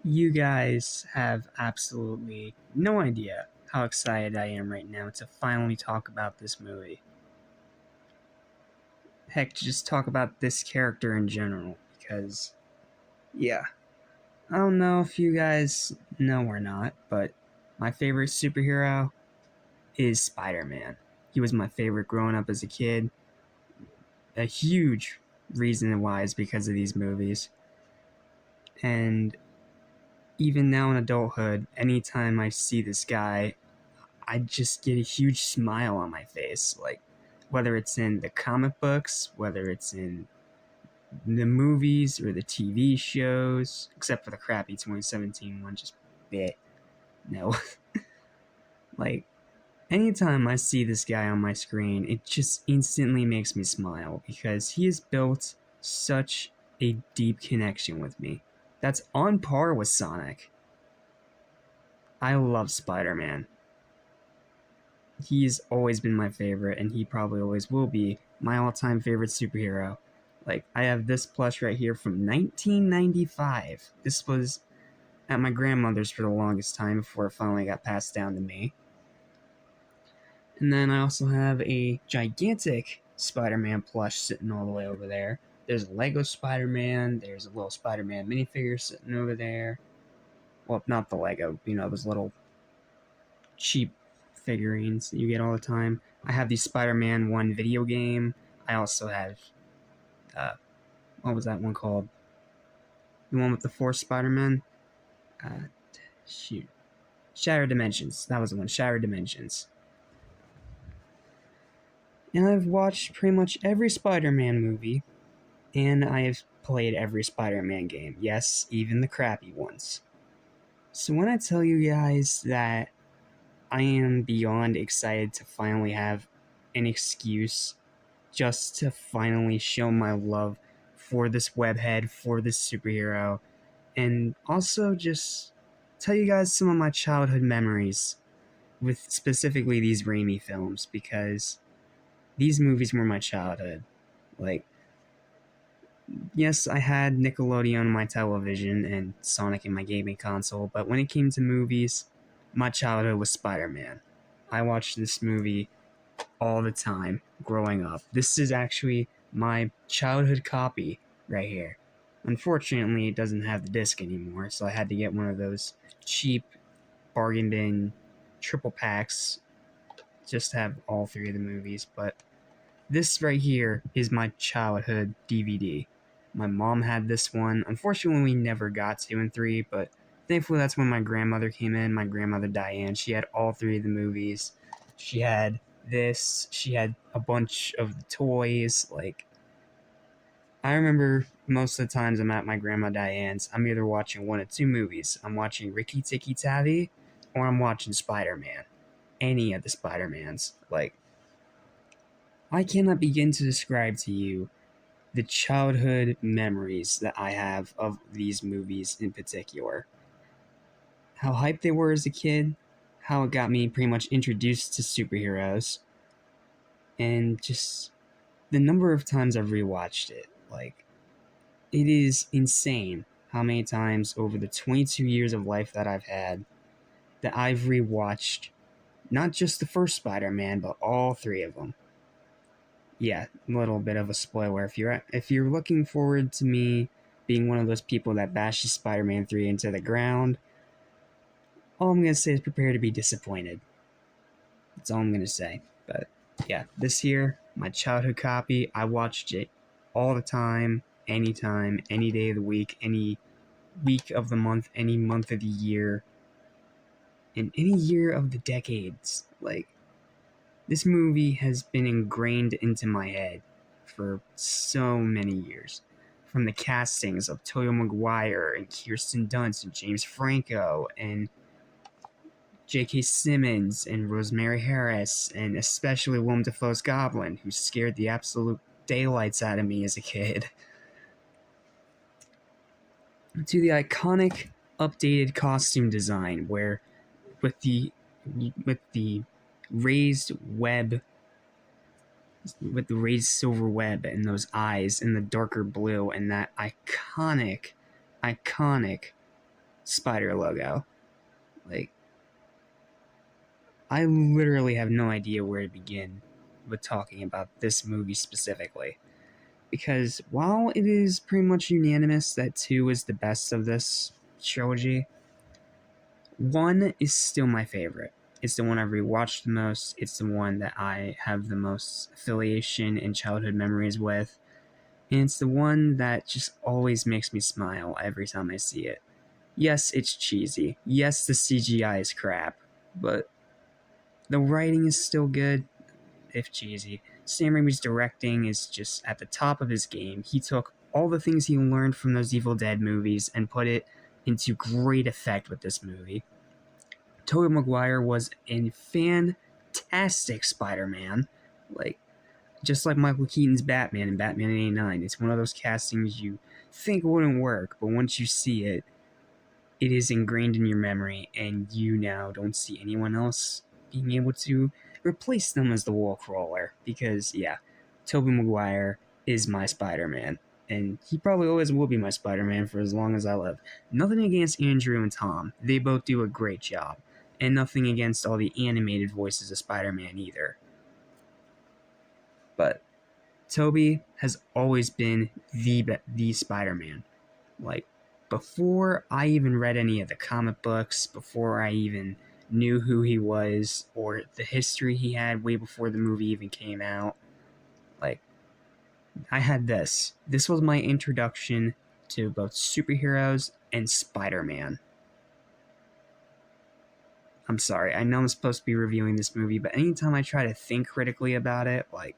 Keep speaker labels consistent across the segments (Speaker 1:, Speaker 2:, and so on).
Speaker 1: You guys have absolutely no idea how excited I am right now to finally talk about this movie. Heck, just talk about this character in general, because, yeah, I don't know if you guys know or not, but my favorite superhero is Spider-Man. He was my favorite growing up as a kid. A huge reason why is because of these movies. And even now in adulthood, anytime I see this guy, I just get a huge smile on my face. Like, whether it's in the comic books, whether it's in the movies or the TV shows, except for the crappy 2017 one, just bit. No. Like, anytime I see this guy on my screen, it just instantly makes me smile because he has built such a deep connection with me. That's on par with Sonic. I love Spider-Man. He's always been my favorite, and he probably always will be my all-time favorite superhero. Like, I have this plush right here from 1995. This was at my grandmother's for the longest time before it finally got passed down to me. And then I also have a gigantic Spider-Man plush sitting all the way over there. There's a Lego Spider-Man. There's a little Spider-Man minifigure sitting over there. Well, not the Lego, those little cheap figurines that you get all the time. I have the Spider-Man 1 video game. I also have, what was that one called? The one with the 4 Spider-Men? Shoot. Shattered Dimensions. That was the one, Shattered Dimensions. And I've watched pretty much every Spider-Man movie, and I have played every Spider-Man game. Yes, even the crappy ones. So when I tell you guys that I am beyond excited to finally have an excuse just to finally show my love for this webhead, for this superhero, and also just tell you guys some of my childhood memories with specifically these Raimi films, because these movies were my childhood. Like, yes, I had Nickelodeon on my television and Sonic in my gaming console, but when it came to movies, my childhood was Spider-Man. I watched this movie all the time growing up. This is actually my childhood copy right here. Unfortunately, it doesn't have the disc anymore, so I had to get one of those cheap bargain bin triple packs just to have all 3 of the movies. But this right here is my childhood DVD. My mom had this one. Unfortunately, we never got 2 and 3, but thankfully that's when my grandmother came in. My grandmother Diane, she had all 3 of the movies. She had this. She had a bunch of the toys. Like, I remember most of the times I'm at my grandma Diane's, I'm either watching one of 2 movies. I'm watching Ricky Tikki Tavi, or I'm watching Spider-Man. Any of the Spider-Mans. Like, I cannot begin to describe to you the childhood memories that I have of these movies in particular. How hyped they were as a kid, how it got me pretty much introduced to superheroes, and just the number of times I've rewatched it. Like, it is insane how many times over the 22 years of life that I've had that I've rewatched not just the first Spider-Man, but all 3 of them. Yeah, a little bit of a spoiler. If you're looking forward to me being one of those people that bashes Spider-Man 3 into the ground, all I'm gonna say is prepare to be disappointed. That's all I'm gonna say. But yeah, this here, my childhood copy, I watched it all the time, anytime, any day of the week, any week of the month, any month of the year, and any year of the decades. Like, this movie has been ingrained into my head for so many years. From the castings of Tobey Maguire and Kirsten Dunst and James Franco and J.K. Simmons and Rosemary Harris, and especially Willem Dafoe's Goblin, who scared the absolute daylights out of me as a kid, to the iconic updated costume design where with the raised web, with the raised silver web and those eyes in the darker blue, and that iconic spider logo. Like, I literally have no idea where to begin with talking about this movie specifically. Because while it is pretty much unanimous that 2 is the best of this trilogy, 1 is still my favorite. It's the one I've rewatched the most. It's the one that I have the most affiliation and childhood memories with. And it's the one that just always makes me smile every time I see it. Yes, it's cheesy. Yes, the CGI is crap. But the writing is still good, if cheesy. Sam Raimi's directing is just at the top of his game. He took all the things he learned from those Evil Dead movies and put it into great effect with this movie. Tobey Maguire was a fantastic Spider-Man. Like, just like Michael Keaton's Batman in Batman 89. It's one of those castings you think wouldn't work, but once you see it, it is ingrained in your memory, and you now don't see anyone else being able to replace them as the wall crawler. Because, yeah, Tobey Maguire is my Spider-Man, and he probably always will be my Spider-Man for as long as I live. Nothing against Andrew and Tom. They both do a great job. And nothing against all the animated voices of Spider-Man either. But Tobey has always been the Spider-Man. Like, before I even read any of the comic books, before I even knew who he was, or the history he had way before the movie even came out, like, I had this. This was my introduction to both superheroes and Spider-Man. I'm sorry, I know I'm supposed to be reviewing this movie, but anytime I try to think critically about it, like,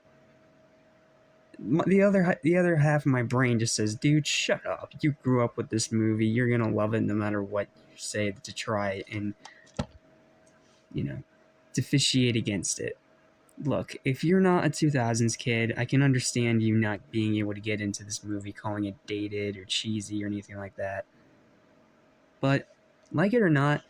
Speaker 1: the other half of my brain just says, dude, shut up. You grew up with this movie. You're going to love it no matter what you say to try and, deficiate against it. Look, if you're not a 2000s kid, I can understand you not being able to get into this movie, calling it dated or cheesy or anything like that. But, like it or not,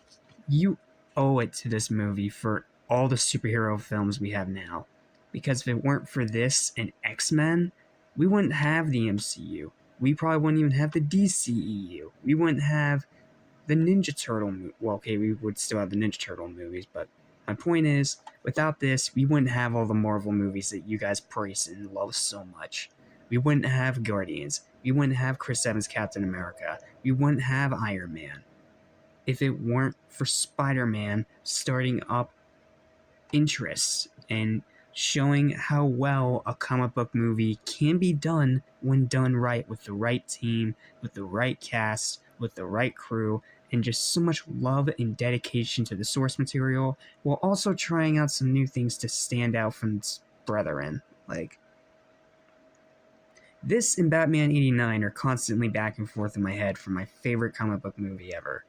Speaker 1: you owe it to this movie for all the superhero films we have now. Because if it weren't for this and X-Men, we wouldn't have the MCU. We probably wouldn't even have the DCEU. We wouldn't have the Ninja Turtle well, okay, we would still have the Ninja Turtle movies, but my point is, without this, we wouldn't have all the Marvel movies that you guys praise and love so much. We wouldn't have Guardians. We wouldn't have Chris Evans' Captain America. We wouldn't have Iron Man. If it weren't for Spider-Man starting up interest and showing how well a comic book movie can be done when done right, with the right team, with the right cast, with the right crew, and just so much love and dedication to the source material, while also trying out some new things to stand out from its brethren. Like, this and Batman 89 are constantly back and forth in my head for my favorite comic book movie ever.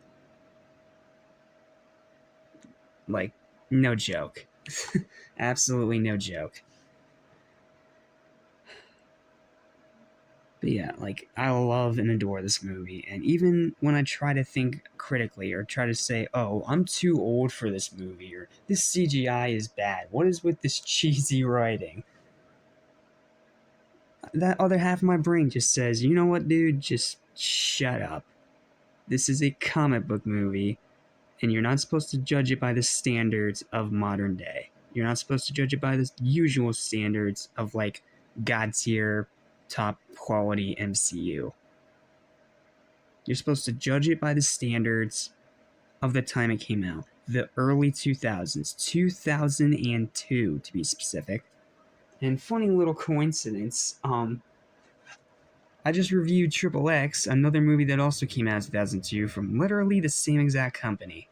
Speaker 1: Like, no joke. Absolutely no joke. But yeah, like, I love and adore this movie, and even when I try to think critically or try to say, oh, I'm too old for this movie, or this CGI is bad, what is with this cheesy writing? That other half of my brain just says, you know what, dude, just shut up. This is a comic book movie, and you're not supposed to judge it by the standards of modern day. You're not supposed to judge it by the usual standards of, like, God tier, top quality MCU. You're supposed to judge it by the standards of the time it came out. The early 2000s. 2002, to be specific. And funny little coincidence, I just reviewed Triple X, another movie that also came out in 2002 from literally the same exact company.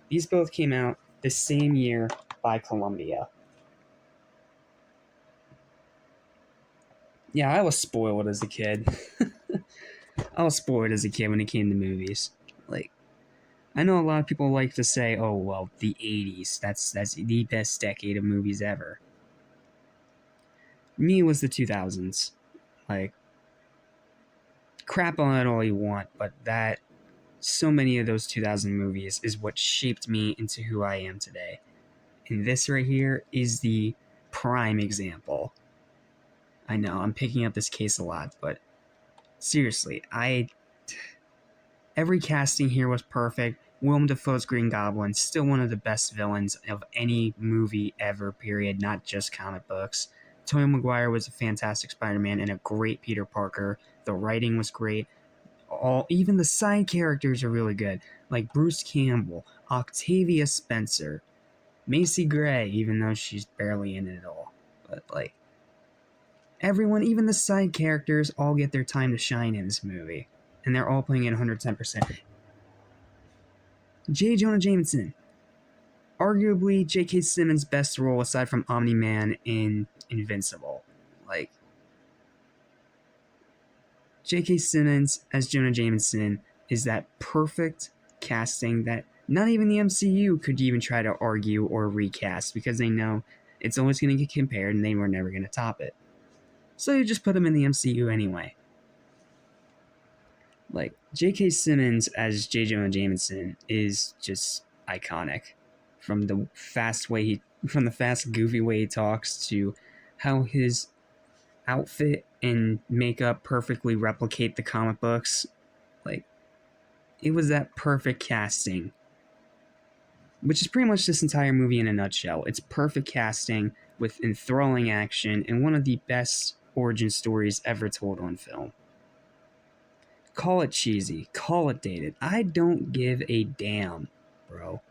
Speaker 1: These both came out the same year by Columbia. Yeah, I was spoiled as a kid. I was spoiled as a kid when it came to movies. Like, I know a lot of people like to say, oh, well, the 80s, that's the best decade of movies ever. Me, it was the 2000s. Like, crap on it all you want, but that, so many of those 2000 movies is what shaped me into who I am today. And this right here is the prime example. I know, I'm picking up this case a lot, but seriously, Every casting here was perfect. Willem Dafoe's Green Goblin, still one of the best villains of any movie ever, period, not just comic books. Tobey Maguire was a fantastic Spider-Man and a great Peter Parker. The writing was great. Even the side characters are really good, like Bruce Campbell, Octavia Spencer, Macy Gray, even though she's barely in it at all. But, like, everyone, even the side characters, all get their time to shine in this movie. And they're all playing it 110%. J. Jonah Jameson. Arguably J.K. Simmons' best role aside from Omni-Man in Invincible. Like, J.K. Simmons as Jonah Jameson is that perfect casting that not even the MCU could even try to argue or recast because they know it's always going to get compared and they were never going to top it. So you just put him in the MCU anyway. Like, J.K. Simmons as J. Jonah Jameson is just iconic. From the fast, goofy way he talks to how his outfit and makeup perfectly replicate the comic books. Like, it was that perfect casting. Which is pretty much this entire movie in a nutshell. It's perfect casting with enthralling action and one of the best origin stories ever told on film. Call it cheesy, call it dated. I don't give a damn, bro.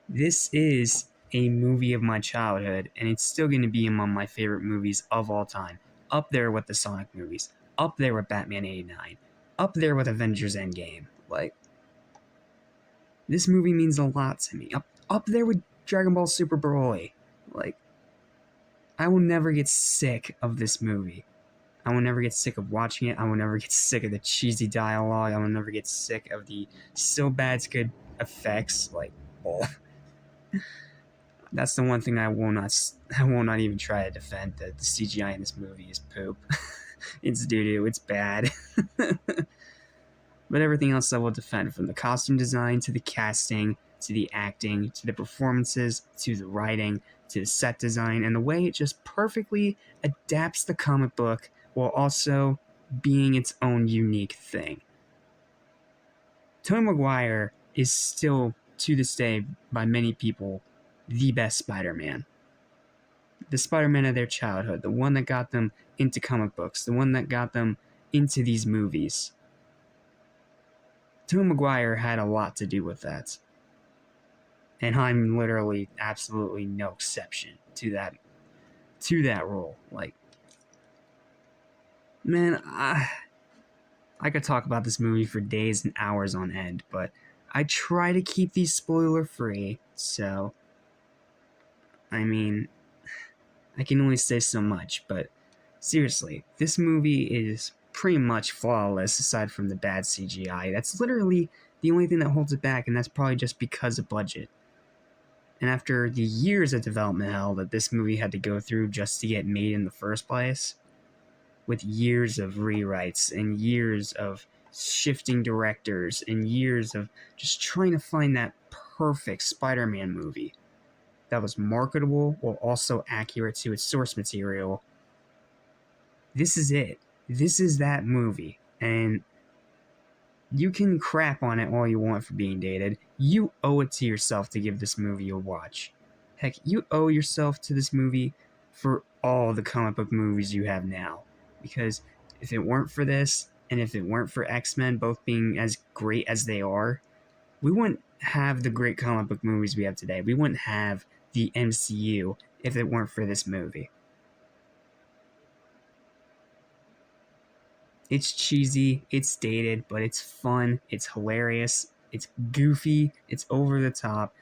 Speaker 1: This is a movie of my childhood, and it's still going to be among my favorite movies of all time. Up there with the Sonic movies. Up there with Batman 89. Up there with Avengers Endgame. Like, this movie means a lot to me. Up there with Dragon Ball Super Broly. Like, I will never get sick of this movie. I will never get sick of watching it. I will never get sick of the cheesy dialogue. I will never get sick of the so bad it's good effects. Like, oh. That's the one thing I will not even try to defend. That the CGI in this movie is poop. It's doo-doo. It's bad. But everything else I will defend, from the costume design to the casting to the acting to the performances to the writing to the set design and the way it just perfectly adapts the comic book while also being its own unique thing. Tobey Maguire is still, to this day, by many people, the best Spider-Man. The Spider-Man of their childhood, the one that got them into comic books, the one that got them into these movies. Tobey Maguire had a lot to do with that. And I'm literally absolutely no exception to that role. Like, man, I could talk about this movie for days and hours on end, but I try to keep these spoiler-free, so, I mean, I can only say so much, but seriously, this movie is pretty much flawless aside from the bad CGI. That's literally the only thing that holds it back, and that's probably just because of budget. And after the years of development hell that this movie had to go through just to get made in the first place, with years of rewrites and years of shifting directors and years of just trying to find that perfect Spider-Man movie that was marketable while also accurate to its source material, this is it. This is that movie. And you can crap on it all you want for being dated. You owe it to yourself to give this movie a watch. Heck, you owe yourself to this movie for all the comic book movies you have now. Because if it weren't for this, and if it weren't for X-Men both being as great as they are, we wouldn't have the great comic book movies we have today. We wouldn't have the MCU if it weren't for this movie. It's cheesy, it's dated, but it's fun, it's hilarious, it's goofy, it's over the top,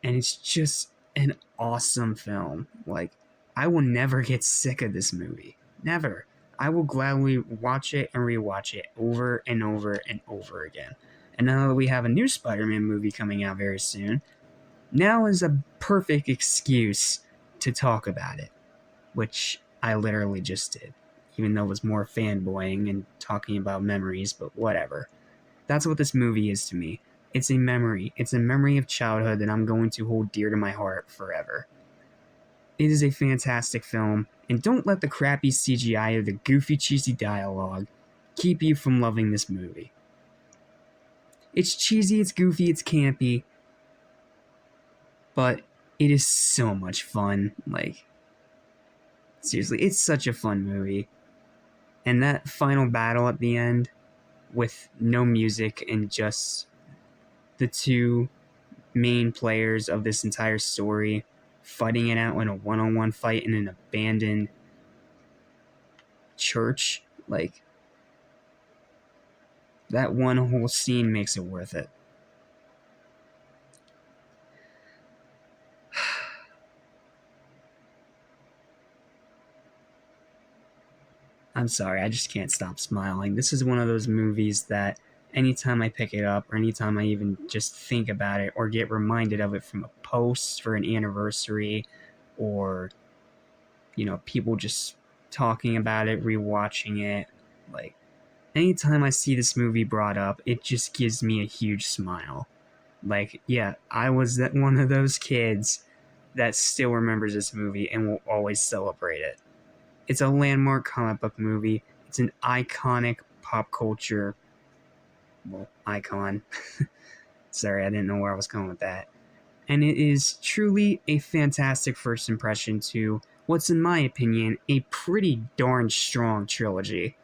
Speaker 1: and it's just an awesome film. Like, I will never get sick of this movie. Never. I will gladly watch it and rewatch it over and over and over again. And now that we have a new Spider-Man movie coming out very soon, now is a perfect excuse to talk about it, which I literally just did. Even though it was more fanboying and talking about memories, but whatever. That's what this movie is to me. It's a memory. It's a memory of childhood that I'm going to hold dear to my heart forever. It is a fantastic film, and don't let the crappy CGI or the goofy, cheesy dialogue keep you from loving this movie. It's cheesy, it's goofy, it's campy, but it is so much fun. Like, seriously, it's such a fun movie. And that final battle at the end, with no music and just the two main players of this entire story fighting it out in a one-on-one fight in an abandoned church, like, that one whole scene makes it worth it. I'm sorry, I just can't stop smiling. This is one of those movies that anytime I pick it up, or anytime I even just think about it, or get reminded of it from a post for an anniversary, or, you know, people just talking about it, rewatching it, like, anytime I see this movie brought up, it just gives me a huge smile. Like, yeah, I was that one of those kids that still remembers this movie and will always celebrate it. It's a landmark comic book movie. It's an iconic pop culture, well, icon. Sorry, I didn't know where I was going with that. And it is truly a fantastic first impression to what's, in my opinion, a pretty darn strong trilogy.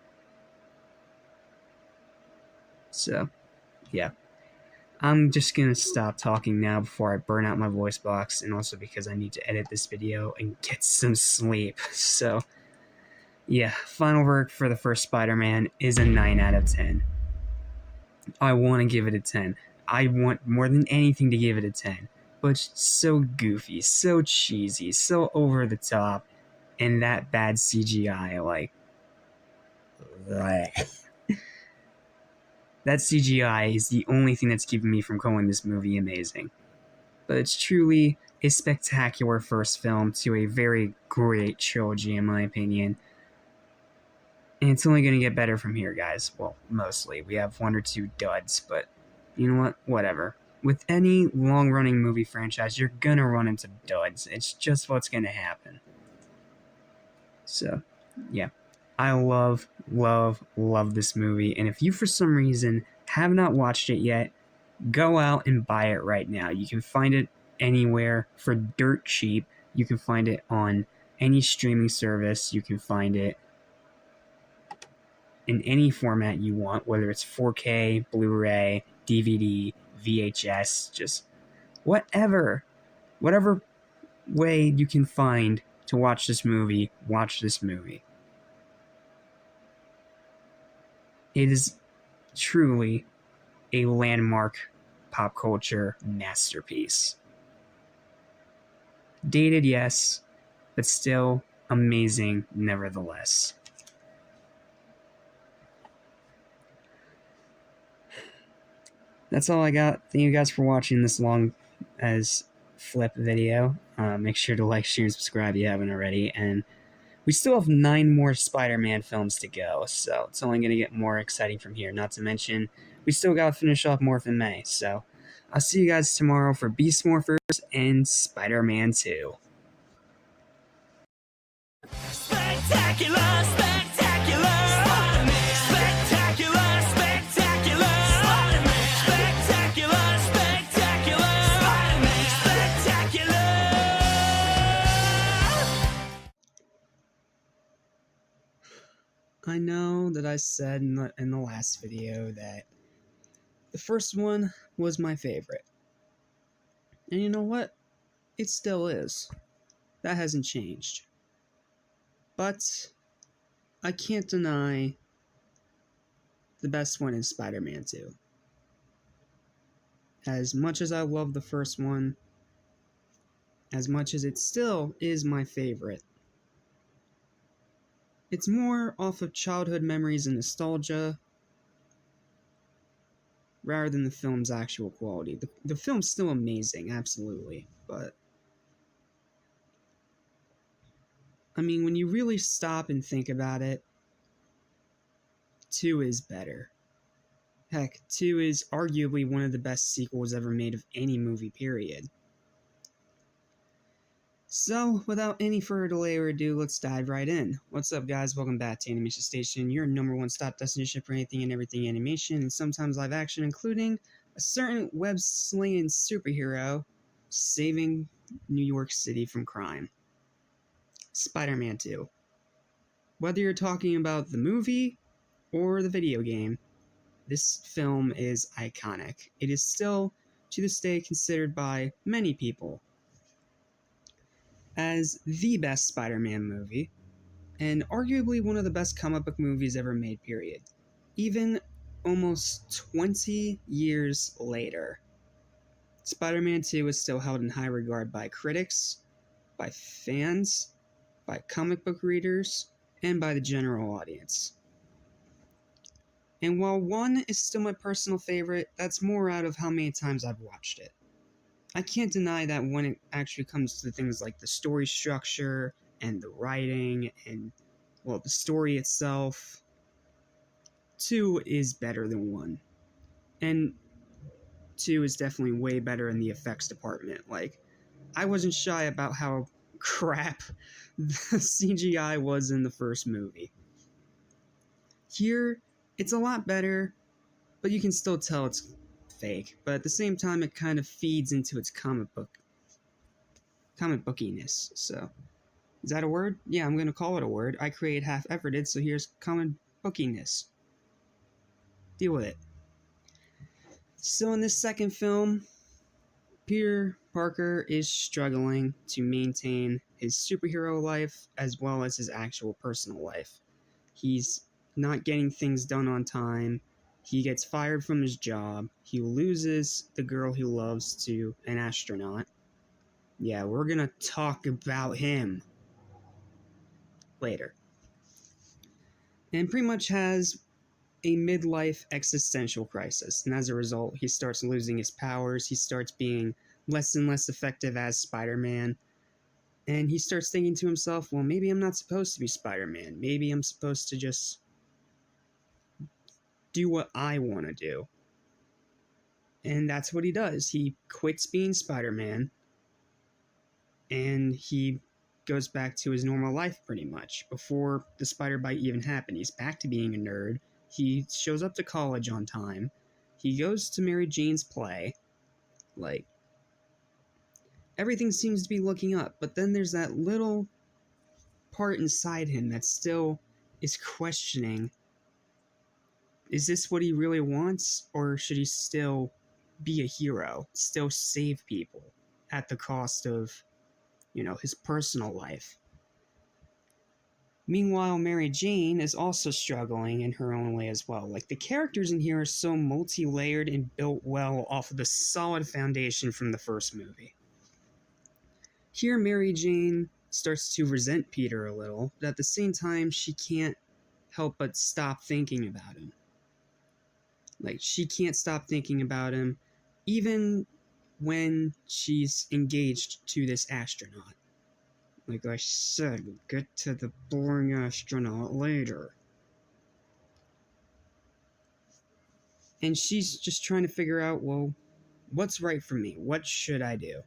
Speaker 1: So, yeah. I'm just gonna stop talking now before I burn out my voice box, and also because I need to edit this video and get some sleep. So, yeah, final verdict for the first Spider-Man is a 9 out of 10. I want to give it a 10. I want more than anything to give it a 10. But it's so goofy, so cheesy, so over the top, and that bad CGI, like... That CGI is the only thing that's keeping me from calling this movie amazing. But it's truly a spectacular first film to a very great trilogy, in my opinion. And it's only going to get better from here, guys. Well, mostly. We have one or two duds, but you know what? Whatever. With any long-running movie franchise, you're going to run into duds. It's just what's going to happen. So, yeah. I love, love, love this movie. And if you, for some reason, have not watched it yet, go out and buy it right now. You can find it anywhere for dirt cheap. You can find it on any streaming service. You can find it in any format you want, whether it's 4K, Blu-ray, DVD, VHS, just whatever way you can find to watch this movie, watch this movie. It is truly a landmark pop culture masterpiece. Dated, yes, but still amazing nevertheless. That's all I got. Thank you guys for watching this long as flip video. Make sure to like, share, and subscribe if you haven't already. And we still have 9 more Spider-Man films to go, so it's only going to get more exciting from here. Not to mention, we still got to finish off Morph in May. So I'll see you guys tomorrow for Beast Morphers and Spider-Man 2.
Speaker 2: Spectacular, spectacular, Spider-Man. Spectacular, spectacular, Spider-Man. Spectacular, spectacular, Spider-Man. Spectacular.
Speaker 1: I know that I said in the last video that the first one was my favorite. And you know what? It still is. That hasn't changed. But I can't deny the best one is Spider-Man 2. As much as I love the first one, as much as it still is my favorite, it's more off of childhood memories and nostalgia rather than the film's actual quality. The film's still amazing, absolutely, but I mean, when you really stop and think about it, 2 is better. Heck, 2 is arguably one of the best sequels ever made of any movie, period. So, without any further delay or ado, let's dive right in. What's up, guys? Welcome back to Animation Station, your #1 stop destination for anything and everything animation, and sometimes live action, including a certain web-slinging superhero saving New York City from crime. Spider-Man 2. Whether you're talking about the movie or the video game, this film is iconic. It is still, to this day, considered by many people as the best Spider-Man movie, and arguably one of the best comic book movies ever made, period. Even almost 20 years later, Spider-Man 2 is still held in high regard by critics, by fans, by comic book readers, and by the general audience. And while 1 is still my personal favorite, that's more out of how many times I've watched it. I can't deny that when it actually comes to things like the story structure and the writing and, well, the story itself, 2 is better than 1. And 2 is definitely way better in the effects department. Like, I wasn't shy about how crap the CGI was in the first movie. Here, it's a lot better, but you can still tell it's fake. But at the same time, it kind of feeds into its comic bookiness. So, is that a word? Yeah, I'm gonna call it a word. I created half-efforted, so here's comic bookiness. Deal with it. So in this second film, Peter Parker is struggling to maintain his superhero life as well as his actual personal life. He's not getting things done on time. He gets fired from his job. He loses the girl he loves to an astronaut. Yeah, we're gonna talk about him later. And pretty much has a midlife existential crisis. And as a result, he starts losing his powers. He starts being less and less effective as Spider-Man. And he starts thinking to himself, well, maybe I'm not supposed to be Spider-Man. Maybe I'm supposed to just do what I want to do. And that's what he does. He quits being Spider-Man, and he goes back to his normal life pretty much. Before the spider bite even happened, he's back to being a nerd. He shows up to college on time. He goes to Mary Jane's play. Like, everything seems to be looking up, but then there's that little part inside him that still is questioning, is this what he really wants, or should he still be a hero, still save people at the cost of, his personal life? Meanwhile, Mary Jane is also struggling in her own way as well. Like, the characters in here are so multi-layered and built well off of the solid foundation from the first movie. Here, Mary Jane starts to resent Peter a little, but at the same time, she can't help but stop thinking about him. Like, she can't stop thinking about him, even when she's engaged to this astronaut. Like I said, we'll get to the boring astronaut later. And she's just trying to figure out, well, what's right for me? What should I do?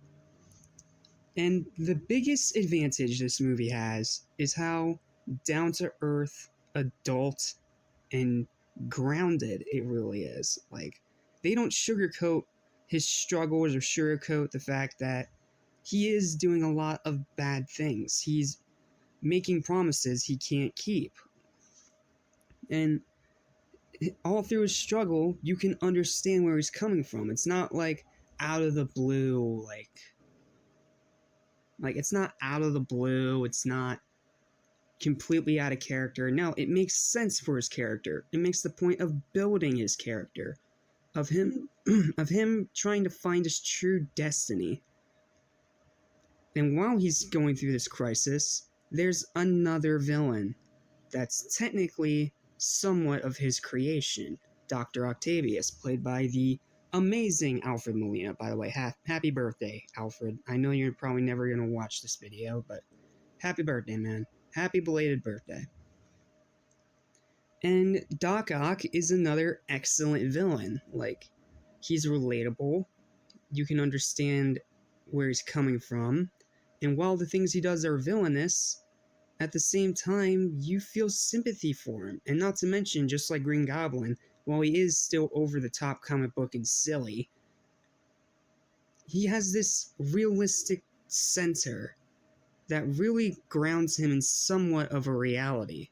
Speaker 1: And the biggest advantage this movie has is how down-to-earth, adult, and grounded it really is. Like, they don't sugarcoat his struggles or sugarcoat the fact that he is doing a lot of bad things. He's making promises he can't keep. And all through his struggle, you can understand where he's coming from. It's not like out of the blue, like it's not out of the blue, it's not completely out of character. No, it makes sense for his character. It makes the point of building his character, of him trying to find his true destiny. And while he's going through this crisis, there's another villain that's technically somewhat of his creation, Dr. Octavius, played by the amazing Alfred Molina. By the way, happy birthday, Alfred. I know you're probably never going to watch this video, but happy birthday, man. Happy belated birthday. And Doc Ock is another excellent villain. Like, he's relatable. You can understand where he's coming from. And while the things he does are villainous, at the same time, you feel sympathy for him. And not to mention, just like Green Goblin, while he is still over the top comic book and silly, he has this realistic center that really grounds him in somewhat of a reality.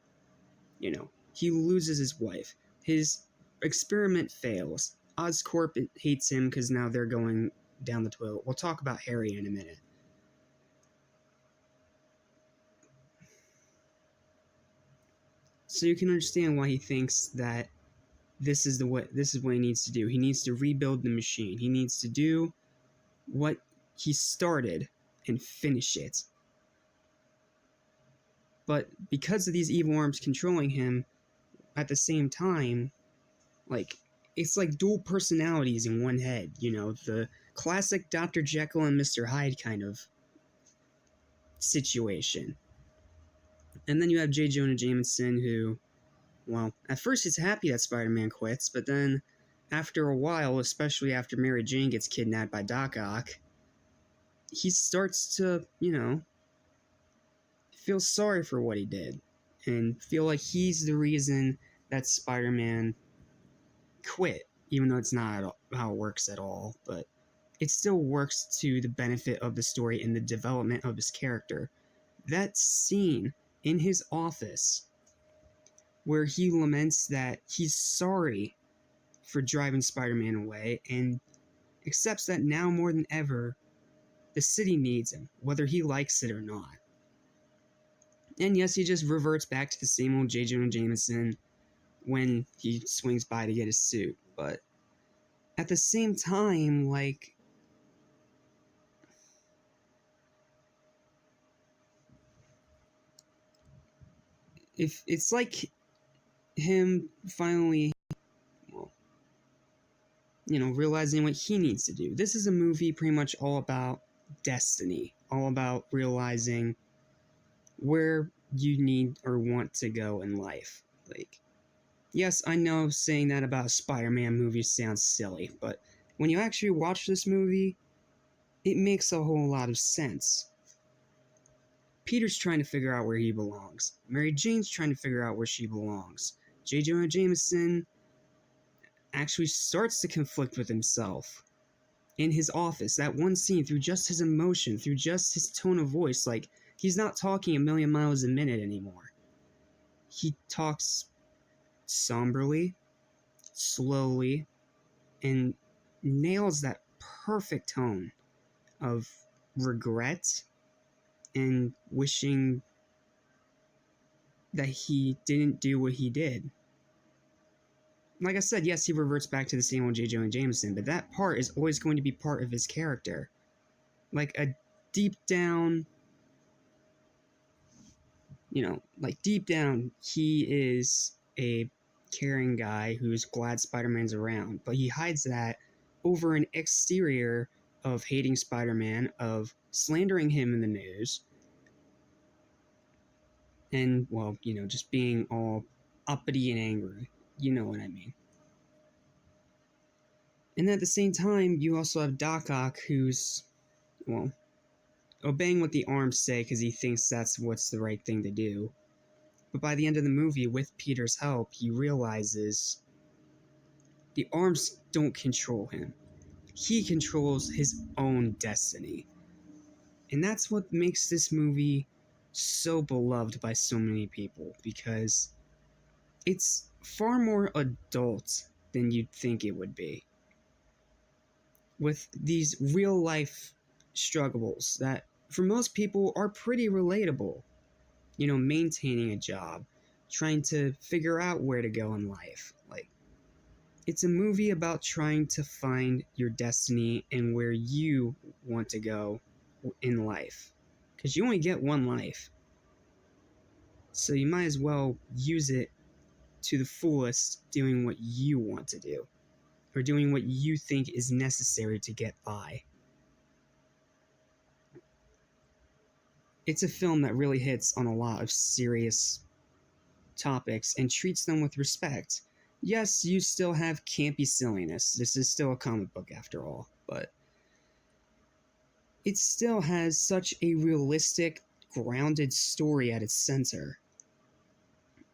Speaker 1: You know, he loses his wife. His experiment fails. Oscorp hates him because now they're going down the toilet. We'll talk about Harry in a minute. So you can understand why he thinks that this is what he needs to do. He needs to rebuild the machine. He needs to do what he started and finish it. But because of these evil arms controlling him, at the same time, like, it's like dual personalities in one head, you know, the classic Dr. Jekyll and Mr. Hyde kind of situation. And then you have J. Jonah Jameson, who, well, at first he's happy that Spider-Man quits, but then after a while, especially after Mary Jane gets kidnapped by Doc Ock, he starts to, you know, feel sorry for what he did and feel like he's the reason that Spider-Man quit, even though it's not how it works at all, but it still works to the benefit of the story and the development of his character. That scene in his office where he laments that he's sorry for driving Spider-Man away and accepts that now more than ever, the city needs him, whether he likes it or not. And yes, he just reverts back to the same old J. Jonah Jameson when he swings by to get his suit. But at the same time, like, if it's like him finally, well, you know, realizing what he needs to do. This is a movie pretty much all about destiny, all about realizing where you need or want to go in life. Like, yes, I know saying that about a Spider-Man movie sounds silly, but when you actually watch this movie, it makes a whole lot of sense. Peter's trying to figure out where he belongs. Mary Jane's trying to figure out where she belongs. J. Jonah Jameson actually starts to conflict with himself in his office. That one scene, through just his emotion, through just his tone of voice, like, he's not talking a million miles a minute anymore. He talks somberly, slowly, and nails that perfect tone of regret and wishing that he didn't do what he did. Like I said, yes, he reverts back to the same old J. Jonah Jameson, but that part is always going to be part of his character. Like a deep down, you know, like deep down, he is a caring guy who's glad Spider-Man's around, but he hides that over an exterior of hating Spider-Man, of slandering him in the news, and, well, you know, just being all uppity and angry. You know what I mean. And at the same time, you also have Doc Ock, who's, well, obeying what the arms say because he thinks that's what's the right thing to do. But by the end of the movie, with Peter's help, he realizes the arms don't control him. He controls his own destiny. And that's what makes this movie so beloved by so many people, because it's far more adult than you'd think it would be. With these real life struggles that for most people are pretty relatable. You know, maintaining a job, trying to figure out where to go in life. Like, it's a movie about trying to find your destiny and where you want to go in life. Because you only get one life. So you might as well use it to the fullest, doing what you want to do. Or doing what you think is necessary to get by. It's a film that really hits on a lot of serious topics and treats them with respect. Yes, you still have campy silliness. This is still a comic book after all, but it still has such a realistic, grounded story at its center.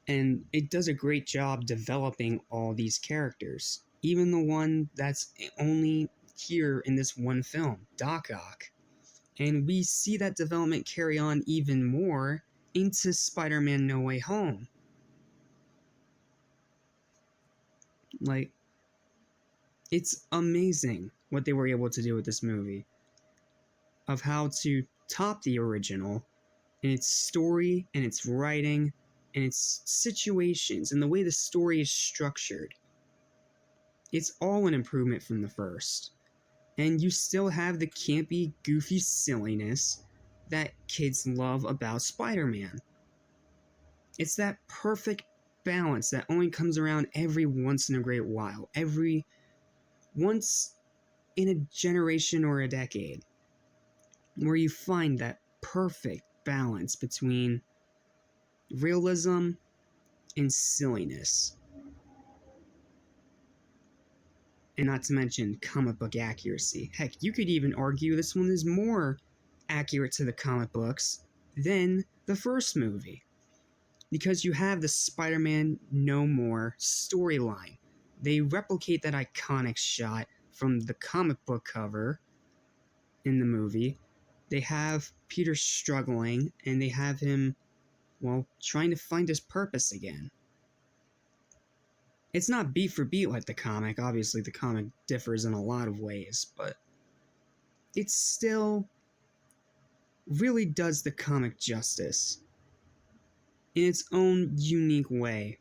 Speaker 1: And it does a great job developing all these characters. Even the one that's only here in this one film, Doc Ock. And we see that development carry on even more into Spider-Man No Way Home. Like, it's amazing what they were able to do with this movie. Of how to top the original in its story and its writing and its situations and the way the story is structured. It's all an improvement from the first. And you still have the campy, goofy silliness that kids love about Spider-Man. It's that perfect balance that only comes around every once in a great while, every once in a generation or a decade, where you find that perfect balance between realism and silliness. And not to mention comic book accuracy. Heck, you could even argue this one is more accurate to the comic books than the first movie. Because you have the Spider-Man No More storyline. They replicate that iconic shot from the comic book cover in the movie. They have Peter struggling, and they have him, well, trying to find his purpose again. It's not beat for beat like the comic. Obviously, the comic differs in a lot of ways, but it still really does the comic justice in its own unique way,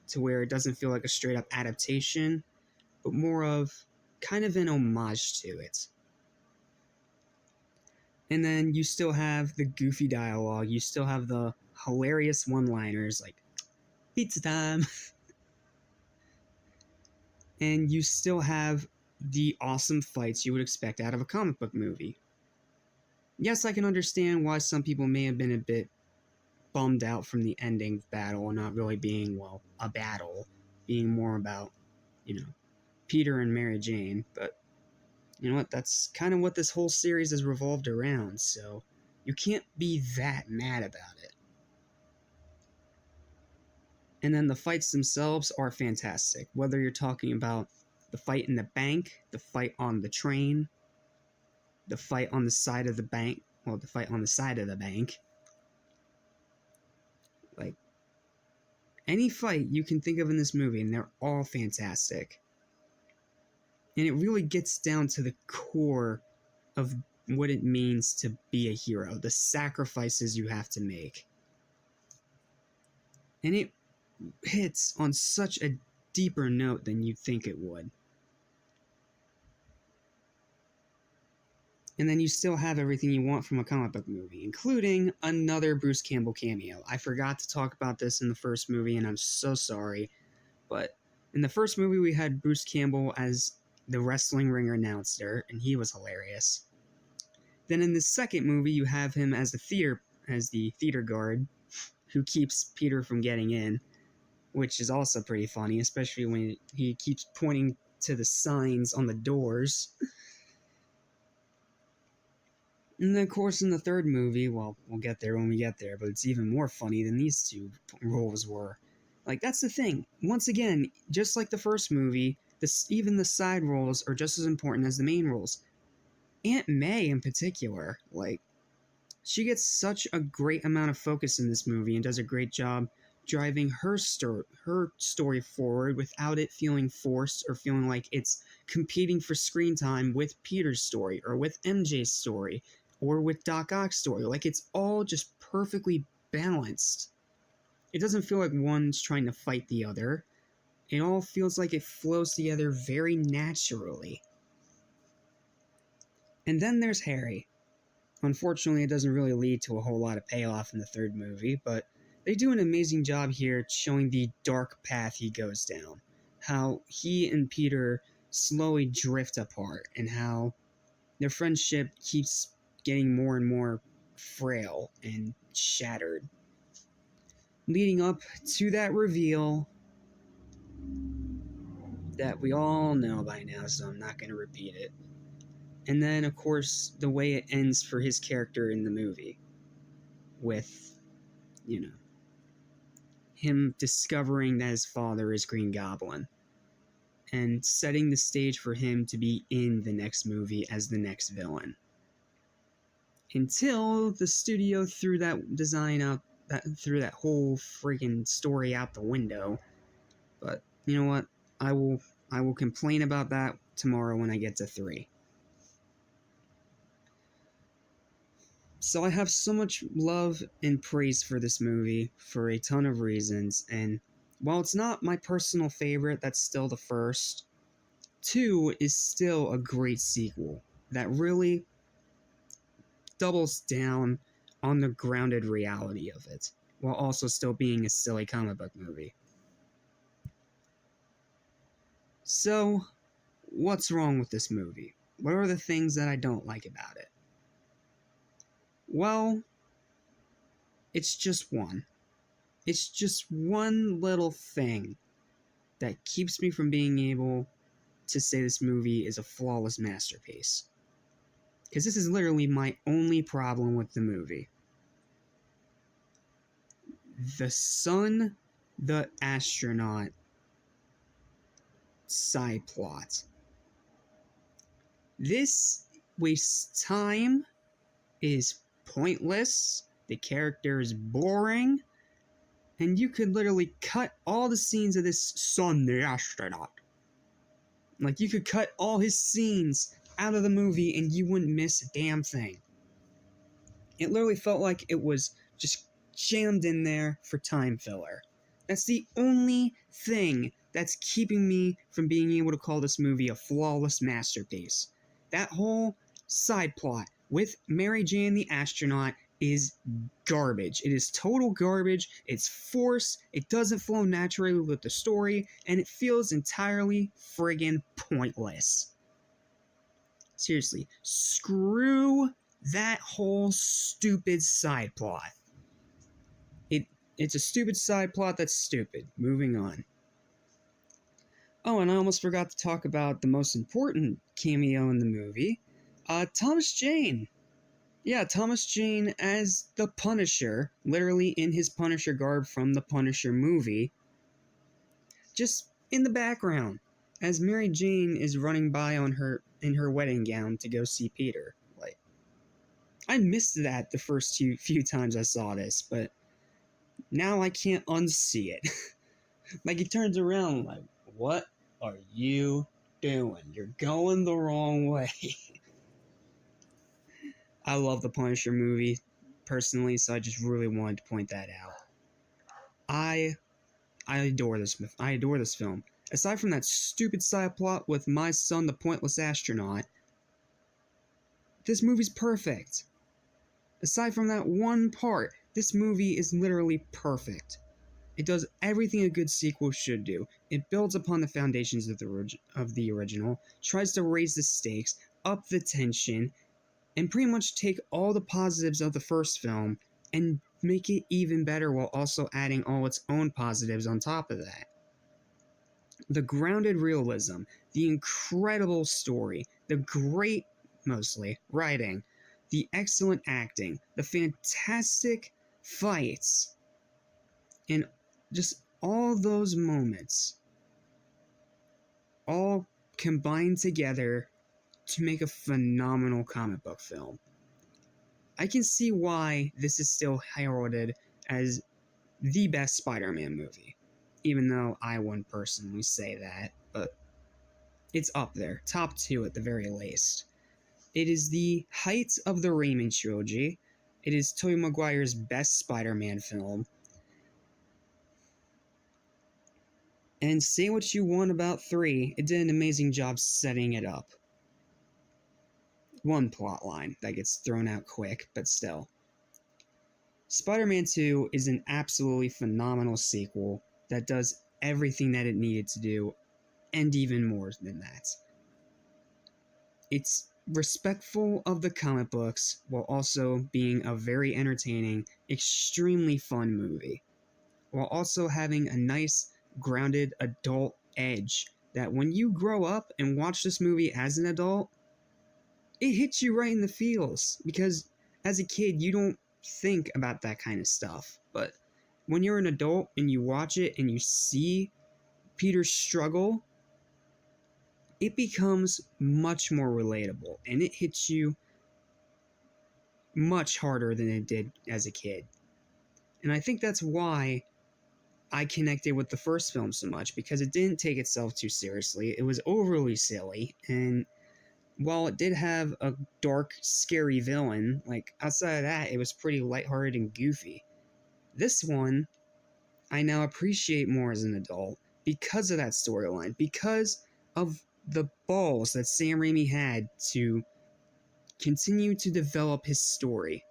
Speaker 1: to where it doesn't feel like a straight up adaptation, but more of kind of an homage to it. And then you still have the goofy dialogue, you still have the hilarious one-liners like, pizza time! And you still have the awesome fights you would expect out of a comic book movie. Yes, I can understand why some people may have been a bit bummed out from the ending battle and not really being, well, a battle, being more about, Peter and Mary Jane, but you know what, that's kind of what this whole series has revolved around, so you can't be that mad about it. And then the fights themselves are fantastic, whether you're talking about the fight in the bank, the fight on the train, the fight on the side of the bank, the fight on the side of the bank. Like, any fight you can think of in this movie, and they're all fantastic. And it really gets down to the core of what it means to be a hero, the sacrifices you have to make. And it hits on such a deeper note than you'd think it would. And then you still have everything you want from a comic book movie, including another Bruce Campbell cameo. I forgot to talk about this in the first movie, and I'm so sorry. But in the first movie, we had Bruce Campbell as the wrestling ring announcer, and he was hilarious. Then in the second movie, you have him as the theater guard who keeps Peter from getting in, which is also pretty funny, especially when he keeps pointing to the signs on the doors. And then, of course, in the third movie, well, we'll get there when we get there, but it's even more funny than these two roles were. Like, that's the thing. Once again, just like the first movie, even the side roles are just as important as the main roles. Aunt May, in particular, like, she gets such a great amount of focus in this movie and does a great job driving her story forward without it feeling forced or feeling like it's competing for screen time with Peter's story or with MJ's story or with Doc Ock's story. Like, it's all just perfectly balanced. It doesn't feel like one's trying to fight the other. It all feels like it flows together very naturally. And then there's Harry. Unfortunately, it doesn't really lead to a whole lot of payoff in the third movie, but they do an amazing job here showing the dark path he goes down. How he and Peter slowly drift apart, and how their friendship keeps getting more and more frail and shattered. Leading up to that reveal that we all know by now, so I'm not going to repeat it. And then, of course, the way it ends for his character in the movie, with, him discovering that his father is Green Goblin, and setting the stage for him to be in the next movie as the next villain. Until the studio threw that design out, threw that whole freaking story out the window. But you know what? I will complain about that tomorrow when I get to 3. So I have so much love and praise for this movie for a ton of reasons, and while it's not my personal favorite, that's still the first. 2 is still a great sequel that really doubles down on the grounded reality of it, while also still being a silly comic book movie. So, what's wrong with this movie? What are the things that I don't like about it? Well, it's just one. It's just one little thing that keeps me from being able to say this movie is a flawless masterpiece. Because this is literally my only problem with the movie. The son, the astronaut side plot. This wastes time, is pointless, the character is boring, and you could literally cut all the scenes of this son, the astronaut. Like, you could cut all his scenes out of the movie and you wouldn't miss a damn thing. It literally felt like it was just jammed in there for time filler. That's the only thing that's keeping me from being able to call this movie a flawless masterpiece. That whole side plot with Mary Jane the astronaut is garbage. It is total garbage. It's forced. It doesn't flow naturally with the story, and it feels entirely friggin' pointless. Seriously, screw that whole stupid side plot. It's a stupid side plot that's stupid. Moving on. Oh, and I almost forgot to talk about the most important cameo in the movie. Thomas Jane. Yeah, Thomas Jane as the Punisher, literally in his Punisher garb from the Punisher movie. Just in the background, as Mary Jane is running by in her wedding gown to go see Peter. Like, I missed that the first few times I saw this, but now I can't unsee it. Like, he turns around like, what are you doing? You're going the wrong way. I love the Punisher movie, personally, so I just really wanted to point that out. I adore this. I adore this film. Aside from that stupid side plot with my son, the pointless astronaut, this movie's perfect. Aside from that one part, this movie is literally perfect. It does everything a good sequel should do. It builds upon the foundations of the original, tries to raise the stakes, up the tension, and pretty much take all the positives of the first film and make it even better while also adding all its own positives on top of that. The grounded realism, the incredible story, the great, mostly, writing, the excellent acting, the fantastic fights, and just all those moments all combined together to make a phenomenal comic book film. I can see why this is still heralded as the best Spider-Man movie, even though I wouldn't personally say that, but it's up there, top 2 at the very least. It is the height of the Raimi trilogy. It is Tobey Maguire's best Spider-Man film. And say what you want about 3, it did an amazing job setting it up. One plot line that gets thrown out quick, but still. Spider-Man 2 is an absolutely phenomenal sequel that does everything that it needed to do, and even more than that. It's respectful of the comic books, while also being a very entertaining, extremely fun movie, while also having a nice, grounded adult edge that when you grow up and watch this movie as an adult, it hits you right in the feels, because as a kid you don't think about that kind of stuff, but when you're an adult and you watch it and you see Peter's struggle, it becomes much more relatable and it hits you much harder than it did as a kid. And I think that's why I connected with the first film so much, because it didn't take itself too seriously. It was overly silly, and while it did have a dark, scary villain, like, outside of that, it was pretty lighthearted and goofy. This one, I now appreciate more as an adult because of that storyline, because of the balls that Sam Raimi had to continue to develop his story.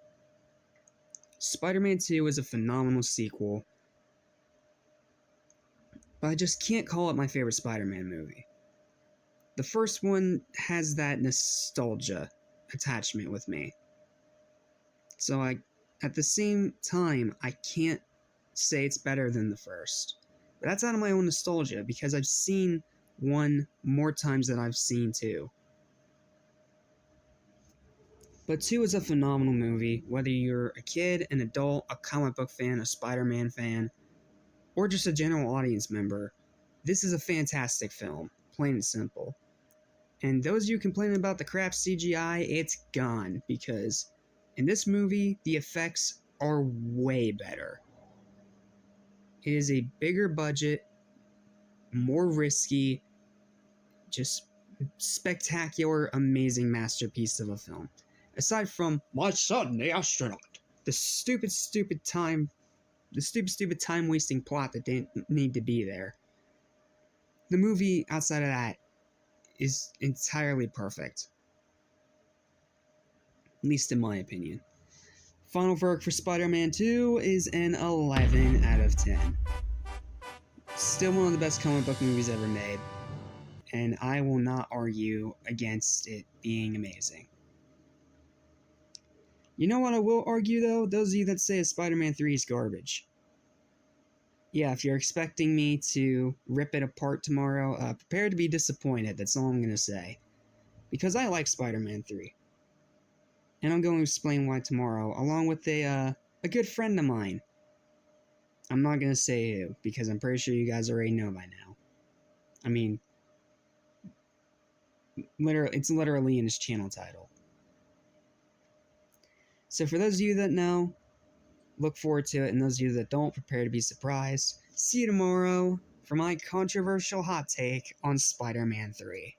Speaker 1: Spider-Man 2 is a phenomenal sequel, but I just can't call it my favorite Spider-Man movie. The first one has that nostalgia attachment with me. So at the same time, I can't say it's better than the first. But that's out of my own nostalgia, because I've seen one more times than I've seen two. But 2 is a phenomenal movie, whether you're a kid, an adult, a comic book fan, a Spider-Man fan, or just a general audience member. This is a fantastic film, plain and simple. And those of you complaining about the crap CGI, it's gone, because in this movie, the effects are way better. It is a bigger budget, more risky, just spectacular, amazing masterpiece of a film. Aside from My Son, the Astronaut, the stupid time-wasting plot that didn't need to be there. The movie, outside of that, is entirely perfect. At least in my opinion. Final verdict for Spider-Man 2 is an 11 out of 10. Still one of the best comic book movies ever made, and I will not argue against it being amazing. You know what I will argue, though? Those of you that say Spider-Man 3 is garbage. Yeah, if you're expecting me to rip it apart tomorrow, prepare to be disappointed, that's all I'm going to say. Because I like Spider-Man 3. And I'm going to explain why tomorrow, along with a good friend of mine. I'm not going to say who, because I'm pretty sure you guys already know by now. I mean, it's literally in his channel title. So for those of you that know, look forward to it, and those of you that don't, prepare to be surprised. See you tomorrow for my controversial hot take on Spider-Man 3.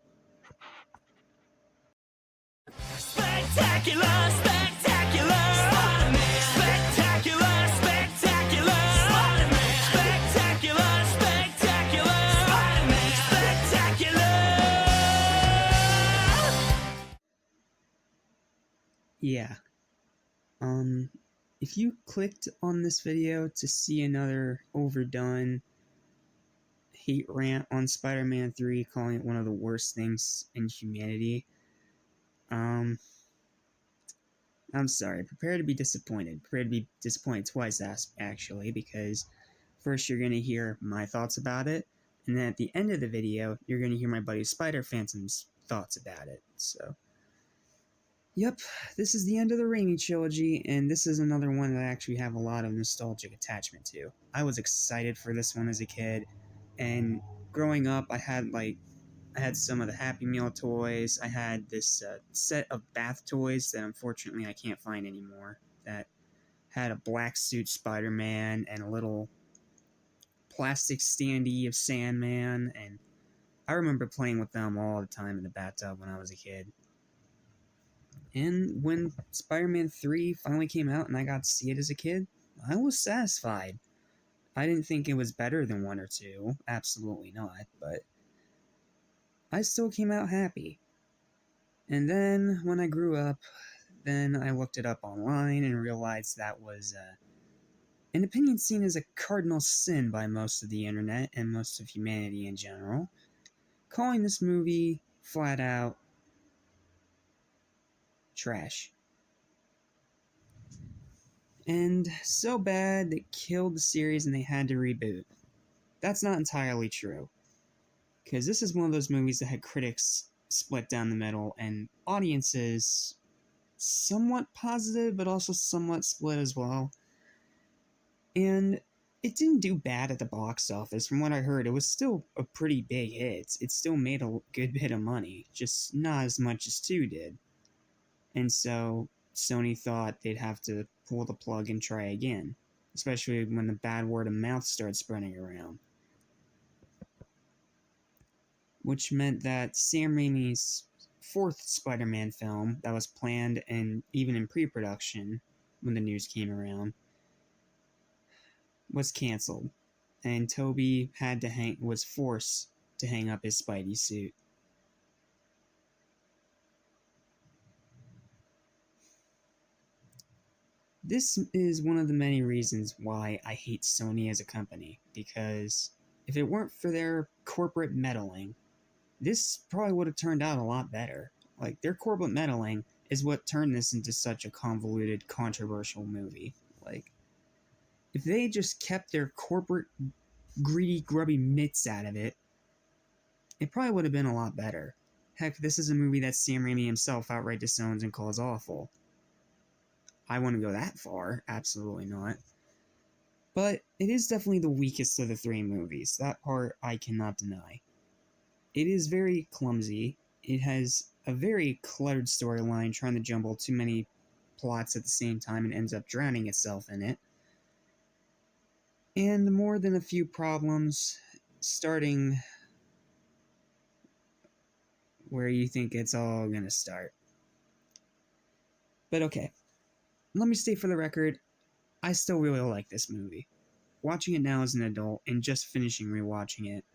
Speaker 2: Spectacular, spectacular, Spider-Man. Spectacular, spectacular, Spider-Man. Spectacular, spectacular, Spider-Man. Spectacular.
Speaker 1: Yeah. If you clicked on this video to see another overdone hate rant on Spider-Man 3, calling it one of the worst things in humanity, I'm sorry. Prepare to be disappointed. Prepare to be disappointed twice, actually, because first you're going to hear my thoughts about it, and then at the end of the video, you're going to hear my buddy Spider Phantom's thoughts about it. So, yep, this is the end of the Raimi trilogy, and this is another one that I actually have a lot of nostalgic attachment to. I was excited for this one as a kid, and growing up, I had some of the Happy Meal toys. I had this set of bath toys that unfortunately I can't find anymore, that had a black suit Spider-Man and a little plastic standee of Sandman, and I remember playing with them all the time in the bathtub when I was a kid. And when Spider-Man 3 finally came out and I got to see it as a kid, I was satisfied. I didn't think it was better than 1 or 2, absolutely not, but I still came out happy. And then, when I grew up, then I looked it up online and realized that was an opinion seen as a cardinal sin by most of the internet and most of humanity in general, calling this movie flat out trash. And so bad it killed the series and they had to reboot. That's not entirely true, because this is one of those movies that had critics split down the middle, and audiences somewhat positive, but also somewhat split as well. And it didn't do bad at the box office. From what I heard, it was still a pretty big hit. It still made a good bit of money, just not as much as 2 did. And so Sony thought they'd have to pull the plug and try again, especially when the bad word of mouth started spreading around. Which meant that Sam Raimi's 4th Spider-Man film that was planned and even in pre-production when the news came around was canceled, and Toby was forced to hang up his Spidey suit. This is one of the many reasons why I hate Sony as a company, because if it weren't for their corporate meddling, this probably would have turned out a lot better. Like, their corporate meddling is what turned this into such a convoluted, controversial movie. Like, if they just kept their corporate, greedy, grubby mitts out of it, it probably would have been a lot better. Heck, this is a movie that Sam Raimi himself outright disowns and calls awful. I wouldn't go that far, absolutely not. But it is definitely the weakest of the 3 movies. That part I cannot deny. It is very clumsy. It has a very cluttered storyline, trying to jumble too many plots at the same time and ends up drowning itself in it. And more than a few problems, starting where you think it's all gonna start. But okay, let me state for the record, I still really like this movie. Watching it now as an adult and just finishing rewatching it,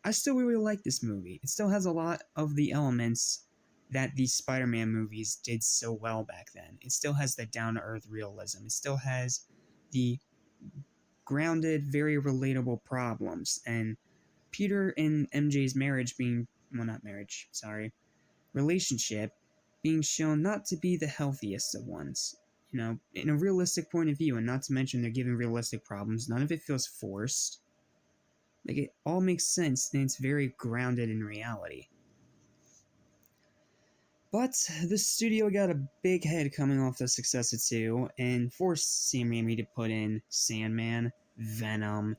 Speaker 1: I still really like this movie. It still has a lot of the elements that these Spider-Man movies did so well back then. It still has the down-to-earth realism. It still has the grounded, very relatable problems. And Peter and MJ's relationship being shown not to be the healthiest of ones. You know, in a realistic point of view, and not to mention they're given realistic problems, none of it feels forced. Like, it all makes sense, and it's very grounded in reality. But the studio got a big head coming off the success of 2, and forced Sam Raimi to put in Sandman, Venom,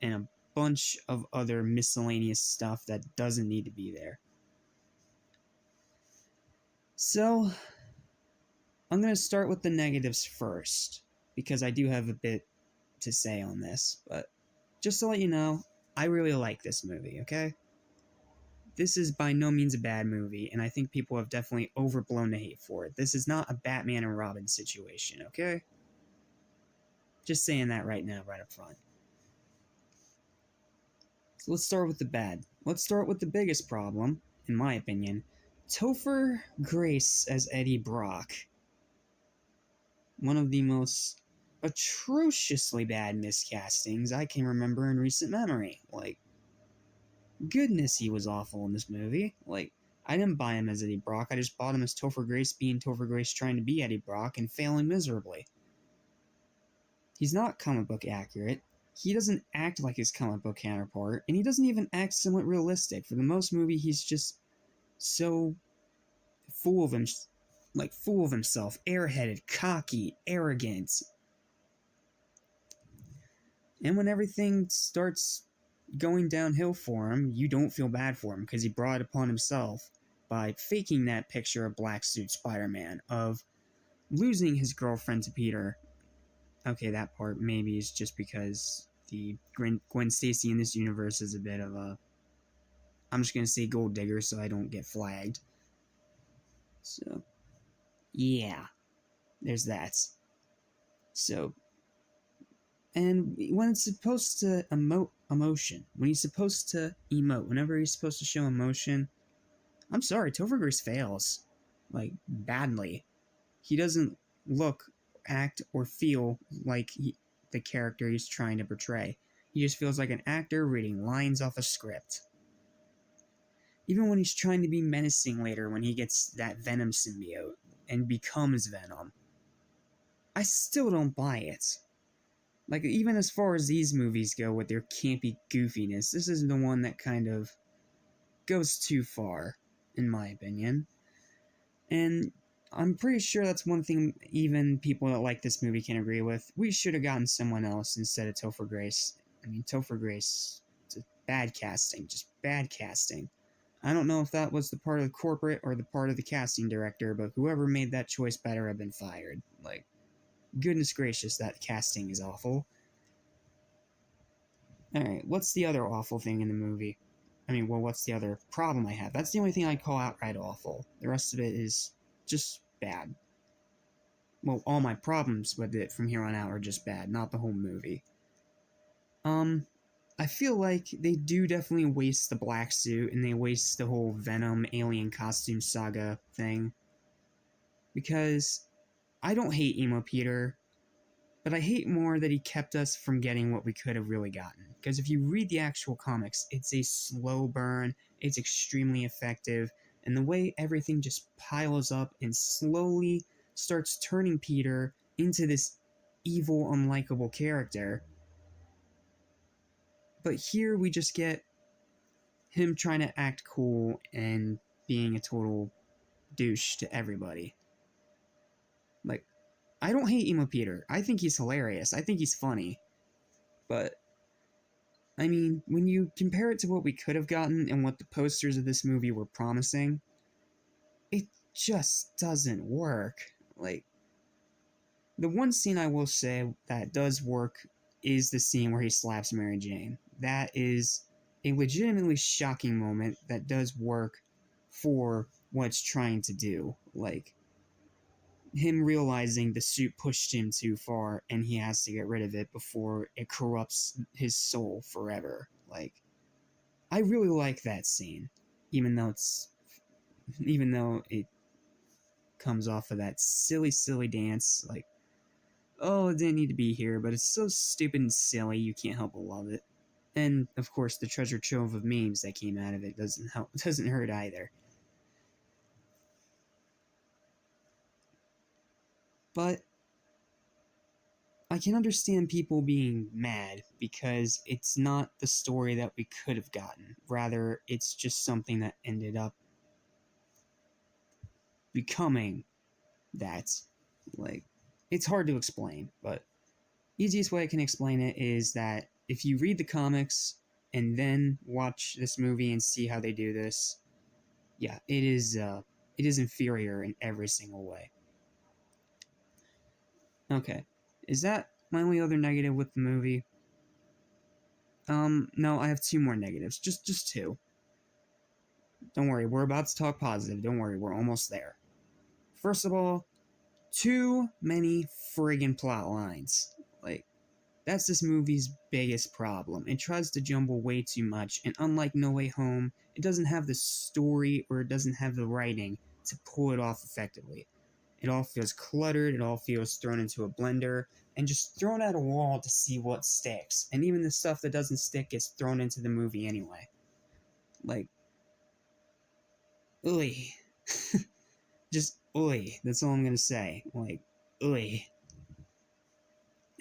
Speaker 1: and a bunch of other miscellaneous stuff that doesn't need to be there. So, I'm going to start with the negatives first, because I do have a bit to say on this, but just to let you know, I really like this movie, okay? This is by no means a bad movie, and I think people have definitely overblown the hate for it. This is not a Batman and Robin situation, okay? Just saying that right now, right up front. So let's start with the bad. Let's start with the biggest problem, in my opinion. Topher Grace as Eddie Brock. One of the most atrociously bad miscastings I can remember in recent memory. Like, goodness, he was awful in this movie. Like, I didn't buy him as Eddie Brock, I just bought him as Topher Grace being Topher Grace trying to be Eddie Brock and failing miserably. He's not comic book accurate, he doesn't act like his comic book counterpart, and he doesn't even act somewhat realistic. For the most movie, he's just so full of himself, airheaded, cocky, arrogant. And when everything starts going downhill for him, you don't feel bad for him, because he brought it upon himself by faking that picture of Black Suit Spider-Man, of losing his girlfriend to Peter. Okay, that part maybe is just because the Gwen Stacy in this universe is a bit of a... I'm just gonna say gold digger so I don't get flagged. So, yeah, there's that. So, and when it's supposed to emote emotion, when he's supposed to emote, whenever he's supposed to show emotion, I'm sorry, Topher Grace fails. Like, badly. He doesn't look, act, or feel like the character he's trying to portray. He just feels like an actor reading lines off a script. Even when he's trying to be menacing later when he gets that Venom symbiote and becomes Venom, I still don't buy it. Like, even as far as these movies go with their campy goofiness, this is the one that kind of goes too far. in my opinion. And I'm pretty sure that's one thing even people that like this movie can agree with. We should have gotten someone else instead of Topher Grace. I mean, Topher Grace, it's a bad casting, just bad casting. I don't know if that was the part of the corporate or the part of the casting director, but whoever made that choice better have been fired. Like, goodness gracious, that casting is awful. Alright, what's the other awful thing in the movie? I mean, well, what's the other problem I have? That's the only thing I'd call outright awful. The rest of it is just bad. Well, all my problems with it from here on out are just bad, not the whole movie. I feel like they do definitely waste the black suit and they waste the whole Venom alien costume saga thing. Because I don't hate Emo Peter, but I hate more that he kept us from getting what we could have really gotten. Because if you read the actual comics, it's a slow burn, it's extremely effective, and the way everything just piles up and slowly starts turning Peter into this evil, unlikable character. But here we just get him trying to act cool and being a total douche to everybody. Like, I don't hate Emo Peter. I think he's hilarious. I think he's funny. But, I mean, when you compare it to what we could have gotten and what the posters of this movie were promising, it just doesn't work. Like, the one scene I will say that does work is the scene where he slaps Mary Jane. That is a legitimately shocking moment that does work for what it's trying to do. Like, him realizing the suit pushed him too far and he has to get rid of it before it corrupts his soul forever. Like, I really like that scene, even though it comes off of that silly dance. Like, oh, it didn't need to be here, but it's so stupid and silly you can't help but love it. And of course, the treasure trove of memes that came out of it doesn't hurt either. But I can understand people being mad because it's not the story that we could have gotten. Rather, it's just something that ended up becoming that. Like, it's hard to explain, but easiest way I can explain it is that if you read the comics and then watch this movie and see how they do this, yeah, it is inferior in every single way. Okay, is that my only other negative with the movie? No, I have two more negatives. Just two. Don't worry, we're about to talk positive. Don't worry, we're almost there. First of all, too many friggin' plot lines. Like, that's this movie's biggest problem. It tries to jumble way too much, and unlike No Way Home, it doesn't have the story or it doesn't have the writing to pull it off effectively. It all feels cluttered, it all feels thrown into a blender, and just thrown at a wall to see what sticks. And even the stuff that doesn't stick gets thrown into the movie anyway. Like, ugh. Just ugh. That's all I'm gonna say. Like, ugh.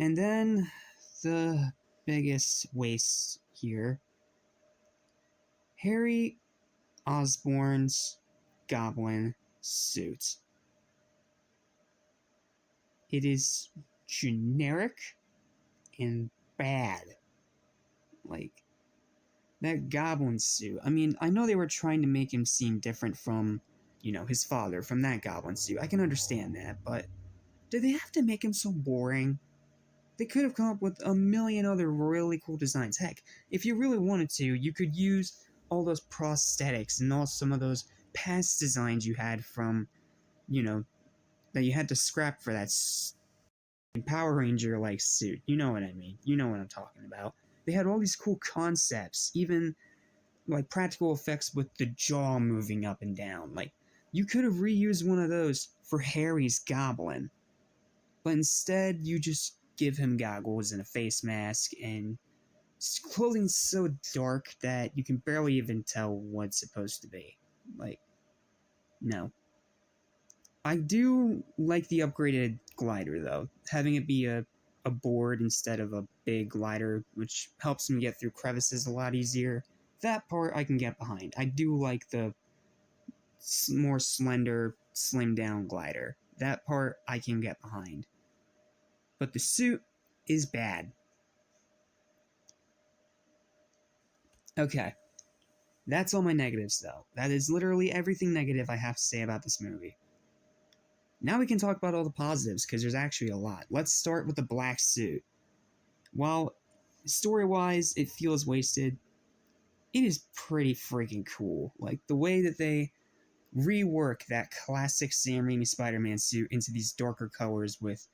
Speaker 1: And then, the biggest waste here. Harry Osborn's goblin suit. It is generic and bad. Like, that goblin suit. I mean, I know they were trying to make him seem different from, his father, from that goblin suit. I can understand that, but did they have to make him so boring? They could have come up with a million other really cool designs. Heck, if you really wanted to, you could use all those prosthetics and all some of those past designs you had from, that you had to scrap for that Power Ranger-like suit. You know what I mean. You know what I'm talking about. They had all these cool concepts, even, like, practical effects with the jaw moving up and down. Like, you could have reused one of those for Harry's goblin. But instead, you just give him goggles and a face mask, and his clothing's so dark that you can barely even tell what it's supposed to be. Like, no. I do like the upgraded glider, though. Having it be a board instead of a big glider, which helps him get through crevices a lot easier. That part I can get behind. I do like the more slender, slimmed down glider. That part I can get behind. But the suit is bad. Okay. That's all my negatives, though. That is literally everything negative I have to say about this movie. Now we can talk about all the positives, because there's actually a lot. Let's start with the black suit. While story-wise it feels wasted, it is pretty freaking cool. Like, the way that they rework that classic Sam Raimi Spider-Man suit into these darker colors with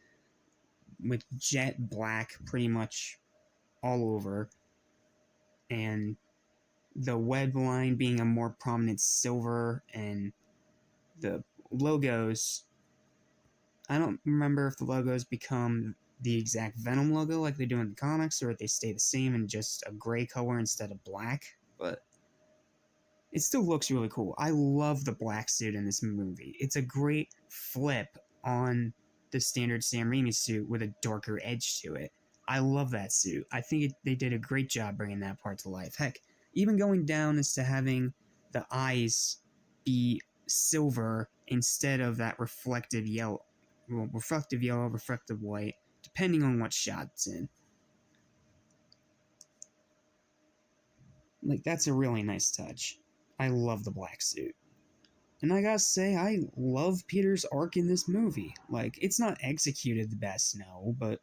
Speaker 1: jet black pretty much all over, and the web line being a more prominent silver, and the logos, I don't remember if the logos become the exact Venom logo like they do in the comics, or if they stay the same in just a gray color instead of black, but it still looks really cool. I love the black suit in this movie. It's a great flip on the standard Sam Raimi suit with a darker edge to it. I love that suit. I think they did a great job bringing that part to life. Heck, even going down as to having the eyes be silver instead of that reflective yellow, reflective white, depending on what shot it's in. Like, that's a really nice touch. I love the black suit. And I gotta say, I love Peter's arc in this movie. Like, it's not executed the best, no, but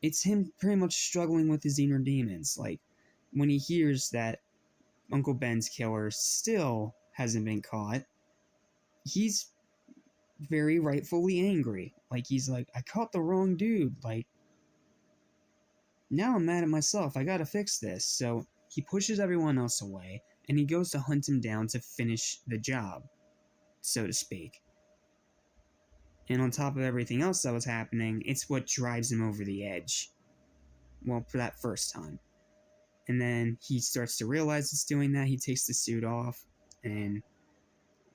Speaker 1: it's him pretty much struggling with his inner demons. Like, when he hears that Uncle Ben's killer still hasn't been caught, he's very rightfully angry. Like, he's like, I caught the wrong dude. Like, now I'm mad at myself. I gotta fix this. So he pushes everyone else away, and he goes to hunt him down to finish the job, so to speak. And on top of everything else that was happening, it's what drives him over the edge. Well, for that first time. And then he starts to realize it's doing that. He takes the suit off, and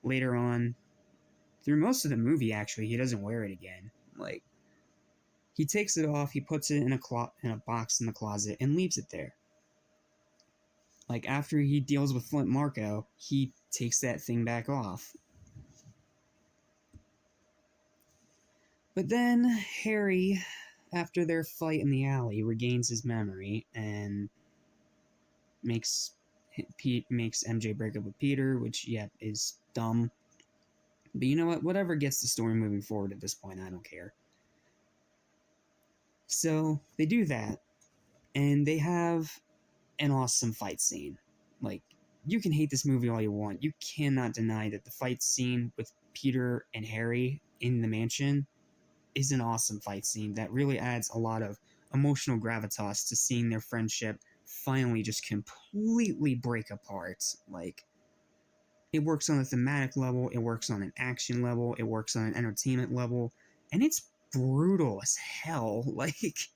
Speaker 1: later on, through most of the movie, actually, he doesn't wear it again. Like, he takes it off, he puts it in a box in the closet, and leaves it there. Like, after he deals with Flint Marko, he takes that thing back off. But then Harry, after their fight in the alley, regains his memory and makes MJ break up with Peter, which, yeah, is dumb. But you know what? Whatever gets the story moving forward at this point, I don't care. So, they do that, and they have an awesome fight scene. Like, you can hate this movie all you want. You cannot deny that the fight scene with Peter and Harry in the mansion is an awesome fight scene that really adds a lot of emotional gravitas to seeing their friendship finally just completely break apart. Like, it works on a thematic level, it works on an action level, it works on an entertainment level, and it's brutal as hell. Like,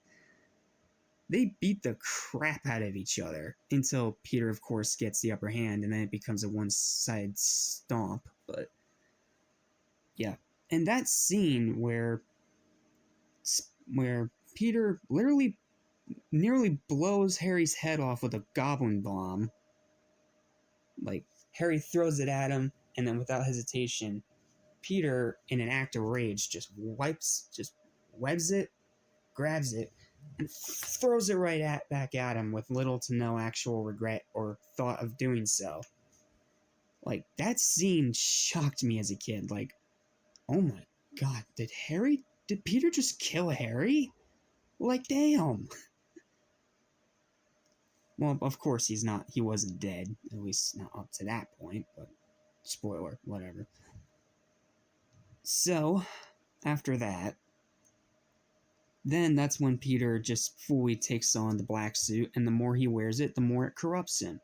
Speaker 1: they beat the crap out of each other until Peter, of course, gets the upper hand, and then it becomes a one-sided stomp. But yeah, and that scene where Peter literally nearly blows Harry's head off with a goblin bomb. Like, Harry throws it at him, and then without hesitation, Peter, in an act of rage, just webs it, grabs it, and throws it right back at him with little to no actual regret or thought of doing so. Like, that scene shocked me as a kid. Like, oh my god, did Peter just kill Harry? Like, damn. Well, of course he wasn't dead, at least not up to that point, but spoiler, whatever. So, after that, then that's when Peter just fully takes on the black suit, and the more he wears it, the more it corrupts him.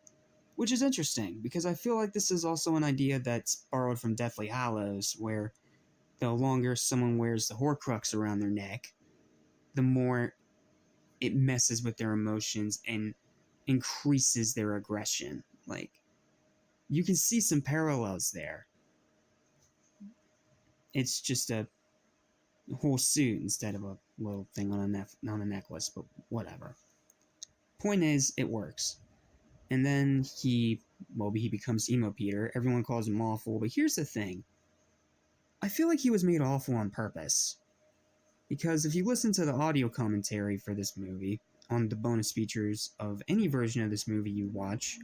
Speaker 1: Which is interesting, because I feel like this is also an idea that's borrowed from Deathly Hallows, where the longer someone wears the Horcrux around their neck, the more it messes with their emotions and increases their aggression. Like, you can see some parallels there. It's just a whole suit instead of a little thing on a necklace, but whatever. Point is, it works. And then he well, he becomes Emo Peter. Everyone calls him awful, but here's the thing. I feel like he was made awful on purpose. Because if you listen to the audio commentary for this movie, on the bonus features of any version of this movie you watch,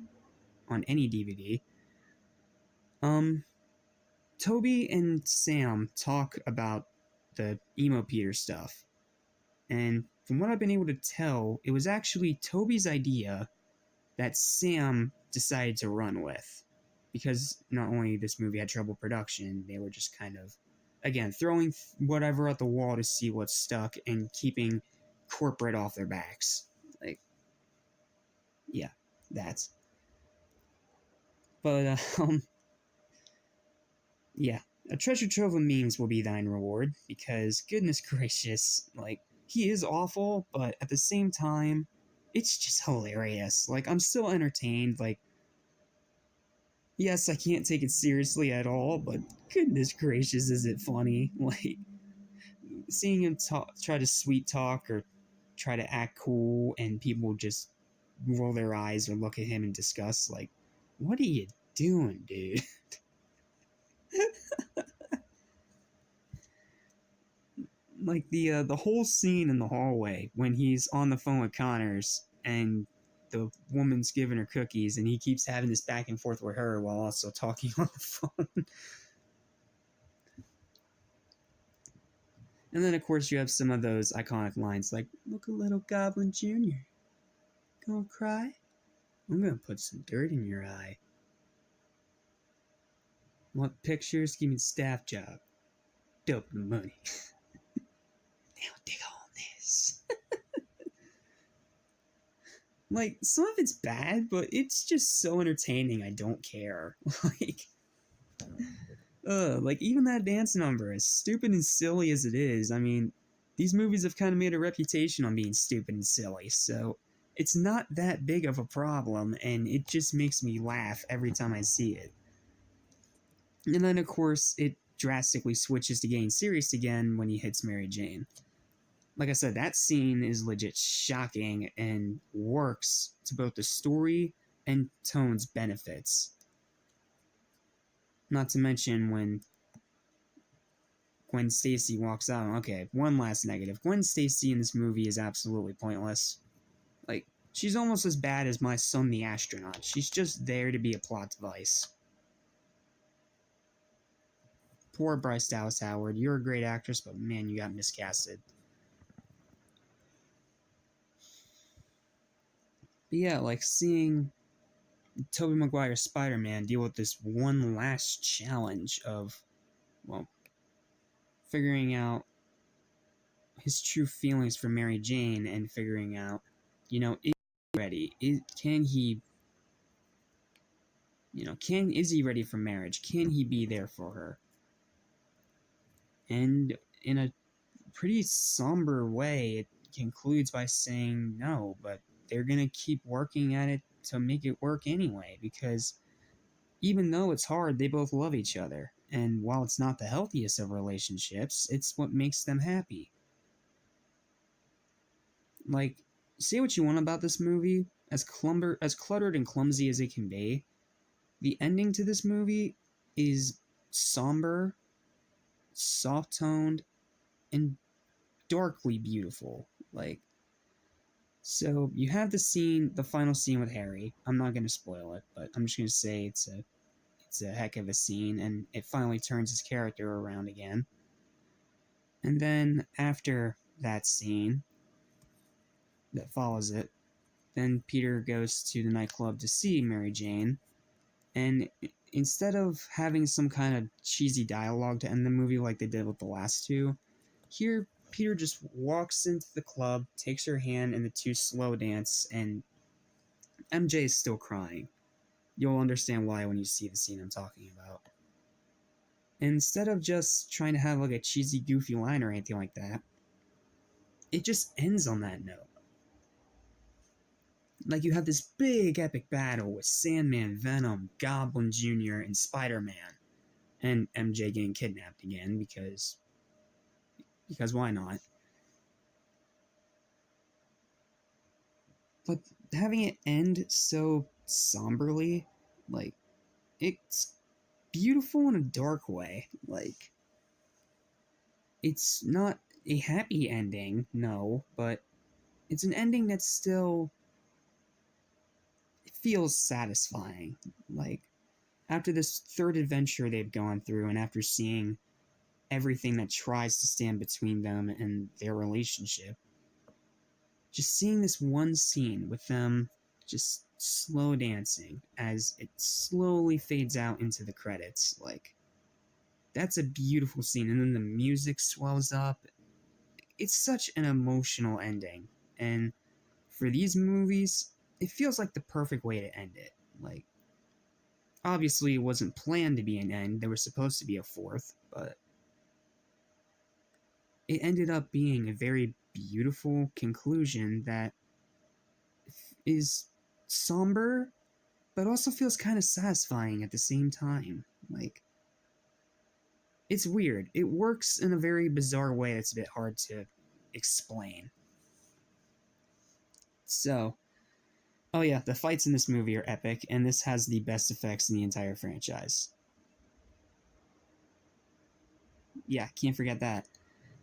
Speaker 1: on any DVD, Toby and Sam talk about the Emo Peter stuff. And from what I've been able to tell, it was actually Toby's idea that Sam decided to run with. Because not only this movie had trouble production, they were just kind of, again, throwing whatever at the wall to see what stuck and keeping corporate off their backs. Like, yeah, that's. But, yeah, a treasure trove of memes will be thine reward, because goodness gracious, like, he is awful, but at the same time, it's just hilarious. Like, I'm still entertained. Like, yes, I can't take it seriously at all, but goodness gracious, is it funny? Like, seeing him try to sweet talk or try to act cool, and people just roll their eyes or look at him in disgust, like, what are you doing, dude? Like the whole scene in the hallway when he's on the phone with Connors and the woman's giving her cookies and he keeps having this back and forth with her while also talking on the phone. And then of course you have some of those iconic lines like, "Look, a little Goblin Jr. Gonna cry? I'm gonna put some dirt in your eye. Want pictures? Give me the staff job. Dope the money." Now dig on this. Like, some of it's bad, but it's just so entertaining, I don't care. Like, even that dance number, as stupid and silly as it is, I mean, these movies have kind of made a reputation on being stupid and silly, so it's not that big of a problem, and it just makes me laugh every time I see it. And then, of course, it drastically switches to getting serious again when he hits Mary Jane. Like I said, that scene is legit shocking and works to both the story and tone's benefits. Not to mention when Gwen Stacy walks out. Okay, one last negative. Gwen Stacy in this movie is absolutely pointless. Like, she's almost as bad as My Son the Astronaut. She's just there to be a plot device. Poor Bryce Dallas Howard. You're a great actress, but man, you got miscasted. But yeah, like seeing Tobey Maguire's Spider-Man deal with this one last challenge of, well, figuring out his true feelings for Mary Jane and figuring out, is he ready? Can he, is he ready for marriage? Can he be there for her? And in a pretty somber way, it concludes by saying no, but they're gonna keep working at it to make it work anyway, because even though it's hard, they both love each other. And while it's not the healthiest of relationships, it's what makes them happy. Like, say what you want about this movie, as cluttered and clumsy as it can be, the ending to this movie is somber, soft-toned, and darkly beautiful. Like, so you have the final scene with Harry. I'm not going to spoil it, but I'm just going to say it's a heck of a scene, and it finally turns his character around again. And then after that scene that follows it, then Peter goes to the nightclub to see Mary Jane, and instead of having some kind of cheesy dialogue to end the movie like they did with the last two, here Peter just walks into the club, takes her hand, and the two slow dance, and MJ is still crying. You'll understand why when you see the scene I'm talking about. And instead of just trying to have like a cheesy, goofy line or anything like that, it just ends on that note. Like, you have this big epic battle with Sandman, Venom, Goblin Jr., and Spider-Man. And MJ getting kidnapped again because why not? But having it end so somberly Like, it's beautiful in a dark way. Like, it's not a happy ending, no, but it's an ending that still feels satisfying. Like, after this third adventure they've gone through, and after seeing everything that tries to stand between them and their relationship, just seeing this one scene with them just slow dancing as it slowly fades out into the credits, like, that's a beautiful scene. And then the music swells up. It's such an emotional ending. And for these movies, it feels like the perfect way to end it. Like, obviously, it wasn't planned to be an end. There was supposed to be a fourth, but it ended up being a very beautiful conclusion that is somber, but also feels kind of satisfying at the same time. Like, it's weird. It works in a very bizarre way that's a bit hard to explain. So, oh yeah, the fights in this movie are epic, and this has the best effects in the entire franchise. Yeah, can't forget that.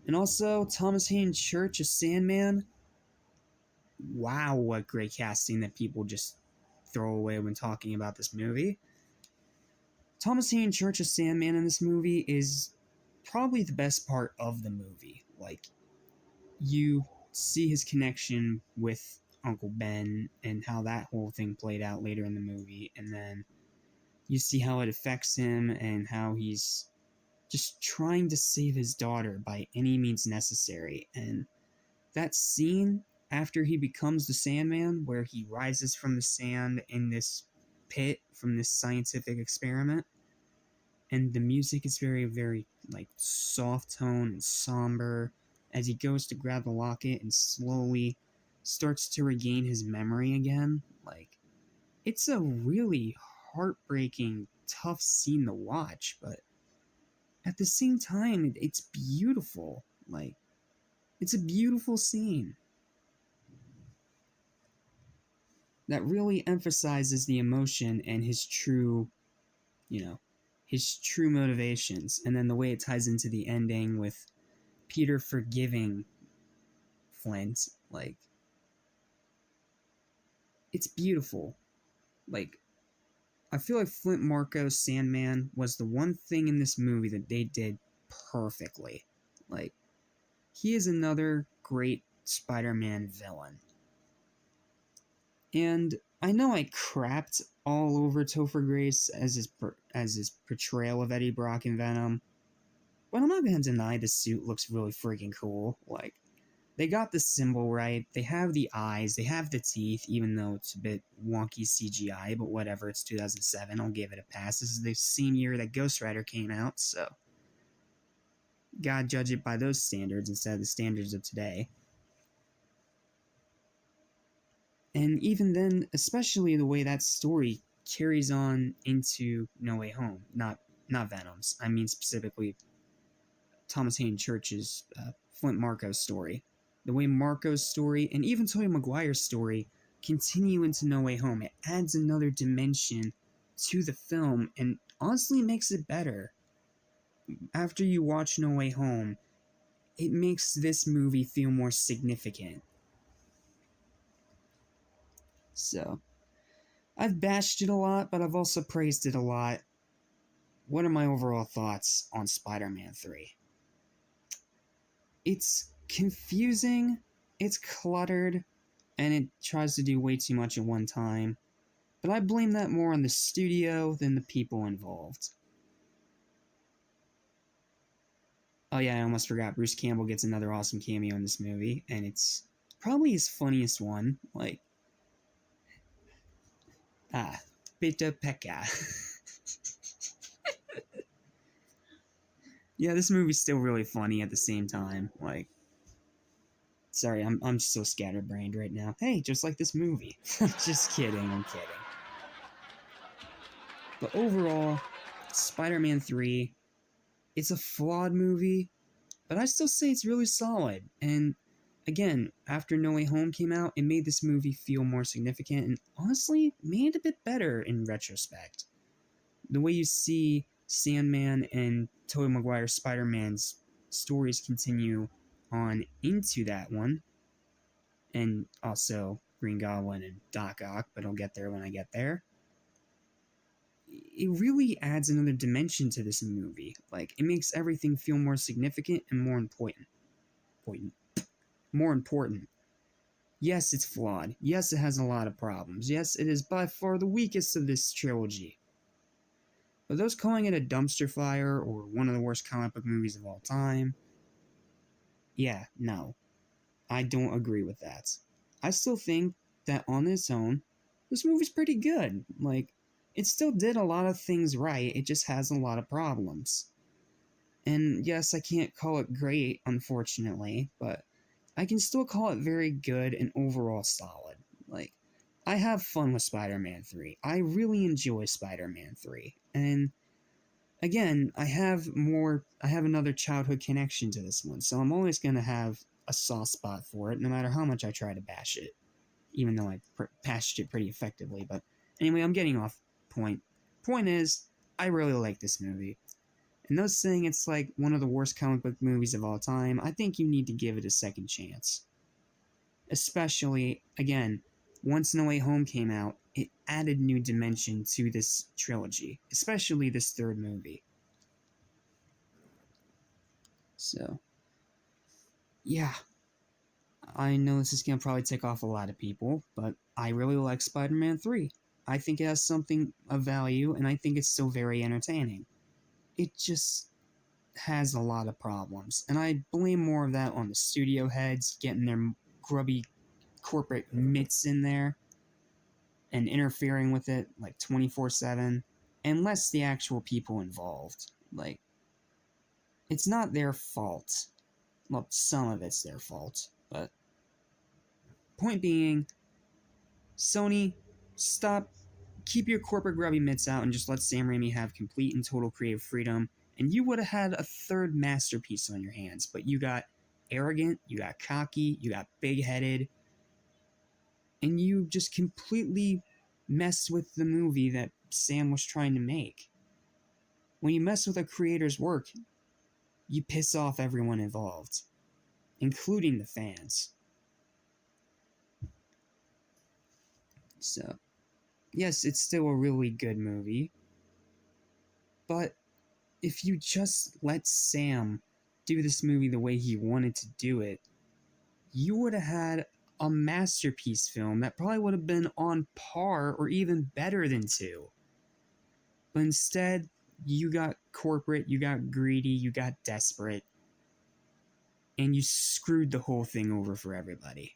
Speaker 1: And also, Thomas Hayden Church as Sandman. Wow, what great casting that people just throw away when talking about this movie. Thomas Hayden Church as Sandman in this movie is probably the best part of the movie. Like, you see his connection with Uncle Ben and how that whole thing played out later in the movie, and then you see how it affects him and how he's just trying to save his daughter by any means necessary. And that scene after he becomes the Sandman, where he rises from the sand in this pit from this scientific experiment, and the music is very, very, like, soft tone and somber as he goes to grab the locket and slowly starts to regain his memory again. Like, it's a really heartbreaking, tough scene to watch, but at the same time, it's beautiful. Like, it's a beautiful scene that really emphasizes the emotion and his true, his true motivations. And then the way it ties into the ending with Peter forgiving Flint, like, it's beautiful. Like, I feel like Flint Marko's Sandman was the one thing in this movie that they did perfectly. Like, he is another great Spider-Man villain. And I know I crapped all over Topher Grace as his portrayal of Eddie Brock in Venom, but I'm not gonna deny the suit looks really freaking cool. Like, they got the symbol right, they have the eyes, they have the teeth, even though it's a bit wonky CGI, but whatever, it's 2007, I'll give it a pass. This is the same year that Ghost Rider came out, so gotta judge it by those standards instead of the standards of today. And even then, especially the way that story carries on into No Way Home, not Venom's. I mean specifically Thomas Hayden Church's Flint Marko's story. The way Marko's story and even Tobey Maguire's story continue into No Way Home, it adds another dimension to the film and honestly makes it better. After you watch No Way Home, it makes this movie feel more significant. So, I've bashed it a lot, but I've also praised it a lot. What are my overall thoughts on Spider-Man 3? It's confusing, it's cluttered, and it tries to do way too much at one time, but I blame that more on the studio than the people involved. Oh yeah, I almost forgot, Bruce Campbell gets another awesome cameo in this movie, and it's probably his funniest one. Like, Peter Pekka. Yeah, this movie's still really funny at the same time. Like, sorry, I'm so scatterbrained right now. Hey, just like this movie. Just kidding, I'm kidding. But overall, Spider-Man 3, it's a flawed movie, but I still say it's really solid. And again, after No Way Home came out, it made this movie feel more significant and honestly made it a bit better in retrospect. The way you see Sandman and Tobey Maguire's Spider-Man's stories continue on into that one, and also Green Goblin and Doc Ock, but I'll get there when I get there. It really adds another dimension to this movie. Like, it makes everything feel more significant and more important. More important. Yes, it's flawed. Yes, it has a lot of problems. Yes, it is by far the weakest of this trilogy. But those calling it a dumpster fire or one of the worst comic book movies of all time, yeah, no. I don't agree with that. I still think that on its own, this movie's pretty good. Like, it still did a lot of things right, it just has a lot of problems. And yes, I can't call it great, unfortunately, but I can still call it very good and overall solid. Like, I have fun with Spider-Man 3. I really enjoy Spider-Man 3. And again, I have another childhood connection to this one, so I'm always going to have a soft spot for it, no matter how much I try to bash it. Even though I bashed it pretty effectively, but anyway, I'm getting off point. Point is, I really like this movie. And those saying it's like one of the worst comic book movies of all time, I think you need to give it a second chance. Especially, again, once No Way Home came out, it added new dimension to this trilogy, especially this third movie. So, yeah. I know this is going to probably tick off a lot of people, but I really like Spider-Man 3. I think it has something of value, and I think it's still very entertaining. It just has a lot of problems, and I blame more of that on the studio heads getting their grubby corporate mitts in there and interfering with it like 24/7, and less the actual people involved. Like, it's not their fault. Well, some of it's their fault, but point being, Sony, keep your corporate grubby mitts out and just let Sam Raimi have complete and total creative freedom, and you would have had a third masterpiece on your hands, but you got arrogant, you got cocky, you got big-headed, and you just completely messed with the movie that Sam was trying to make. When you mess with a creator's work, you piss off everyone involved, including the fans. So, yes, it's still a really good movie, but if you just let Sam do this movie the way he wanted to do it, you would have had a masterpiece film that probably would have been on par or even better than 2. But instead, you got corporate, you got greedy, you got desperate, and you screwed the whole thing over for everybody.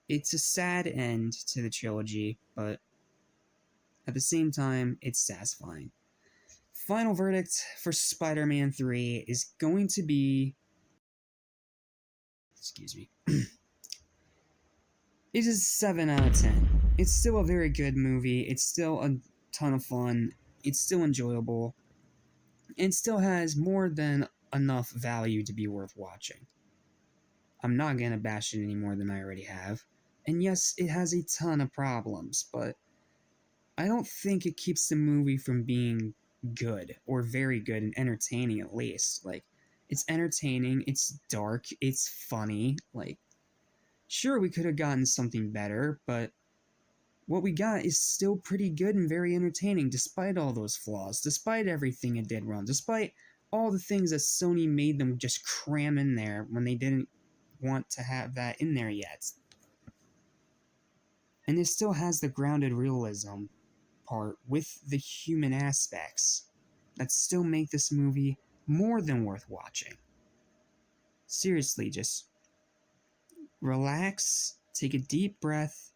Speaker 1: It's a sad end to the trilogy, but at the same time, it's satisfying. Final verdict for Spider-Man 3 is going to be... Excuse me. It is a 7 out of 10. It's still a very good movie. It's still a ton of fun. It's still enjoyable. And still has more than enough value to be worth watching. I'm not going to bash it any more than I already have. And yes, it has a ton of problems, but I don't think it keeps the movie from being good, or very good and entertaining at least. Like, it's entertaining, it's dark, it's funny. Like, sure, we could have gotten something better, but what we got is still pretty good and very entertaining, despite all those flaws, despite everything it did wrong, despite all the things that Sony made them just cram in there when they didn't want to have that in there yet. And it still has the grounded realism part with the human aspects that still make this movie more than worth watching. Seriously, just relax, take a deep breath,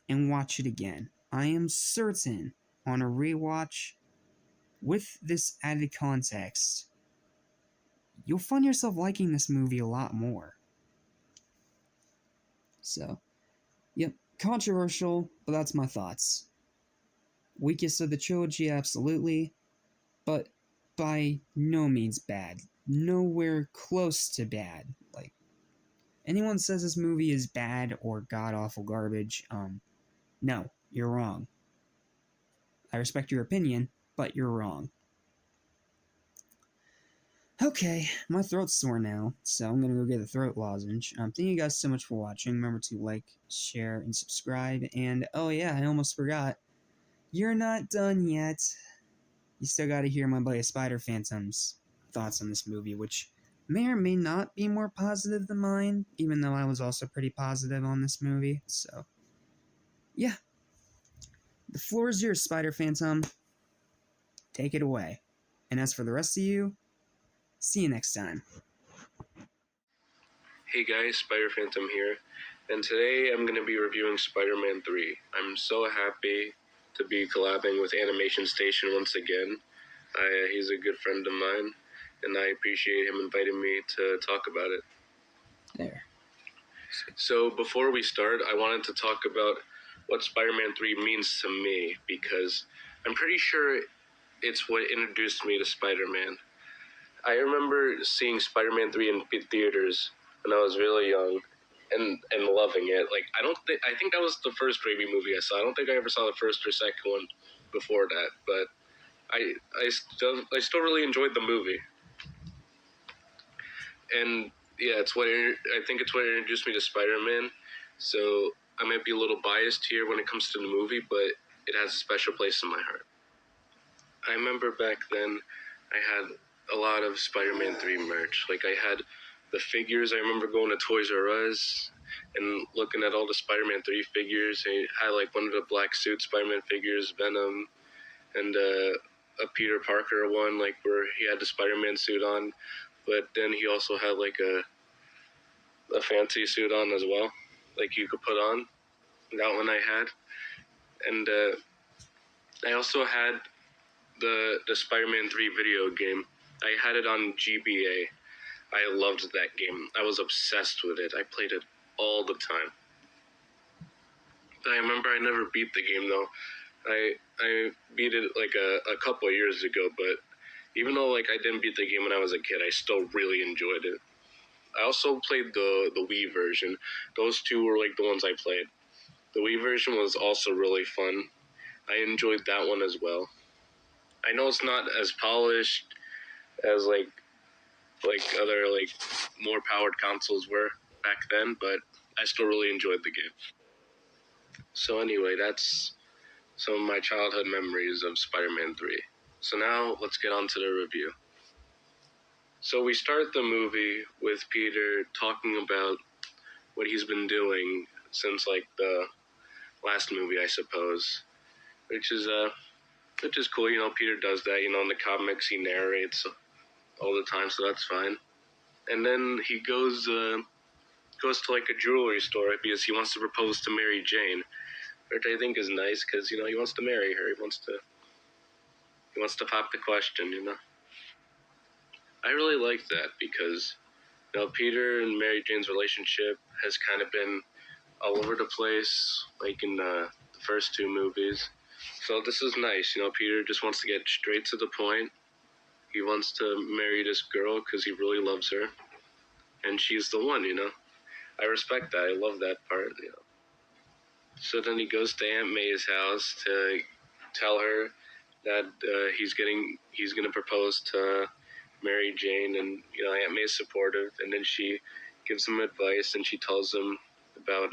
Speaker 1: and watch it again. I am certain on a rewatch, with this added context, you'll find yourself liking this movie a lot more. So, yep, controversial, but that's my thoughts. Weakest of the trilogy, absolutely, but by no means bad. Nowhere close to bad. Like, anyone says this movie is bad or god-awful garbage, no, you're wrong. I respect your opinion, but you're wrong. Okay, my throat's sore now, so I'm gonna go get a throat lozenge. Thank you guys so much for watching. Remember to like, share, and subscribe. And, oh yeah, I almost forgot. You're not done yet. You still gotta hear my buddy Spider Phantom's thoughts on this movie, which may or may not be more positive than mine, even though I was also pretty positive on this movie, so... yeah. The floor is yours, Spider Phantom. Take it away. And as for the rest of you, see you next time.
Speaker 3: Hey guys, Spider Phantom here, and today I'm going to be reviewing Spider-Man 3. I'm so happy to be collabing with Animation Station once again. He's a good friend of mine, and I appreciate him inviting me to talk about it.
Speaker 1: There.
Speaker 3: So before we start, I wanted to talk about what Spider-Man 3 means to me, because I'm pretty sure it's what introduced me to Spider-Man. I remember seeing Spider-Man 3 in theaters when I was really young and loving it. Like, I think that was the first Raimi movie I saw. I don't think I ever saw the first or second one before that, but I still really enjoyed the movie. And yeah, I think it's what introduced me to Spider-Man. So I might be a little biased here when it comes to the movie, but it has a special place in my heart. I remember back then I had a lot of Spider-Man 3 merch. Like, I had the figures. I remember going to Toys R Us and looking at all the Spider-Man 3 figures. I had like one of the black suit Spider-Man figures, Venom, and a Peter Parker one, like where he had the Spider-Man suit on, but then he also had like a fancy suit on as well, like you could put on. That one I had, and I also had the Spider-Man 3 video game. I had it on GBA. I loved that game. I was obsessed with it. I played it all the time. I remember I never beat the game though. I beat it like a couple of years ago, but even though like I didn't beat the game when I was a kid, I still really enjoyed it. I also played the Wii version. Those two were like the ones I played. The Wii version was also really fun. I enjoyed that one as well. I know it's not as polished as like other like more powered consoles were back then, but I still really enjoyed the game. So anyway, that's some of my childhood memories of Spider-Man 3. So now let's get on to the review. So we start the movie with Peter talking about what he's been doing since like the last movie, I suppose, which is cool. You know, Peter does that. You know, in the comics he narrates all the time, so that's fine. And then he goes to like a jewelry store because he wants to propose to Mary Jane, which I think is nice because, you know, he wants to marry her. He wants to pop the question, you know. I really like that because, you know, Peter and Mary Jane's relationship has kind of been all over the place, like in the first two movies. So this is nice, you know. Peter just wants to get straight to the point. He wants to marry this girl because he really loves her, and she's the one, you know. I respect that. I love that part, you know. So then he goes to Aunt May's house to tell her that he's gonna propose to Mary Jane, and you know Aunt May's supportive, and then she gives him advice, and she tells him about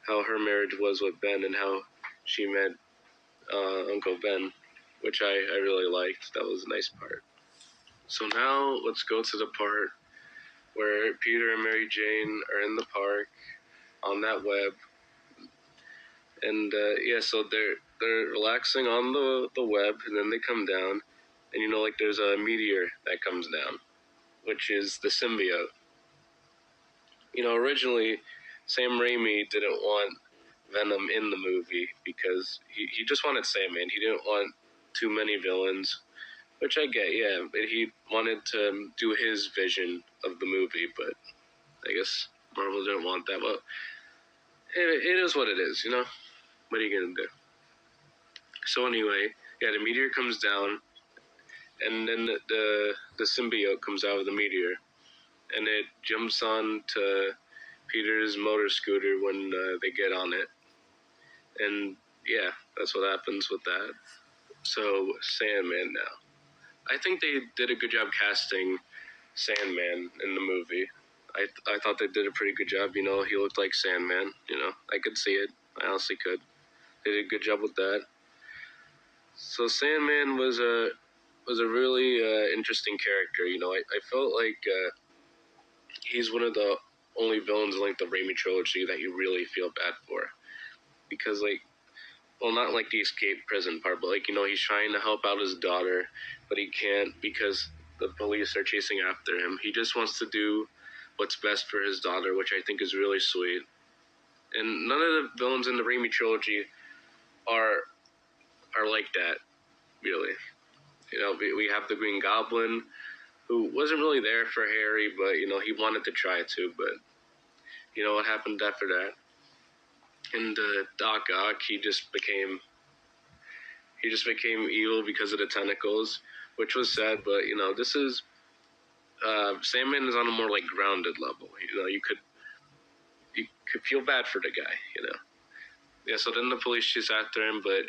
Speaker 3: how her marriage was with Ben and how she met Uncle Ben, which I really liked. That was a nice part. So now let's go to the part where Peter and Mary Jane are in the park on that web, and yeah, so they're relaxing on the web, and then they come down, and you know, like there's a meteor that comes down, which is the symbiote. You know, originally Sam Raimi didn't want Venom in the movie because he just wanted Sandman. He didn't want too many villains, which I get, yeah. But he wanted to do his vision of the movie, but I guess Marvel didn't want that. Well, it is what it is, you know? What are you going to do? So anyway, yeah, the meteor comes down, and then the symbiote comes out of the meteor, and it jumps on to Peter's motor scooter when they get on it, and yeah, that's what happens with that. So Sandman now. I think they did a good job casting Sandman in the movie. I thought they did a pretty good job. You know, he looked like Sandman. You know, I could see it. I honestly could. They did a good job with that. So Sandman was a really interesting character. You know, I felt like he's one of the only villains in like the Raimi trilogy that you really feel bad for, because like, well, not like the escape prison part, but like, you know, he's trying to help out his daughter, but he can't because the police are chasing after him. He just wants to do what's best for his daughter, which I think is really sweet. And none of the villains in the Raimi trilogy are like that, really. You know, we have the Green Goblin, who wasn't really there for Harry, but you know, he wanted to try to, but you know what happened after that. And Doc Ock, he just became evil because of the tentacles, which was sad. But you know, this is Sandman is on a more like grounded level. You know, you could feel bad for the guy. You know, yeah. So then the police chase after him, but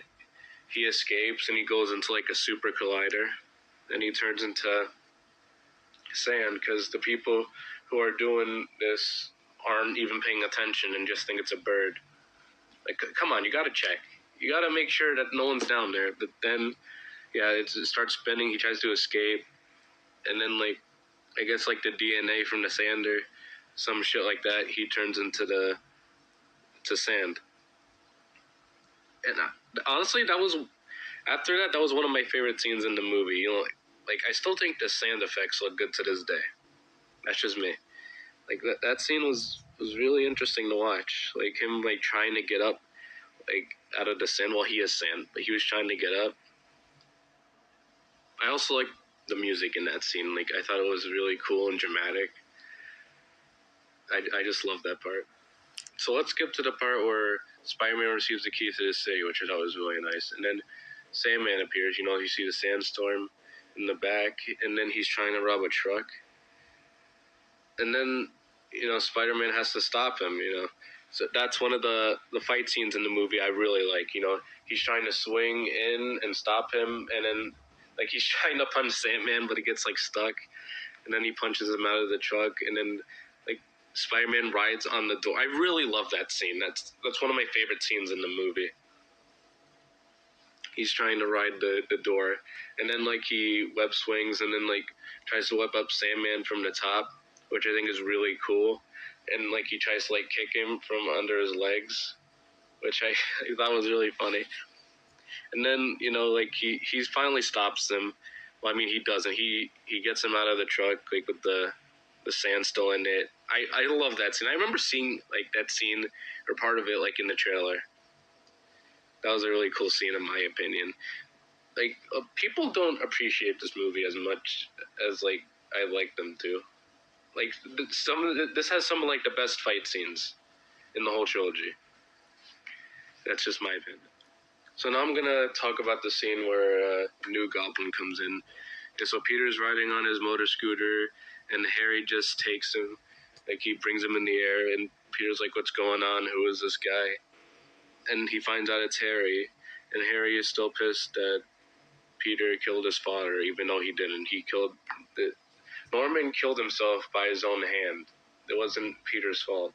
Speaker 3: he escapes and he goes into like a super collider, and he turns into sand because the people who are doing this aren't even paying attention and just think it's a bird. Like, come on, you gotta check. You gotta make sure that no one's down there. But then, yeah, it starts spinning. He tries to escape, and then like, I guess like the DNA from the sander, some shit like that. He turns into sand. And honestly, that was one of my favorite scenes in the movie. You know, like I still think the sand effects look good to this day. That's just me. Like that scene was really interesting to watch. Like him like trying to get up like out of the sand. Well, he is sand, but he was trying to get up. I also like the music in that scene. Like I thought it was really cool and dramatic. I just love that part. So let's skip to the part where Spider-Man receives the key to the city, which I thought was really nice. And then Sandman appears. You know, you see the sandstorm in the back, and then he's trying to rob a truck. And then, you know, Spider-Man has to stop him, you know. So that's one of the fight scenes in the movie I really like. You know, he's trying to swing in and stop him, and then, like, he's trying to punch Sandman, but he gets, like, stuck. And then he punches him out of the truck, and then, like, Spider-Man rides on the door. I really love that scene. That's one of my favorite scenes in the movie. He's trying to ride the door, and then, like, he web swings and then, like, tries to web up Sandman from the top, which I think is really cool. And, like, he tries to, like, kick him from under his legs, which I thought was really funny. And then, you know, like, he finally stops him. Well, I mean, he doesn't. He gets him out of the truck, like, with the sand still in it. I love that scene. I remember seeing, like, that scene, or part of it, like, in the trailer. That was a really cool scene, in my opinion. Like, people don't appreciate this movie as much as, like, I like them to. Like, this has some of, like, the best fight scenes in the whole trilogy. That's just my opinion. So now I'm going to talk about the scene where New Goblin comes in. And so Peter's riding on his motor scooter, and Harry just takes him. Like, he brings him in the air, and Peter's like, what's going on? Who is this guy? And he finds out it's Harry, and Harry is still pissed that Peter killed his father, even though he didn't. Norman killed himself by his own hand. It wasn't Peter's fault.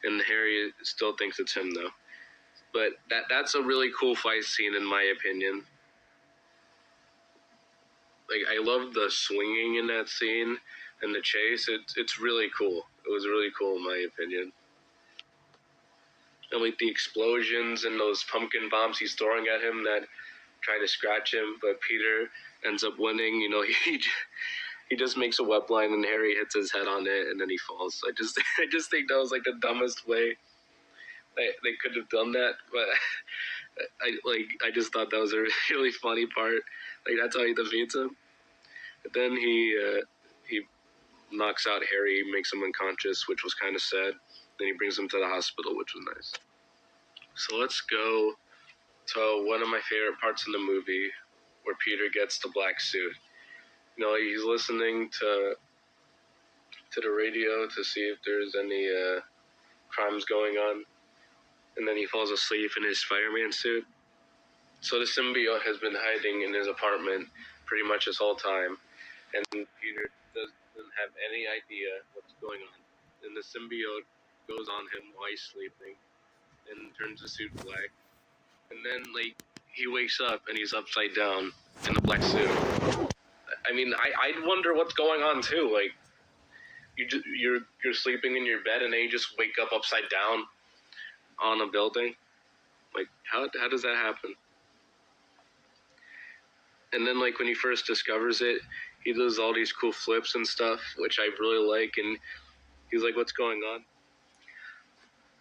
Speaker 3: And Harry still thinks it's him, though. But that's a really cool fight scene, in my opinion. Like, I love the swinging in that scene and the chase. It's really cool. It was really cool, in my opinion. And, like, the explosions and those pumpkin bombs he's throwing at him that try to scratch him, but Peter ends up winning. You know, he just makes a web line and Harry hits his head on it and then he falls. I just think that was like the dumbest way they could have done that. But I just thought that was a really funny part. Like, that's how he defeats him. But then he knocks out Harry, makes him unconscious, which was kind of sad. Then he brings him to the hospital, which was nice. So let's go to one of my favorite parts in the movie, where Peter gets the black suit. You know, he's listening to the radio to see if there's any crimes going on, and then he falls asleep in his Spider-Man suit. So the symbiote has been hiding in his apartment pretty much this whole time, and Peter doesn't have any idea what's going on. And the symbiote goes on him while he's sleeping and turns the suit black. And then, like, he wakes up and he's upside down in the black suit. I mean, I'd wonder what's going on too. Like, you're sleeping in your bed and then you just wake up upside down on a building. Like, how does that happen? And then, like, when he first discovers it, he does all these cool flips and stuff, which I really like. And he's like, "What's going on?"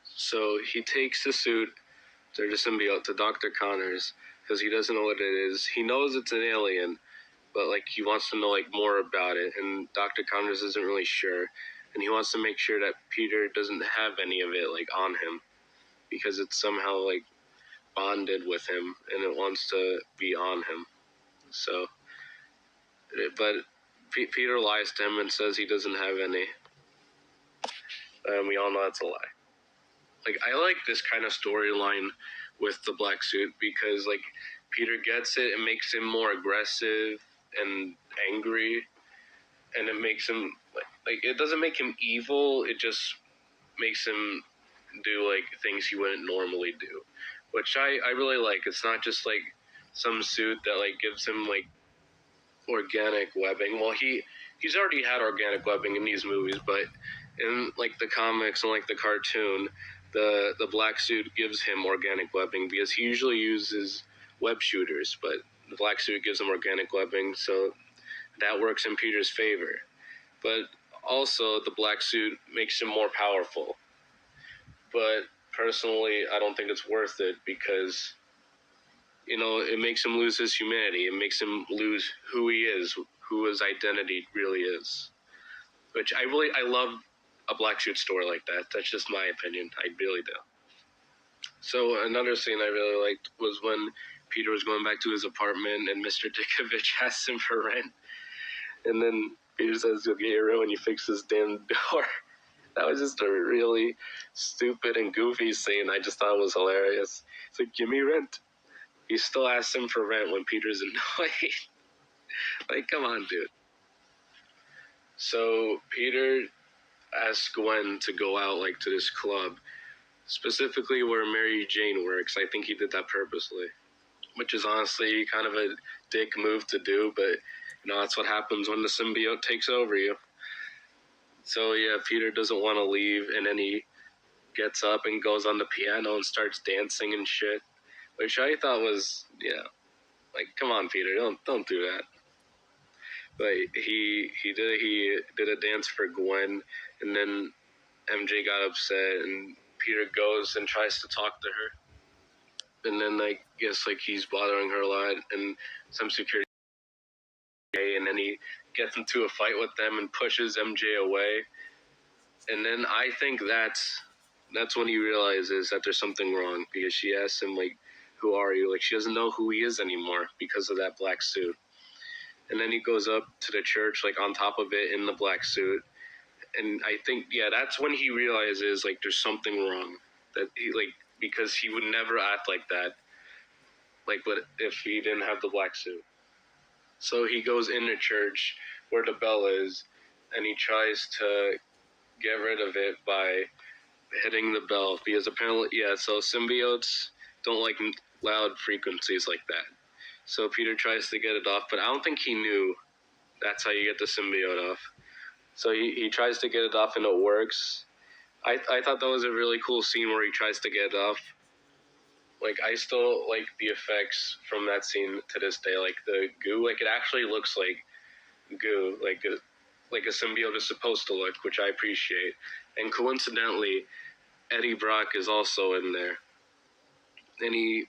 Speaker 3: So he takes the suit, or the symbiote, to Dr. Connors because he doesn't know what it is. He knows it's an alien, but, like, he wants to know, like, more about it, and Dr. Connors isn't really sure, and he wants to make sure that Peter doesn't have any of it, like, on him, because it's somehow, like, bonded with him, and it wants to be on him. So, but Peter lies to him and says he doesn't have any, and we all know that's a lie. Like, I like this kind of storyline with the black suit because, like, Peter gets it, it makes him more aggressive and angry, and it makes him, like, it doesn't make him evil, it just makes him do, like, things he wouldn't normally do, which I really like. It's not just, like, some suit that, like, gives him, like, organic webbing. Well, he's already had organic webbing in these movies, but in, like, the comics and, like, the cartoon, the black suit gives him organic webbing because he usually uses web shooters, but the black suit gives him organic webbing, so that works in Peter's favor. But also, the black suit makes him more powerful. But personally, I don't think it's worth it because, you know, it makes him lose his humanity. It makes him lose who he is, who his identity really is. Which I love a black suit story like that. That's just my opinion. I really do. So another scene I really liked was when Peter was going back to his apartment and Mr. Dickovich asks him for rent. And then Peter says, "You'll get your rent when you fix this damn door." That was just a really stupid and goofy scene. I just thought it was hilarious. It's like, "Give me rent." He still asks him for rent when Peter's annoyed. Like, come on, dude. So Peter asks Gwen to go out, like, to this club, specifically where Mary Jane works. I think he did that purposely, which is honestly kind of a dick move to do, but, you know, that's what happens when the symbiote takes over you. So, yeah, Peter doesn't want to leave, and then he gets up and goes on the piano and starts dancing and shit, which I thought was, yeah, like, come on, Peter, don't do that. But he did a dance for Gwen, and then MJ got upset, and Peter goes and tries to talk to her, and then I guess, like, he's bothering her a lot, and some security, and then he gets into a fight with them and pushes MJ away, and then I think that's when he realizes that there's something wrong, because she asks him, like, "Who are you?" Like, she doesn't know who he is anymore because of that black suit. And then he goes up to the church, like, on top of it in the black suit. And I think, yeah, that's when he realizes, like, there's something wrong. That he, like, because he would never act like that, like, but if he didn't have the black suit. So he goes into church where the bell is, and he tries to get rid of it by hitting the bell. Because apparently, yeah, so symbiotes don't like loud frequencies like that. So Peter tries to get it off, but I don't think he knew that's how you get the symbiote off. So he tries to get it off, and it works. I thought that was a really cool scene where he tries to get it off. Like, I still like the effects from that scene to this day. Like, the goo, like, it actually looks like goo, like a symbiote is supposed to look, which I appreciate. And coincidentally, Eddie Brock is also in there. And he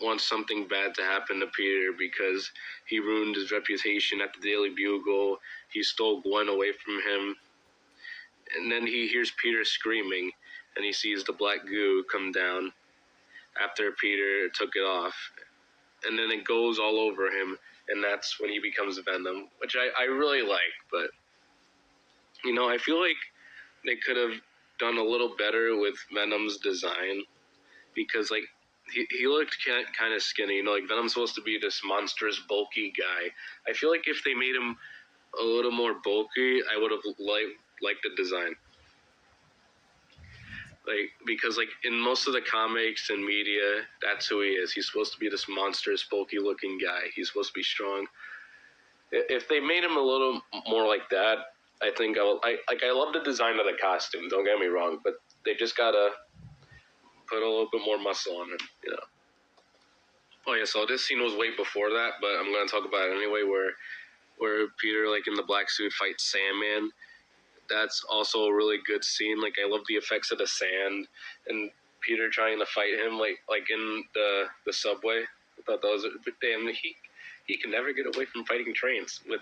Speaker 3: wants something bad to happen to Peter because he ruined his reputation at the Daily Bugle. He stole Gwen away from him. And then he hears Peter screaming, and he sees the black goo come down after Peter took it off. and then it goes all over him, and that's when he becomes Venom, which I really like. But I feel like they could have done a little better with Venom's design, because like he looked kind of skinny. Like Venom's supposed to be this monstrous, bulky guy. I feel like if they made him a little more bulky, I would have liked the design. Like, because like in most of the comics and media, that's who he is. He's supposed to be this monstrous, bulky looking guy. He's supposed to be strong. If they made him a little more like that, I think I love the design of the costume. Don't get me wrong, but they just gotta put a little bit more muscle on him. Oh yeah, so this scene was way before that, but I'm gonna talk about it anyway. Where Peter, like in the black suit, fights Sandman. That's also a really good scene. Like I love the effects of the sand and Peter trying to fight him, like in the subway. I thought that was damn. He can never get away from fighting trains with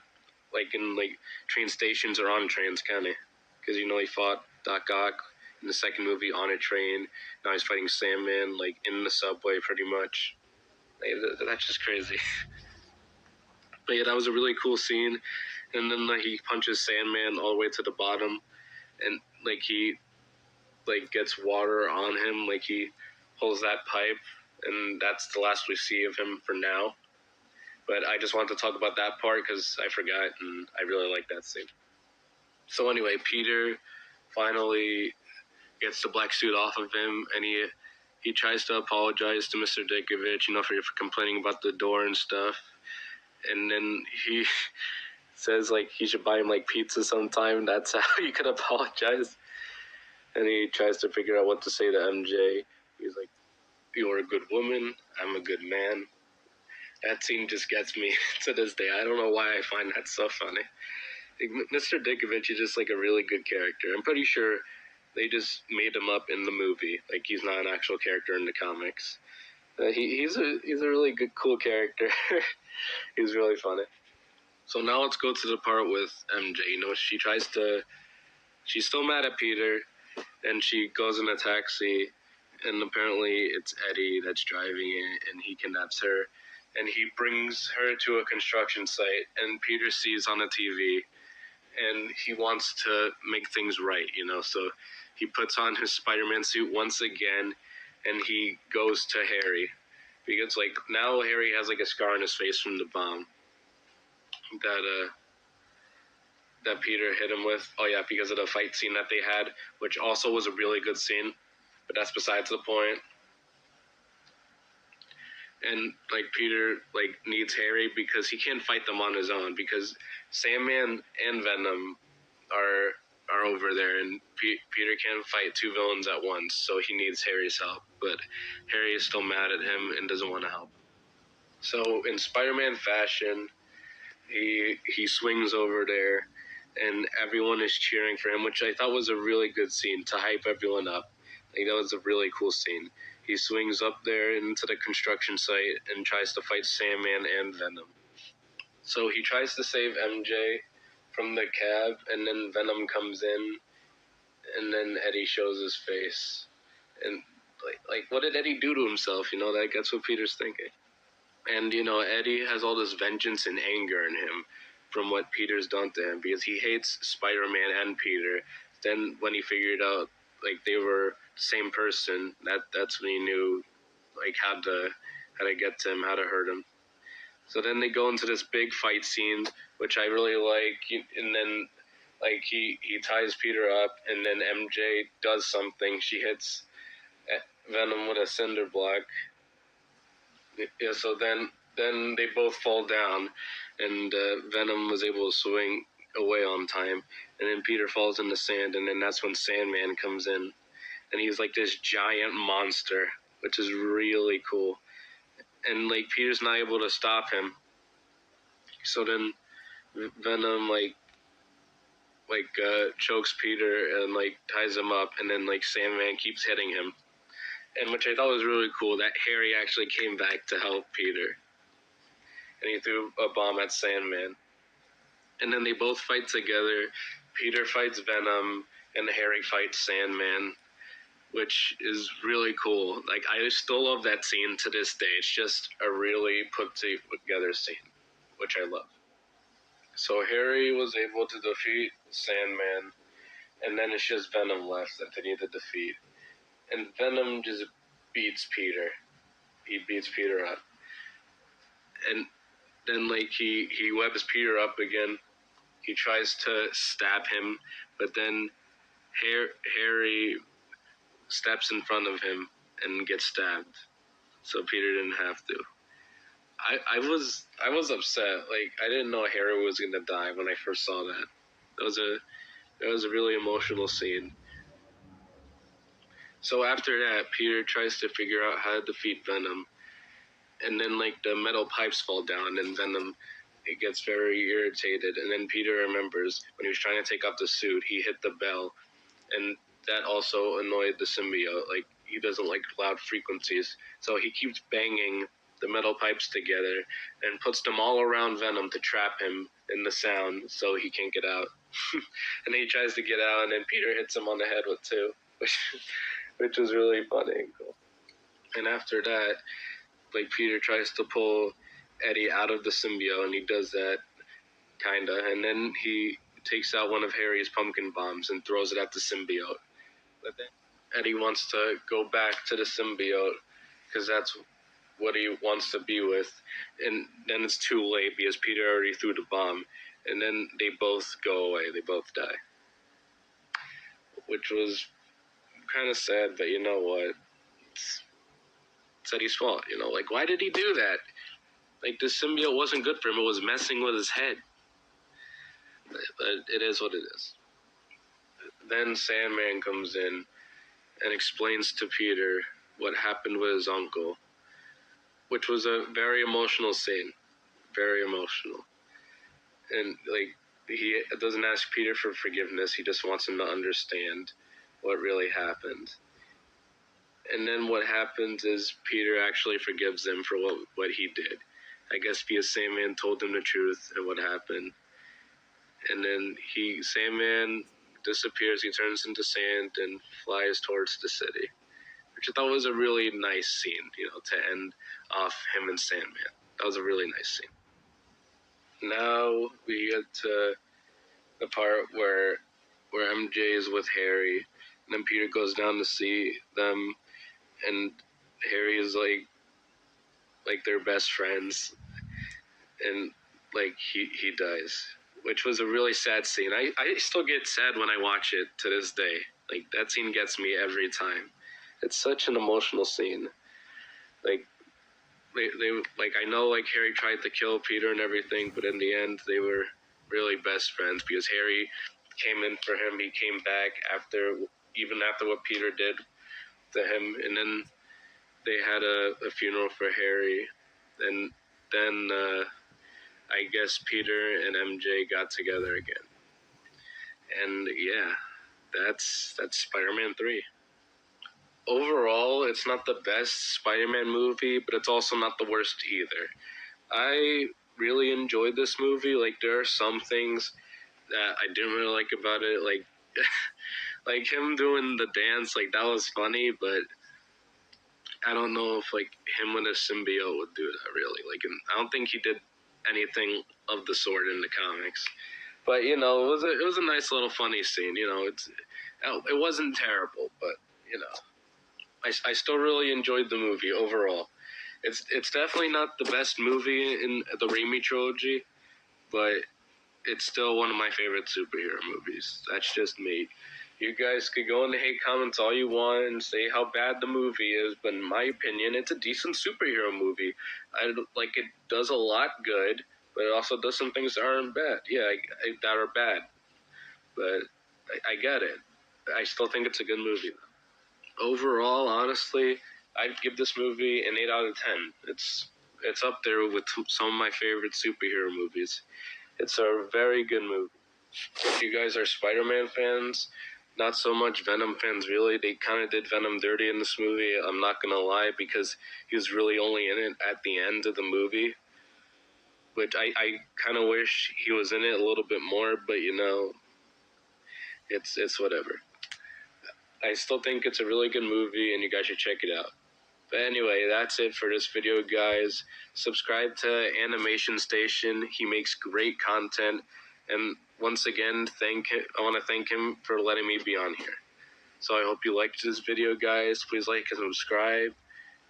Speaker 3: like in like train stations or on trains, kind of, because he fought Doc Ock in the second movie on a train. Now he's fighting Sandman like in the subway, pretty much. Like, that's just crazy. But yeah, that was a really cool scene. And then like he punches Sandman all the way to the bottom, and like he like gets water on him, like he pulls that pipe, and that's the last we see of him for now. But I just wanted to talk about that part because I forgot, and I really like that scene. So anyway, Peter finally gets the black suit off of him, and he tries to apologize to Mr. Dickovich, for complaining about the door and stuff. And then he says like he should buy him like pizza sometime. That's how you can apologize. And he tries to figure out what to say to MJ. He's like, "You're a good woman. I'm a good man." That scene just gets me to this day. I don't know why I find that so funny. Like, Mr. Dickovich is just like a really good character. I'm pretty sure they just made him up in the movie. Like he's not an actual character in the comics. He's a really good, cool character. He's really funny. So now let's go to the part with MJ. She's still mad at Peter, and she goes in a taxi, and apparently it's Eddie that's driving it, and he kidnaps her, and he brings her to a construction site, and Peter sees on the TV, and he wants to make things right, so he puts on his Spider-Man suit once again, and he goes to Harry, because like now Harry has like a scar on his face from the bomb that Peter hit him with. Oh yeah, because of the fight scene that they had, which also was a really good scene, but that's besides the point. And like Peter like needs Harry because he can't fight them on his own, because Sandman and Venom are over there, and Peter can't fight two villains at once, so he needs Harry's help. But Harry is still mad at him and doesn't want to help. So in Spider-Man fashion, he swings over there, and everyone is cheering for him, which I thought was a really good scene to hype everyone up. Like that was a really cool scene. He swings up there into the construction site and tries to fight Sandman and Venom. So he tries to save MJ from the cab, and then Venom comes in, and then Eddie shows his face. And like what did Eddie do to himself? That's what Peter's thinking. And Eddie has all this vengeance and anger in him from what Peter's done to him, because he hates Spider-Man and Peter. Then when he figured out like they were the same person, that's when he knew like how to get to him, how to hurt him. So then they go into this big fight scene, which I really like, and then like he ties Peter up, and then MJ does something. She hits Venom with a cinder block. Yeah, so then they both fall down, and Venom was able to swing away on time, and then Peter falls in the sand, and then that's when Sandman comes in, and he's like this giant monster, which is really cool. And like Peter's not able to stop him, so then Venom like chokes Peter and like ties him up, and then like Sandman keeps hitting him, and which I thought was really cool that Harry actually came back to help Peter, and he threw a bomb at Sandman, and then they both fight together. Peter fights Venom, and Harry fights Sandman. which is really cool. Like, I still love that scene to this day. It's just a really put together scene, which I love. So Harry was able to defeat Sandman, and then it's just Venom left that they need to defeat. And Venom just beats Peter. He beats Peter up. And then, like, he webs Peter up again. He tries to stab him, but then Harry steps in front of him and gets stabbed. So Peter didn't have to. I was upset. Like, I didn't know Harry was gonna die when I first saw that. That was a really emotional scene. So after that, Peter tries to figure out how to defeat Venom, and then, like, the metal pipes fall down, and Venom, it gets very irritated. And then Peter remembers when he was trying to take off the suit, he hit the bell, and that also annoyed the symbiote. Like, he doesn't like loud frequencies, so he keeps banging the metal pipes together and puts them all around Venom to trap him in the sound so he can't get out. And then he tries to get out, and then Peter hits him on the head with two, which was really funny and cool. And after that, like, Peter tries to pull Eddie out of the symbiote, and he does that, kinda, and then he takes out one of Harry's pumpkin bombs and throws it at the symbiote. But then Eddie wants to go back to the symbiote because that's what he wants to be with, and then it's too late because Peter already threw the bomb, and then they both go away. They both die, which was kind of sad, but you know what? It's Eddie's fault, you know? Like, why did he do that? Like, the symbiote wasn't good for him. It was messing with his head. But it is what it is. Then Sandman comes in and explains to Peter what happened with his uncle, which was a very emotional scene. Very emotional. And, like, he doesn't ask Peter for forgiveness. He just wants him to understand what really happened. And then what happens is Peter actually forgives him for what he did. I guess because Sandman told him the truth and what happened. And then Sandman disappears, he turns into sand and flies towards the city, which I thought was a really nice scene, you know, to end off him and Sandman. That was a really nice scene. Now we get to the part where MJ is with Harry, and then Peter goes down to see them, and Harry is like they're best friends, and like he dies, which was a really sad scene. I still get sad when I watch it to this day. Like, that scene gets me every time. It's such an emotional scene. Like, they like, I know, like, Harry tried to kill Peter and everything, but in the end they were really best friends because Harry came in for him. He came back even after what Peter did to him, and then they had a funeral for Harry, and then I guess Peter and MJ got together again. And yeah, that's Spider-Man 3. Overall, it's not the best Spider-Man movie, but it's also not the worst either. I really enjoyed this movie. Like, there are some things that I didn't really like about it, like like him doing the dance, like, that was funny, but I don't know if, like, him with a symbiote would do that, really. Like, I don't think he did anything of the sort in the comics. But, you know, it was a nice little funny scene, you know. It wasn't terrible, but, you know, I still really enjoyed the movie overall. It's definitely not the best movie in the Raimi trilogy, but it's still one of my favorite superhero movies. That's just me. You guys could go in the hate comments all you want and say how bad the movie is, but in my opinion, it's a decent superhero movie. It does a lot good, but it also does some things that aren't bad. Yeah, that are bad, but I get it. I still think it's a good movie. Overall, honestly, I'd give this movie an 8 out of 10. It's up there with some of my favorite superhero movies. It's a very good movie. If you guys are Spider-Man fans, not so much Venom fans, really. They kind of did Venom dirty in this movie, I'm not going to lie, because he was really only in it at the end of the movie, which I kind of wish he was in it a little bit more, but, you know, it's whatever. I still think it's a really good movie, and you guys should check it out. But anyway, that's it for this video, guys. Subscribe to Animation Station. He makes great content. And once again, I want to thank him for letting me be on here. So I hope you liked this video, guys. Please like and subscribe.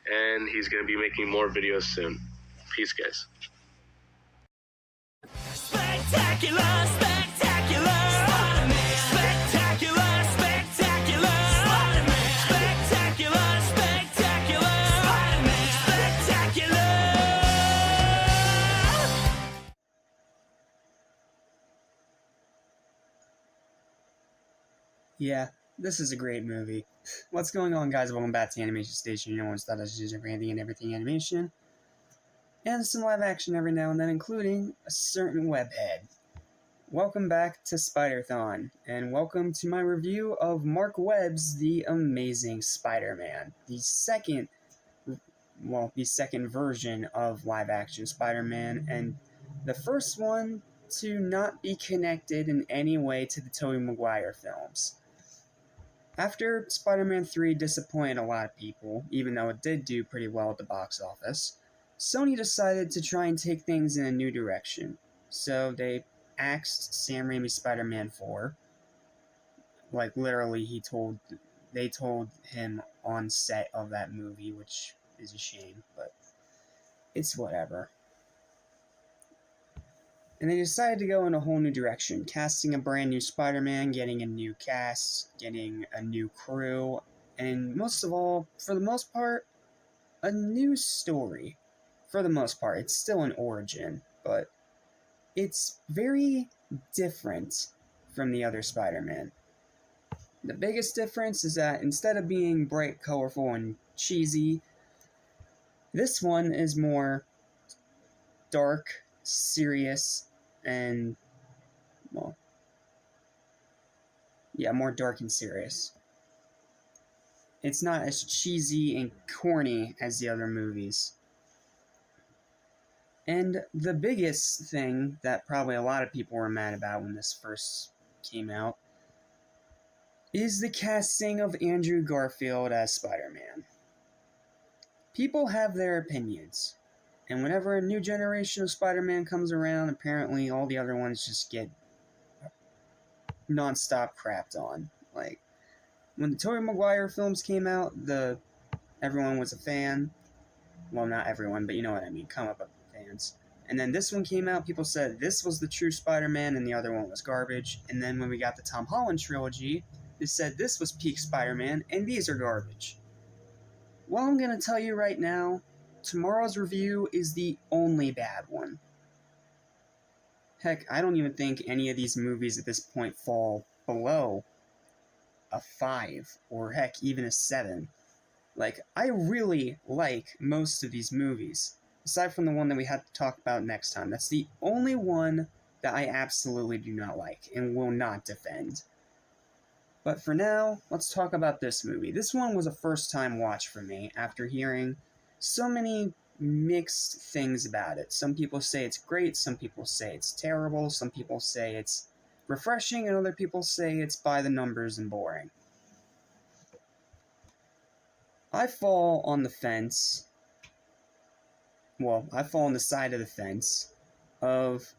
Speaker 3: And he's going to be making more videos soon. Peace, guys.
Speaker 2: Spectacular, spectacular, Spider-Man. Spectacular, spectacular, Spider-Man. Spectacular, spectacular, Spider-Man. Spectacular.
Speaker 1: Yeah, this is a great movie. What's going on, guys? Welcome back to Animation Station. You know, it's that I just everything and everything animation. And some live action every now and then, including a certain webhead. Welcome back to Spider-Thon, and welcome to my review of Mark Webb's The Amazing Spider-Man, the second version of live-action Spider-Man, and the first one to not be connected in any way to the Tobey Maguire films. After Spider-Man 3 disappointed a lot of people, even though it did do pretty well at the box office, Sony decided to try and take things in a new direction. So they axed Sam Raimi's Spider-Man 4. Like, literally, they told him on set of that movie, which is a shame, but it's whatever. And they decided to go in a whole new direction, casting a brand new Spider-Man, getting a new cast, getting a new crew, and most of all, for the most part, a new story. For the most part, it's still an origin, but it's very different from the other Spider-Man. The biggest difference is that instead of being bright, colorful, and cheesy, this one is more dark, serious, and, well, yeah, more dark and serious. It's not as cheesy and corny as the other movies. And the biggest thing that probably a lot of people were mad about when this first came out is the casting of Andrew Garfield as Spider-Man. People have their opinions, and whenever a new generation of Spider-Man comes around, apparently all the other ones just get non-stop crapped on. Like, when the Tobey Maguire films came out, everyone was a fan. Well, not everyone, but you know what I mean, comic book fans. And then this one came out, people said this was the true Spider-Man and the other one was garbage. And then when we got the Tom Holland trilogy, they said this was peak Spider-Man and these are garbage. Well, I'm going to tell you right now, tomorrow's review is the only bad one. Heck, I don't even think any of these movies at this point fall below a 5, or heck, even a 7. Like, I really like most of these movies, aside from the one that we have to talk about next time. That's the only one that I absolutely do not like and will not defend. But for now, let's talk about this movie. This one was a first-time watch for me after hearing so many mixed things about it. Some people say it's great, some people say it's terrible, some people say it's refreshing, and other people say it's by the numbers and boring. I fall on the fence. Well, I fall on the side of the fence of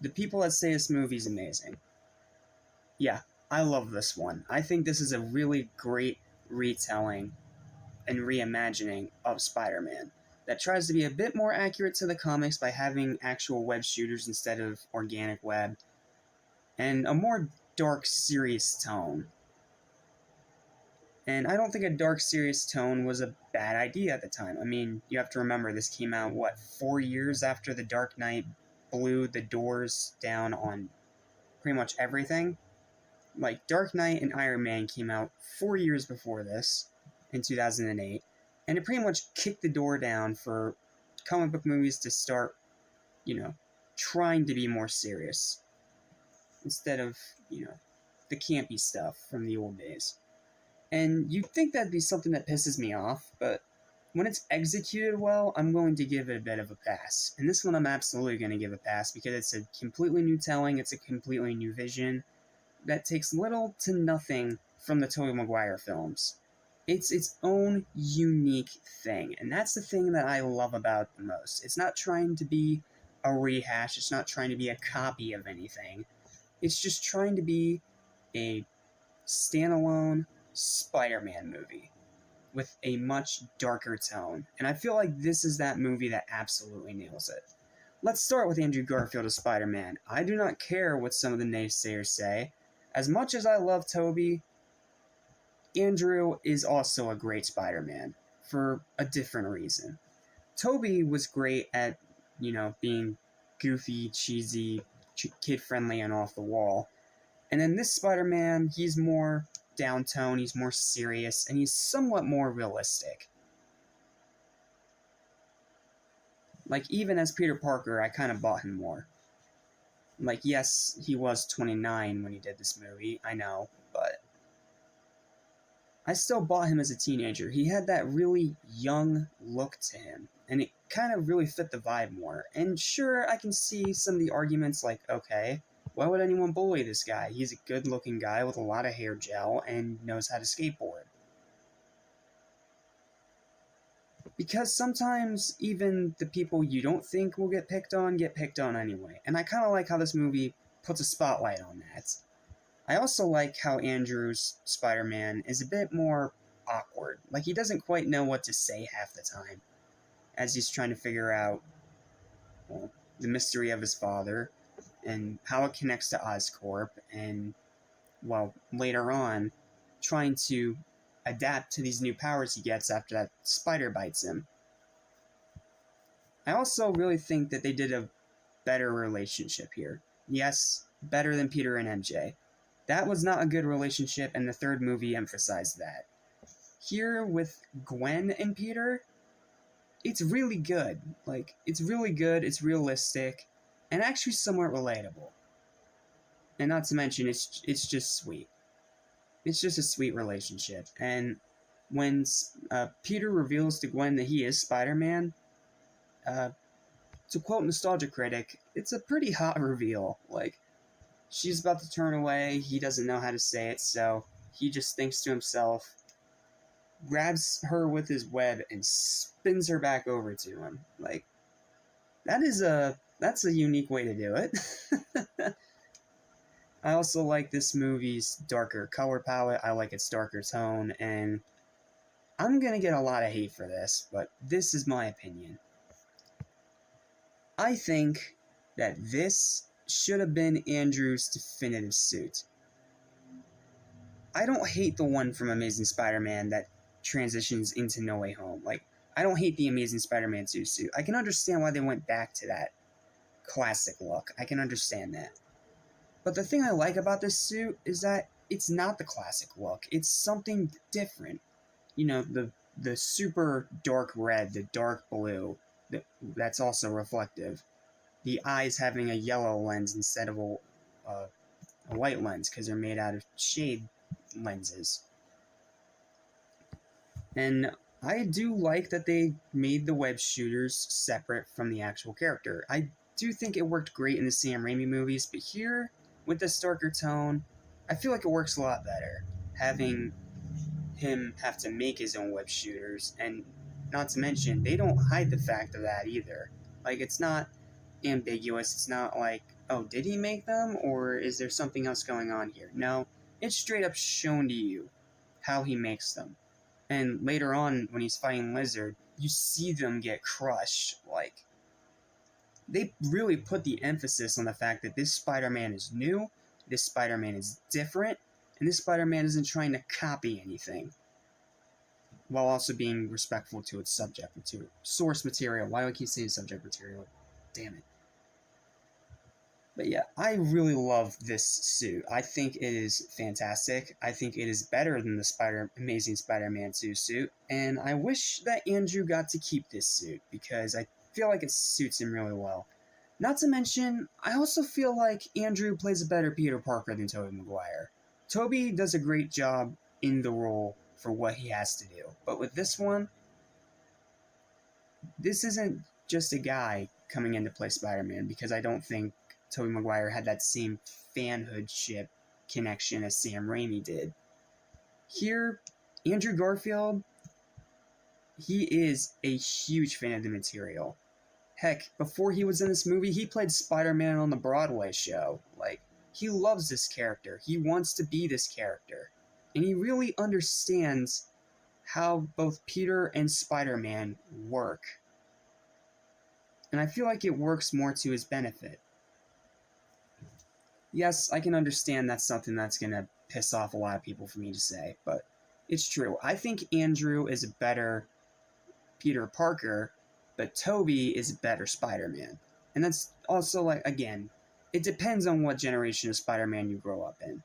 Speaker 1: the people that say this movie's amazing. Yeah, I love this one. I think this is a really great retelling and reimagining of Spider-Man that tries to be a bit more accurate to the comics by having actual web shooters instead of organic web, and a more dark, serious tone. And I don't think a dark, serious tone was a bad idea at the time. I mean, you have to remember, this came out, 4 years after The Dark Knight blew the doors down on pretty much everything? Like, Dark Knight and Iron Man came out 4 years before this, in 2008, and it pretty much kicked the door down for comic book movies to start, trying to be more serious, instead of, the campy stuff from the old days. And you'd think that'd be something that pisses me off, but when it's executed well, I'm going to give it a bit of a pass. And this one I'm absolutely going to give a pass because it's a completely new telling, it's a completely new vision that takes little to nothing from the Tobey Maguire films. It's its own unique thing, and that's the thing that I love about it the most. It's not trying to be a rehash, it's not trying to be a copy of anything. It's just trying to be a standalone Spider-Man movie with a much darker tone, and I feel like this is that movie that absolutely nails it. Let's start with Andrew Garfield as Spider-Man. I do not care what some of the naysayers say. As much as I love Tobey, Andrew is also a great Spider-Man for a different reason. Tobey was great at, being goofy, cheesy, kid-friendly, and off the wall. And then this Spider-Man, he's more downtone, he's more serious, and he's somewhat more realistic. Like, even as Peter Parker, I kind of bought him more. Like, yes, he was 29 when he did this movie, I know, but I still bought him as a teenager. He had that really young look to him, and it kind of really fit the vibe more. And sure, I can see some of the arguments like, okay, why would anyone bully this guy? He's a good-looking guy with a lot of hair gel and knows how to skateboard. Because sometimes even the people you don't think will get picked on anyway. And I kind of like how this movie puts a spotlight on that. I also like how Andrew's Spider-Man is a bit more awkward. Like, he doesn't quite know what to say half the time, as he's trying to figure out, well, the mystery of his father, and how it connects to Oscorp, and, well, later on, trying to adapt to these new powers he gets after that spider bites him. I also really think that they did a better relationship here. Yes, better than Peter and MJ. That was not a good relationship, and the third movie emphasized that. Here, with Gwen and Peter, it's really good. Like, it's really good, it's realistic, and actually somewhat relatable. And not to mention, it's just sweet. It's just a sweet relationship. And when Peter reveals to Gwen that he is Spider-Man, to quote Nostalgia Critic, it's a pretty hot reveal. Like, she's about to turn away, he doesn't know how to say it, so he just thinks to himself, grabs her with his web, and spins her back over to him. Like, that's a unique way to do it. I also like this movie's darker color palette, I like its darker tone, and I'm gonna get a lot of hate for this, but this is my opinion. I think that this should have been Andrew's definitive suit. I don't hate the one from Amazing Spider-Man that transitions into No Way Home. Like, I don't hate the Amazing Spider-Man 2 suit. I can understand why they went back to that classic look. I can understand that. But the thing I like about this suit is that it's not the classic look. It's something different. The super dark red, the dark blue, that's also reflective. The eyes having a yellow lens instead of a white lens because they're made out of shade lenses. And I do like that they made the web shooters separate from the actual character. I do think it worked great in the Sam Raimi movies, but here, with this darker tone, I feel like it works a lot better, having him have to make his own web shooters, and not to mention, they don't hide the fact of that either. Like, it's not ambiguous, it's not like, oh, did he make them, or is there something else going on here? No, it's straight up shown to you how he makes them. And later on, when he's fighting Lizard, you see them get crushed. Like, they really put the emphasis on the fact that this Spider-Man is new, this Spider-Man is different, and this Spider-Man isn't trying to copy anything, while also being respectful to its subject material. Source material. Why do I keep saying subject material? Damn it. But yeah, I really love this suit. I think it is fantastic. I think it is better than the Amazing Spider-Man 2 suit, and I wish that Andrew got to keep this suit, because I feel like it suits him really well. Not to mention, I also feel like Andrew plays a better Peter Parker than Tobey Maguire. Tobey does a great job in the role for what he has to do, but with this one, this isn't just a guy coming in to play Spider-Man, because I don't think Tobey Maguire had that same fanhoodship connection as Sam Raimi did. Here, Andrew Garfield, he is a huge fan of the material. Heck, before he was in this movie, he played Spider-Man on the Broadway show. Like, he loves this character. He wants to be this character. And he really understands how both Peter and Spider-Man work. And I feel like it works more to his benefit. Yes, I can understand that's something that's going to piss off a lot of people for me to say, but it's true. I think Andrew is a better Peter Parker, but Tobey is a better Spider-Man. And that's also, like, again, it depends on what generation of Spider-Man you grow up in.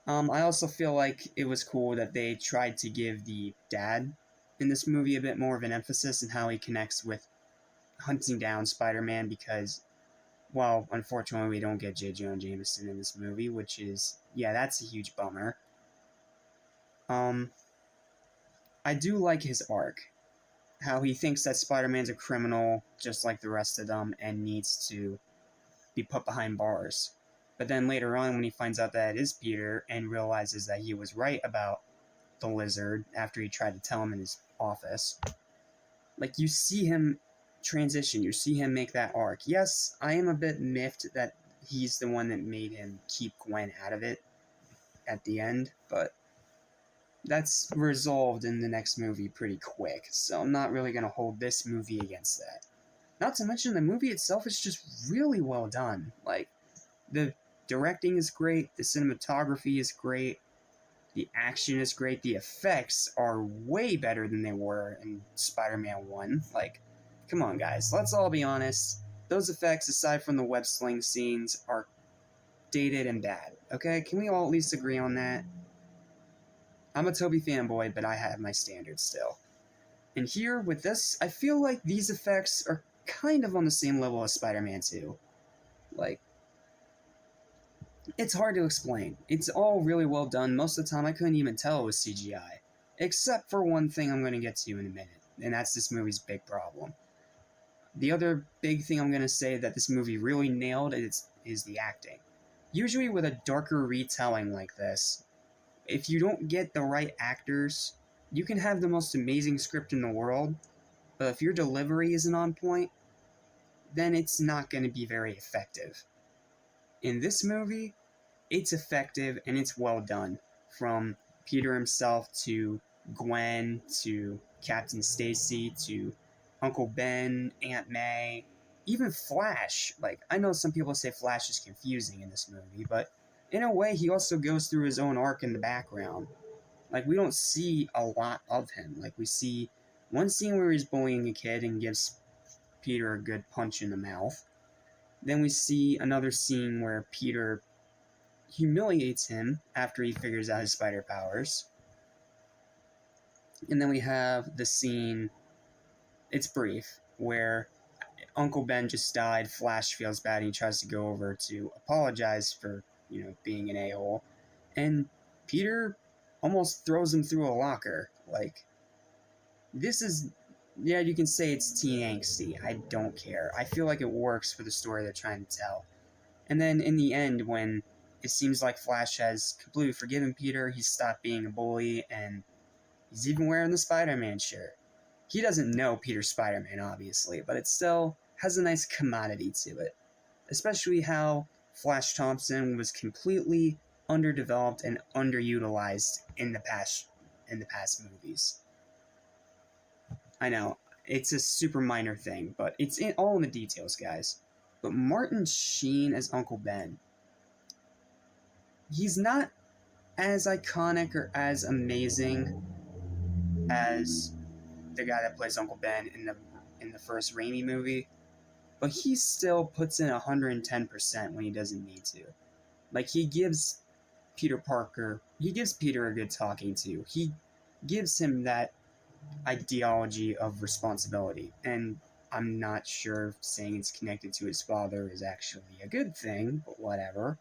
Speaker 1: I also feel like it was cool that they tried to give the dad in this movie a bit more of an emphasis in how he connects with hunting down Spider-Man, because, well, unfortunately we don't get J. Jonah Jameson in this movie, which is, yeah, that's a huge bummer. I do like his arc. How he thinks that Spider-Man's a criminal, just like the rest of them, and needs to be put behind bars. But then later on, when he finds out that it is Peter, and realizes that he was right about the lizard after he tried to tell him in his office, like, you see him transition, you see him make that arc. Yes, I am a bit miffed that he's the one that made him keep Gwen out of it at the end, but that's resolved in the next movie pretty quick, so I'm not really going to hold this movie against that. Not to mention, the movie itself is just really well done. Like, the directing is great, the cinematography is great, the action is great, the effects are way better than they were in Spider-Man 1. Like, come on, guys, let's all be honest. Those effects, aside from the web sling scenes, are dated and bad, okay? Can we all at least agree on that? I'm a Tobey fanboy, but I have my standards still. And here, with this, I feel like these effects are kind of on the same level as Spider-Man 2. Like, it's hard to explain. It's all really well done. Most of the time, I couldn't even tell it was CGI. Except for one thing I'm going to get to in a minute, and that's this movie's big problem. The other big thing I'm going to say that this movie really nailed is the acting. Usually with a darker retelling like this, if you don't get the right actors, you can have the most amazing script in the world, but if your delivery isn't on point, then it's not going to be very effective. In this movie, it's effective and it's well done. From Peter himself to Gwen to Captain Stacy to Uncle Ben, Aunt May, even Flash. Like, I know some people say Flash is confusing in this movie, but in a way, he also goes through his own arc in the background. Like, we don't see a lot of him. Like, we see one scene where he's bullying a kid and gives Peter a good punch in the mouth. Then we see another scene where Peter humiliates him after he figures out his spider powers. And then we have the scene, it's brief, where Uncle Ben just died, Flash feels bad, and he tries to go over to apologize for, being an a-hole. And Peter almost throws him through a locker. Like, this is, yeah, you can say it's teen angsty. I don't care. I feel like it works for the story they're trying to tell. And then in the end, when it seems like Flash has completely forgiven Peter, he's stopped being a bully, and he's even wearing the Spider-Man shirt. He doesn't know Peter's Spider-Man, obviously, but it still has a nice commodity to it. Especially how Flash Thompson was completely underdeveloped and underutilized in the past movies. I know, it's a super minor thing, but it's all in the details, guys. But Martin Sheen as Uncle Ben, he's not as iconic or as amazing as the guy that plays Uncle Ben in the first Raimi movie, but he still puts in 110% when he doesn't need to. Like, he gives Peter a good talking to. He gives him that ideology of responsibility, and I'm not sure if saying it's connected to his father is actually a good thing, but whatever.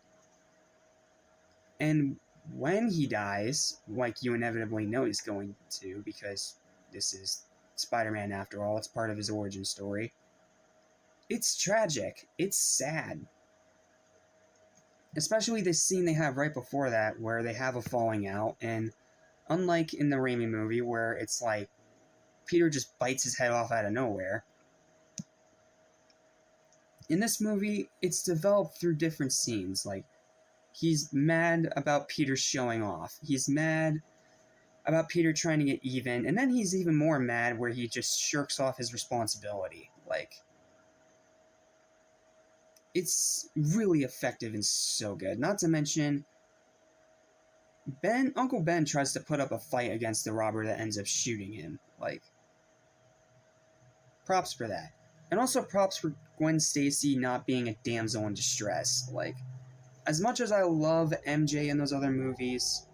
Speaker 1: And when he dies, like you inevitably know he's going to, because this is Spider-Man after all, it's part of his origin story, it's tragic, it's sad. Especially this scene they have right before that, where they have a falling out, and unlike in the Raimi movie, where it's like Peter just bites his head off out of nowhere, in this movie, it's developed through different scenes. Like, he's mad about Peter showing off. He's mad about Peter trying to get even, and then he's even more mad where he just shirks off his responsibility. Like, it's really effective and so good. Not to mention, Uncle Ben tries to put up a fight against the robber that ends up shooting him. Like, props for that. And also props for Gwen Stacy not being a damsel in distress. Like, as much as I love MJ in those other movies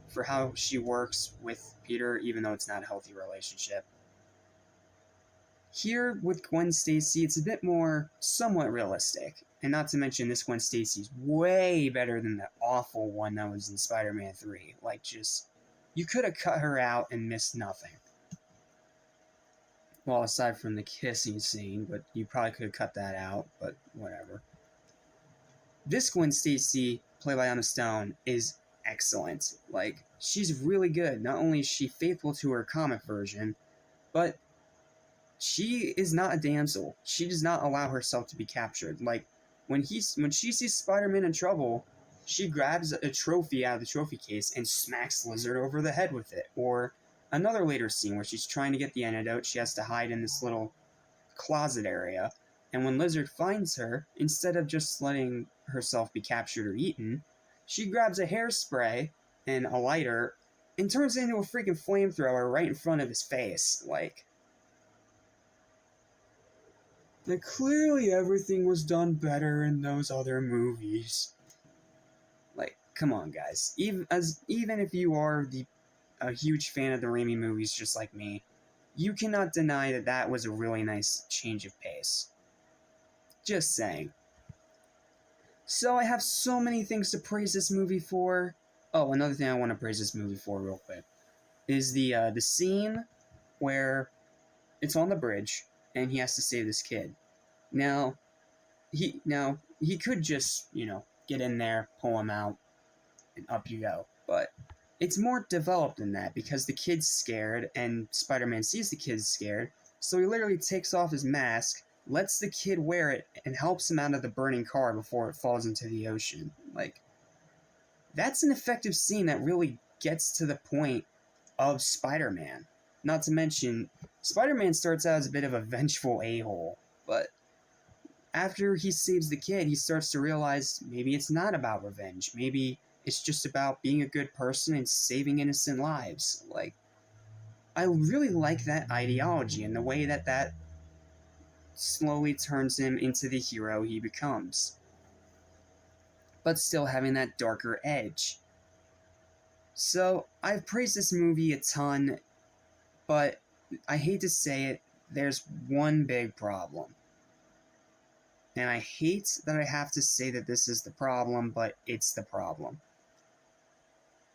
Speaker 1: for how she works with Peter, even though it's not a healthy relationship, here with Gwen Stacy, it's a bit more somewhat realistic. And not to mention, this Gwen Stacy's way better than the awful one that was in Spider-Man 3. Like, just, you could have cut her out and missed nothing. Well, aside from the kissing scene, but you probably could have cut that out, but whatever. This Gwen Stacy, played by Emma Stone, is excellent. Like, she's really good. Not only is she faithful to her comic version, but she is not a damsel. She does not allow herself to be captured. Like, when she sees Spider-Man in trouble, she grabs a trophy out of the trophy case and smacks Lizard over the head with it. Or another later scene where she's trying to get the antidote, she has to hide in this little closet area. And when Lizard finds her, instead of just letting herself be captured or eaten, she grabs a hairspray and a lighter and turns it into a freaking flamethrower right in front of his face. Like, clearly everything was done better in those other movies. Like, come on, guys. Even if you are a huge fan of the Raimi movies just like me, you cannot deny that that was a really nice change of pace. Just saying. So I have so many things to praise this movie for. Oh, another thing I want to praise this movie for real quick is the scene where it's on the bridge and he has to save this kid. Now he could just, get in there, pull him out, and up you go. But it's more developed than that because the kid's scared and Spider-Man sees the kid's scared, so he literally takes off his mask, lets the kid wear it, and helps him out of the burning car before it falls into the ocean. Like, that's an effective scene that really gets to the point of Spider-Man. Not to mention, Spider-Man starts out as a bit of a vengeful a-hole, but after he saves the kid, he starts to realize maybe it's not about revenge. Maybe it's just about being a good person and saving innocent lives. Like, I really like that ideology and the way that slowly turns him into the hero he becomes, but still having that darker edge. So, I've praised this movie a ton, but I hate to say it, there's one big problem. And I hate that I have to say that this is the problem, but it's the problem.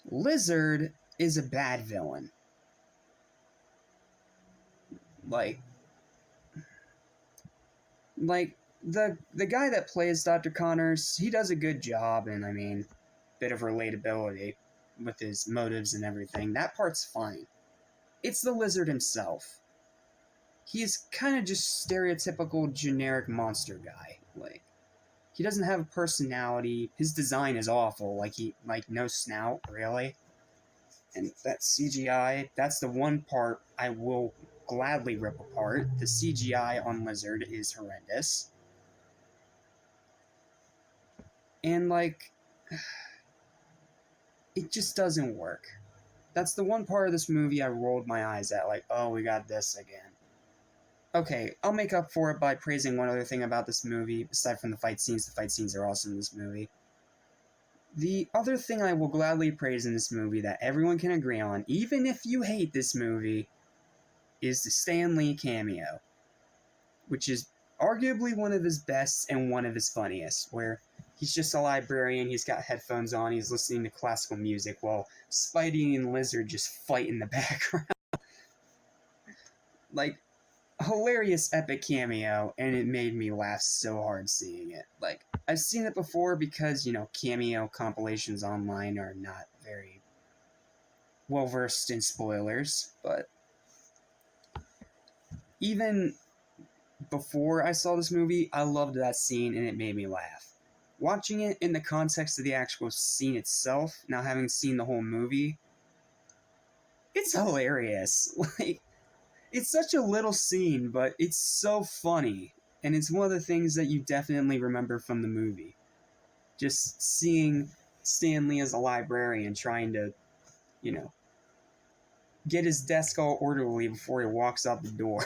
Speaker 1: Lizard is a bad villain. Like the guy that plays Dr. Connors, he does a good job, and I mean, bit of relatability with his motives and everything. That part's fine. It's the Lizard himself. He is kind of just stereotypical generic monster guy. Like, he doesn't have a personality. His design is awful. Like, no snout, really. And that CGI, that's the one part I will gladly rip apart. The CGI on Lizard is horrendous. And, like, it just doesn't work. That's the one part of this movie I rolled my eyes at, like, oh, we got this again. Okay, I'll make up for it by praising one other thing about this movie, aside from the fight scenes. The fight scenes are awesome in this movie. The other thing I will gladly praise in this movie that everyone can agree on, even if you hate this movie, is the Stan Lee cameo, which is arguably one of his best and one of his funniest, where he's just a librarian, he's got headphones on, he's listening to classical music while Spidey and Lizard just fight in the background. Like, hilarious epic cameo, and it made me laugh so hard seeing it. Like, I've seen it before because, cameo compilations online are not very well versed in spoilers, but even before I saw this movie, I loved that scene and it made me laugh. Watching it in the context of the actual scene itself, now having seen the whole movie, it's hilarious. Like, it's such a little scene, but it's so funny. And it's one of the things that you definitely remember from the movie. Just seeing Stanley as a librarian trying to, get his desk all orderly before he walks out the door.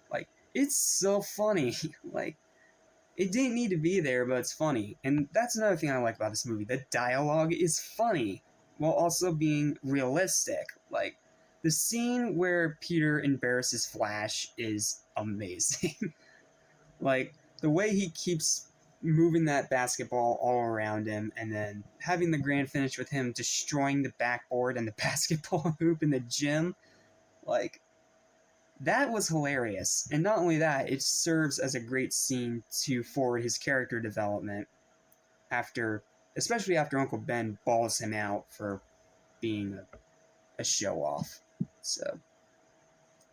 Speaker 1: Like, it's so funny. Like, it didn't need to be there, but it's funny. And that's another thing I like about this movie. The dialogue is funny, while also being realistic. Like, the scene where Peter embarrasses Flash is amazing. Like, the way he keeps moving that basketball all around him, and then having the grand finish with him destroying the backboard and the basketball hoop in the gym. Like, that was hilarious. And not only that, it serves as a great scene to forward his character development especially after Uncle Ben balls him out for being a show-off. So,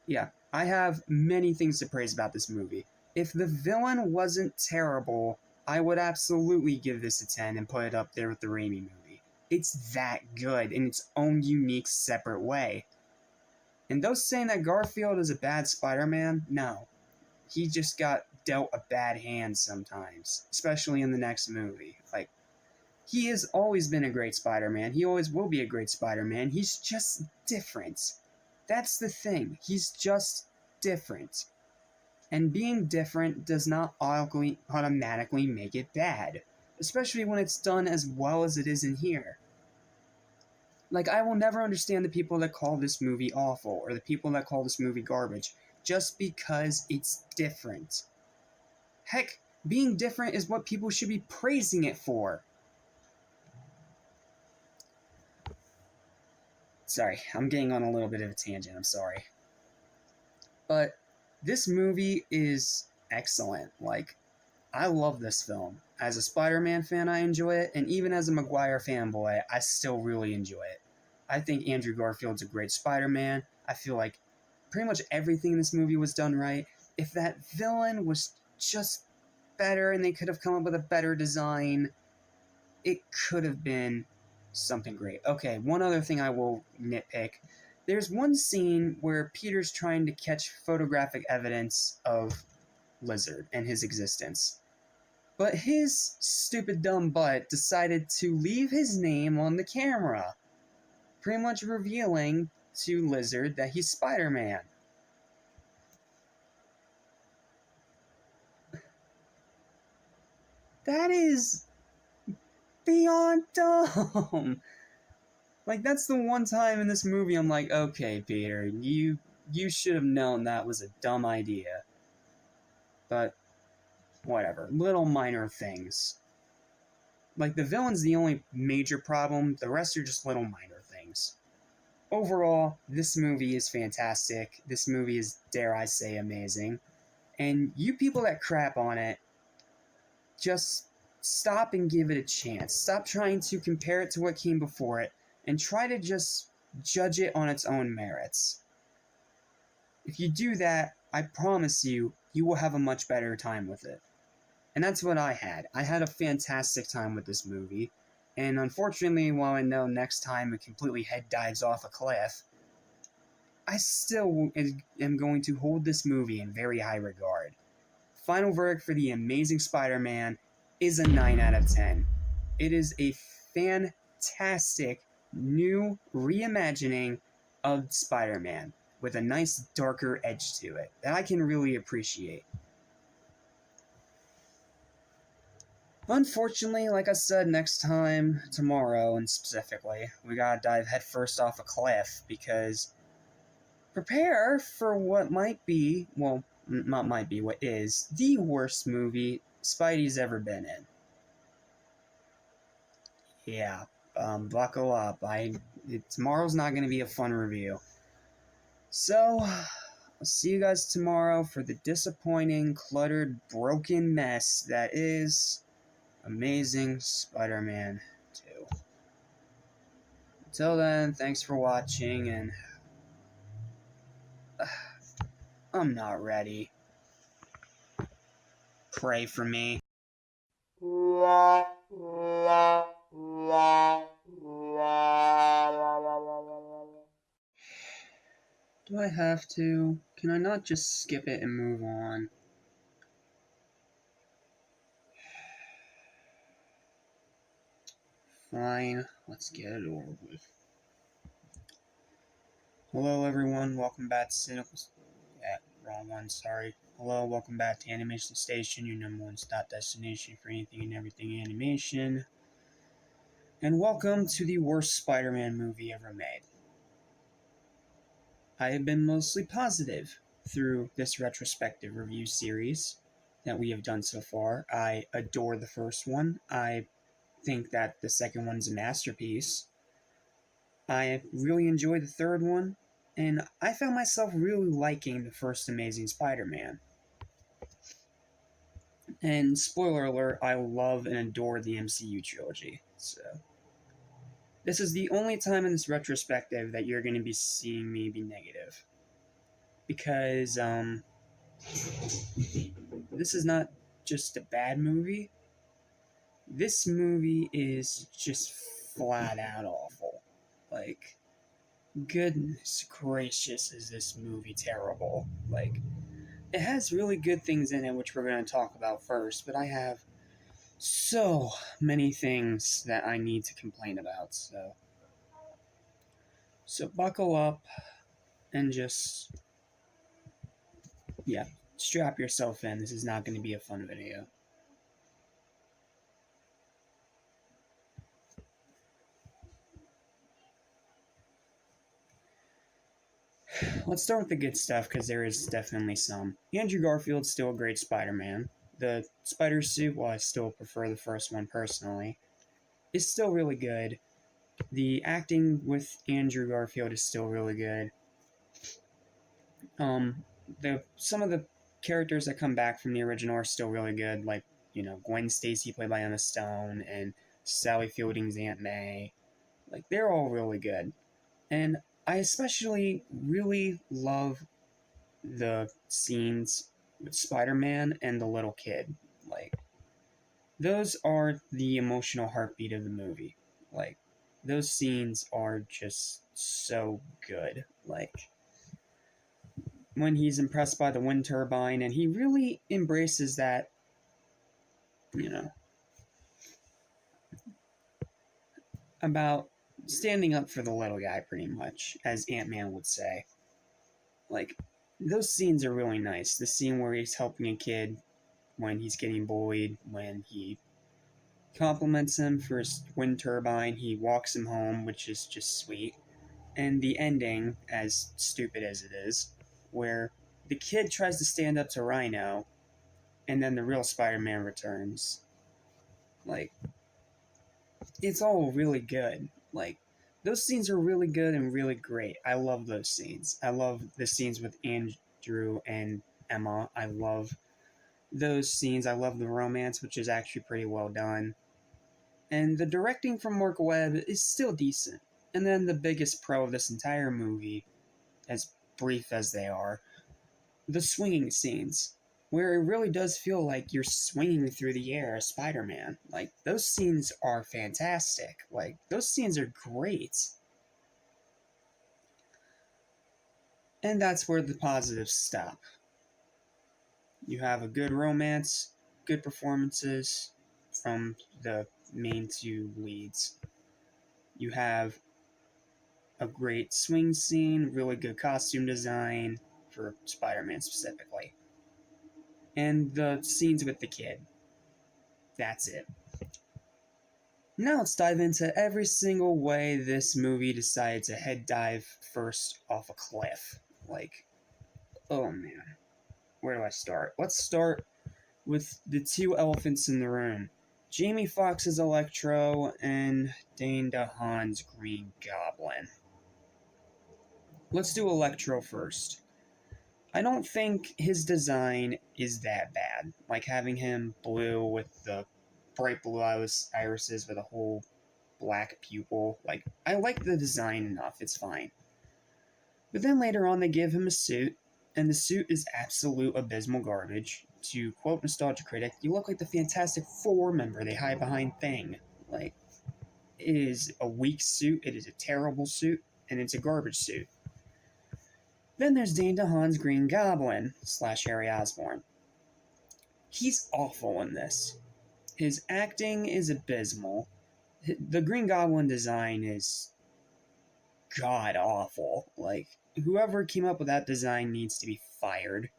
Speaker 1: yeah, I have many things to praise about this movie. If the villain wasn't terrible, I would absolutely give this a 10 and put it up there with the Raimi movie. It's that good in its own unique, separate way. And those saying that Garfield is a bad Spider-Man, no. He just got dealt a bad hand sometimes, especially in the next movie. Like, he has always been a great Spider-Man. He always will be a great Spider-Man. He's just different. That's the thing. He's just different. And being different does not automatically make it bad, especially when it's done as well as it is in here. Like, I will never understand the people that call this movie awful, or the people that call this movie garbage, just because it's different. Heck, being different is what people should be praising it for. Sorry, I'm getting on a little bit of a tangent, I'm sorry. But this movie is excellent. Like, I love this film. As a Spider-Man fan, I enjoy it, and even as a Maguire fanboy, I still really enjoy it. I think Andrew Garfield's a great Spider-Man. I feel like pretty much everything in this movie was done right. If that villain was just better and they could have come up with a better design, it could have been something great. Okay, one other thing I will nitpick. There's one scene where Peter's trying to catch photographic evidence of Lizard and his existence. But his stupid dumb butt decided to leave his name on the camera, pretty much revealing to Lizard that he's Spider-Man. That is beyond dumb. Like, that's the one time in this movie I'm like, okay, Peter, you should have known that was a dumb idea. But whatever, little minor things. Like, the villain's the only major problem, the rest are just little minor things. Overall, this movie is fantastic. This movie is, dare I say, amazing. And you people that crap on it, just stop and give it a chance. Stop trying to compare it to what came before it, and try to just judge it on its own merits. If you do that, I promise you, you will have a much better time with it. And that's what I had. I had a fantastic time with this movie. And unfortunately, while I know next time it completely head dives off a cliff, I still am going to hold this movie in very high regard. Final verdict for The Amazing Spider-Man is a 9 out of 10. It is a fantastic new reimagining of Spider-Man with a nice darker edge to it that I can really appreciate. Unfortunately, like I said, next time, tomorrow, and specifically, we gotta dive headfirst off a cliff, because prepare for what might be, well, not might be, what is, the worst movie Spidey's ever been in. Yeah, buckle up. Tomorrow's not gonna be a fun review. So, I'll see you guys tomorrow for the disappointing, cluttered, broken mess that is Amazing Spider-Man 2. Until then, thanks for watching, and I'm not ready. Pray for me. Do I have to? Can I not just skip it and move on? Fine, let's get it over with. Hello everyone, welcome back to Cynical... wrong one, sorry. Hello, welcome back to Animation Station, your number one stop destination for anything and everything animation. And welcome to the worst Spider-Man movie ever made. I have been mostly positive through this retrospective review series that we have done so far. I adore the first one. I think that the second one's a masterpiece. I really enjoyed the third one, and I found myself really liking the first Amazing Spider-Man. And spoiler alert, I love and adore the MCU trilogy, so... This is the only time in this retrospective that you're going to be seeing me be negative. Because, this is not just a bad movie. This movie is just flat out awful. Like, goodness gracious, is this movie terrible. Like, it has really good things in it, which we're going to talk about first, but I have so many things that I need to complain about, so buckle up and just, yeah, strap yourself in. This is not going to be a fun video. Let's start with the good stuff, because there is definitely some. Andrew Garfield's still a great Spider-Man. The spider suit, while I still prefer the first one personally, is still really good. The acting with Andrew Garfield is still really good. Some of the characters that come back from the original are still really good, like, Gwen Stacy played by Emma Stone, and Sally Fielding's Aunt May. Like, they're all really good. And I especially really love the scenes with Spider-Man and the little kid. Like, those are the emotional heartbeat of the movie. Like, those scenes are just so good. Like, when he's impressed by the wind turbine, and he really embraces that, about standing up for the little guy, pretty much, as Ant-Man would say. Like, those scenes are really nice. The scene where he's helping a kid when he's getting bullied, when he compliments him for his wind turbine, he walks him home, which is just sweet. And the ending, as stupid as it is, where the kid tries to stand up to Rhino, and then the real Spider-Man returns. Like, it's all really good. Like, those scenes are really good and really great. I love those scenes. I love the scenes with Andrew and Emma. I love those scenes. I love the romance, which is actually pretty well done. And the directing from Mark Webb is still decent. And then the biggest pro of this entire movie, as brief as they are, the swinging scenes, where it really does feel like you're swinging through the air as Spider-Man. Like, those scenes are fantastic. Like, those scenes are great. And that's where the positives stop. You have a good romance, good performances from the main two leads. You have a great swing scene, really good costume design for Spider-Man specifically. And the scenes with the kid. That's it. Now let's dive into every single way this movie decided to head dive first off a cliff. Like, oh man. Where do I start? Let's start with the two elephants in the room. Jamie Foxx's Electro and Dane DeHaan's Green Goblin. Let's do Electro first. I don't think his design is that bad. Like, having him blue with the bright blue irises with a whole black pupil. Like, I like the design enough, it's fine. But then later on, they give him a suit, and the suit is absolute abysmal garbage. To quote Nostalgia Critic, you look like the Fantastic Four member they hide behind Thing. Like, it is a weak suit, it is a terrible suit, and it's a garbage suit. Then there's Dane DeHaan's Green Goblin / Harry Osborn. He's awful in this. His acting is abysmal. The Green Goblin design is god awful. Like, whoever came up with that design needs to be fired.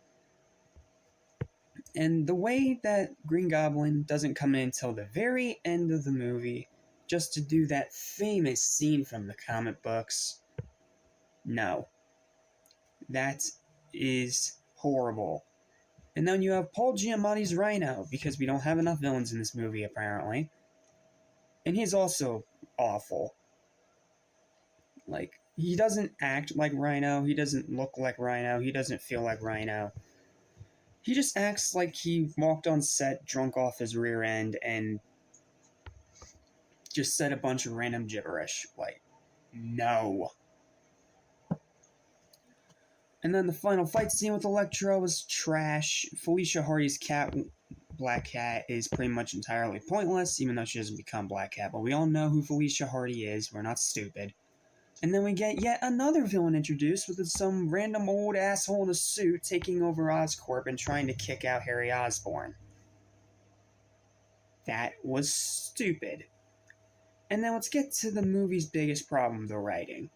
Speaker 1: And the way that Green Goblin doesn't come in until the very end of the movie, just to do that famous scene from the comic books, no. That is horrible. And then you have Paul Giamatti's Rhino, because we don't have enough villains in this movie, apparently. And he's also awful. Like, he doesn't act like Rhino, he doesn't look like Rhino, he doesn't feel like Rhino. He just acts like he walked on set drunk off his rear end and just said a bunch of random gibberish. Like, no. And then the final fight scene with Electro is trash. Felicia Hardy's cat, Black Cat, is pretty much entirely pointless, even though she doesn't become Black Cat. But we all know who Felicia Hardy is. We're not stupid. And then we get yet another villain introduced with some random old asshole in a suit taking over Oscorp and trying to kick out Harry Osborn. That was stupid. And then let's get to the movie's biggest problem, the writing.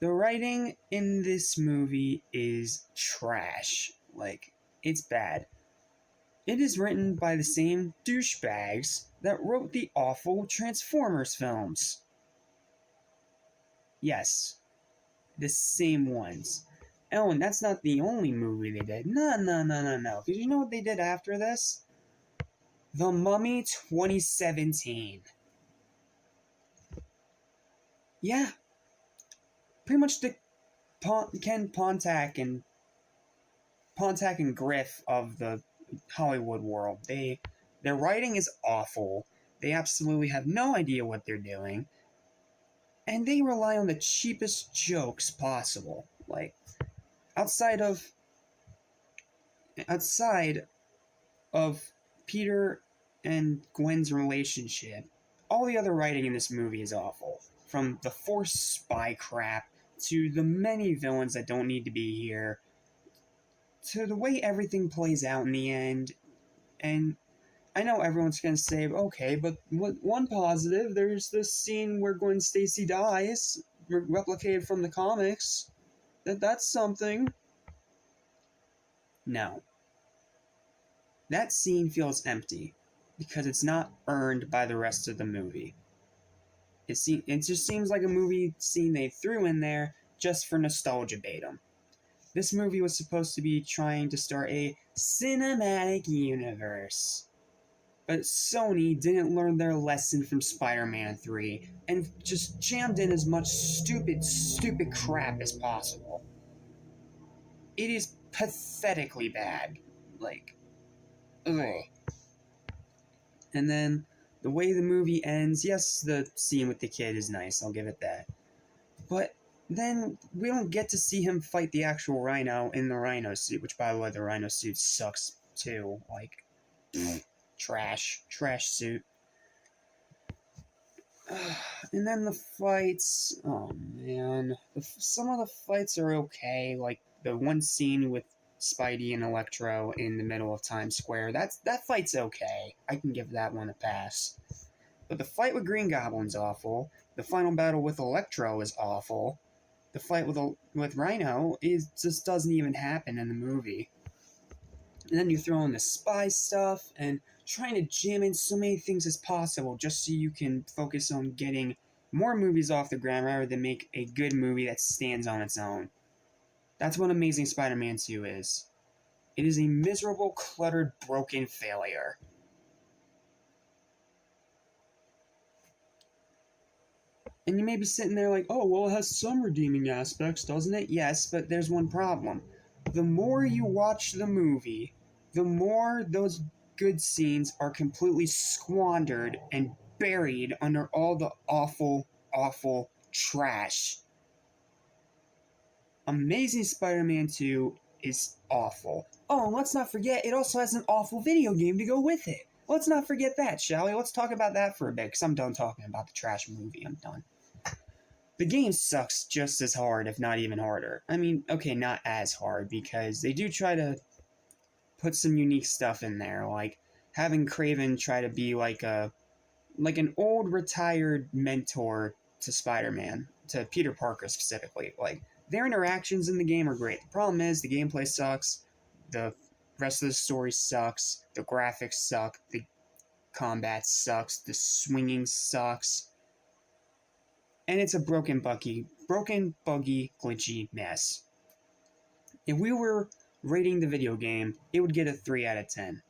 Speaker 1: The writing in this movie is trash. Like, it's bad. It is written by the same douchebags that wrote the awful Transformers films. Yes, the same ones. Oh, and that's not the only movie they did. No. Because you know what they did after this? The Mummy 2017. Yeah. Pretty much the Ken Pontac and Griff of the Hollywood world. Their writing is awful. They absolutely have no idea what they're doing. And they rely on the cheapest jokes possible. Like, outside of Peter and Gwen's relationship, all the other writing in this movie is awful. From the forced spy crap, to the many villains that don't need to be here, to the way everything plays out in the end. And I know everyone's going to say, okay, but one positive, there's this scene where Gwen Stacy dies, replicated from the comics. That's something. No. That scene feels empty, because it's not earned by the rest of the movie. It just seems like a movie scene they threw in there just for nostalgia baitum. This movie was supposed to be trying to start a cinematic universe. But Sony didn't learn their lesson from Spider-Man 3 and just jammed in as much stupid crap as possible. It is pathetically bad. Like, ugh. And then, the way the movie ends, yes, the scene with the kid is nice, I'll give it that. But then, we don't get to see him fight the actual Rhino in the Rhino suit, which, by the way, the Rhino suit sucks, too. Like, trash suit. And then the fights, oh man, some of the fights are okay, like the one scene with Spidey and Electro in the middle of Times Square, that fight's okay, I can give that one a pass. But the fight with Green Goblin's awful, the final battle with Electro is awful, the fight with Rhino just doesn't even happen in the movie. And then you throw in the spy stuff, and trying to jam in so many things as possible just so you can focus on getting more movies off the ground rather than make a good movie that stands on its own. That's what Amazing Spider-Man 2 is. It is a miserable, cluttered, broken failure. And you may be sitting there like, oh, well, it has some redeeming aspects, doesn't it? Yes, but there's one problem. The more you watch the movie, the more those good scenes are completely squandered and buried under all the awful, awful trash. Amazing Spider-Man 2 is awful. Oh, and let's not forget, it also has an awful video game to go with it. Let's not forget that, shall we? Let's talk about that for a bit, because I'm done talking about the trash movie. I'm done. The game sucks just as hard, if not even harder. I mean, okay, not as hard, because they do try to put some unique stuff in there, like having Kraven try to be like an old retired mentor to Spider-Man, to Peter Parker specifically. Like, their interactions in the game are great. The problem is the gameplay sucks, the rest of the story sucks, the graphics suck, the combat sucks, the swinging sucks, and it's a broken, buggy, glitchy mess. If we were rating the video game, it would get a 3 out of 10.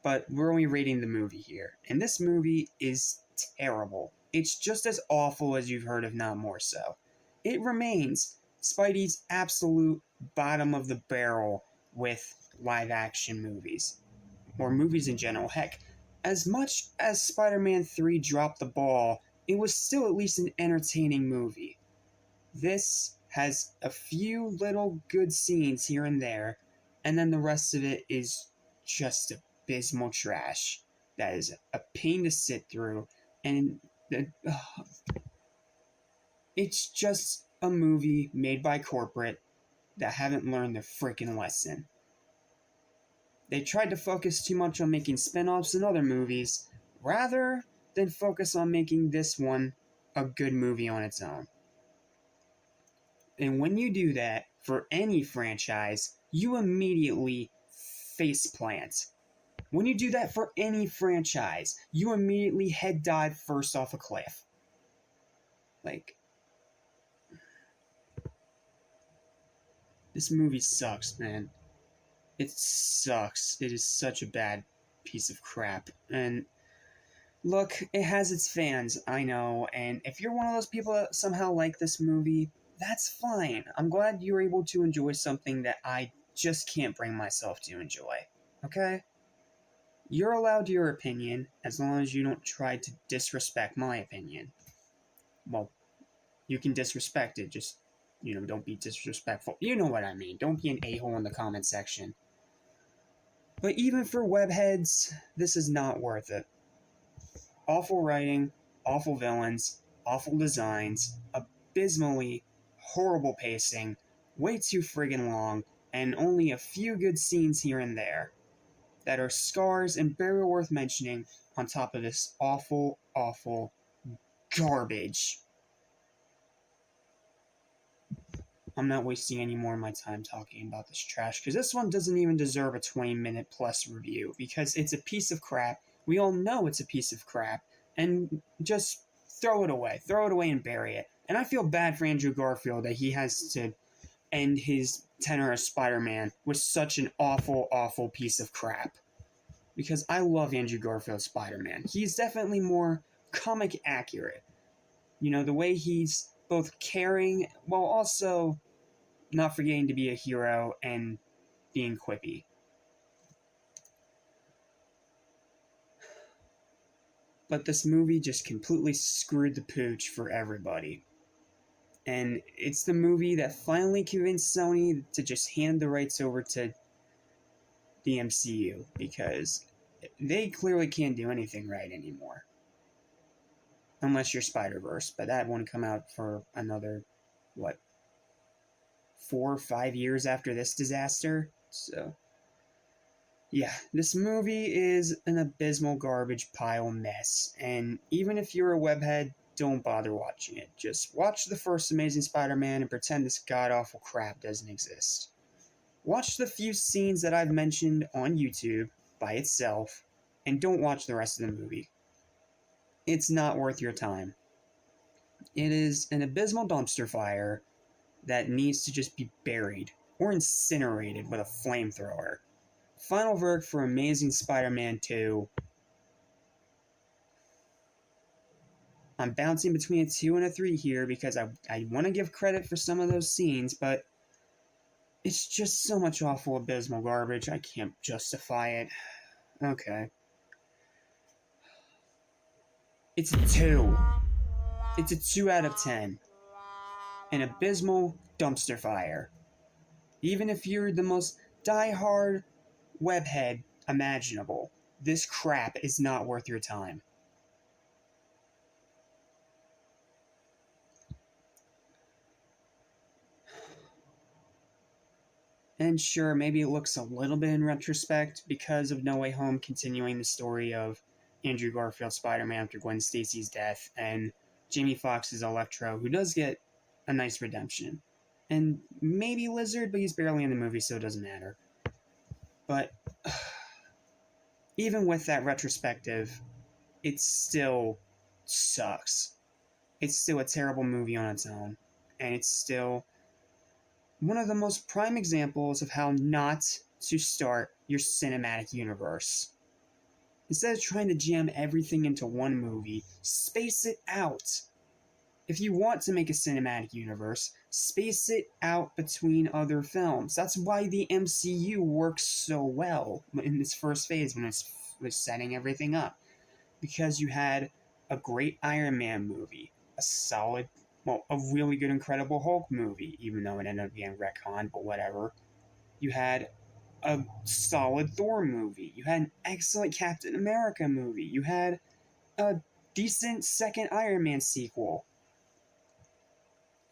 Speaker 1: But we're only rating the movie here. And this movie is terrible. It's just as awful as you've heard, if not more so. It remains Spidey's absolute bottom of the barrel with live action movies. Or movies in general. Heck, as much as Spider-Man 3 dropped the ball, it was still at least an entertaining movie. This has a few little good scenes here and there, and then the rest of it is just abysmal trash that is a pain to sit through, and it's just a movie made by corporate that haven't learned their freaking lesson. They tried to focus too much on making spin-offs in other movies rather than focus on making this one a good movie on its own. And when you do that for any franchise, you immediately faceplant. When you do that for any franchise, you immediately head dive first off a cliff. Like, this movie sucks, man. It sucks. It is such a bad piece of crap. And look, it has its fans, I know, and if you're one of those people that somehow like this movie, that's fine. I'm glad you were able to enjoy something that I just can't bring myself to enjoy. Okay? You're allowed your opinion, as long as you don't try to disrespect my opinion. Well, you can disrespect it, just, don't be disrespectful. You know what I mean. Don't be an a-hole in the comment section. But even for webheads, this is not worth it. Awful writing, awful villains, awful designs, abysmally horrible pacing, way too friggin' long, and only a few good scenes here and there that are scars and barely worth mentioning on top of this awful, awful garbage. I'm not wasting any more of my time talking about this trash, because this one doesn't even deserve a 20-minute plus review, because it's a piece of crap. We all know it's a piece of crap, and just throw it away. Throw it away and bury it. And I feel bad for Andrew Garfield that he has to end his tenure as Spider-Man with such an awful, awful piece of crap. Because I love Andrew Garfield's Spider-Man. He's definitely more comic accurate. The way he's both caring while also not forgetting to be a hero and being quippy. But this movie just completely screwed the pooch for everybody. And it's the movie that finally convinced Sony to just hand the rights over to the MCU, because they clearly can't do anything right anymore. Unless you're Spider-Verse, but that won't come out for another, 4 or 5 years after this disaster? So, yeah, this movie is an abysmal garbage pile mess, and even if you're a webhead, don't bother watching it. Just watch the first Amazing Spider-Man and pretend this god-awful crap doesn't exist. Watch the few scenes that I've mentioned on YouTube by itself, and don't watch the rest of the movie. It's not worth your time. It is an abysmal dumpster fire that needs to just be buried or incinerated with a flamethrower. Final verdict for Amazing Spider-Man 2. I'm bouncing between a 2 and a 3 here because I want to give credit for some of those scenes, but it's just so much awful, abysmal garbage, I can't justify it. Okay. It's a 2. It's a 2 out of 10. An abysmal dumpster fire. Even if you're the most die-hard webhead imaginable, this crap is not worth your time. And sure, maybe it looks a little bit in retrospect because of No Way Home continuing the story of Andrew Garfield's Spider-Man after Gwen Stacy's death, and Jamie Foxx's Electro, who does get a nice redemption. And maybe Lizard, but he's barely in the movie, so it doesn't matter. But even with that retrospective, it still sucks. It's still a terrible movie on its own, and it's still one of the most prime examples of how not to start your cinematic universe. Instead of trying to jam everything into one movie, space it out. If you want to make a cinematic universe, space it out between other films. That's why the MCU works so well in this first phase when it was setting everything up. Because you had a great Iron Man movie, a solid, well, a really good Incredible Hulk movie, even though it ended up being retconned, but whatever. You had a solid Thor movie. You had an excellent Captain America movie. You had a decent second Iron Man sequel.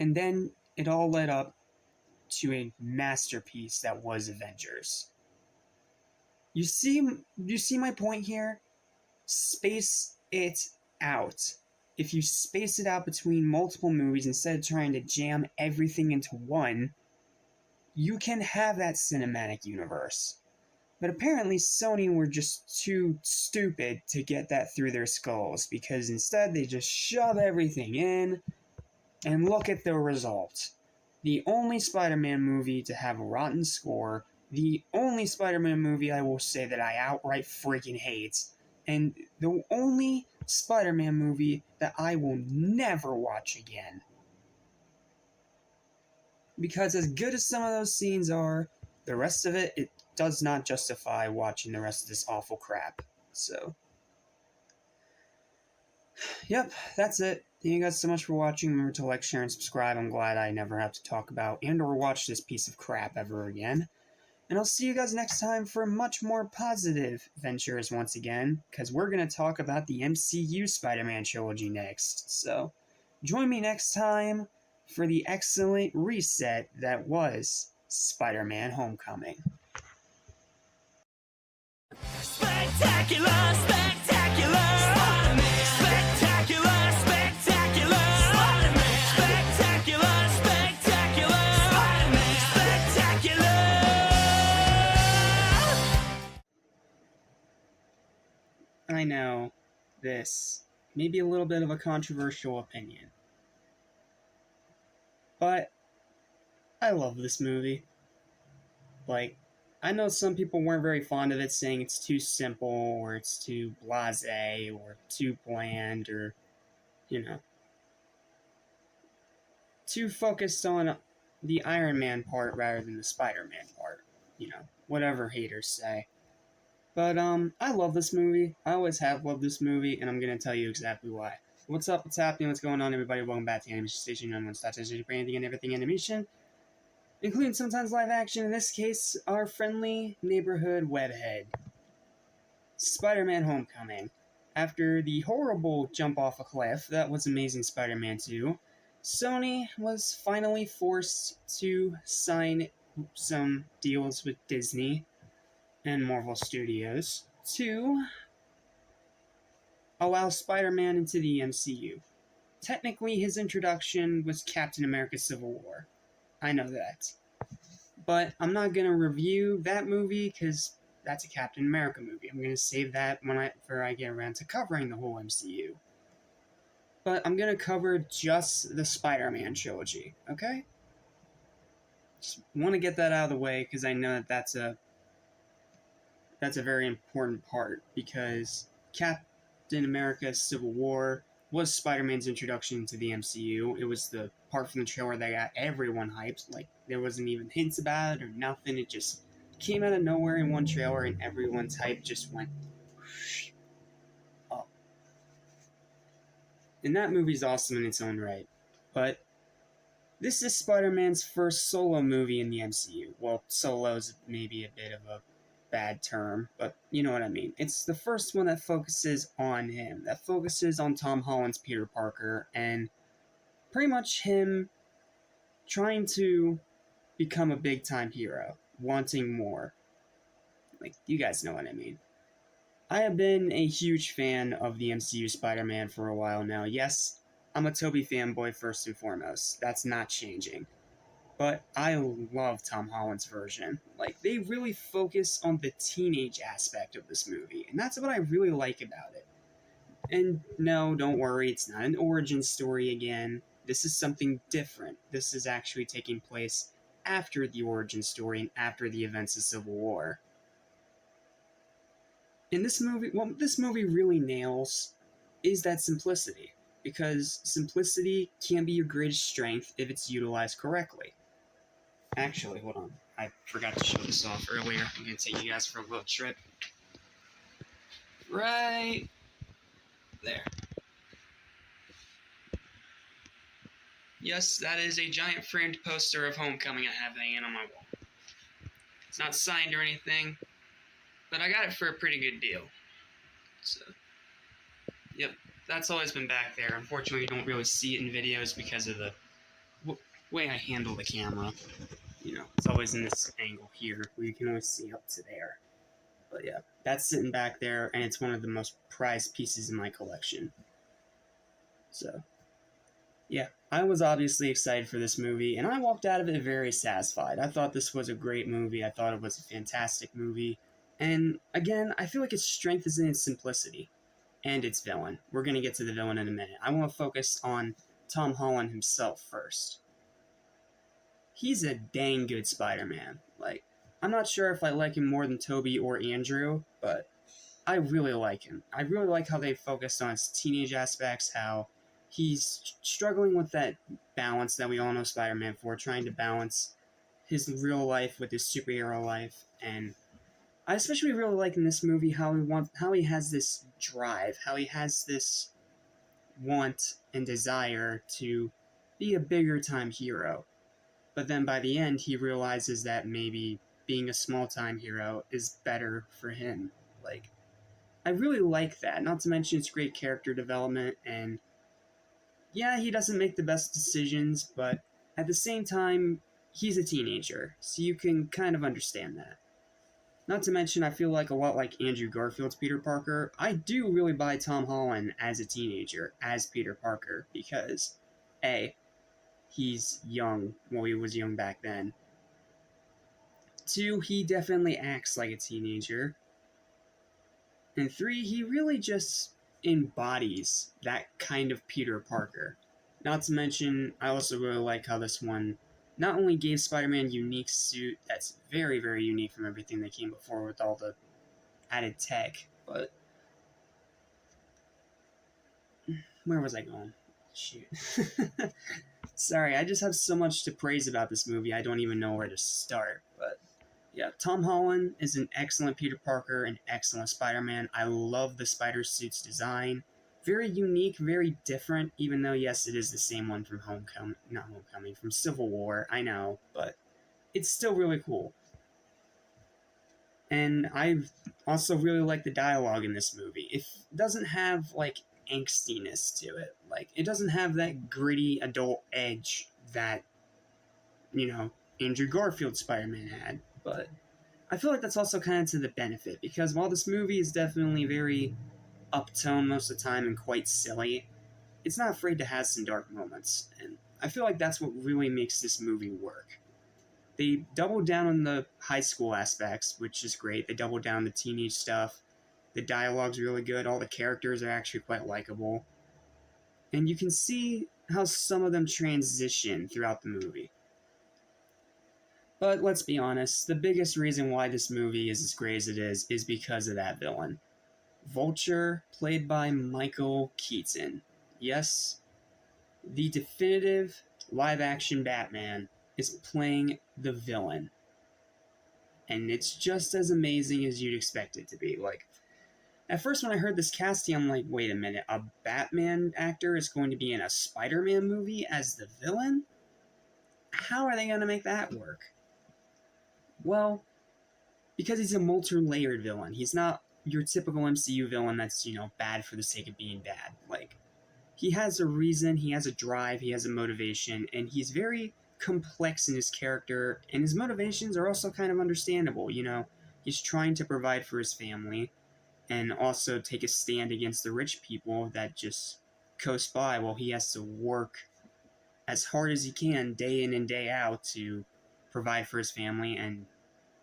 Speaker 1: And then it all led up to a masterpiece that was Avengers. You see my point here? Space it out. If you space it out between multiple movies instead of trying to jam everything into one, you can have that cinematic universe. But apparently Sony were just too stupid to get that through their skulls, because instead they just shove everything in, and look at the result. The only Spider-Man movie to have a rotten score, the only Spider-Man movie I will say that I outright freaking hate, and the only Spider-Man movie that I will never watch again. Because as good as some of those scenes are, the rest of it does not justify watching the rest of this awful crap. So, yep, that's it. Thank you guys so much for watching. Remember to like, share, and subscribe. I'm glad I never have to talk about and or watch this piece of crap ever again. And I'll see you guys next time for much more positive ventures once again, because we're going to talk about the MCU Spider-Man trilogy next. So, join me next time for the excellent reset that was Spider-Man Homecoming.
Speaker 2: Spectacular, spectacular, Spider-Man. Spectacular, spectacular, Spider-Man. Spectacular, spectacular, Spider-Man. Spectacular.
Speaker 1: I know this may be a little bit of a controversial opinion, but I love this movie. Like, I know some people weren't very fond of it, saying it's too simple, or it's too blasé, or too bland, or, too focused on the Iron Man part rather than the Spider-Man part. Whatever haters say. But, I love this movie. I always have loved this movie, and I'm gonna tell you exactly why. What's up, what's happening, what's going on, everybody? Welcome back to the Animation Station, on one-stop-station for anything and everything animation, including sometimes live action, in this case, our friendly neighborhood webhead. Spider-Man Homecoming. After the horrible jump off a cliff that was Amazing Spider-Man 2, Sony was finally forced to sign some deals with Disney and Marvel Studios to allow Spider-Man into the MCU. Technically, his introduction was Captain America Civil War. I know that. But I'm not going to review that movie because that's a Captain America movie. I'm going to save that for I get around to covering the whole MCU. But I'm going to cover just the Spider-Man trilogy, okay? Just want to get that out of the way because I know that that's a very important part, because Captain America Civil War was Spider-Man's introduction to the MCU. It was the part from the trailer that got everyone hyped. Like, there wasn't even hints about it or nothing. It just came out of nowhere in one trailer and everyone's hype just went up. And that movie's awesome in its own right. But this is Spider-Man's first solo movie in the MCU. Well, solo's maybe a bit of a bad term, but you know what I mean. It's the first one that focuses on him, that focuses on Tom Holland's Peter Parker, and pretty much him trying to become a big-time hero, wanting more. Like, you guys know what I mean. I have been a huge fan of the MCU Spider-Man for a while now. Yes, I'm a Tobey fanboy first and foremost. That's not changing. But I love Tom Holland's version. Like, they really focus on the teenage aspect of this movie, and that's what I really like about it. And no, don't worry, it's not an origin story again. This is something different. This is actually taking place after the origin story and after the events of Civil War. And this movie, what this movie really nails is that simplicity. Because simplicity can be your greatest strength if it's utilized correctly. Actually, hold on. I forgot to show this off earlier. I'm going to take you guys for a little trip. Right there. Yes, that is a giant framed poster of Homecoming I have hanging on my wall. It's not signed or anything, but I got it for a pretty good deal. So, yep, that's always been back there. Unfortunately, you don't really see it in videos because of the way I handle the camera. You know, it's always in this angle here where you can always see up to there. But yeah, that's sitting back there, and it's one of the most prized pieces in my collection. So, yeah, I was obviously excited for this movie, and I walked out of it very satisfied. I thought this was a great movie. I thought it was a fantastic movie. And again, I feel like its strength is in its simplicity and its villain. We're going to get to the villain in a minute. I want to focus on Tom Holland himself first. He's a dang good Spider-Man. Like, I'm not sure if I like him more than Tobey or Andrew, but I really like him. I really like how they focused on his teenage aspects, how he's struggling with that balance that we all know Spider-Man for, trying to balance his real life with his superhero life. And I especially really like in this movie how he has this drive, how he has this want and desire to be a bigger time hero. But then by the end, he realizes that maybe being a small-time hero is better for him. Like, I really like that. Not to mention it's great character development, and yeah, he doesn't make the best decisions, but at the same time, he's a teenager, so you can kind of understand that. Not to mention, I feel like a lot like Andrew Garfield's Peter Parker, I do really buy Tom Holland as a teenager, as Peter Parker, because A, he's young. Well, he was young back then. 2, he definitely acts like a teenager. And 3, he really just embodies that kind of Peter Parker. Not to mention, I also really like how this one not only gave Spider-Man a unique suit that's very, very unique from everything that came before with all the added tech, but... Where was I going? Shoot. Sorry, I just have so much to praise about this movie, I don't even know where to start. But yeah, Tom Holland is an excellent Peter Parker, an excellent Spider-Man. I love the spider suit's design. Very unique, very different, even though, yes, it is the same one from from Civil War, I know, but it's still really cool. And I also really like the dialogue in this movie. It doesn't have, like, angstiness to it. Like, it doesn't have that gritty adult edge that, you know, Andrew Garfield's Spider-Man had. But I feel like that's also kind of to the benefit, because while this movie is definitely very uptone most of the time and quite silly, it's not afraid to have some dark moments. And I feel like that's what really makes this movie work. They double down on the high school aspects, which is great. They double down the teenage stuff. The dialogue's really good. All the characters are actually quite likable. And you can see how some of them transition throughout the movie. But let's be honest, the biggest reason why this movie is as great as it is because of that villain. Vulture, played by Michael Keaton. Yes, the definitive live-action Batman is playing the villain. and it's just as amazing as you'd expect it to be. Like, at first when I heard this casting, I'm like, wait a minute, a Batman actor is going to be in a Spider-Man movie as the villain? How are they going to make that work? Well, because he's a multi-layered villain. He's not your typical MCU villain that's, bad for the sake of being bad. Like, he has a reason, he has a drive, he has a motivation, and he's very complex in his character, and his motivations are also kind of understandable. He's trying to provide for his family and also take a stand against the rich people that just coast by while he has to work as hard as he can day in and day out to provide for his family and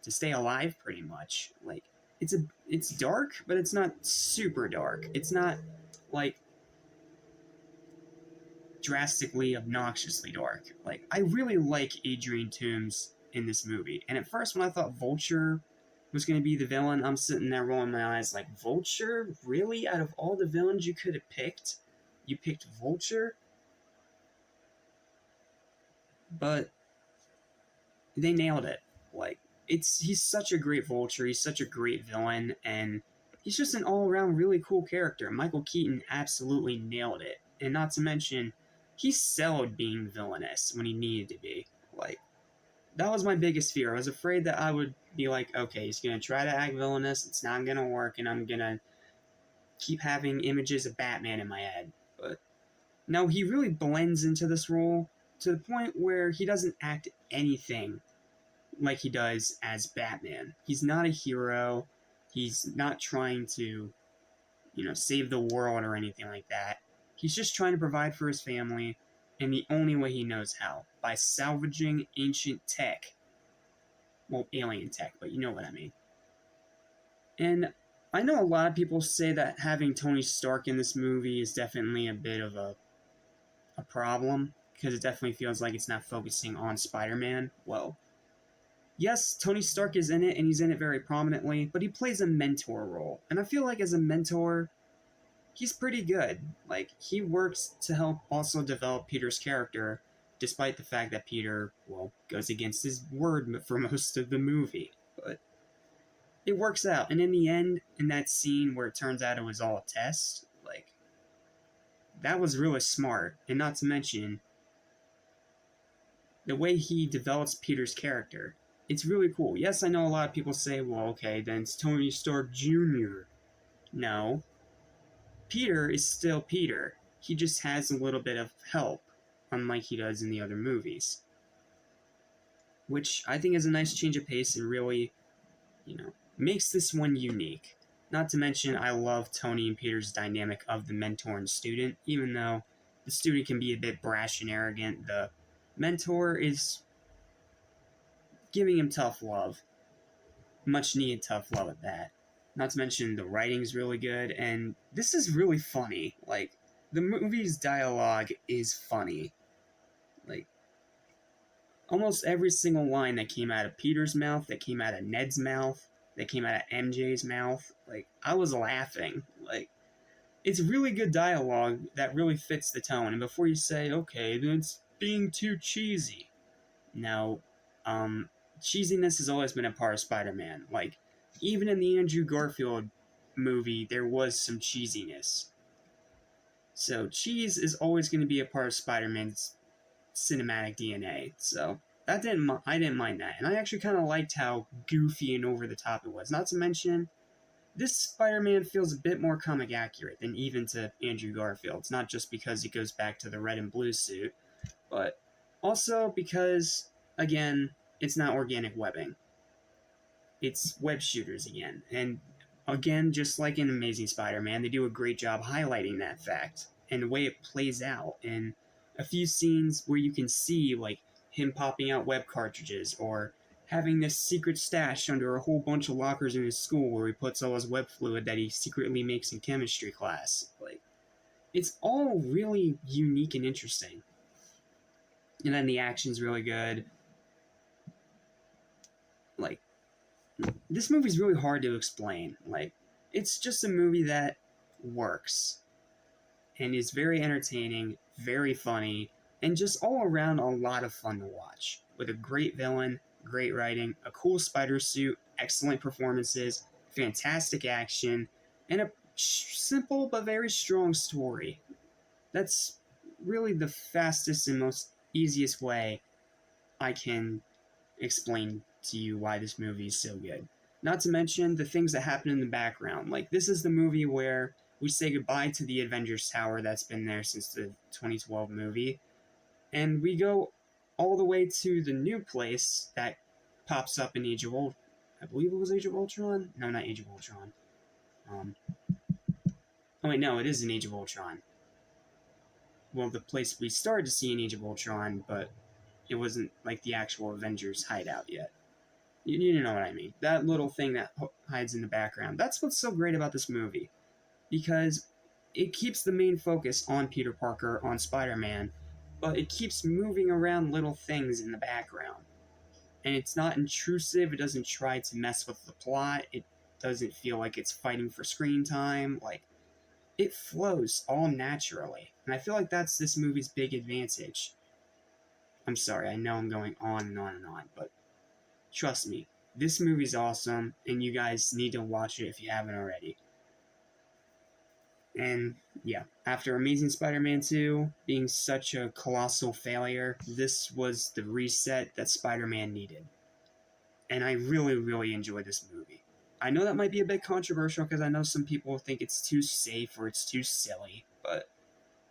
Speaker 1: to stay alive, pretty much. Like, it's dark, but it's not super dark. It's not like drastically obnoxiously dark. Like, I really like Adrian Toomes in this movie, and at first when I thought Vulture was going to be the villain, I'm sitting there rolling my eyes like, Vulture? Really? Out of all the villains you could have picked, you picked Vulture? But they nailed it. Like, he's such a great Vulture, he's such a great villain, and he's just an all-around really cool character. Michael Keaton absolutely nailed it. And not to mention, he sold being villainous when he needed to be. Like, that was my biggest fear. I was afraid that I would be like, okay, he's going to try to act villainous, it's not going to work, and I'm going to keep having images of Batman in my head. But no, he really blends into this role to the point where he doesn't act anything like he does as Batman. He's not a hero. He's not trying to, save the world or anything like that. He's just trying to provide for his family in the only way he knows how, by salvaging ancient tech. Well, alien tech, but you know what I mean. And I know a lot of people say that having Tony Stark in this movie is definitely a bit of a problem, because it definitely feels like it's not focusing on Spider-Man. Well, yes, Tony Stark is in it, and he's in it very prominently, but he plays a mentor role. And I feel like as a mentor, he's pretty good. Like, he works to help also develop Peter's character, despite the fact that Peter, goes against his word for most of the movie. But it works out. And in the end, in that scene where it turns out it was all a test, like, that was really smart. And not to mention, the way he develops Peter's character, it's really cool. Yes, I know a lot of people say, well, okay, then it's Tony Stark Jr. No. Peter is still Peter. He just has a little bit of help, unlike he does in the other movies. Which I think is a nice change of pace and really, makes this one unique. Not to mention, I love Tony and Peter's dynamic of the mentor and student. Even though the student can be a bit brash and arrogant, the mentor is giving him tough love. Much needed tough love at that. Not to mention, the writing's really good, and this is really funny. Like, the movie's dialogue is funny. Like, almost every single line that came out of Peter's mouth, that came out of Ned's mouth, that came out of MJ's mouth, like, I was laughing. Like, it's really good dialogue that really fits the tone. And before you say, okay, then it's being too cheesy. No, cheesiness has always been a part of Spider-Man. Like, even in the Andrew Garfield movie, there was some cheesiness. So, cheese is always going to be a part of Spider-Man's cinematic DNA. So, I didn't mind that. And I actually kind of liked how goofy and over the top it was. Not to mention, this Spider-Man feels a bit more comic accurate than even to Andrew Garfield. It's not just because he goes back to the red and blue suit, but also because, again, it's not organic webbing. It's web shooters again. And again, just like in Amazing Spider-Man, they do a great job highlighting that fact and the way it plays out in a few scenes where you can see, like, him popping out web cartridges or having this secret stash under a whole bunch of lockers in his school where he puts all his web fluid that he secretly makes in chemistry class. Like, it's all really unique and interesting. And then the action's really good. Like, this movie's really hard to explain. Like, it's just a movie that works and is very entertaining, very funny, and just all around a lot of fun to watch. With a great villain, great writing, a cool spider suit, excellent performances, fantastic action, and a simple but very strong story. That's really the fastest and most easiest way I can explain to you why this movie is so good. Not to mention the things that happen in the background. Like, this is the movie where we say goodbye to the Avengers Tower that's been there since the 2012 movie, and we go all the way to the new place that pops up in Age of Ultron. I believe it was Age of Ultron? No, not Age of Ultron. Oh wait, no, it is in Age of Ultron. Well, the place we started to see in Age of Ultron, but it wasn't like the actual Avengers hideout yet. You know what I mean. That little thing that hides in the background. That's what's so great about this movie. Because it keeps the main focus on Peter Parker, on Spider-Man, but it keeps moving around little things in the background. And it's not intrusive, it doesn't try to mess with the plot, it doesn't feel like it's fighting for screen time, like, it flows all naturally. And I feel like that's this movie's big advantage. I'm sorry, I know I'm going on and on and on, but trust me, this movie's awesome, and you guys need to watch it if you haven't already. And yeah, after Amazing Spider-Man 2 being such a colossal failure, this was the reset that Spider-Man needed. And I really, really enjoyed this movie. I know that might be a bit controversial because I know some people think it's too safe or it's too silly, but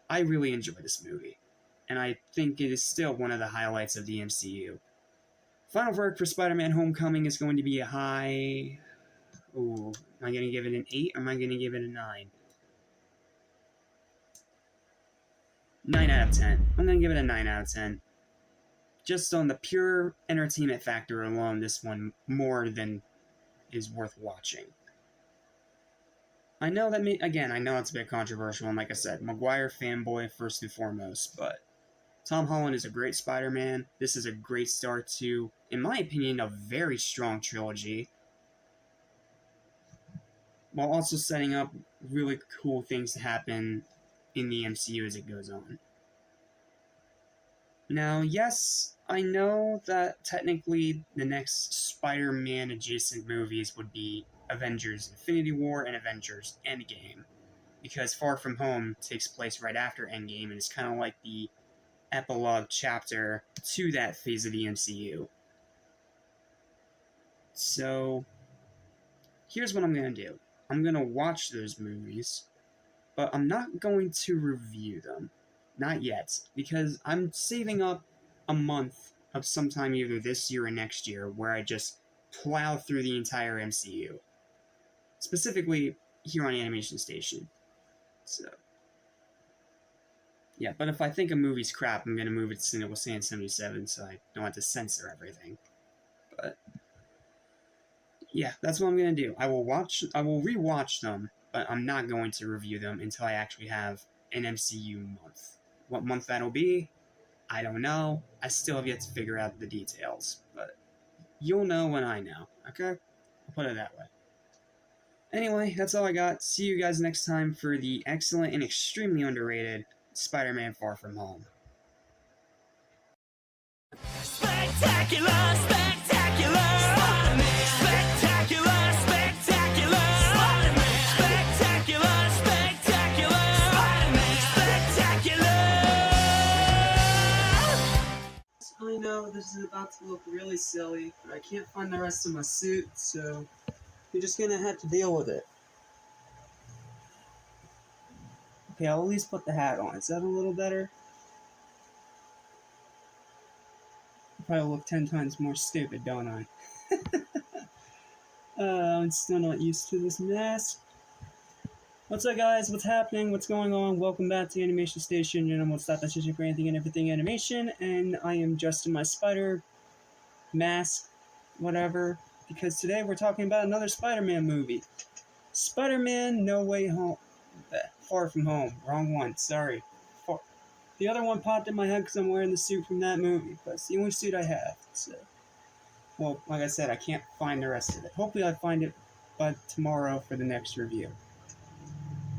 Speaker 1: I really enjoy this movie. And I think it is still one of the highlights of the MCU. Final verdict for Spider-Man Homecoming is going to be a high... Ooh, am I going to give it an 8 or am I going to give it a 9? 9 out of 10. I'm going to give it a 9 out of 10. Just on the pure entertainment factor alone, this one more than is worth watching. I know that, I know it's a bit controversial, and like I said, Maguire fanboy first and foremost, but Tom Holland is a great Spider-Man. This is a great start to, in my opinion, a very strong trilogy, while also setting up really cool things to happen in the MCU as it goes on. Now, yes, I know that technically the next Spider-Man adjacent movies would be Avengers Infinity War and Avengers Endgame, because Far From Home takes place right after Endgame and is kind of like the epilogue chapter to that phase of the MCU. So, here's what I'm going to do. I'm going to watch those movies, but I'm not going to review them. Not yet, because I'm saving up a month of sometime either this year or next year where I just plow through the entire MCU. Specifically, here on Animation Station. So, yeah, but if I think a movie's crap, I'm going to move it to Cinema Sand 77 so I don't have to censor everything. But, yeah, that's what I'm going to do. I will rewatch them, but I'm not going to review them until I actually have an MCU month. What month that'll be, I don't know. I still have yet to figure out the details, but you'll know when I know, okay? I'll put it that way. Anyway, that's all I got. See you guys next time for the excellent and extremely underrated Spider-Man Far From Home.
Speaker 2: Spectacular, spectacular, Spider-Man. Spectacular, spectacular, Spider-Man. Spectacular, spectacular, Spider-Man. Spectacular.
Speaker 1: I know this is about to look really silly, but I can't find the rest of my suit, so you're just gonna have to deal with it. Okay, I'll at least put the hat on. Is that a little better? I probably look 10 times more stupid, don't I? I'm still not used to this mask. What's up, guys? What's happening? What's going on? Welcome back to Animation Station, and I'm gonna stop searching for anything and everything animation, and I am dressed in my spider mask, whatever, because today we're talking about another Spider-Man movie. Spider-Man No Way Home. Far From Home. Wrong one. Sorry. The other one popped in my head because I'm wearing the suit from that movie, but it's the only suit I have, so. Well, like I said, I can't find the rest of it. Hopefully I'll find it by tomorrow for the next review.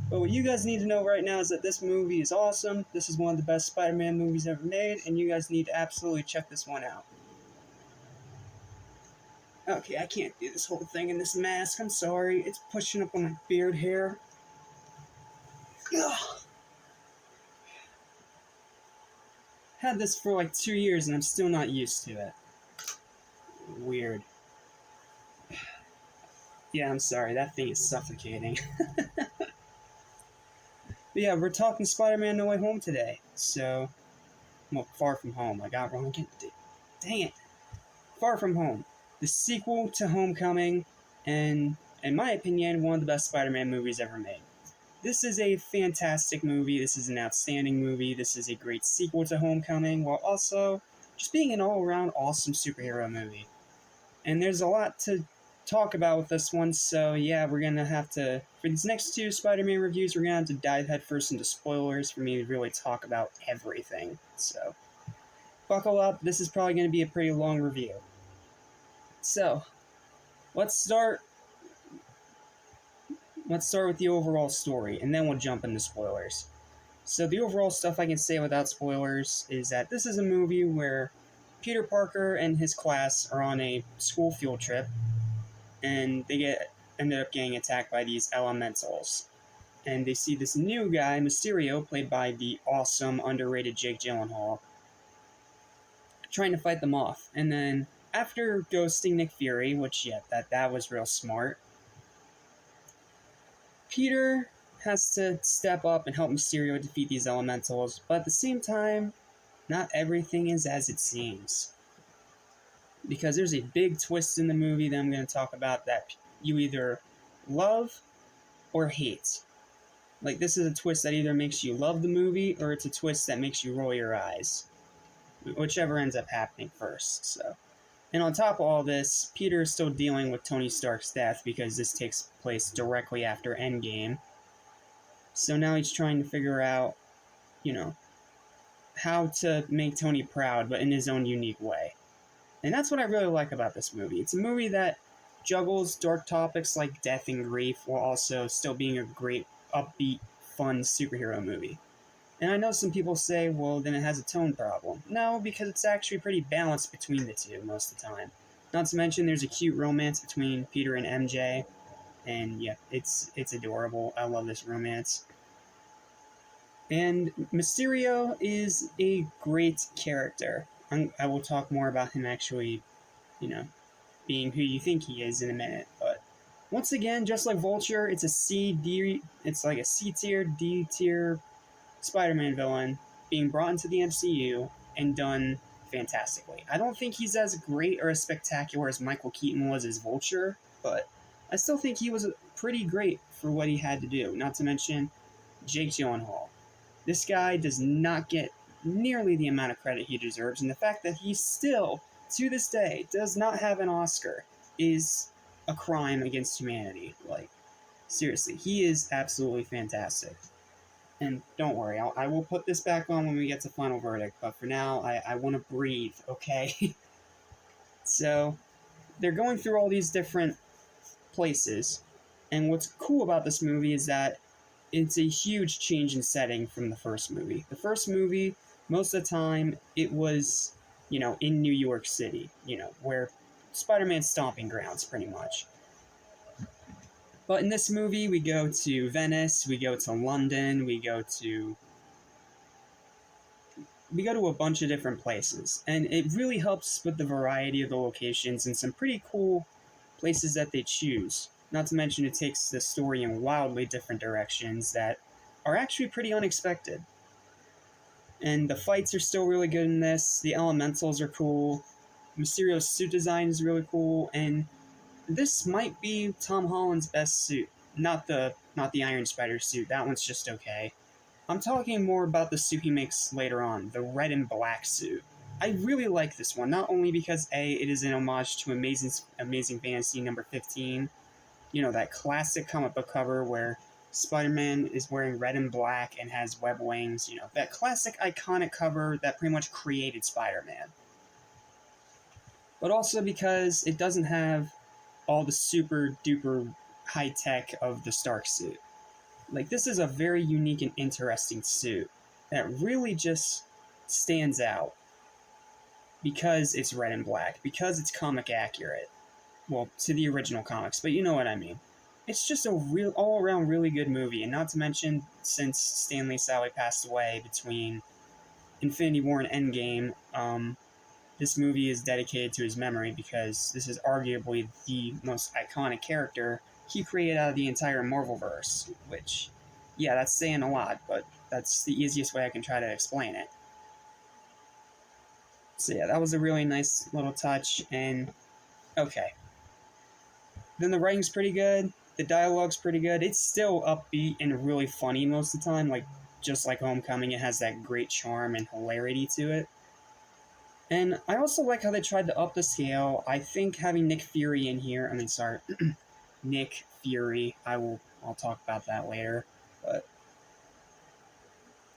Speaker 1: But what you guys need to know right now is that this movie is awesome. This is one of the best Spider-Man movies ever made, and you guys need to absolutely check this one out. Okay, I can't do this whole thing in this mask. I'm sorry. It's pushing up on my beard hair. Ugh. Had this for like 2 years and I'm still not used to it. Weird. Yeah, I'm sorry. That thing is suffocating. But yeah, we're talking Spider-Man No Way Home today. So, well, Far From Home. I got it wrong again. Dang it. Far From Home. The sequel to Homecoming, and, in my opinion, one of the best Spider-Man movies ever made. This is a fantastic movie. This is an outstanding movie. This is a great sequel to Homecoming, while also just being an all-around awesome superhero movie. And there's a lot to talk about with this one, so yeah, we're gonna have to, for these next 2 Spider-Man reviews, we're gonna have to dive headfirst into spoilers for me to really talk about everything. So, buckle up, this is probably gonna be a pretty long review. So, let's start with the overall story, and then we'll jump into spoilers. So the overall stuff I can say without spoilers is that this is a movie where Peter Parker and his class are on a school field trip, and they ended up getting attacked by these elementals. And they see this new guy, Mysterio, played by the awesome, underrated Jake Gyllenhaal, trying to fight them off. And then, after ghosting Nick Fury, which, yeah, that was real smart, Peter has to step up and help Mysterio defeat these elementals, but at the same time, not everything is as it seems. Because there's a big twist in the movie that I'm going to talk about that you either love or hate. Like, this is a twist that either makes you love the movie, or it's a twist that makes you roll your eyes. Whichever ends up happening first, so. And on top of all this, Peter is still dealing with Tony Stark's death because this takes place directly after Endgame. So now he's trying to figure out, how to make Tony proud, but in his own unique way. And that's what I really like about this movie. It's a movie that juggles dark topics like death and grief while also still being a great, upbeat, fun superhero movie. And I know some people say, well, then it has a tone problem. No, because it's actually pretty balanced between the two most of the time. Not to mention there's a cute romance between Peter and MJ. And yeah, it's adorable. I love this romance. And Mysterio is a great character. I will talk more about him actually, being who you think he is in a minute. But once again, just like Vulture, it's like a C tier, D tier Spider-Man villain being brought into the MCU and done fantastically. I don't think he's as great or as spectacular as Michael Keaton was as Vulture, but I still think he was pretty great for what he had to do. Not to mention Jake Gyllenhaal. This guy does not get nearly the amount of credit he deserves, and the fact that he still, to this day, does not have an Oscar is a crime against humanity. Like, seriously, he is absolutely fantastic. And don't worry, I will put this back on when we get to Final Verdict, but for now, I want to breathe, okay? So, they're going through all these different places, and what's cool about this movie is that it's a huge change in setting from the first movie. The first movie, most of the time, it was, in New York City, where Spider-Man's stomping grounds, pretty much. But in this movie, we go to Venice, we go to London, we go to a bunch of different places. And it really helps with the variety of the locations and some pretty cool places that they choose. Not to mention it takes the story in wildly different directions that are actually pretty unexpected. And the fights are still really good in this, the elementals are cool, Mysterio's suit design is really cool, and this might be Tom Holland's best suit. Not the Iron Spider suit, that one's just okay. I'm talking more about the suit he makes later on, the red and black suit. I really like this one, not only because A, it is an homage to Amazing Fantasy number 15, that classic comic book cover where Spider-Man is wearing red and black and has web wings, that classic iconic cover that pretty much created Spider-Man. But also because it doesn't have all the super duper high tech of the Stark suit. Like, this is a very unique and interesting suit that really just stands out because it's red and black, because it's comic accurate. well, to the original comics, but you know what I mean. It's just a real, all around really good movie, and not to mention, since Stan Lee sadly passed away between Infinity War and Endgame, this movie is dedicated to his memory because this is arguably the most iconic character he created out of the entire Marvelverse, which, yeah, that's saying a lot, but that's the easiest way I can try to explain it. So yeah, that was a really nice little touch, and okay. Then the writing's pretty good, the dialogue's pretty good, it's still upbeat and really funny most of the time, like, just like Homecoming, it has that great charm and hilarity to it. And I also like how they tried to up the scale. I think having Nick Fury in here, Nick Fury, I'll talk about that later, but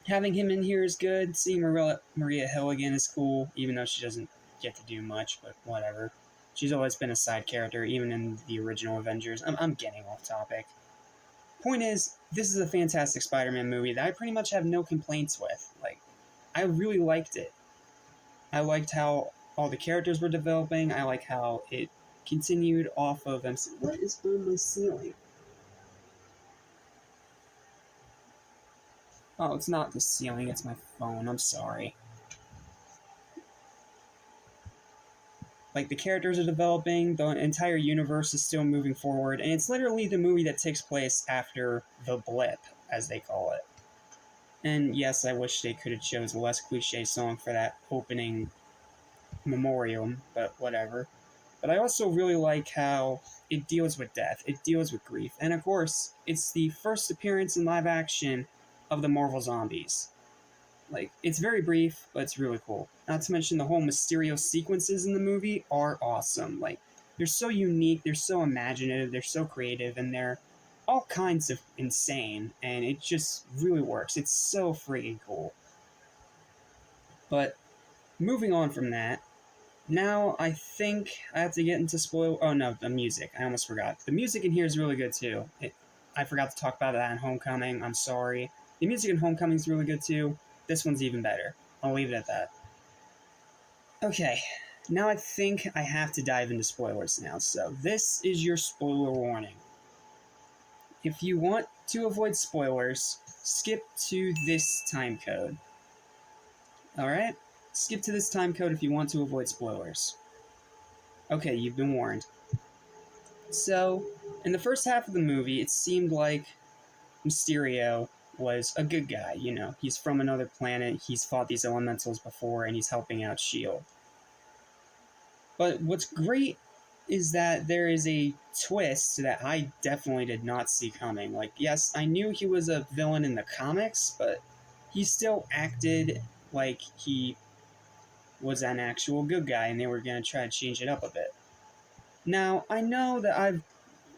Speaker 1: having him in here is good. Seeing Maria Hill again is cool, even though she doesn't get to do much, but whatever. She's always been a side character, even in the original Avengers. I'm getting off topic. Point is, this is a fantastic Spider-Man movie that I pretty much have no complaints with. Like, I really liked it. I liked how all the characters were developing. I like how it continued off of MC. What is on my ceiling? Oh, it's not the ceiling, it's my phone. I'm sorry. Like, the characters are developing, the entire universe is still moving forward, and it's literally the movie that takes place after the blip, as they call it. And yes, I wish they could have chose a less cliche song for that opening memoriam, but whatever. But I also really like how it deals with death, it deals with grief, and of course, it's the first appearance in live action of the Marvel Zombies. Like, it's very brief, but it's really cool. Not to mention the whole Mysterio sequences in the movie are awesome. Like, they're so unique, they're so imaginative, they're so creative, and they're all kinds of insane, and it just really works. It's so freaking cool. But, moving on from that, now I think I have to get into oh no, the music. I almost forgot. The music in here is really good too. I forgot to talk about that in Homecoming, I'm sorry. The music in Homecoming is really good too. This one's even better. I'll leave it at that. Okay, now I think I have to dive into spoilers now, so this is your spoiler warning. If you want to avoid spoilers, skip to this time code. Alright? Skip to this time code if you want to avoid spoilers. Okay, you've been warned. So, in the first half of the movie, it seemed like Mysterio was a good guy, you know. He's from another planet, he's fought these elementals before, and he's helping out S.H.I.E.L.D. But what's great is that there is a twist that I definitely did not see coming. Like, yes, I knew he was a villain in the comics, but he still acted like he was an actual good guy, and they were going to try to change it up a bit. Now, I know that I've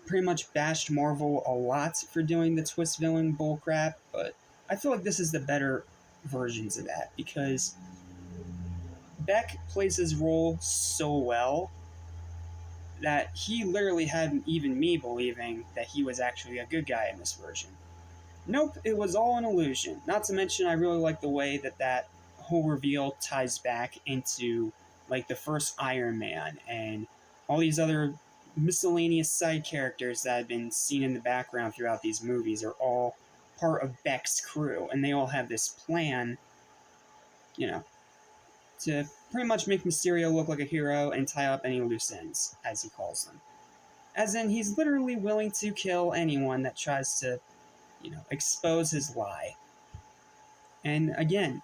Speaker 1: pretty much bashed Marvel a lot for doing the twist villain bullcrap, but I feel like this is the better versions of that, because Beck plays his role so well that he literally had even me believing that he was actually a good guy in this version. Nope, it was all an illusion. Not to mention, I really like the way that whole reveal ties back into, like, the first Iron Man and all these other miscellaneous side characters that have been seen in the background throughout these movies are all part of Beck's crew, and they all have this plan, you know, to pretty much make Mysterio look like a hero and tie up any loose ends, as he calls them. As in, he's literally willing to kill anyone that tries to, you know, expose his lie. And again,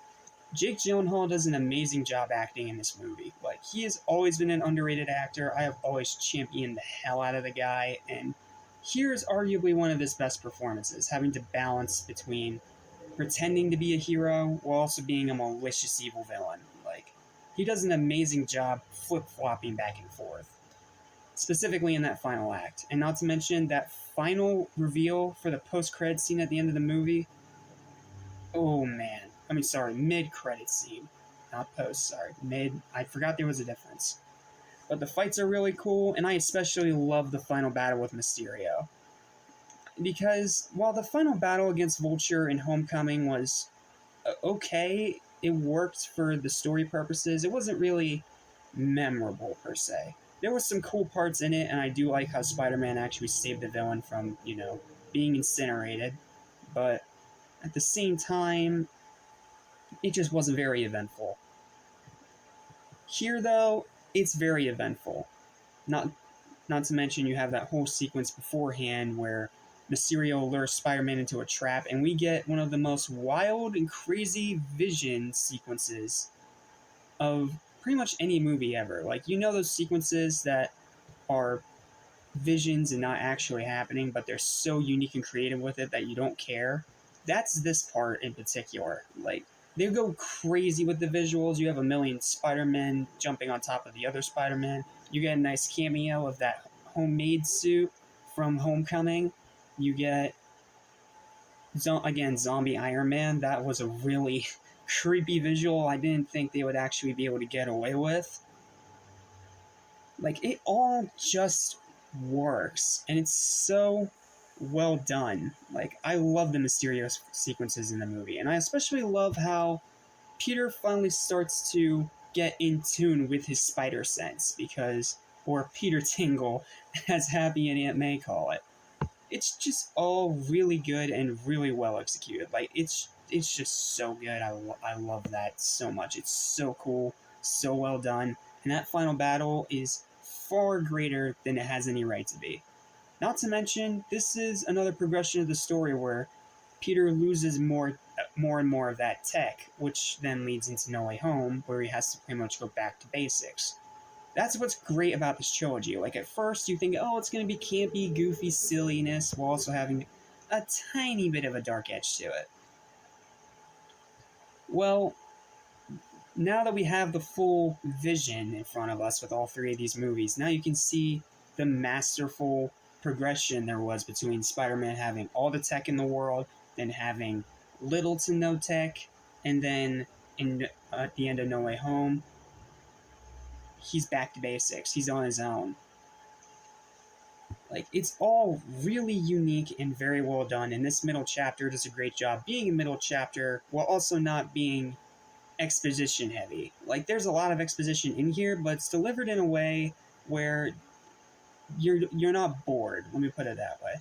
Speaker 1: Jake Gyllenhaal does an amazing job acting in this movie. Like, he has always been an underrated actor. I have always championed the hell out of the guy, and here's arguably one of his best performances, having to balance between pretending to be a hero while also being a malicious evil villain. Like, he does an amazing job flip-flopping back and forth, specifically in that final act. And not to mention that final reveal for the post-credit scene at the end of the movie. Oh man. Mid-credit scene. Not post, sorry. Mid. I forgot there was a difference. But the fights are really cool, and I especially love the final battle with Mysterio. Because while the final battle against Vulture in Homecoming was okay, it worked for the story purposes, it wasn't really memorable per se. there was some cool parts in it, and I do like how Spider-Man actually saved the villain from, being incinerated. But at the same time, it just wasn't very eventful. Here, though, it's very eventful. Not not to mention you have that whole sequence beforehand where Mysterio lures Spider-Man into a trap, and we get one of the most wild and crazy vision sequences of pretty much any movie ever. Like, those sequences that are visions and not actually happening, but they're so unique and creative with it that you don't care. That's this part in particular. Like, they go crazy with the visuals. You have a million Spider-Man jumping on top of the other Spider-Man. You get a nice cameo of that homemade suit from Homecoming. You get, again, Zombie Iron Man. That was a really creepy visual I didn't think they would actually be able to get away with. Like, it all just works, and it's so well done. Like, I love the Mysterio sequences in the movie, and I especially love how Peter finally starts to get in tune with his spider sense, or Peter Tingle, as Happy and Aunt May call it. It's just all really good and really well executed. Like, it's just so good. I love that so much. It's so cool, so well done, and that final battle is far greater than it has any right to be. Not to mention, this is another progression of the story where Peter loses more and more of that tech, which then leads into No Way Home, where he has to pretty much go back to basics. That's what's great about this trilogy. Like, at first you think, oh, it's going to be campy, goofy silliness, while also having a tiny bit of a dark edge to it. Well, now that we have the full vision in front of us with all three of these movies, now you can see the masterful progression there was between Spider-Man having all the tech in the world, then having little to no tech, and then at the end of No Way Home, he's back to basics. He's on his own. Like, it's all really unique and very well done, and this middle chapter does a great job being a middle chapter while also not being exposition heavy. Like, there's a lot of exposition in here, but it's delivered in a way where you're not bored, let me put it that way.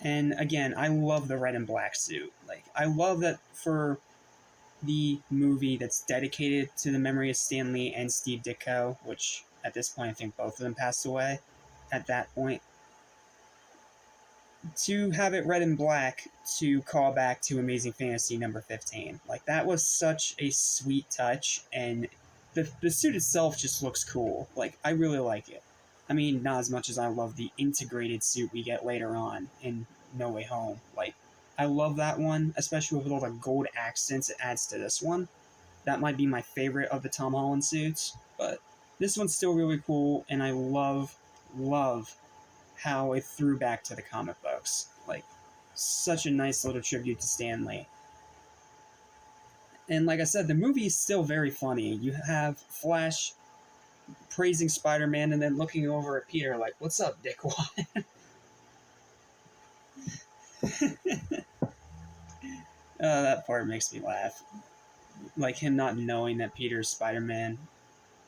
Speaker 1: And again, I love the red and black suit. Like, I love that for the movie that's dedicated to the memory of Stan Lee and Steve Ditko, which at this point I think both of them passed away at that point, to have it red and black to call back to Amazing Fantasy number 15. Like, that was such a sweet touch, and the suit itself just looks cool. Like, I really like it. I mean, not as much as I love the integrated suit we get later on in No Way Home. Like, I love that one, especially with all the gold accents it adds to this one. That might be my favorite of the Tom Holland suits, but this one's still really cool, and I love how it threw back to the comic books. Like, such a nice little tribute to Stan Lee. And like I said, the movie is still very funny. You have Flash praising Spider-Man and then looking over at Peter like, "What's up, dickwad?" That part makes me laugh. Like, him not knowing that Peter's Spider-Man.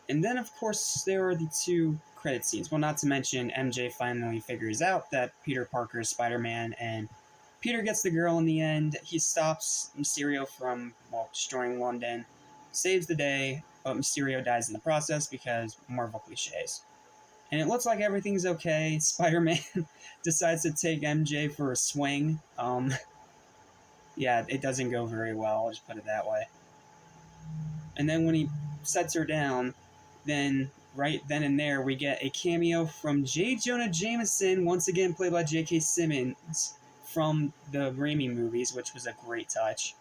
Speaker 1: And then, of course, there are the two credit scenes. Well, not to mention, MJ finally figures out that Peter Parker is Spider-Man, and Peter gets the girl in the end. He stops Mysterio from, destroying London, saves the day, but Mysterio dies in the process because Marvel cliches. And it looks like everything's okay. Spider-Man decides to take MJ for a swing. Yeah, it doesn't go very well, I'll just put it that way. And then when he sets her down, then right then and there we get a cameo from J. Jonah Jameson, once again played by J.K. Simmons, from the Raimi movies, which was a great touch,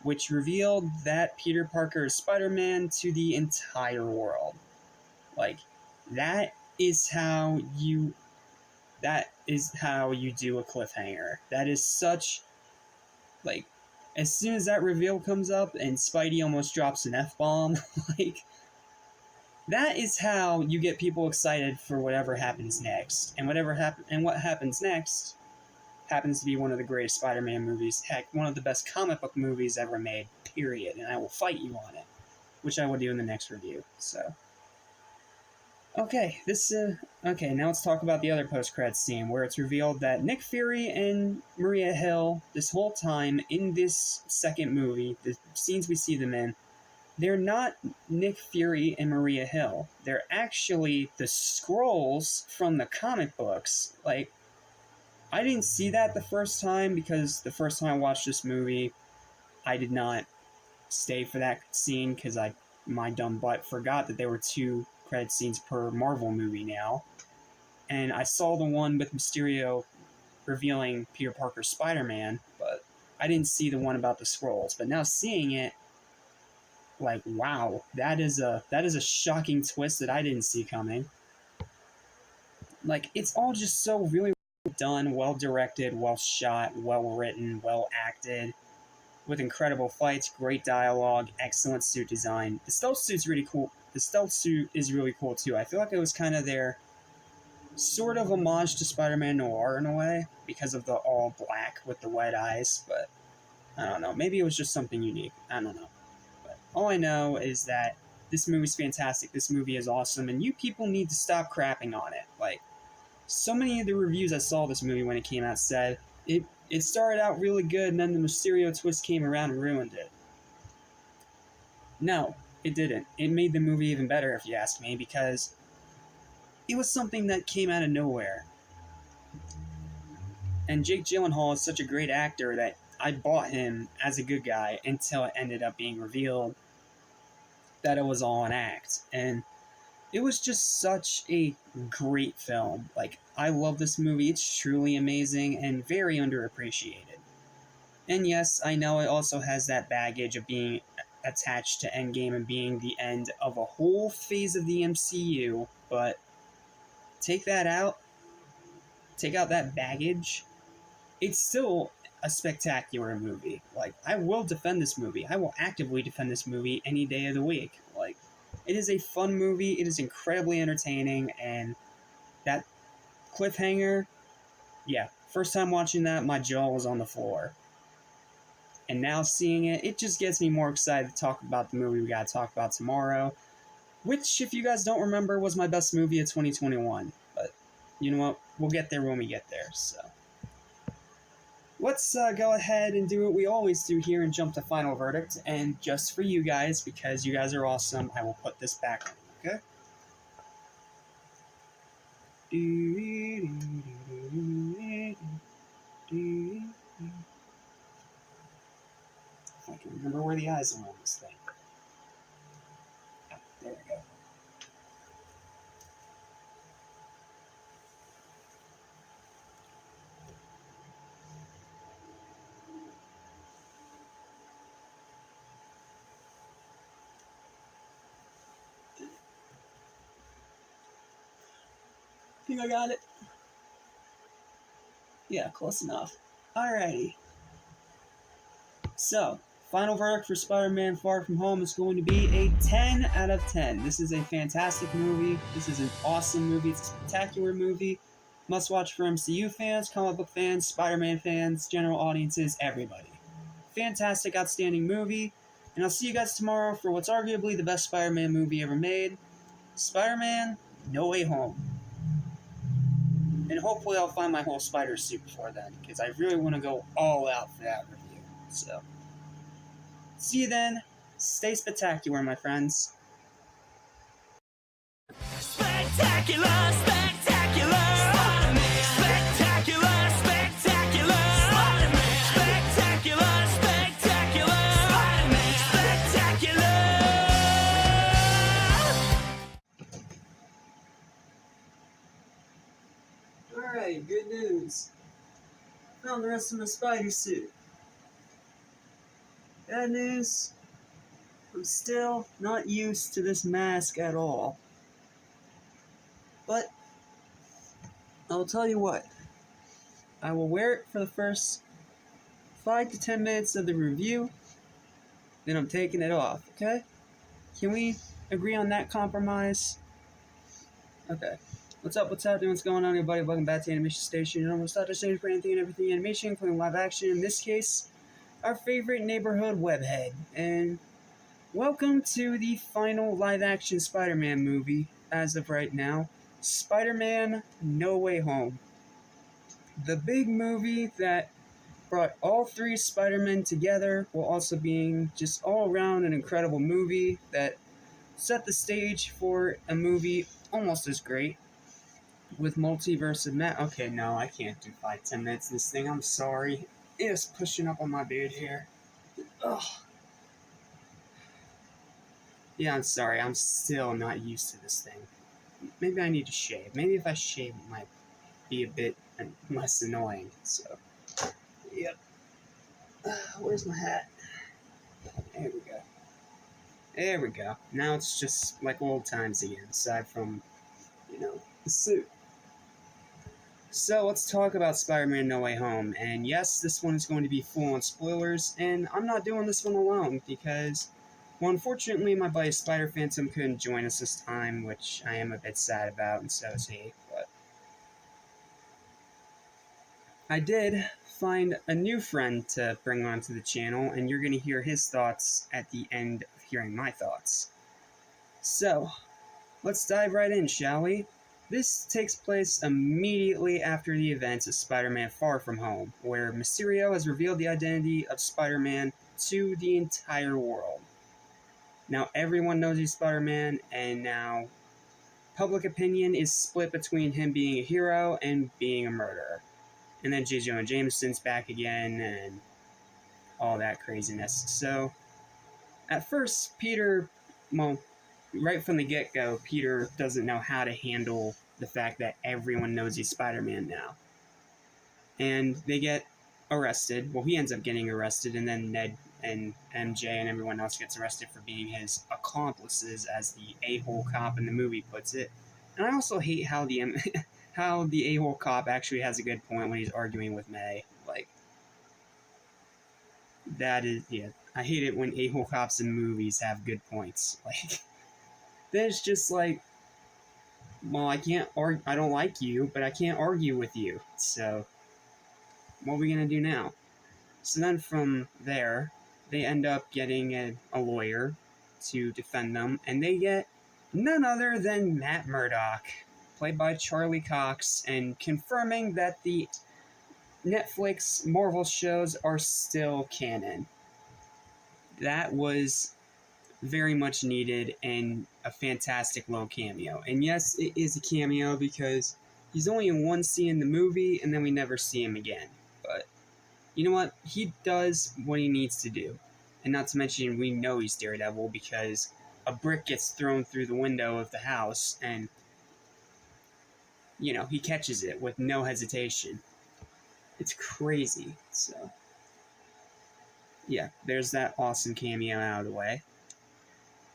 Speaker 1: which revealed that Peter Parker is Spider-Man to the entire world. Like, that is how you do a cliffhanger. That is such, like, as soon as that reveal comes up and Spidey almost drops an F-bomb, like, that is how you get people excited for whatever happens next. And what happens next happens to be one of the greatest Spider-Man movies, heck, one of the best comic book movies ever made, period. And I will fight you on it, which I will do in the next review. So, Okay, okay, now let's talk about the other post-credits scene where it's revealed that Nick Fury and Maria Hill, this whole time in this second movie, the scenes we see them in, they're not Nick Fury and Maria Hill. They're actually the Skrulls from the comic books. Like, I didn't see that the first time because the first time I watched this movie, I did not stay for that scene because my dumb butt forgot that there were two credit scenes per Marvel movie now. And I saw the one with Mysterio revealing Peter Parker's Spider-Man, but I didn't see the one about the Skrulls. But now seeing it, like, wow, that is a shocking twist that I didn't see coming. Like, it's all just so really done, well directed, well shot, well written, well acted, with incredible fights, great dialogue, excellent suit design. The stealth suit's really cool. The stealth suit is really cool too. I feel like it was kind of their sort of homage to Spider-Man Noir in a way because of the all black with the white eyes, but I don't know. Maybe it was just something unique. I don't know. But all I know is that this movie's fantastic. This movie is awesome, and you people need to stop crapping on it. Like, so many of the reviews I saw this movie when it came out said it started out really good, and then the Mysterio twist came around and ruined it. No, it didn't. It made the movie even better, if you ask me, because it was something that came out of nowhere. And Jake Gyllenhaal is such a great actor that I bought him as a good guy until it ended up being revealed that it was all an act. And it was just such a great film. Like, I love this movie. It's truly amazing and very underappreciated. And yes, I know it also has that baggage of being attached to Endgame and being the end of a whole phase of the MCU, but take that out, take out that baggage, it's still a spectacular movie. Like, I will defend this movie. I will actively defend this movie any day of the week. Like, it is a fun movie, it is incredibly entertaining, and that cliffhanger, yeah, first time watching that, my jaw was on the floor. And now seeing it, it just gets me more excited to talk about the movie we gotta talk about tomorrow, which, if you guys don't remember, was my best movie of 2021. But, you know what, we'll get there when we get there, so. Let's go ahead and do what we always do here and jump to final verdict, and just for you guys, because you guys are awesome, I will put this back on, okay? If I can remember where the eyes are on this thing. There we go. Think I got it? Yeah, close enough. Alrighty. So, final verdict for Spider-Man Far From Home is going to be a 10 out of 10. This is a fantastic movie. This is an awesome movie. It's a spectacular movie. Must watch for MCU fans, comic book fans, Spider-Man fans, general audiences, everybody. Fantastic, outstanding movie. And I'll see you guys tomorrow for what's arguably the best Spider-Man movie ever made. Spider-Man No Way Home. And hopefully I'll find my whole spider suit before then, because I really want to go all out for that review. So, see you then. Stay spectacular, my friends.
Speaker 2: Spectacular, spectacular, Spider-Man. Spectacular, spectacular, Spider-Man. Spectacular, spectacular, Spider-Man. Spectacular.
Speaker 1: Alright, good news. Found the rest of my spider suit. Bad news, I'm still not used to this mask at all. But, I'll tell you what. I will wear it for the first 5 to 10 minutes of the review, then I'm taking it off, okay? Can we agree on that compromise? Okay. What's up, what's happening, what's going on, everybody? Welcome back to Animation Station. You know, we'll start to stage for anything and everything animation, including live action. In this case, our favorite neighborhood webhead. And welcome to the final live action Spider-Man movie as of right now, Spider-Man No Way Home. The big movie that brought all three Spider-Men together, while also being just all around an incredible movie that set the stage for a movie almost as great with Multiverse of Matt. Okay, no, I can't do 5-10 minutes of this thing. I'm sorry. It's pushing up on my beard here. Ugh. Yeah, I'm sorry. I'm still not used to this thing. Maybe I need to shave. Maybe if I shave, it might be a bit less annoying. So, yep. Where's my hat? There we go. There we go. Now it's just like old times again, aside from, the suit. So let's talk about Spider-Man No Way Home. And yes, this one is going to be full on spoilers, and I'm not doing this one alone because, well, unfortunately, my buddy Spider Phantom couldn't join us this time, which I am a bit sad about, and so is he. But I did find a new friend to bring onto the channel, and you're going to hear his thoughts at the end of hearing my thoughts. So, let's dive right in, shall we? This takes place immediately after the events of Spider-Man Far From Home, where Mysterio has revealed the identity of Spider-Man to the entire world. Now everyone knows he's Spider-Man, and now public opinion is split between him being a hero and being a murderer. And then J. Jonah Jameson's back again, and all that craziness. So, at first, Peter, well, right from the get-go, Peter doesn't know how to handle the fact that everyone knows he's Spider-Man now. And they get arrested. Well, he ends up getting arrested, and then Ned and MJ and everyone else gets arrested for being his accomplices, as the a-hole cop in the movie puts it. And I also hate how the how the a-hole cop actually has a good point when he's arguing with May. Like, that is, yeah, I hate it when a-hole cops in movies have good points. Like, then it's just like, well, I don't like you, but I can't argue with you. So, what are we gonna do now? So then from there, they end up getting a lawyer to defend them, and they get none other than Matt Murdock, played by Charlie Cox, and confirming that the Netflix Marvel shows are still canon. That was very much needed and a fantastic little cameo. And yes, it is a cameo because he's only in one scene in the movie, and then we never see him again. But you know what? He does what he needs to do. And not to mention, we know he's Daredevil because a brick gets thrown through the window of the house, and he catches it with no hesitation. It's crazy. So, yeah, there's that awesome cameo out of the way.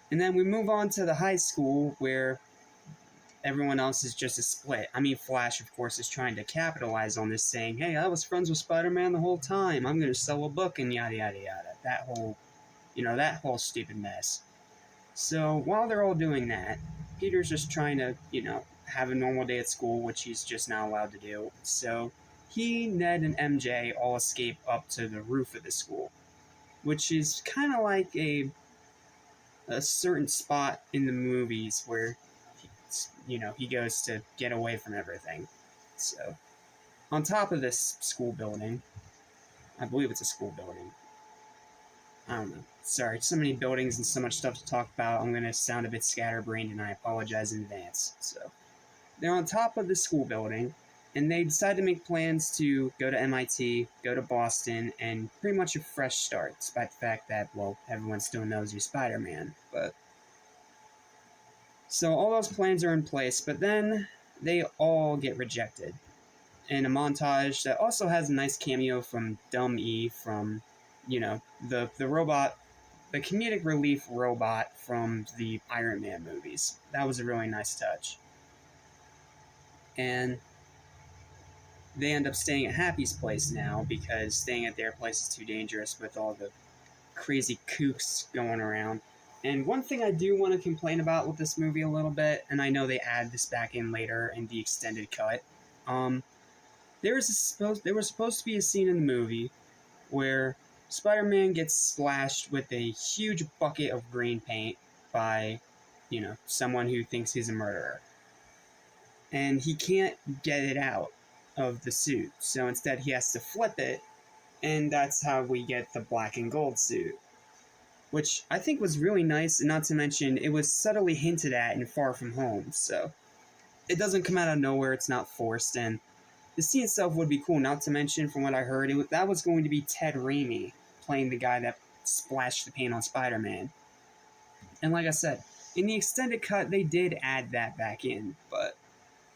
Speaker 1: And then we move on to the high school where everyone else is just a split. I mean, Flash, of course, is trying to capitalize on this, saying, hey, I was friends with Spider-Man the whole time. I'm going to sell a book and yada, yada, yada. That whole stupid mess. So while they're all doing that, Peter's just trying to, have a normal day at school, which he's just not allowed to do. So he, Ned, and MJ all escape up to the roof of the school, which is kind of like a certain spot in the movies where he goes to get away from everything. So on top of this school building, I believe it's a school building. I don't know. Sorry, so many buildings and so much stuff to talk about. I'm going to sound a bit scatterbrained, and I apologize in advance. So they're on top of the school building, and they decide to make plans to go to MIT, go to Boston, and pretty much a fresh start, despite the fact that, well, everyone still knows you're Spider-Man. But so all those plans are in place, but then they all get rejected in a montage that also has a nice cameo from Dumb E from, the robot, the comedic relief robot from the Iron Man movies. That was a really nice touch. And they end up staying at Happy's place now because staying at their place is too dangerous with all the crazy kooks going around. And one thing I do want to complain about with this movie a little bit, and I know they add this back in later in the extended cut, there was supposed to be a scene in the movie where Spider-Man gets splashed with a huge bucket of green paint by someone who thinks he's a murderer. And he can't get it out of the suit, so instead he has to flip it, and that's how we get the black and gold suit. Which I think was really nice, and not to mention, it was subtly hinted at in Far From Home, so it doesn't come out of nowhere, it's not forced, and the scene itself would be cool, not to mention, from what I heard, that was going to be Ted Raimi playing the guy that splashed the paint on Spider-Man. And like I said, in the extended cut, they did add that back in, but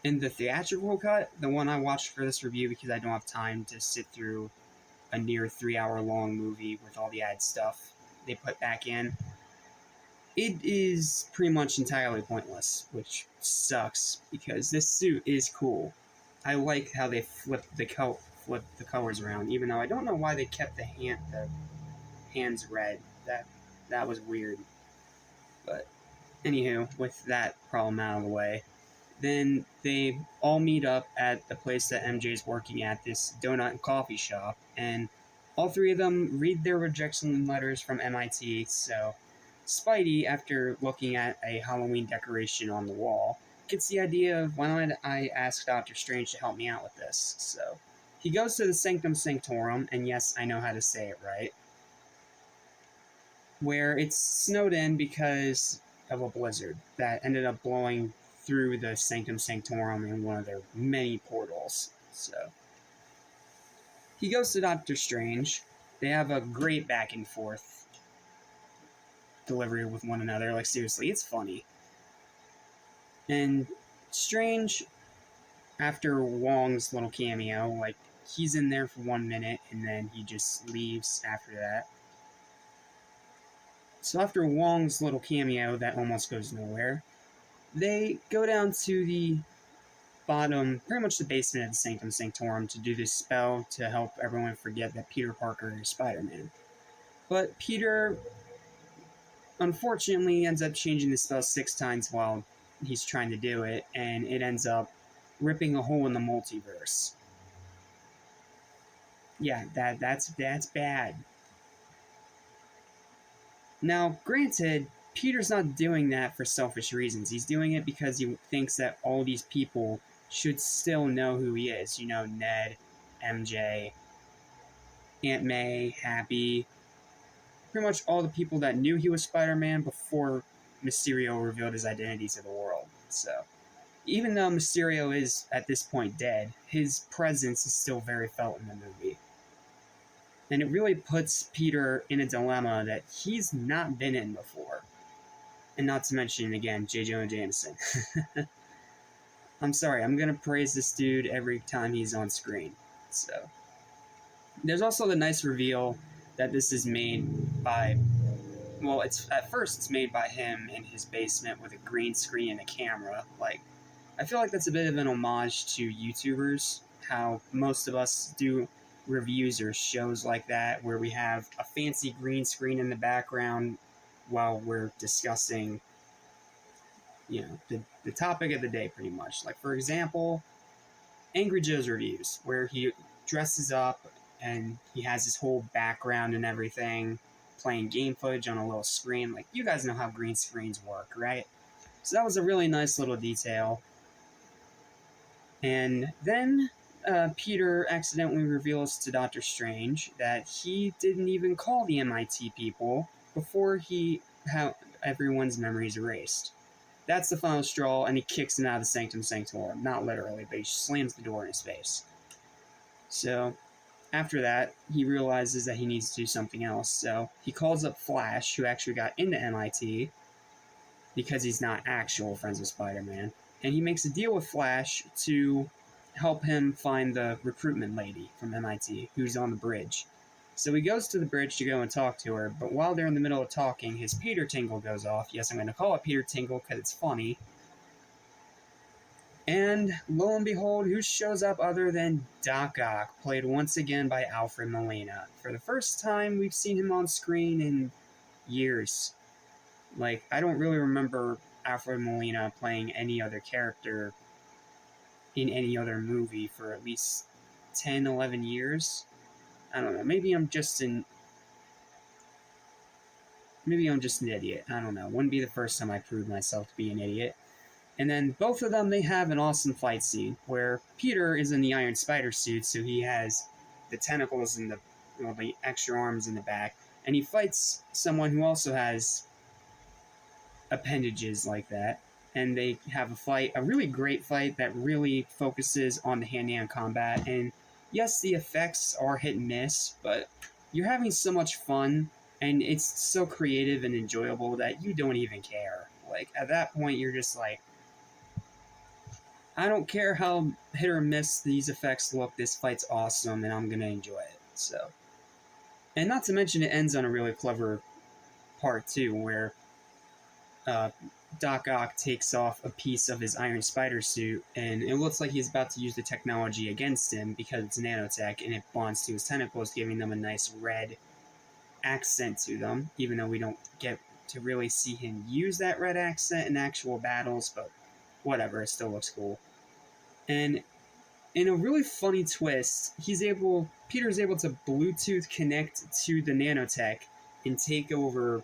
Speaker 1: in the theatrical cut, the one I watched for this review because I don't have time to sit through a near 3-hour long movie with all the added stuff they put back in, it is pretty much entirely pointless, which sucks because this suit is cool. I like how they flipped the colors around, even though I don't know why they kept the hands red. That was weird. But anywho, with that problem out of the way, then they all meet up at the place that MJ's working at, this donut and coffee shop, and all three of them read their rejection letters from MIT, so Spidey, after looking at a Halloween decoration on the wall, gets the idea of, why don't I ask Doctor Strange to help me out with this? So he goes to the Sanctum Sanctorum, and yes, I know how to say it right, where it's snowed in because of a blizzard that ended up blowing through the Sanctum Sanctorum in one of their many portals. So he goes to Doctor Strange. They have a great back and forth delivery with one another. Like, seriously, it's funny. And Strange, after Wong's little cameo, like, he's in there for 1 minute and then he just leaves after that. So after Wong's little cameo that almost goes nowhere, they go down to the bottom, pretty much the basement of the Sanctum Sanctorum, to do this spell to help everyone forget that Peter Parker is Spider-Man. But Peter, unfortunately, ends up changing the spell 6 times while he's trying to do it, and it ends up ripping a hole in the multiverse. Yeah, that's bad. Now, granted, Peter's not doing that for selfish reasons. He's doing it because he thinks that all these people should still know who he is. You know, Ned, MJ, Aunt May, Happy, pretty much all the people that knew he was Spider-Man before Mysterio revealed his identity to the world. So, even though Mysterio is, at this point, dead, his presence is still very felt in the movie. And it really puts Peter in a dilemma that he's not been in before. And not to mention, again, J. Jonah Jameson. I'm sorry, I'm gonna praise this dude every time he's on screen. So, there's also the nice reveal that this is made by, well, at first it's made by him in his basement with a green screen and a camera. Like, I feel like that's a bit of an homage to YouTubers, how most of us do reviews or shows like that, where we have a fancy green screen in the background while we're discussing, the topic of the day, pretty much. Like, for example, Angry Joe's reviews, where he dresses up and he has his whole background and everything, playing game footage on a little screen. Like, you guys know how green screens work, right? So that was a really nice little detail. And then Peter accidentally reveals to Doctor Strange that he didn't even call the MIT people before he had everyone's memories erased. That's the final straw, and he kicks him out of the Sanctum Sanctorum. Not literally, but he slams the door in his face. So, after that, he realizes that he needs to do something else, so he calls up Flash, who actually got into MIT, because he's not actual friends with Spider-Man, and he makes a deal with Flash to help him find the recruitment lady from MIT, who's on the bridge. So he goes to the bridge to go and talk to her, but while they're in the middle of talking, his Peter Tingle goes off. Yes, I'm going to call it Peter Tingle because it's funny. And lo and behold, who shows up other than Doc Ock, played once again by Alfred Molina. For the first time we've seen him on screen in years. Like, I don't really remember Alfred Molina playing any other character in any other movie for at least 10, 11 years. I don't know, maybe I'm just maybe I'm just an idiot. I don't know. Wouldn't be the first time I proved myself to be an idiot. And then both of them, they have an awesome fight scene where Peter is in the Iron Spider suit, so he has the tentacles and the extra arms in the back, and he fights someone who also has appendages like that. And they have a fight, a really great fight that really focuses on the hand-to-hand combat. And yes, the effects are hit and miss, but you're having so much fun, and it's so creative and enjoyable that you don't even care. Like, at that point, you're just like, I don't care how hit or miss these effects look, this fight's awesome, and I'm gonna enjoy it. So, and not to mention, it ends on a really clever part too, where Doc Ock takes off a piece of his Iron Spider suit, and it looks like he's about to use the technology against him because it's nanotech, and it bonds to his tentacles, giving them a nice red accent to them, even though we don't get to really see him use that red accent in actual battles, but whatever, it still looks cool. And in a really funny twist, Peter's able to Bluetooth connect to the nanotech and take over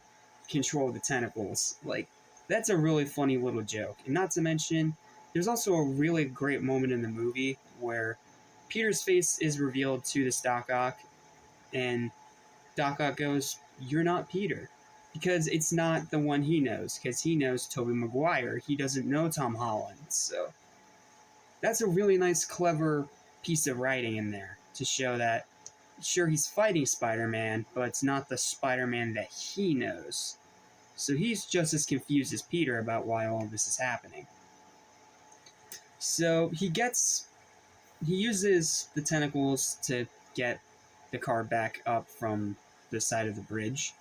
Speaker 1: control of the tentacles. Like, that's a really funny little joke. And not to mention, there's also a really great moment in the movie where Peter's face is revealed to this Doc Ock, and Doc Ock goes, "You're not Peter." Because it's not the one he knows, because he knows Tobey Maguire. He doesn't know Tom Holland. So that's a really nice, clever piece of writing in there to show that, sure, he's fighting Spider-Man, but it's not the Spider-Man that he knows. So he's just as confused as Peter about why all this is happening. So he uses the tentacles to get the car back up from the side of the bridge.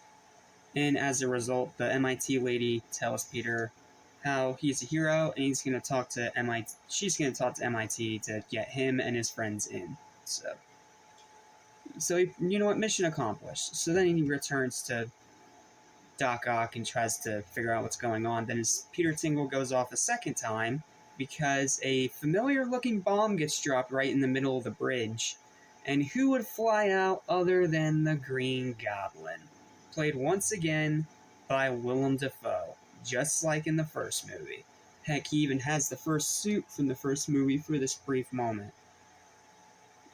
Speaker 1: And as a result, the MIT lady tells Peter how he's a hero, and he's going to talk to MIT. She's going to talk to MIT to get him and his friends in. So you know what? Mission accomplished. So then he returns to Doc Ock and tries to figure out what's going on. Then his Peter Tingle goes off a second time because a familiar-looking bomb gets dropped right in the middle of the bridge. And who would fly out other than the Green Goblin? Played once again by Willem Dafoe, just like in the first movie. Heck, he even has the first suit from the first movie for this brief moment.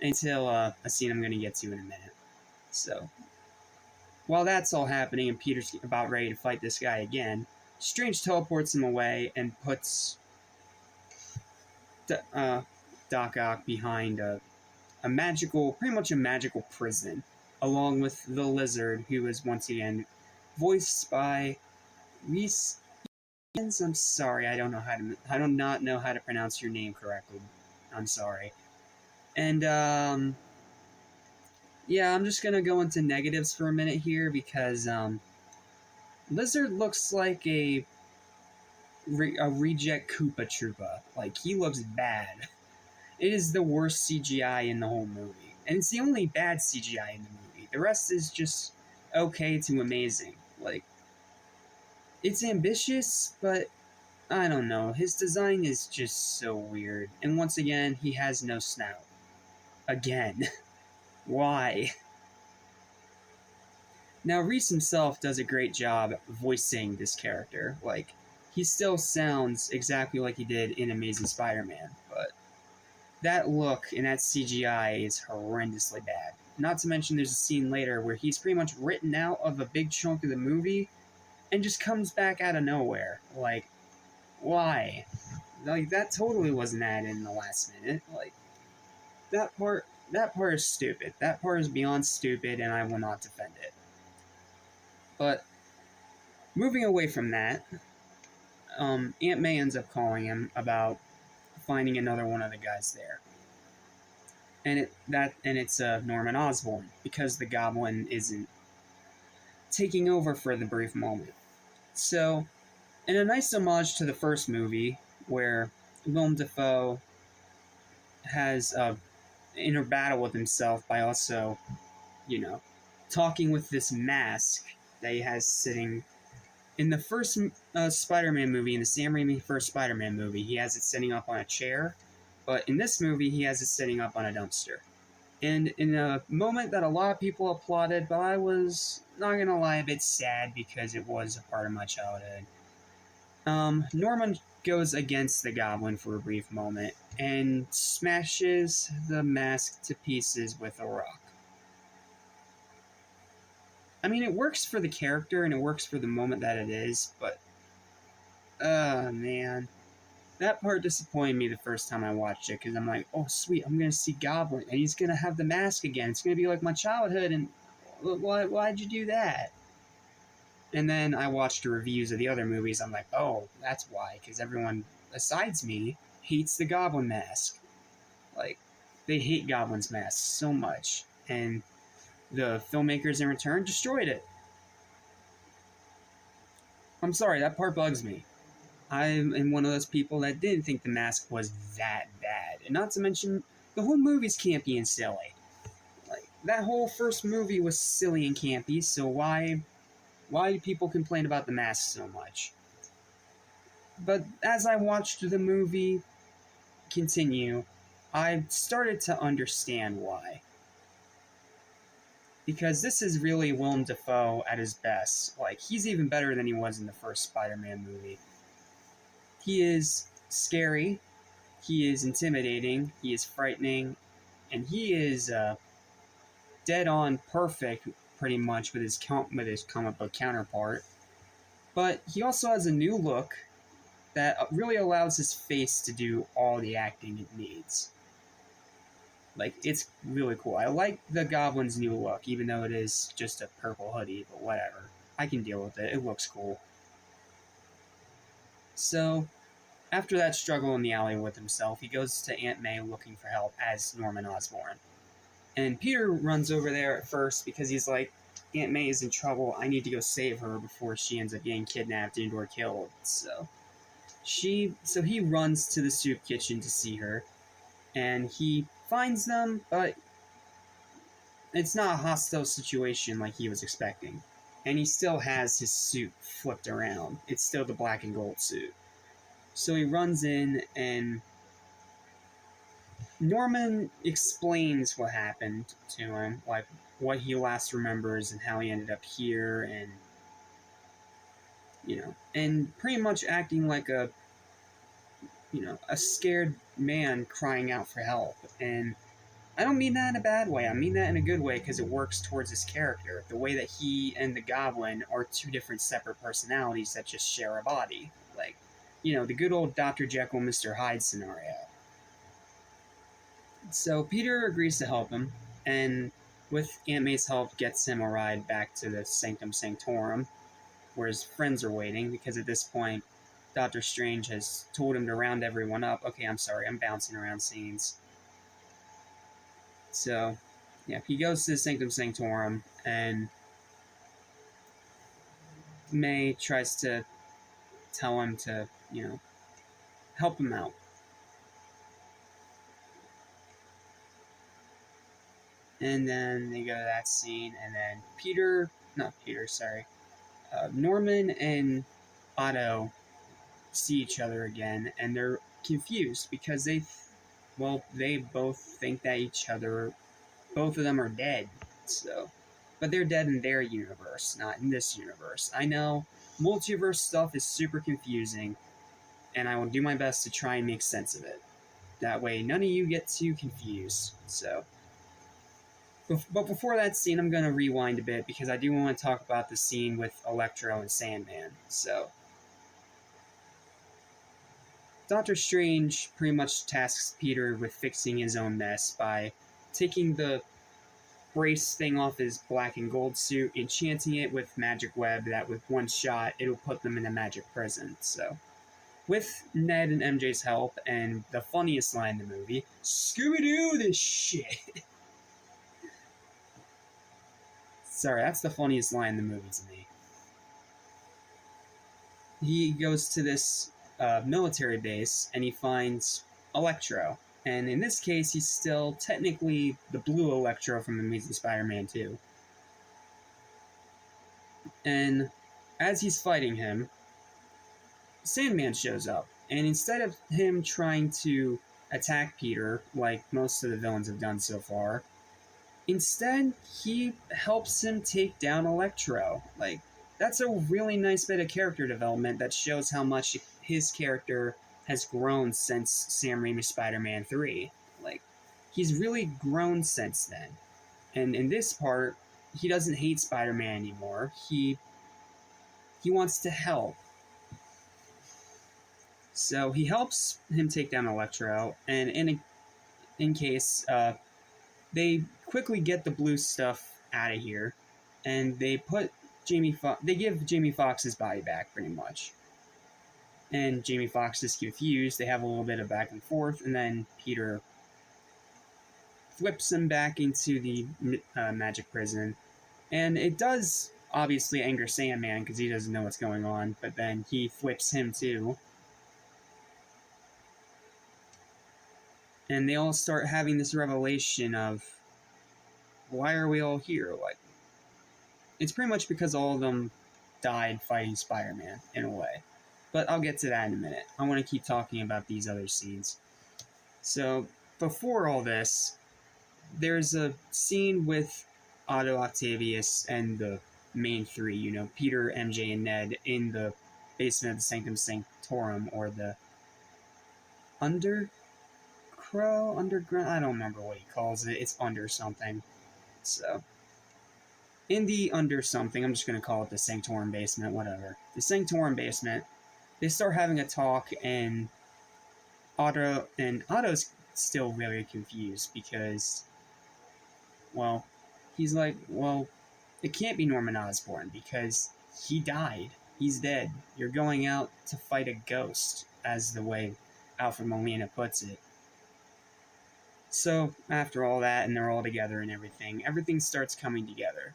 Speaker 1: Until a scene I'm going to get to in a minute. So, while that's all happening and Peter's about ready to fight this guy again, Strange teleports him away and puts Doc Ock behind pretty much a magical prison, along with the Lizard, who is once again voiced by Reese. I'm sorry, I do not know how to pronounce your name correctly. I'm sorry. And yeah, I'm just gonna go into negatives for a minute here because Lizard looks like a reject Koopa Troopa. Like, he looks bad. It is the worst CGI in the whole movie. And it's the only bad CGI in the movie. The rest is just okay to amazing. Like, it's ambitious, but I don't know. His design is just so weird. And once again, he has no snout. Again. Why? Now, Reese himself does a great job voicing this character. Like, he still sounds exactly like he did in Amazing Spider-Man, but that look and that CGI is horrendously bad. Not to mention there's a scene later where he's pretty much written out of a big chunk of the movie and just comes back out of nowhere. Like, why? Like, that totally wasn't added in the last minute. Like, that part is stupid. That part is beyond stupid, and I will not defend it. But, moving away from that, Aunt May ends up calling him about finding another one of the guys there. And it's Norman Osborn, because the Goblin isn't taking over for the brief moment. So, in a nice homage to the first movie, where Willem Dafoe has a inner battle with himself by also, talking with this mask that he has sitting in the first Spider-Man movie, in the Sam Raimi first Spider-Man movie, he has it sitting up on a chair, but in this movie, he has it sitting up on a dumpster. And in a moment that a lot of people applauded, but I was not gonna lie, a bit sad because it was a part of my childhood. Norman goes against the goblin for a brief moment and smashes the mask to pieces with a rock. I mean, it works for the character and it works for the moment that it is, but man. That part disappointed me the first time I watched it, because I'm like, oh, sweet, I'm going to see Goblin, and he's going to have the mask again. It's going to be like my childhood, and why'd you do that? And then I watched the reviews of the other movies. I'm like, oh, that's why, because everyone, besides me, hates the Goblin mask. Like, they hate Goblin's mask so much, and the filmmakers in return destroyed it. I'm sorry, that part bugs me. I'm one of those people that didn't think the mask was that bad. And not to mention, the whole movie's campy and silly. Like, that whole first movie was silly and campy, so why do people complain about the mask so much? But as I watched the movie continue, I started to understand why. Because this is really Willem Dafoe at his best. Like, he's even better than he was in the first Spider-Man movie. He is scary, he is intimidating, he is frightening, and he is dead on perfect, pretty much, with his comic book counterpart. But he also has a new look that really allows his face to do all the acting it needs. Like, it's really cool. I like the Goblin's new look, even though it is just a purple hoodie, but whatever. I can deal with it. It looks cool. So, after that struggle in the alley with himself, he goes to Aunt May looking for help as Norman Osborn. And Peter runs over there at first because he's like, Aunt May is in trouble. I need to go save her before she ends up getting kidnapped and or killed. So he runs to the soup kitchen to see her, and he finds them, but it's not a hostile situation like he was expecting. And he still has his suit flipped around. It's still the black and gold suit. So he runs in, and Norman explains what happened to him, like what he last remembers and how he ended up here, and and pretty much acting like a scared man crying out for help. And I don't mean that in a bad way. I mean that in a good way, because it works towards his character. The way that he and the Goblin are two different separate personalities that just share a body. Like, the good old Dr. Jekyll, Mr. Hyde scenario. So Peter agrees to help him, and with Aunt May's help, gets him a ride back to the Sanctum Sanctorum, where his friends are waiting, because at this point, Doctor Strange has told him to round everyone up. Okay, I'm sorry, I'm bouncing around scenes. So, yeah, he goes to the Sanctum Sanctorum, and May tries to tell him to, help him out. And then they go to that scene, and then Norman and Otto see each other again, and they're confused because they both think that both of them are dead. So, but they're dead in their universe, not in this universe. I know multiverse stuff is super confusing, and I will do my best to try and make sense of it. That way, none of you get too confused. So, but before that scene, I'm going to rewind a bit because I do want to talk about the scene with Electro and Sandman. So, Doctor Strange pretty much tasks Peter with fixing his own mess by taking the brace thing off his black and gold suit, enchanting it with magic web that with one shot, it'll put them in a magic prison. So, with Ned and MJ's help, and the funniest line in the movie, Scooby-Doo this shit! Sorry, that's the funniest line in the movie to me. He goes to this military base, and he finds Electro. And in this case, he's still technically the blue Electro from Amazing Spider-Man 2. And as he's fighting him, Sandman shows up. And instead of him trying to attack Peter, like most of the villains have done so far, Instead, he helps him take down Electro. Like, that's a really nice bit of character development that shows how much his character has grown since Sam Raimi's Spider-Man 3. Like, he's really grown since then. And in this part, he doesn't hate Spider-Man anymore. He wants to help. So he helps him take down Electro, and in case they quickly get the blue stuff out of here, and they put they give Jamie Foxx his body back pretty much. And Jamie Foxx is confused. They have a little bit of back and forth, and then Peter flips him back into the magic prison, and it does obviously anger Sandman because he doesn't know what's going on. But then he flips him too, and they all start having this revelation of, why are we all here? Like, it's pretty much because all of them died fighting Spider-Man, in a way. But I'll get to that in a minute. I want to keep talking about these other scenes. So, before all this, there's a scene with Otto Octavius and the main three, you know, Peter, MJ, and Ned, in the basement of the Sanctum Sanctorum, or the underground, I don't remember what he calls it. It's under something. So, in the under something, I'm just going to call it the Sanctorum basement, whatever. The Sanctorum basement, they start having a talk, and Otto's still very confused because, well, he's like, well, it can't be Norman Osborn because he died. He's dead. You're going out to fight a ghost, as the way Alfred Molina puts it. So, after all that, and they're all together and everything starts coming together.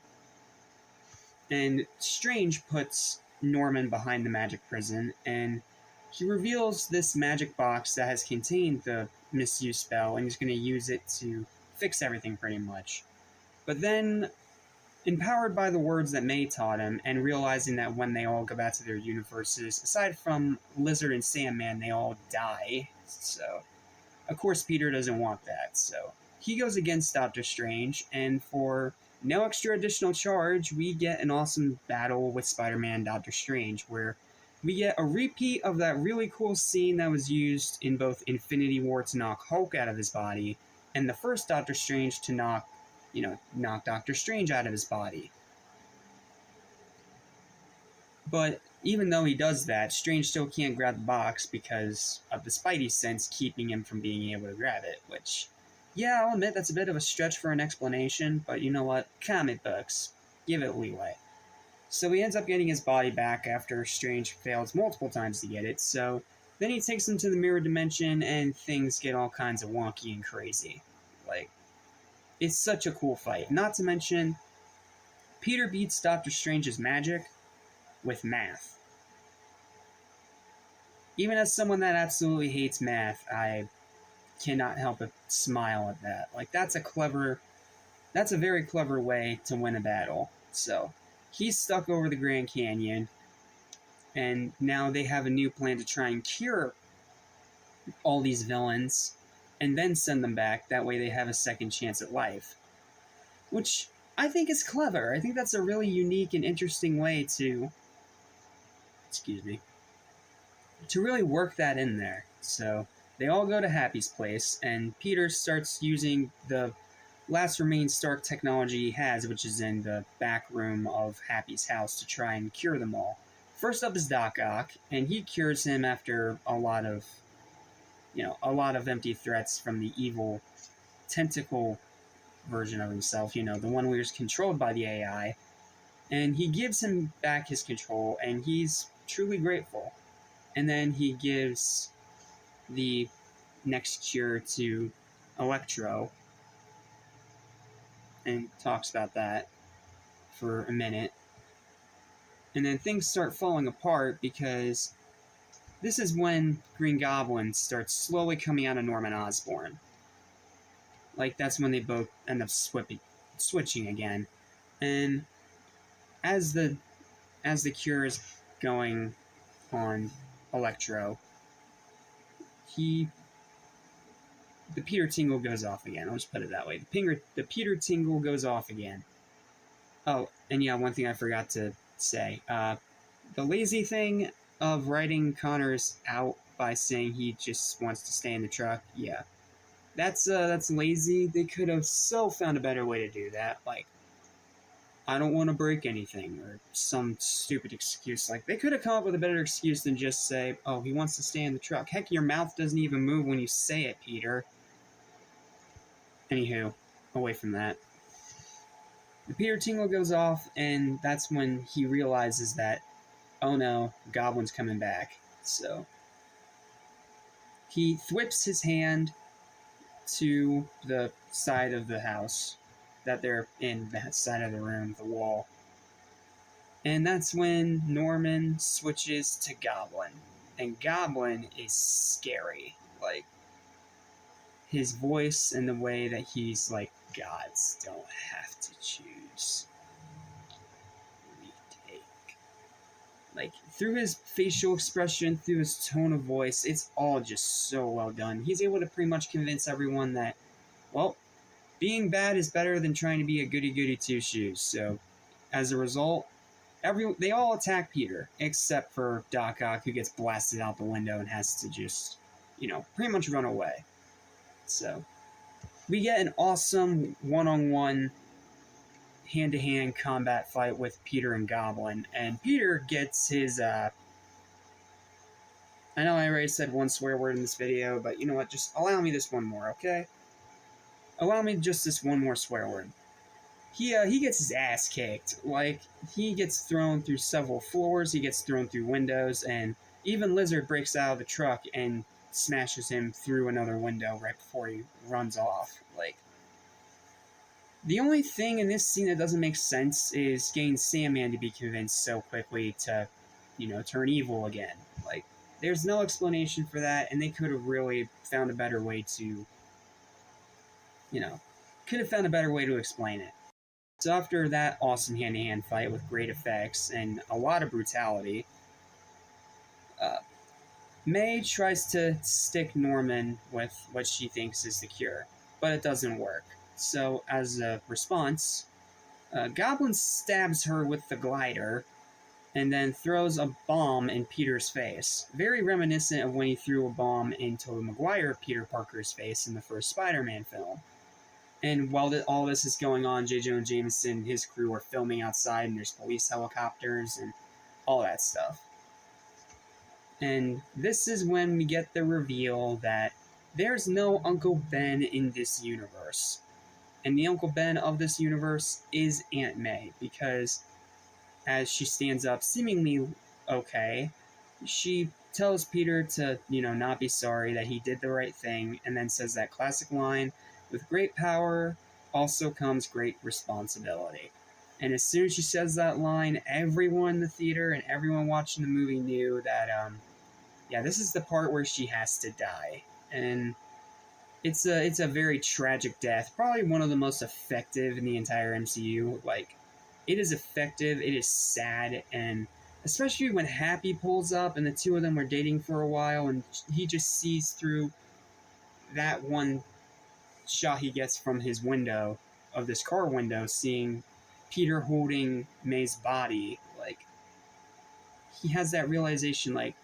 Speaker 1: And Strange puts Norman behind the magic prison, and he reveals this magic box that has contained the misuse spell, and he's going to use it to fix everything pretty much. But then, empowered by the words that May taught him, and realizing that when they all go back to their universes, aside from Lizard and Sandman, they all die. So, of course, Peter doesn't want that. So, he goes against Doctor Strange, and for no extra additional charge, we get an awesome battle with Spider-Man and Doctor Strange, where we get a repeat of that really cool scene that was used in both Infinity War to knock Hulk out of his body, and the first Doctor Strange to knock Doctor Strange out of his body. But even though he does that, Strange still can't grab the box because of the Spidey sense keeping him from being able to grab it, which, yeah, I'll admit that's a bit of a stretch for an explanation, but you know what? Comic books. Give it leeway. So he ends up getting his body back after Strange fails multiple times to get it, so then he takes him to the mirror dimension and things get all kinds of wonky and crazy. Like, it's such a cool fight. Not to mention, Peter beats Doctor Strange's magic with math. Even as someone that absolutely hates math, I cannot help but smile at that. Like, that's a very clever way to win a battle. So, he's stuck over the Grand Canyon, and now they have a new plan to try and cure all these villains, and then send them back. That way they have a second chance at life. Which I think is clever. I think that's a really unique and interesting way to really work that in there. So they all go to Happy's place, and Peter starts using the last remaining Stark technology he has, which is in the back room of Happy's house, to try and cure them all. First up is Doc Ock, and he cures him after a lot of empty threats from the evil tentacle version of himself, the one where he's controlled by the AI. And he gives him back his control, and he's truly grateful. And then he gives the next cure to Electro, and talks about that for a minute. And then things start falling apart because this is when Green Goblin starts slowly coming out of Norman Osborn. Like, that's when they both end up switching again. And as the cure is going on Electro, he the Peter tingle goes off again. I'll just put it that way. The Peter tingle goes off again. Oh, and yeah, one thing I forgot to say. The lazy thing of writing Connors out by saying he just wants to stay in the truck, yeah. That's lazy. They could have so found a better way to do that. Like, I don't want to break anything, or some stupid excuse. Like, they could have come up with a better excuse than just say, oh, he wants to stay in the truck. Heck, your mouth doesn't even move when you say it, Peter. Anywho, away from that. The Peter tingle goes off, and that's when he realizes that, oh no, Goblin's coming back. So, he thwips his hand to the side of the house that they're in, that side of the room, the wall. And that's when Norman switches to Goblin. And Goblin is scary. Like, his voice and the way that he's like, gods don't have to choose. Retake. Like, through his facial expression, through his tone of voice, it's all just so well done. He's able to pretty much convince everyone that, well, being bad is better than trying to be a goody-goody two-shoes. So, as a result, they all attack Peter, except for Doc Ock, who gets blasted out the window and has to just, pretty much run away. So, we get an awesome one-on-one, hand-to-hand combat fight with Peter and Goblin, and Peter gets his, I know I already said one swear word in this video, but you know what, just allow me this one more, okay? Allow me just this one more swear word. He gets his ass kicked. Like, he gets thrown through several floors, he gets thrown through windows, and even Lizard breaks out of the truck and smashes him through another window right before he runs off. Like, the only thing in this scene that doesn't make sense is getting Sandman to be convinced so quickly to, turn evil again. Like, there's no explanation for that, and they could have really found a better way to, could have found a better way to explain it. So after that awesome hand-to-hand fight with great effects and a lot of brutality, May tries to stick Norman with what she thinks is the cure, but it doesn't work. So as a response, Goblin stabs her with the glider and then throws a bomb in Peter's face. Very reminiscent of when he threw a bomb into Tobey Maguire Peter Parker's face in the first Spider-Man film. And while all this is going on, J. Jonah Jameson and his crew are filming outside, and there's police helicopters and all that stuff. And this is when we get the reveal that there's no Uncle Ben in this universe. And the Uncle Ben of this universe is Aunt May, because as she stands up, seemingly okay, she tells Peter to, not be sorry, that he did the right thing, and then says that classic line, with great power also comes great responsibility. And as soon as she says that line, everyone in the theater and everyone watching the movie knew that, this is the part where she has to die. And it's a very tragic death, probably one of the most effective in the entire MCU. Like, it is effective, it is sad, and especially when Happy pulls up and the two of them were dating for a while, and he just sees through that one shot he gets from his window, of this car window, seeing Peter holding May's body. Like, he has that realization, like,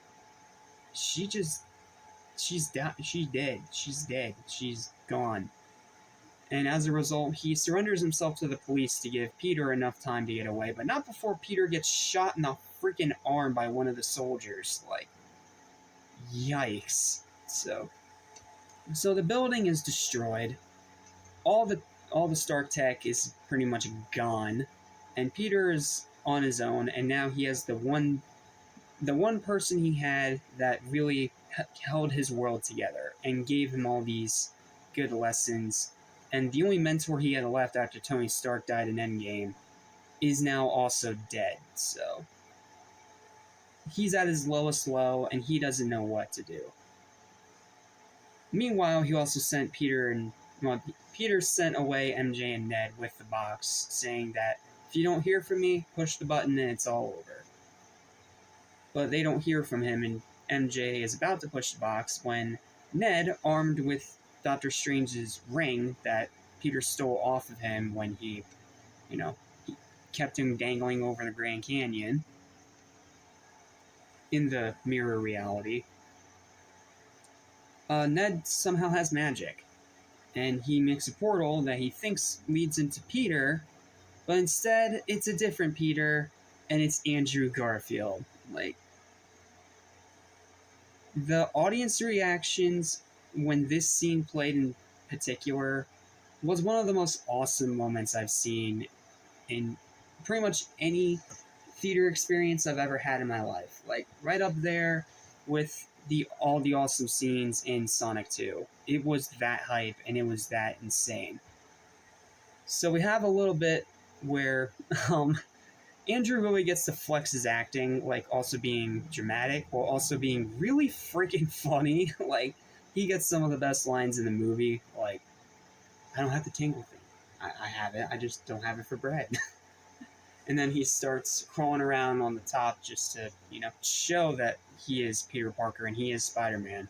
Speaker 1: she's dead, she's gone. And as a result, he surrenders himself to the police to give Peter enough time to get away, but not before Peter gets shot in the freaking arm by one of the soldiers. Like, yikes. So the building is destroyed. All the Stark tech is pretty much gone, and Peter is on his own. And now he has the one person he had that really held his world together and gave him all these good lessons. And the only mentor he had left after Tony Stark died in Endgame is now also dead. So he's at his lowest low, and he doesn't know what to do. Meanwhile, he also sent Peter sent away MJ and Ned with the box, saying that if you don't hear from me, push the button and it's all over. But they don't hear from him, and MJ is about to push the box when Ned, armed with Doctor Strange's ring that Peter stole off of him when he kept him dangling over the Grand Canyon in the mirror reality. Ned somehow has magic, and he makes a portal that he thinks leads into Peter, but instead it's a different Peter, and it's Andrew Garfield. Like, the audience reactions when this scene played in particular was one of the most awesome moments I've seen in pretty much any theater experience I've ever had in my life. Like, right up there with all the awesome scenes in Sonic 2. It was that hype and it was that insane. So we have a little bit where Andrew really gets to flex his acting, like also being dramatic while also being really freaking funny. Like, he gets some of the best lines in the movie. Like, I don't have the tingle thing. I have it. I just don't have it for bread. And then he starts crawling around on the top just to, show that he is Peter Parker and he is Spider-Man.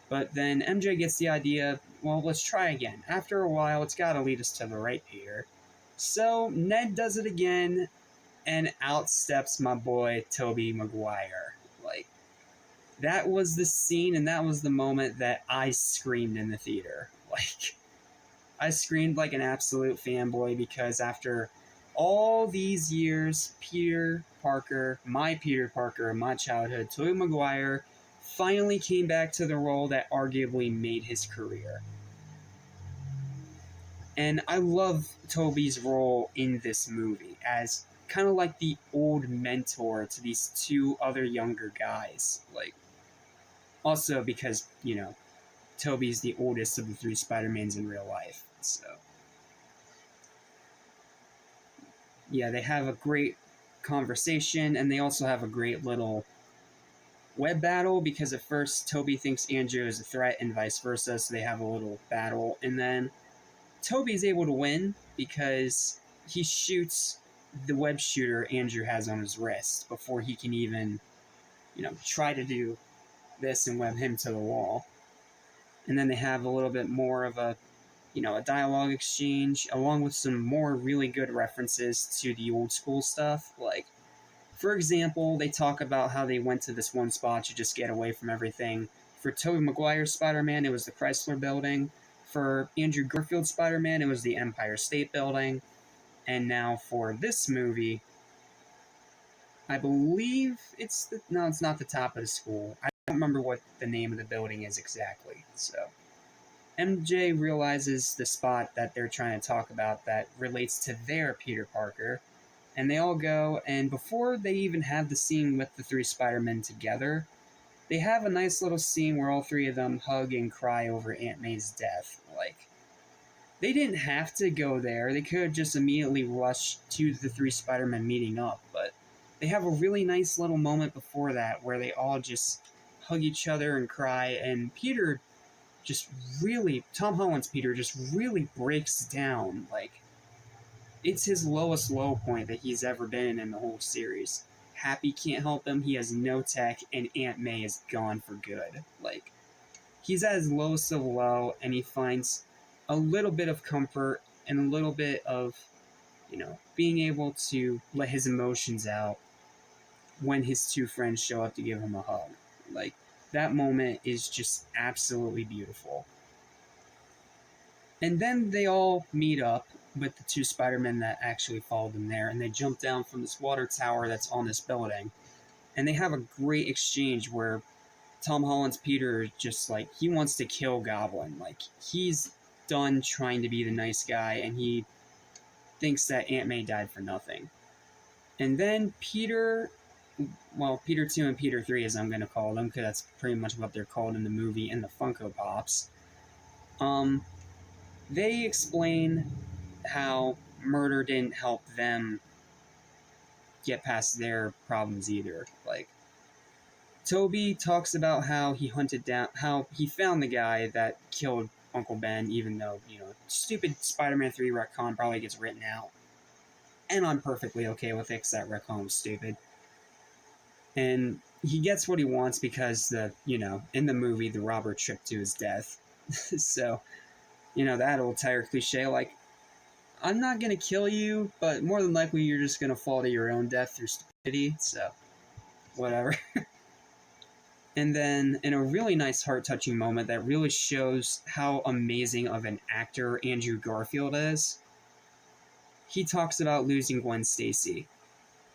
Speaker 1: But then MJ gets the idea, well, let's try again. After a while, it's got to lead us to the right Peter. So Ned does it again, and out steps my boy Tobey Maguire. Like, that was the scene and that was the moment that I screamed in the theater. Like, I screamed like an absolute fanboy because after all these years, Peter Parker, my childhood, Tobey Maguire, finally came back to the role that arguably made his career. And I love Tobey's role in this movie as kind of like the old mentor to these two other younger guys. Like, also because, Tobey's the oldest of the three Spider-Mans in real life. So, yeah, they have a great conversation, and they also have a great little web battle, because at first Tobey thinks Andrew is a threat and vice versa, so they have a little battle, and then Tobey's able to win because he shoots the web shooter Andrew has on his wrist before he can even, try to do this and web him to the wall. And then they have a little bit more of a dialogue exchange, along with some more really good references to the old school stuff. Like, for example, they talk about how they went to this one spot to just get away from everything. For Tobey Maguire's Spider-Man, it was the Chrysler Building. For Andrew Garfield's Spider-Man, it was the Empire State Building. And now for this movie, I believe it's not the top of the school. I don't remember what the name of the building is exactly. So MJ realizes the spot that they're trying to talk about that relates to their Peter Parker, and they all go, and before they even have the scene with the three Spider-Men together, they have a nice little scene where all three of them hug and cry over Aunt May's death. Like, they didn't have to go there. They could have just immediately rushed to the three Spider-Men meeting up, but they have a really nice little moment before that where they all just hug each other and cry, and Tom Holland's Peter just really breaks down. Like, it's his lowest low point that he's ever been in the whole series. Happy can't help him, he has no tech, and Aunt May is gone for good. Like, he's at his lowest of low, and he finds a little bit of comfort and a little bit of, being able to let his emotions out when his two friends show up to give him a hug. Like, that moment is just absolutely beautiful. And then they all meet up with the two Spider-Men that actually followed them there, and they jump down from this water tower that's on this building. And they have a great exchange where Tom Holland's Peter just, like, he wants to kill Goblin. Like, he's done trying to be the nice guy, and he thinks that Aunt May died for nothing. And then Peter 2 and Peter 3, as I'm going to call them, because that's pretty much what they're called in the movie and the Funko Pops, they explain how murder didn't help them get past their problems either. Like, Tobey talks about how he found the guy that killed Uncle Ben, even though, stupid Spider-Man 3 retcon probably gets written out. And I'm perfectly okay with it, because that retcon was stupid. And he gets what he wants because in the movie, the robber tripped to his death. So, that old tire cliche, like, I'm not gonna kill you, but more than likely you're just gonna fall to your own death through stupidity, so whatever. And then, in a really nice heart-touching moment that really shows how amazing of an actor Andrew Garfield is, he talks about losing Gwen Stacy.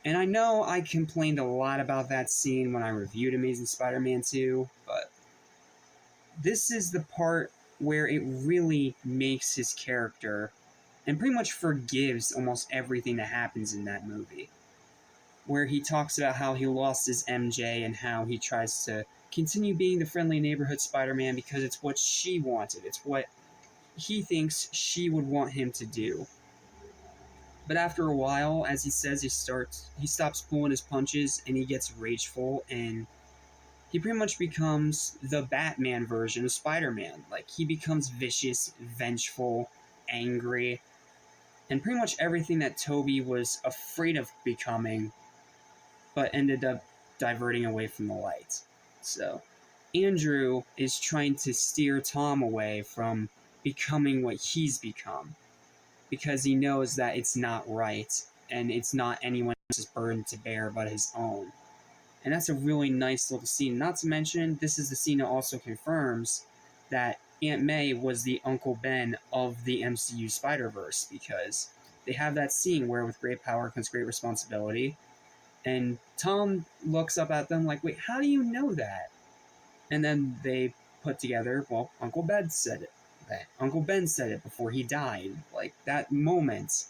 Speaker 1: And I know I complained a lot about that scene when I reviewed Amazing Spider-Man 2, but this is the part where it really makes his character and pretty much forgives almost everything that happens in that movie. Where he talks about how he lost his MJ and how he tries to continue being the friendly neighborhood Spider-Man because it's what she wanted. It's what he thinks she would want him to do. But after a while, as he says, he stops pulling his punches and he gets rageful, and he pretty much becomes the Batman version of Spider-Man. Like, he becomes vicious, vengeful, angry, and pretty much everything that Tobey was afraid of becoming, but ended up diverting away from the light. So, Andrew is trying to steer Tom away from becoming what he's become, because he knows that it's not right, and it's not anyone else's burden to bear but his own. And that's a really nice little scene. Not to mention, this is the scene that also confirms that Aunt May was the Uncle Ben of the MCU Spider-Verse, because they have that scene where with great power comes great responsibility, and Tom looks up at them like, wait, how do you know that? And then they put together, well, Uncle Ben said it. Uncle Ben said it before he died. Like, that moment,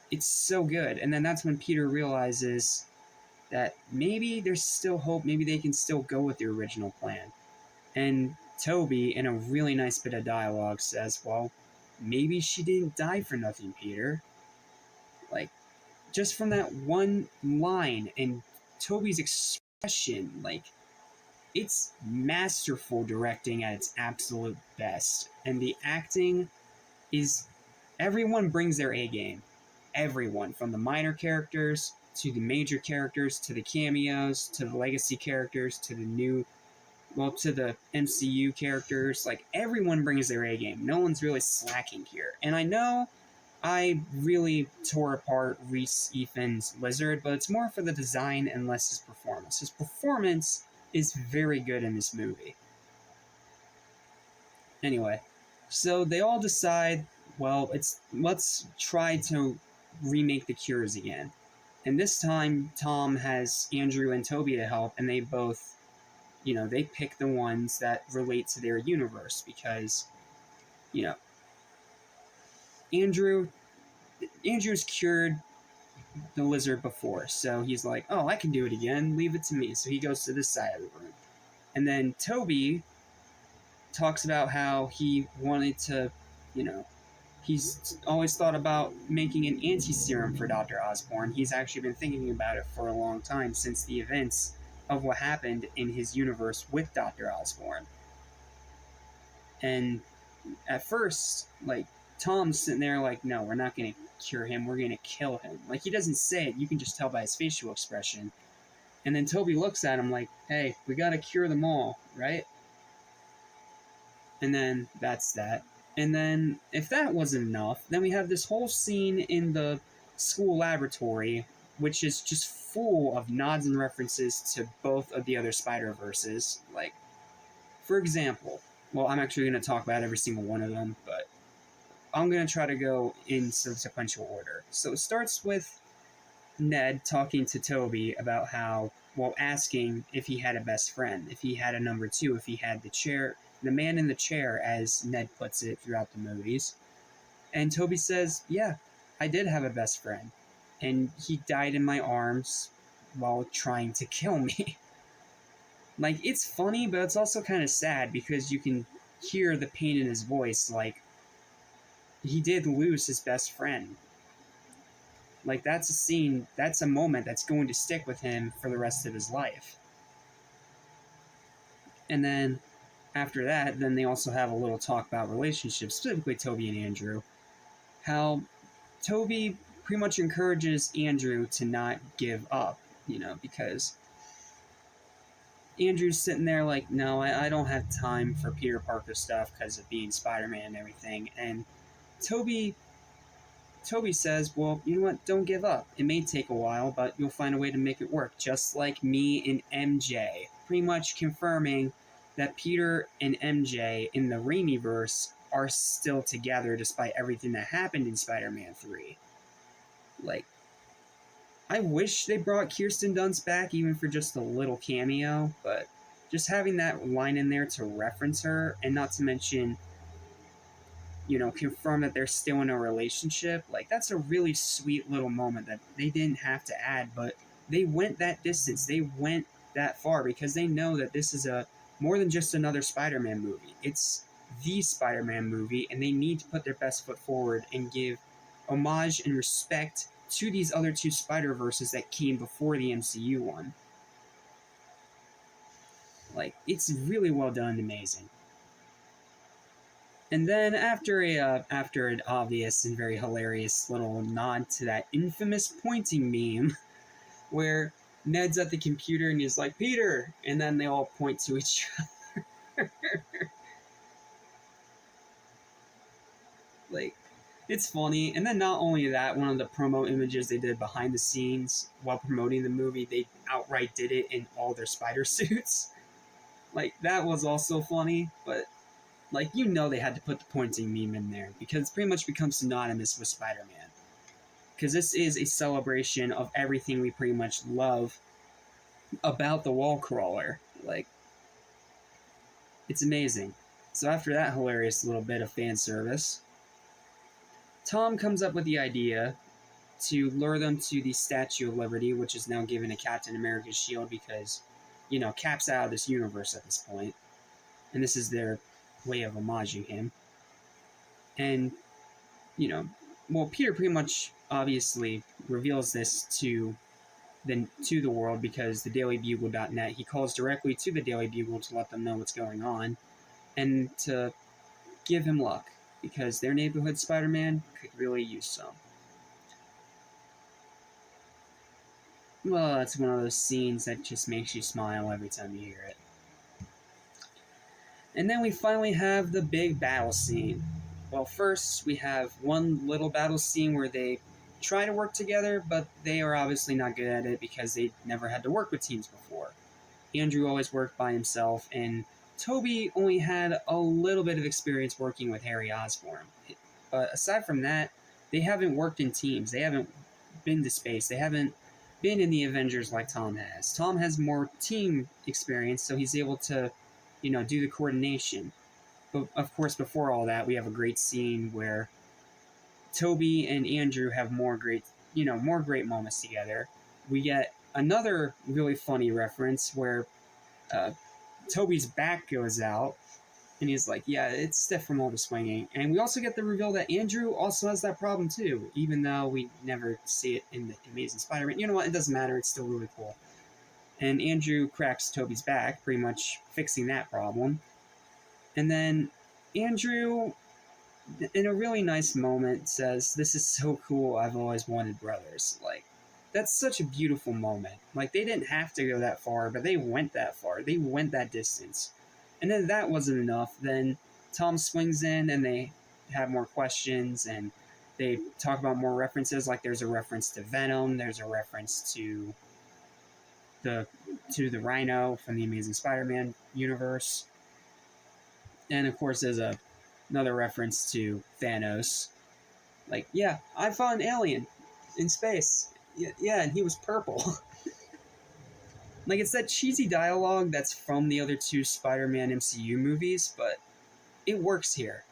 Speaker 1: it's so good. And then that's when Peter realizes that maybe there's still hope, maybe they can still go with the original plan. And Tobey, in a really nice bit of dialogue, says, well, maybe she didn't die for nothing, Peter. Like, just from that one line and Tobey's expression, like, it's masterful directing at its absolute best. And the acting is, everyone brings their A game. Everyone, from the minor characters to the major characters to the cameos to the legacy characters to to the MCU characters. Like, everyone brings their A game. No one's really slacking here. And I know I really tore apart Reese Ifans' Lizard, but it's more for the design and less his performance. His performance is very good in this movie. Anyway, so they all decide, well, let's try to remake the cures again. And this time, Tom has Andrew and Tobey to help, and they both, they pick the ones that relate to their universe, because, Andrew's cured the lizard before, so he's like, oh, I can do it again, leave it to me. So he goes to this side of the room. And then Tobey talks about how he wanted to, he's always thought about making an anti-serum for Dr. Osborn. He's actually been thinking about it for a long time, since the events of what happened in his universe with Dr. Osborn. And at first, like, Tom's sitting there like, no, we're not going to cure him, we're going to kill him. Like, he doesn't say it, you can just tell by his facial expression. And then Tobey looks at him like, hey, we got to cure them all, right? And then that's that. And then, if that wasn't enough, then we have this whole scene in the school laboratory, which is just full of nods and references to both of the other Spider-Verses. Like, for example, well, I'm actually going to talk about every single one of them, but I'm going to try to go in sequential order. So it starts with Ned talking to Tobey about how, well, asking if he had a best friend, if he had a number two, if he had the man in the chair, as Ned puts it throughout the movies. And Tobey says, yeah, I did have a best friend, and he died in my arms while trying to kill me. Like, it's funny, but it's also kind of sad, because you can hear the pain in his voice. Like, he did lose his best friend. Like, that's a scene, that's a moment that's going to stick with him for the rest of his life. And then, after that, then they also have a little talk about relationships, specifically Tobey and Andrew. How Tobey pretty much encourages Andrew to not give up, because Andrew's sitting there like, no, I don't have time for Peter Parker stuff because of being Spider-Man and everything. And Toby Toby says, well, you know what? Don't give up. It may take a while, but you'll find a way to make it work, just like me and MJ. Pretty much confirming that Peter and MJ in the Raimiverse are still together despite everything that happened in Spider-Man 3. Like, I wish they brought Kirsten Dunst back even for just a little cameo, but just having that line in there to reference her, and not to mention, confirm that they're still in a relationship, like, that's a really sweet little moment that they didn't have to add, but they went that distance. They went that far because they know that this is a more than just another Spider-Man movie. It's the Spider-Man movie, and they need to put their best foot forward and give homage and respect to these other two Spider-Verses that came before the MCU one. Like, it's really well done and amazing. And then after an obvious and very hilarious little nod to that infamous pointing meme, where Ned's at the computer and he's like, Peter! And then they all point to each other. Like, it's funny. And then not only that, one of the promo images they did behind the scenes while promoting the movie, they outright did it in all their spider suits. Like, that was also funny, but like, they had to put the pointing meme in there because it pretty much becomes synonymous with Spider-Man. Because this is a celebration of everything we pretty much love about the wall crawler. Like, it's amazing. So after that hilarious little bit of fan service, Tom comes up with the idea to lure them to the Statue of Liberty, which is now given a Captain America's shield because, Cap's out of this universe at this point. And this is their way of homaging him. And, Peter pretty much obviously reveals this to the world because the dailybugle.net, he calls directly to the Daily Bugle to let them know what's going on and to give him luck because their neighborhood Spider-Man could really use some. Well, that's one of those scenes that just makes you smile every time you hear it. And then we finally have the big battle scene. Well, first we have one little battle scene where they try to work together, but they are obviously not good at it because they never had to work with teams before. Andrew always worked by himself, and Toby only had a little bit of experience working with Harry Osborn. But aside from that, they haven't worked in teams. They haven't been to space. They haven't been in the Avengers like Tom has. Tom has more team experience, so he's able to, do the coordination. But of course, before all that, we have a great scene where Toby and Andrew have more great moments together. We get another really funny reference where Toby's back goes out, and he's like, yeah, it's stiff from all the swinging. And we also get the reveal that Andrew also has that problem too, even though we never see it in the Amazing Spider-Man. You know what? It doesn't matter. It's still really cool. And Andrew cracks Toby's back, pretty much fixing that problem. And then Andrew, in a really nice moment, says, this is so cool, I've always wanted brothers. Like, that's such a beautiful moment. Like, they didn't have to go that far, but they went that far. They went that distance. And then that wasn't enough. Then Tom swings in, and they have more questions, and they talk about more references. Like, there's a reference to Venom, there's a reference to the Rhino from the Amazing Spider-Man universe. And of course, there's another reference to Thanos. Like, yeah, I found an alien in space. Yeah, and he was purple. Like, it's that cheesy dialogue that's from the other two Spider-Man MCU movies, but it works here.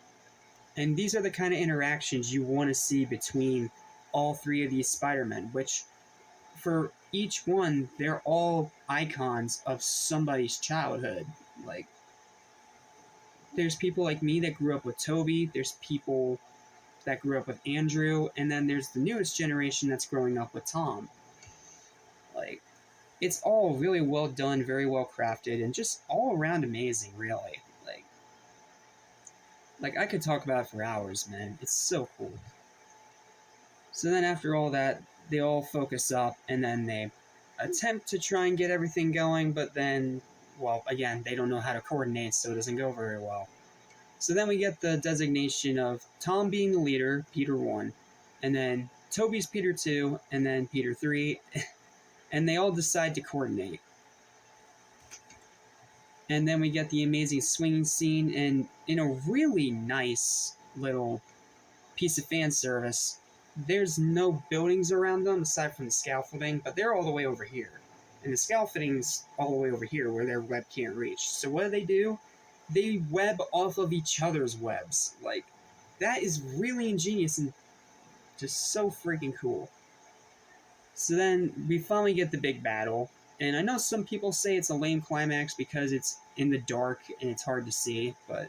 Speaker 1: And these are the kind of interactions you want to see between all three of these Spider-Men, which, for each one, they're all icons of somebody's childhood. Like, there's people like me that grew up with Toby, there's people that grew up with Andrew, and then there's the newest generation that's growing up with Tom. Like, it's all really well done, very well crafted, and just all around amazing, really. Like I could talk about it for hours, man. It's so cool. So then after all that, they all focus up, and then they attempt to try and get everything going, but then well, again, they don't know how to coordinate, so it doesn't go very well. So then we get the designation of Tom being the leader, Peter 1, and then Toby's Peter 2, and then Peter 3, and they all decide to coordinate. And then we get the amazing swinging scene, and in a really nice little piece of fan service, there's no buildings around them aside from the scaffolding, but they're all the way over here. And the scaffolding's all the way over here where their web can't reach. So what do? They web off of each other's webs. Like, that is really ingenious and just so freaking cool. So then we finally get the big battle. And I know some people say it's a lame climax because it's in the dark and it's hard to see, but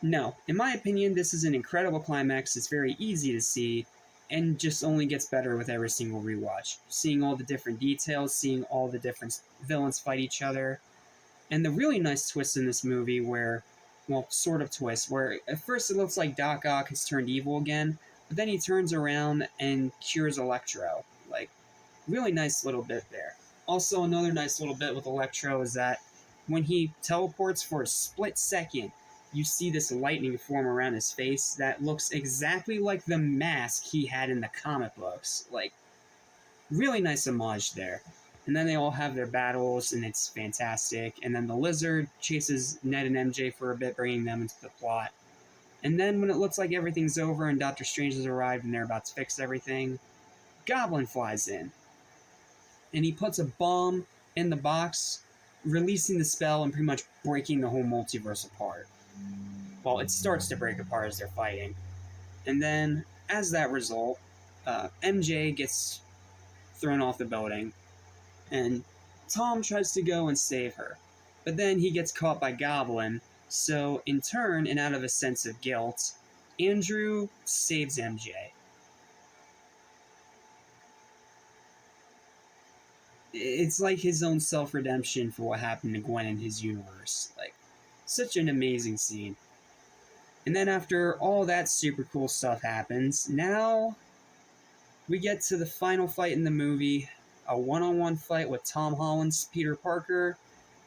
Speaker 1: no. In my opinion, this is an incredible climax. It's very easy to see and just only gets better with every single rewatch. Seeing all the different details, seeing all the different villains fight each other, and the really nice twist in this movie where, well, sort of twist, where at first it looks like Doc Ock has turned evil again, but then he turns around and cures Electro. Like, really nice little bit there. Also, another nice little bit with Electro is that when he teleports for a split second, you see this lightning form around his face that looks exactly like the mask he had in the comic books. Like, really nice homage there. And then they all have their battles, and it's fantastic. And then the Lizard chases Ned and MJ for a bit, bringing them into the plot. And then when it looks like everything's over and Doctor Strange has arrived and they're about to fix everything, Goblin flies in. And he puts a bomb in the box, releasing the spell and pretty much breaking the whole multiverse apart. Well, it starts to break apart as they're fighting. And then, as that result, MJ gets thrown off the building, and Tom tries to go and save her. But then he gets caught by Goblin, so in turn, and out of a sense of guilt, Andrew saves MJ. It's like his own self-redemption for what happened to Gwen in his universe. Like, such an amazing scene. And then after all that super cool stuff happens, now we get to the final fight in the movie, a one-on-one fight with Tom Holland's Peter Parker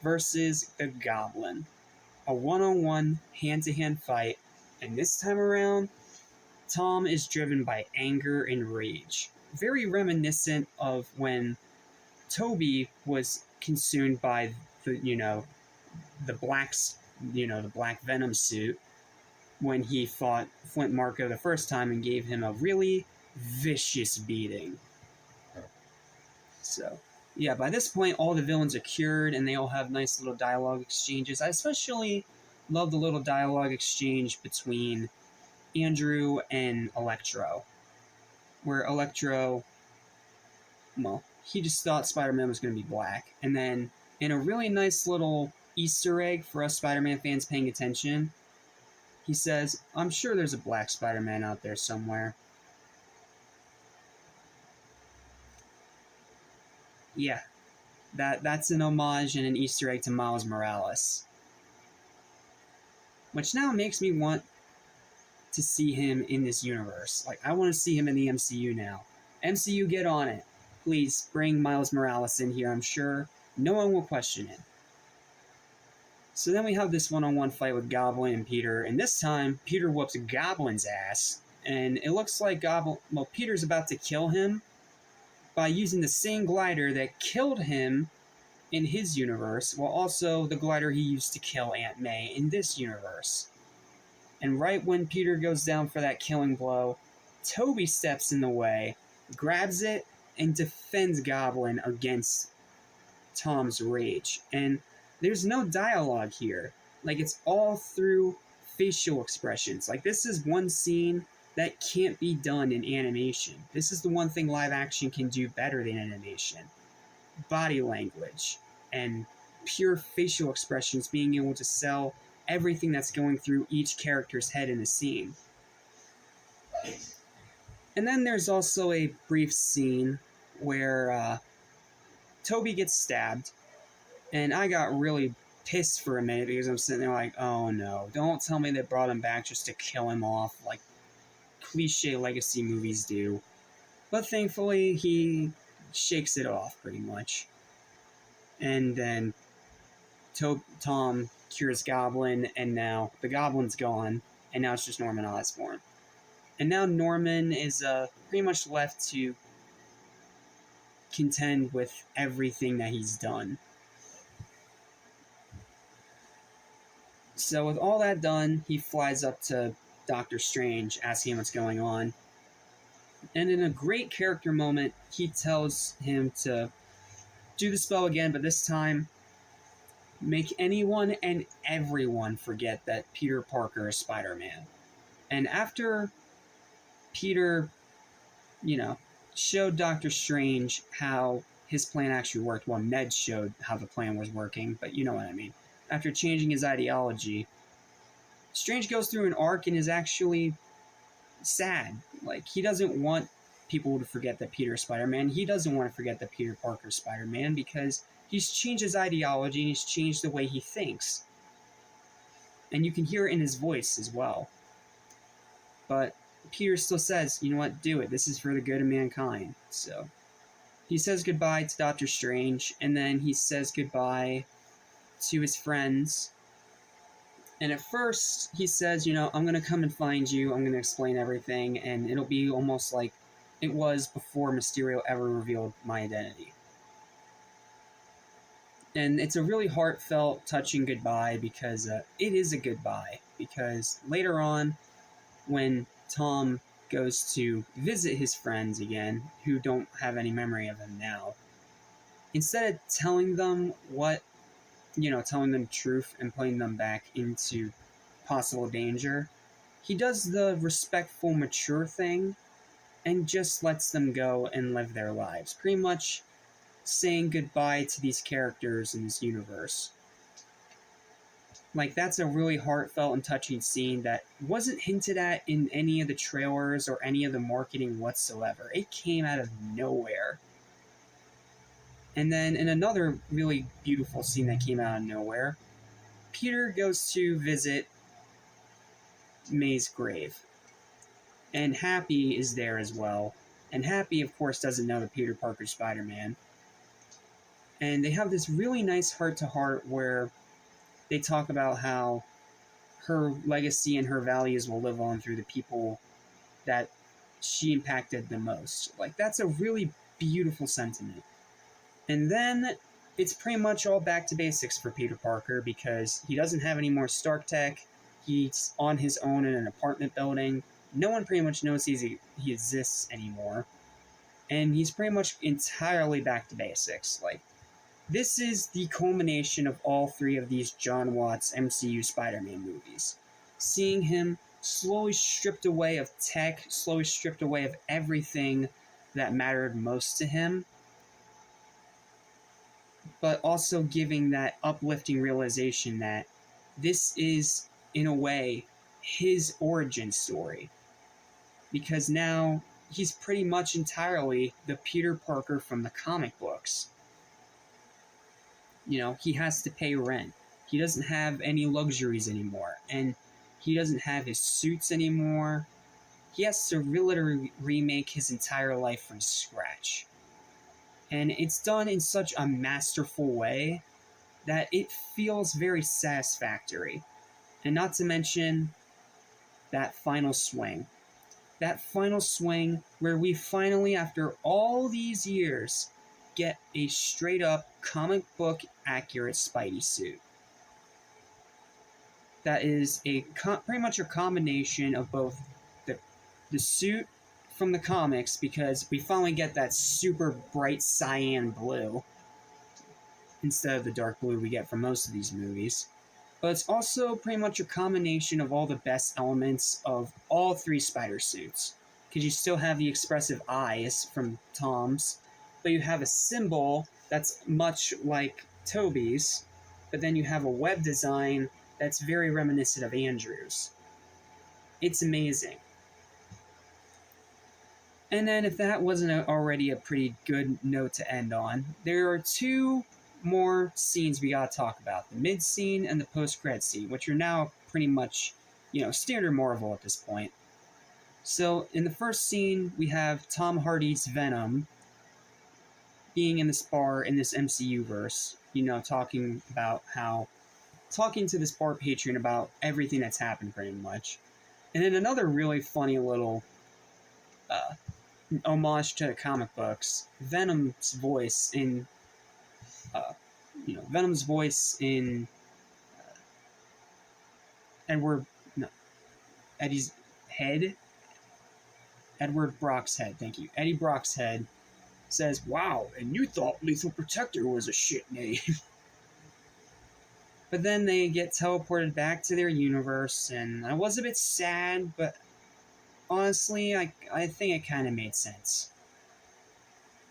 Speaker 1: versus the Goblin. A one-on-one, hand-to-hand fight, and this time around, Tom is driven by anger and rage. Very reminiscent of when Toby was consumed by the Black Venom suit when he fought Flint Marko the first time and gave him a really vicious beating. So, yeah, by this point, all the villains are cured, and they all have nice little dialogue exchanges. I especially love the little dialogue exchange between Andrew and Electro, where Electro, well, he just thought Spider-Man was going to be black. And then, in a really nice little Easter egg for us Spider-Man fans paying attention, he says, "I'm sure there's a black Spider-Man out there somewhere." Yeah, that's an homage and an Easter egg to Miles Morales. Which now makes me want to see him in this universe. Like, I want to see him in the MCU now. MCU, get on it. Please bring Miles Morales in here. I'm sure no one will question it. So then we have this one-on-one fight with Goblin and Peter, and this time Peter whoops Goblin's ass, and it looks like Peter's about to kill him by using the same glider that killed him in his universe, while also the glider he used to kill Aunt May in this universe. And right when Peter goes down for that killing blow, Toby steps in the way, grabs it, and defends Goblin against Tom's rage. And there's no dialogue here. Like, it's all through facial expressions. Like, this is one scene that can't be done in animation. This is the one thing live action can do better than animation. Body language and pure facial expressions, being able to sell everything that's going through each character's head in the scene. And then there's also a brief scene where Toby gets stabbed, and I got really pissed for a minute because I'm sitting there like, oh no, don't tell me they brought him back just to kill him off like cliche legacy movies do. But thankfully, he shakes it off pretty much. And then Tom cures Goblin, and now the Goblin's gone, and now it's just Norman Osborn. And now Norman is pretty much left to contend with everything that he's done. So with all that done, he flies up to Doctor Strange, asking him what's going on. And in a great character moment, he tells him to do the spell again, but this time make anyone and everyone forget that Peter Parker is Spider-Man. And after Peter, showed Doctor Strange how his plan actually worked, well, Ned showed how the plan was working, but you know what I mean. After changing his ideology, Strange goes through an arc and is actually sad. Like, he doesn't want people to forget that Peter is Spider-Man. He doesn't want to forget that Peter Parker is Spider-Man because he's changed his ideology and he's changed the way he thinks. And you can hear it in his voice as well. But Peter still says, you know what, do it. This is for the good of mankind. So he says goodbye to Doctor Strange, and then he says goodbye to his friends. And at first, he says, I'm going to come and find you. I'm going to explain everything, and it'll be almost like it was before Mysterio ever revealed my identity. And it's a really heartfelt, touching goodbye because it is a goodbye. Because later on, when Tom goes to visit his friends again, who don't have any memory of him now, instead of telling them telling them truth and putting them back into possible danger, he does the respectful, mature thing and just lets them go and live their lives. Pretty much saying goodbye to these characters in this universe. Like, that's a really heartfelt and touching scene that wasn't hinted at in any of the trailers or any of the marketing whatsoever. It came out of nowhere. And then in another really beautiful scene that came out of nowhere, Peter goes to visit May's grave. And Happy is there as well. And Happy, of course, doesn't know that Peter Parker's Spider-Man. And they have this really nice heart-to-heart where they talk about how her legacy and her values will live on through the people that she impacted the most. Like, that's a really beautiful sentiment. And then it's pretty much all back to basics for Peter Parker because he doesn't have any more Stark tech. He's on his own in an apartment building. No one pretty much knows he exists anymore. And he's pretty much entirely back to basics. Like, this is the culmination of all three of these John Watts MCU Spider-Man movies. Seeing him slowly stripped away of tech, slowly stripped away of everything that mattered most to him, but also giving that uplifting realization that this is, in a way, his origin story. Because now he's pretty much entirely the Peter Parker from the comic books. He has to pay rent. He doesn't have any luxuries anymore. And he doesn't have his suits anymore. He has to literally remake his entire life from scratch. And it's done in such a masterful way that it feels very satisfactory. And not to mention that final swing. That final swing where we finally, after all these years, get a straight-up comic book accurate Spidey suit. That is pretty much a combination of both the suit from the comics, because we finally get that super bright cyan blue instead of the dark blue we get from most of these movies. But it's also pretty much a combination of all the best elements of all three Spider suits. Because you still have the expressive eyes from Tom's, but you have a symbol that's much like Tobey's, but then you have a web design that's very reminiscent of Andrew's. It's amazing. And then if that wasn't already a pretty good note to end on, there are two more scenes we gotta talk about. The mid-scene and the post-credit scene, which are now pretty much, standard Marvel at this point. So in the first scene, we have Tom Hardy's Venom being in this bar in this MCU verse, talking to this bar patron about everything that's happened pretty much. And then another really funny little homage to comic books, Venom's voice in Edward, no, Eddie's head, Edward Brock's head. Thank you, Eddie Brock's head says, "Wow, and you thought Lethal Protector was a shit name." But then they get teleported back to their universe, and I was a bit sad, but honestly, I think it kind of made sense.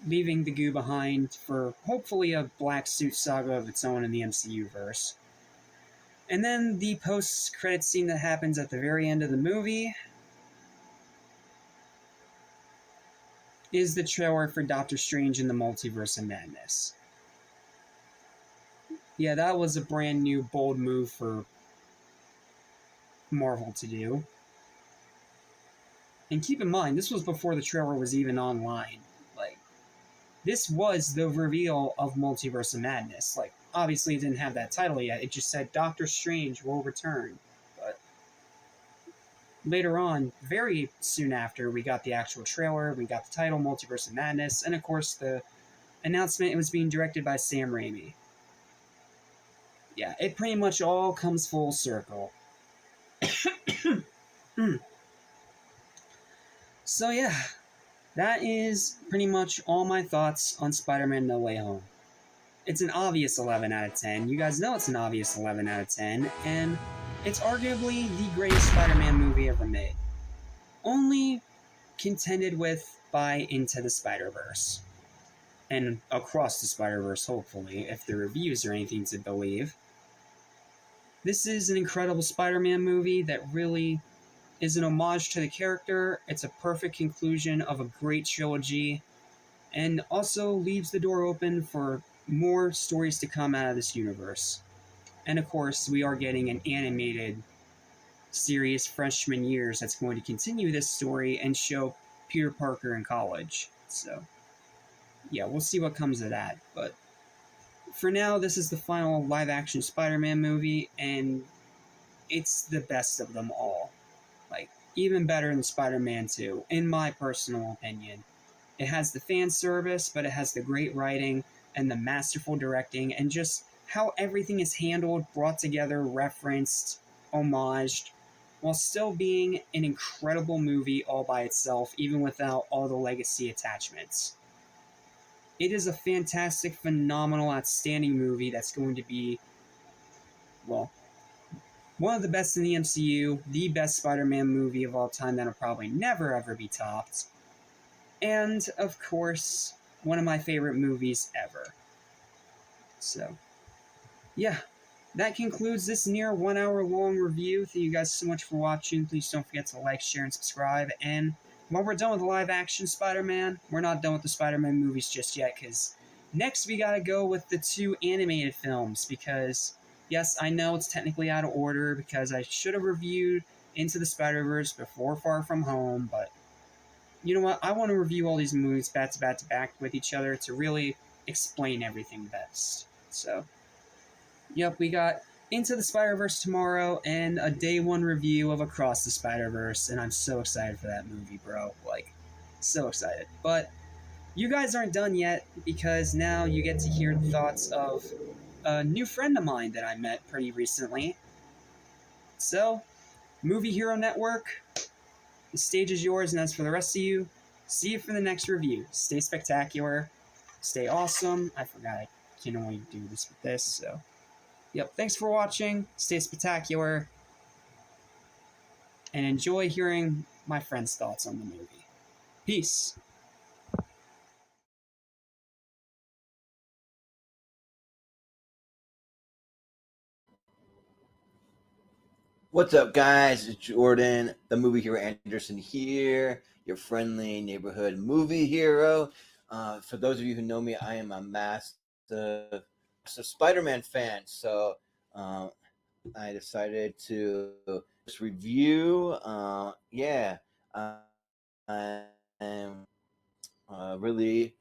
Speaker 1: Leaving the goo behind for hopefully a black suit saga of its own in the MCU verse. And then the post-credit scene that happens at the very end of the movie is the trailer for Doctor Strange in the Multiverse of Madness. Yeah, that was a brand new, bold move for Marvel to do. And keep in mind, this was before the trailer was even online. This was the reveal of Multiverse of Madness. Obviously it didn't have that title yet. It just said Doctor Strange will return. But later on, very soon after, we got the actual trailer, we got the title, Multiverse of Madness, and of course the announcement it was being directed by Sam Raimi. Yeah, it pretty much all comes full circle. So yeah, that is pretty much all my thoughts on Spider-Man No Way Home. It's an obvious 11 out of 10. You guys know it's an obvious 11 out of 10, and it's arguably the greatest Spider-Man movie ever made. Only contended with by Into the Spider-Verse. And Across the Spider-Verse, hopefully, if the reviews are anything to believe. This is an incredible Spider-Man movie that really is an homage to the character. It's a perfect conclusion of a great trilogy, and also leaves the door open for more stories to come out of this universe. And of course, we are getting an animated series, Freshman Years, that's going to continue this story and show Peter Parker in college. So, yeah, we'll see what comes of that. But for now, this is the final live-action Spider-Man movie, and it's the best of them all. Even better than Spider-Man 2, in my personal opinion. It has the fan service, but it has the great writing and the masterful directing, and just how everything is handled, brought together, referenced, homaged, while still being an incredible movie all by itself, even without all the legacy attachments. It is a fantastic, phenomenal, outstanding movie that's going to be, well, one of the best in the MCU, the best Spider-Man movie of all time that'll probably never ever be topped, and, of course, one of my favorite movies ever. So, yeah, that concludes this near 1 hour long review. Thank you guys so much for watching. Please don't forget to like, share, and subscribe. And while we're done with live action Spider-Man, we're not done with the Spider-Man movies just yet, because next we gotta go with the 2 animated films, because yes, I know it's technically out of order, because I should have reviewed Into the Spider-Verse before Far From Home, but you know what? I want to review all these movies back to back to back with each other to really explain everything best. So, yep, we got Into the Spider-Verse tomorrow and a day 1 review of Across the Spider-Verse, and I'm so excited for that movie, bro. So excited. But you guys aren't done yet, because now you get to hear the thoughts of a new friend of mine that I met pretty recently. So, Movie Hero Network, the stage is yours, and as for the rest of you, see you for the next review. Stay spectacular, stay awesome. I forgot I can only do this with this, so. Yep, thanks for watching, stay spectacular, and enjoy hearing my friend's thoughts on the movie. Peace.
Speaker 4: What's up, guys? It's Jordan, the movie hero Anderson here, your friendly neighborhood movie hero. For those of you who know me, I am a massive Spider-Man fan, so I decided to just review. I am really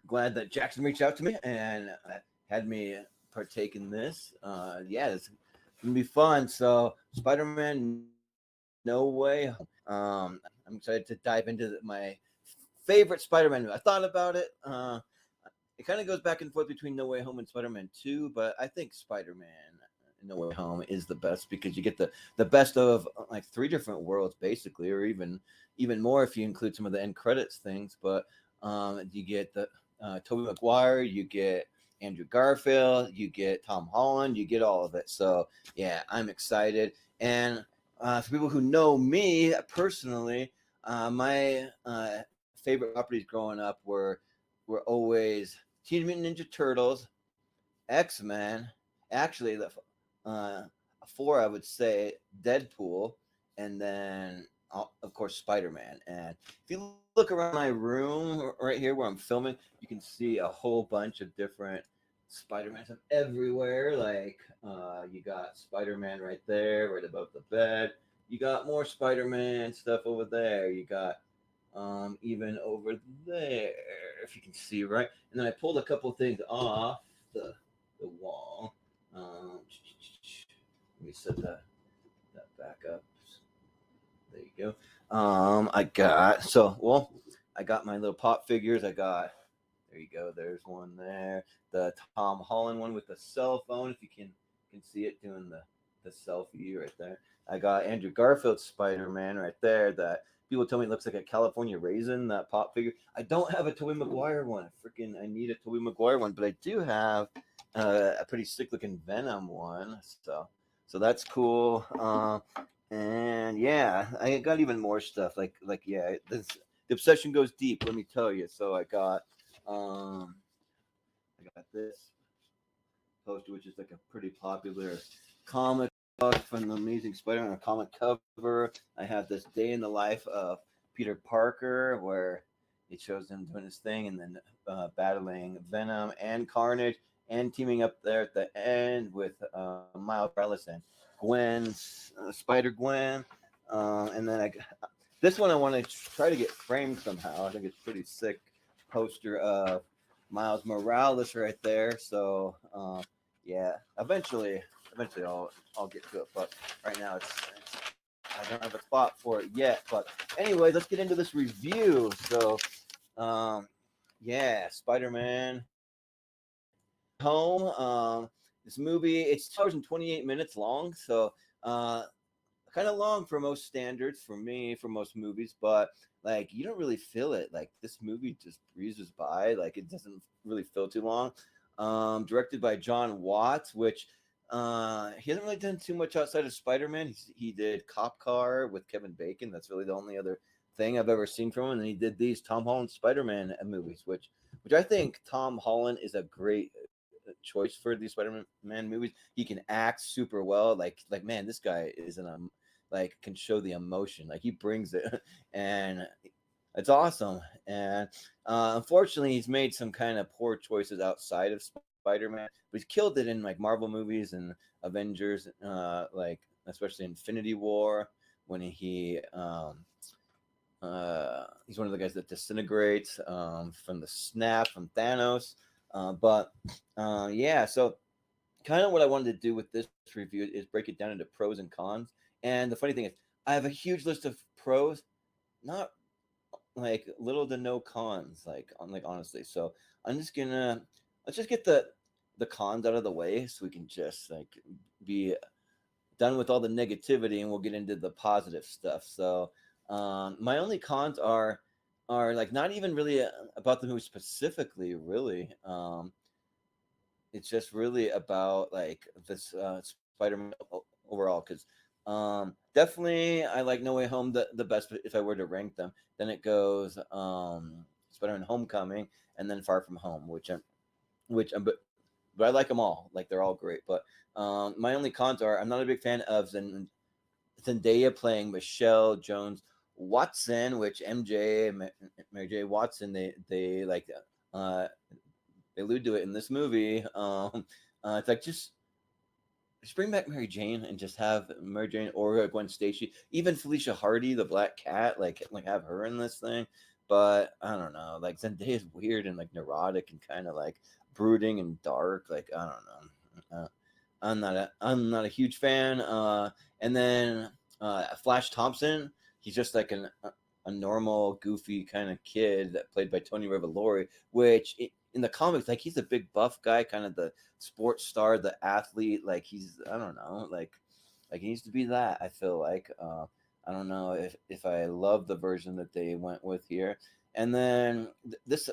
Speaker 4: glad that Jackson reached out to me and had me partake in this. Yeah, it's gonna be fun. So Spider-Man: No Way Home. I'm excited to dive into my favorite Spider-Man movie. I thought about it. It kind of goes back and forth between No Way Home and Spider-Man 2, but I think Spider-Man No Way Home is the best because you get the best of like three different worlds basically, or even more if you include some of the end credits things. But you get the Tobey Maguire, you get Andrew Garfield, you get Tom Holland, you get all of it. So yeah, I'm excited. And for people who know me personally, my favorite properties growing up were always Teenage Mutant Ninja Turtles, X Men. Actually, the uh, four I would say Deadpool, and then of course Spider Man. And if you look around my room right here where I'm filming, you can see a whole bunch of different Spider Mans everywhere. Like you got Spider Man right there, right above the bed. You got more Spider Man stuff over there. You got even over there, if you can see right. And then I pulled a couple things off the wall. Let me set that back up. There you go. I got I got my little pop figures. I got there you go. There's one there. The Tom Holland one with the cell phone. If you can see it doing the selfie right there. I got Andrew Garfield's Spider Man right there. That people tell me it looks like a California raisin. That pop figure. I don't have a Tobey Maguire one. Freaking, I need a Tobey Maguire one, but I do have a pretty sick looking Venom one. So that's cool. And yeah, I got even more stuff. Like yeah, the obsession goes deep. Let me tell you. So um, I got this poster, which is like a pretty popular comic book from the Amazing Spider-Man, a comic cover. I have this day in the life of Peter Parker, where it shows him doing his thing, and then battling Venom and Carnage, and teaming up there at the end with Miles Morales and Gwen's Spider Gwen. And then this one I want to try to get framed somehow. I think it's pretty sick poster of Miles Morales right there. So yeah, eventually I'll get to it. But right now I don't have a spot for it yet. But anyway, let's get into this review. So yeah, Spider-Man Home. This movie, it's 2 hours and 28 minutes long. So kind of long for most standards for me, for most movies, but like you don't really feel it. Like this movie just breezes by. Like it doesn't really feel too long. Directed by John Watts, which he hasn't really done too much outside of Spider-Man. He did Cop Car with Kevin Bacon. That's really the only other thing I've ever seen from him. And he did these Tom Holland Spider-Man movies, which I think Tom Holland is a great choice for these Spider-Man movies. He can act super well. Like man, this guy is like can show the emotion. Like he brings it, and it's awesome. And unfortunately, he's made some kind of poor choices outside of Spider-Man, but he's killed it in like Marvel movies and Avengers, like especially Infinity War when he's one of the guys that disintegrates from the snap from Thanos. But yeah, so kind of what I wanted to do with this review is break it down into pros and cons. And the funny thing is, I have a huge list of pros, not like little to no cons, like honestly. So I'm just gonna let's just get the cons out of the way so we can just like be done with all the negativity and we'll get into the positive stuff. So my only cons are like not even really about the movie specifically, really. It's just really about like this Spider-Man overall because definitely I like No Way Home the best if I were to rank them. Then it goes Spider-Man Homecoming and then Far From Home, which but I like them all. Like they're all great. But my only cons are I'm not a big fan of Zendaya playing Michelle Jones Watson, which Mary J. Watson they like uh, they allude to it in this movie. It's like just bring back Mary Jane and just have Mary Jane or Gwen Stacy, even Felicia Hardy, the Black Cat, like have her in this thing. but I don't know. Like Zendaya is weird and like neurotic and kind of like brooding and dark. Like I don't know. I'm not a huge fan. And then Flash Thompson, he's just like a normal, goofy kind of kid that played by Tony Revolori, which in the comics, like he's a big buff guy, kind of the sports star, the athlete. Like he's, I don't know, like he needs to be that. I feel like I don't know if I love the version that they went with here. And then this,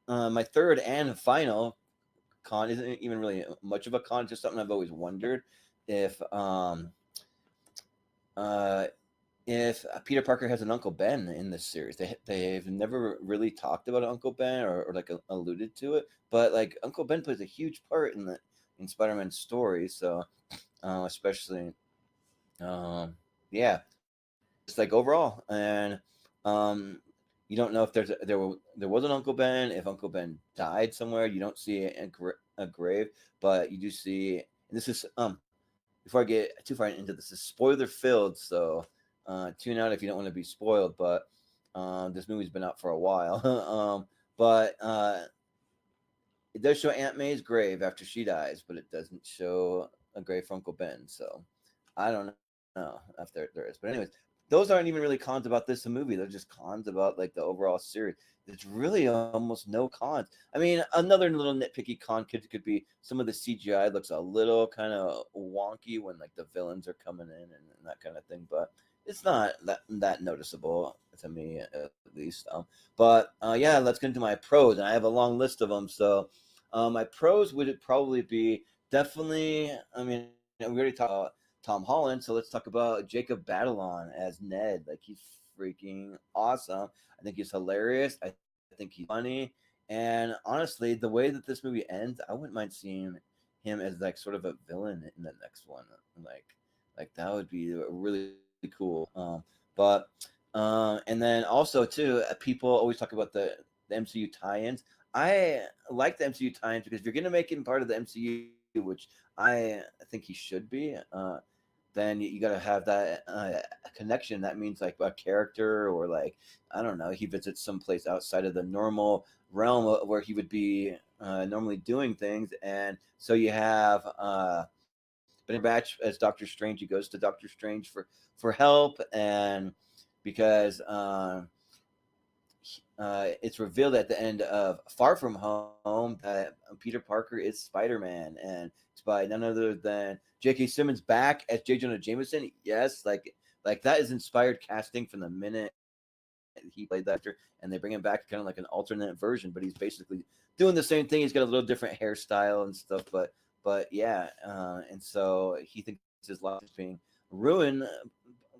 Speaker 4: my third and final con isn't even really much of a con. It's just something I've always wondered if uh, if Peter Parker has an Uncle Ben in this series. They've never really talked about Uncle Ben or like alluded to it, but like Uncle Ben plays a huge part in Spider-Man's story. So especially yeah, just like overall, and um, you don't know if there was an Uncle Ben. If Uncle Ben died somewhere, you don't see a grave, but you do see. And this is before I get too far into this, is spoiler filled, so tune out if you don't want to be spoiled. But this movie's been out for a while, but it does show Aunt May's grave after she dies, but it doesn't show a grave for Uncle Ben. So I don't know if there is. But anyways, those aren't even really cons about this movie. They're just cons about like the overall series. There's really almost no cons. I mean, another little nitpicky con could be some of the CGI looks a little kind of wonky when like the villains are coming in and that kind of thing, but it's not that noticeable to me at least. But yeah, let's get into my pros, and I have a long list of them. So my pros would probably be definitely. I mean, we already talked about Tom Holland, so let's talk about Jacob Batalon as Ned. Like he's freaking awesome. I think he's hilarious. I think he's funny, and honestly, the way that this movie ends, I wouldn't mind seeing him as like sort of a villain in the next one. Like that would be really cool. But and then also too, people always talk about the MCU tie-ins. I like the MCU tie-ins because if you're gonna make him part of the MCU, which I think he should be, then you got to have that connection. That means like a character, or like I don't know, he visits someplace outside of the normal realm where he would be normally doing things, and so you have Batch as Doctor Strange. He goes to Doctor Strange for help, and because it's revealed at the end of Far From Home that Peter Parker is Spider-Man, and it's by none other than J.K. Simmons back as J. Jonah Jameson. Yes, like that is inspired casting from the minute he played that actor, and they bring him back kind of like an alternate version, but he's basically doing the same thing. He's got a little different hairstyle and stuff, but yeah, and so he thinks his life is being ruined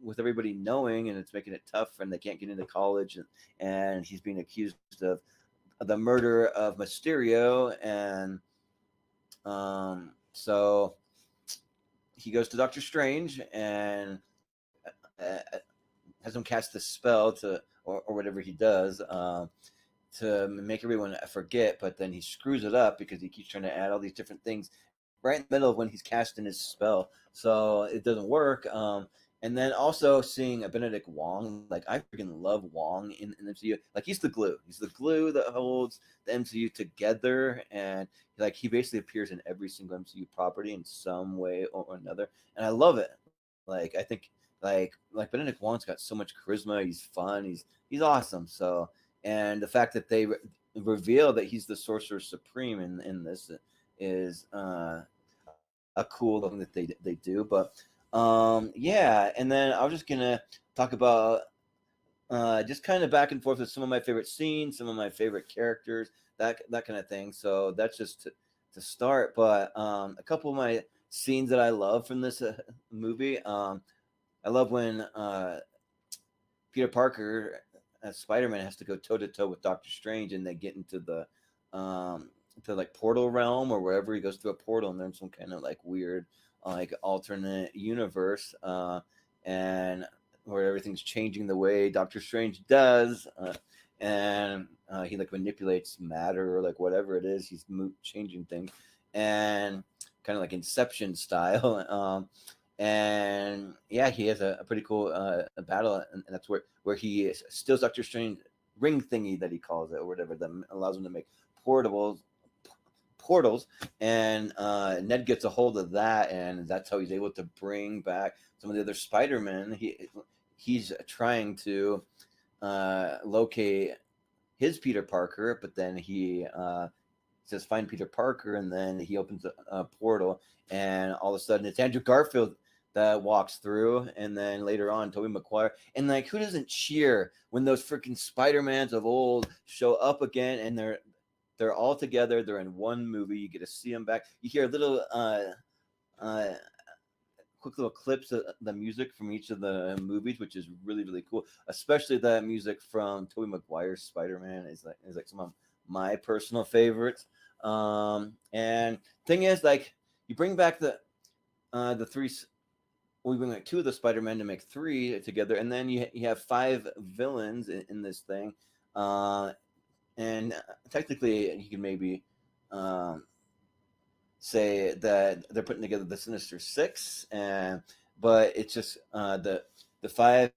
Speaker 4: with everybody knowing, and it's making it tough, and they can't get into college, and he's being accused of the murder of Mysterio, and so he goes to Doctor Strange and uh, has him cast this spell to or whatever he does to make everyone forget, but then he screws it up because he keeps trying to add all these different things right in the middle of when he's casting his spell, so it doesn't work. And then also seeing a Benedict Wong, like I freaking love Wong in the MCU. Like he's the glue. He's the glue that holds the MCU together, and like he basically appears in every single MCU property in some way or another, and I love it. Like I think like Benedict Wong's got so much charisma. He's fun. He's awesome. So, and the fact that they reveal that he's the Sorcerer Supreme in this is a cool thing that they do. But yeah, and then I was just gonna talk about just kind of back and forth with some of my favorite scenes, some of my favorite characters, that kind of thing. So that's just to start. But a couple of my scenes that I love from this movie. I love when Peter Parker as Spider-Man has to go toe to toe with Doctor Strange, and they get into the to like portal realm or wherever he goes through a portal, and there's some kind of like weird like alternate universe, and where everything's changing the way Doctor Strange does, and he like manipulates matter or like whatever it is, he's changing things, and kind of like Inception style. and yeah, he has a pretty cool battle, and that's where he steals Doctor Strange ring thingy that he calls it or whatever that allows him to make portables portals, and Ned gets a hold of that, and that's how he's able to bring back some of the other Spider-Men. He's trying to locate his Peter Parker, but then he says find Peter Parker, and then he opens a portal, and all of a sudden it's Andrew Garfield that walks through, and then later on Tobey Maguire, and like who doesn't cheer when those freaking Spider-Mans of old show up again, and they're all together, they're in one movie, you get to see them back, you hear little uh quick little clips of the music from each of the movies, which is really really cool. Especially the music from Tobey Maguire's Spider-Man is like some of my personal favorites. And thing is, like, you bring back the three. We bring like two of the Spider-Men to make three together, and then you have five villains in this thing. And technically, you can maybe um, say that they're putting together the Sinister Six, and but it's just the five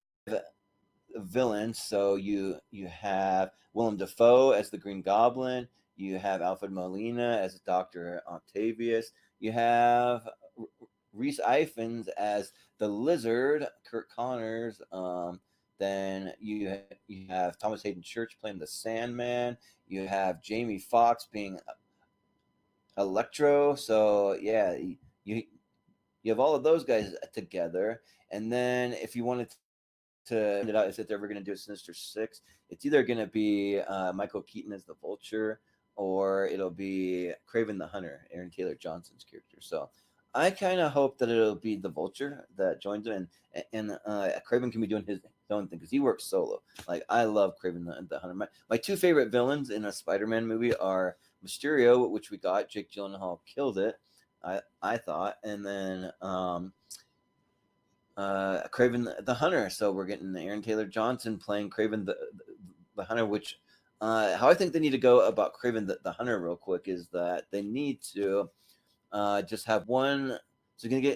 Speaker 4: villains. So you have Willem Dafoe as the Green Goblin. You have Alfred Molina as Doctor Octavius. You have Reese Ifans as the Lizard. Kurt Connors. Then you have Thomas Hayden Church playing the Sandman. You have Jamie Foxx being Electro. So yeah, you you have all of those guys together, and then if you wanted to end it out, if they're ever going to do a Sinister Six, it's either going to be Michael Keaton as the Vulture, or it'll be Craven the Hunter, Aaron Taylor Johnson's character. So I kind of hope that it'll be the Vulture that joins him, and Craven can be doing his own thing because he works solo. Like I love Craven the Hunter. My two favorite villains in a Spider-Man movie are Mysterio, which we got. Jake Gyllenhaal killed it. I thought, and then Craven the Hunter. So we're getting Aaron Taylor Johnson playing Craven the Hunter. Which how I think they need to go about Craven the Hunter real quick is that they need to just have one. So you're gonna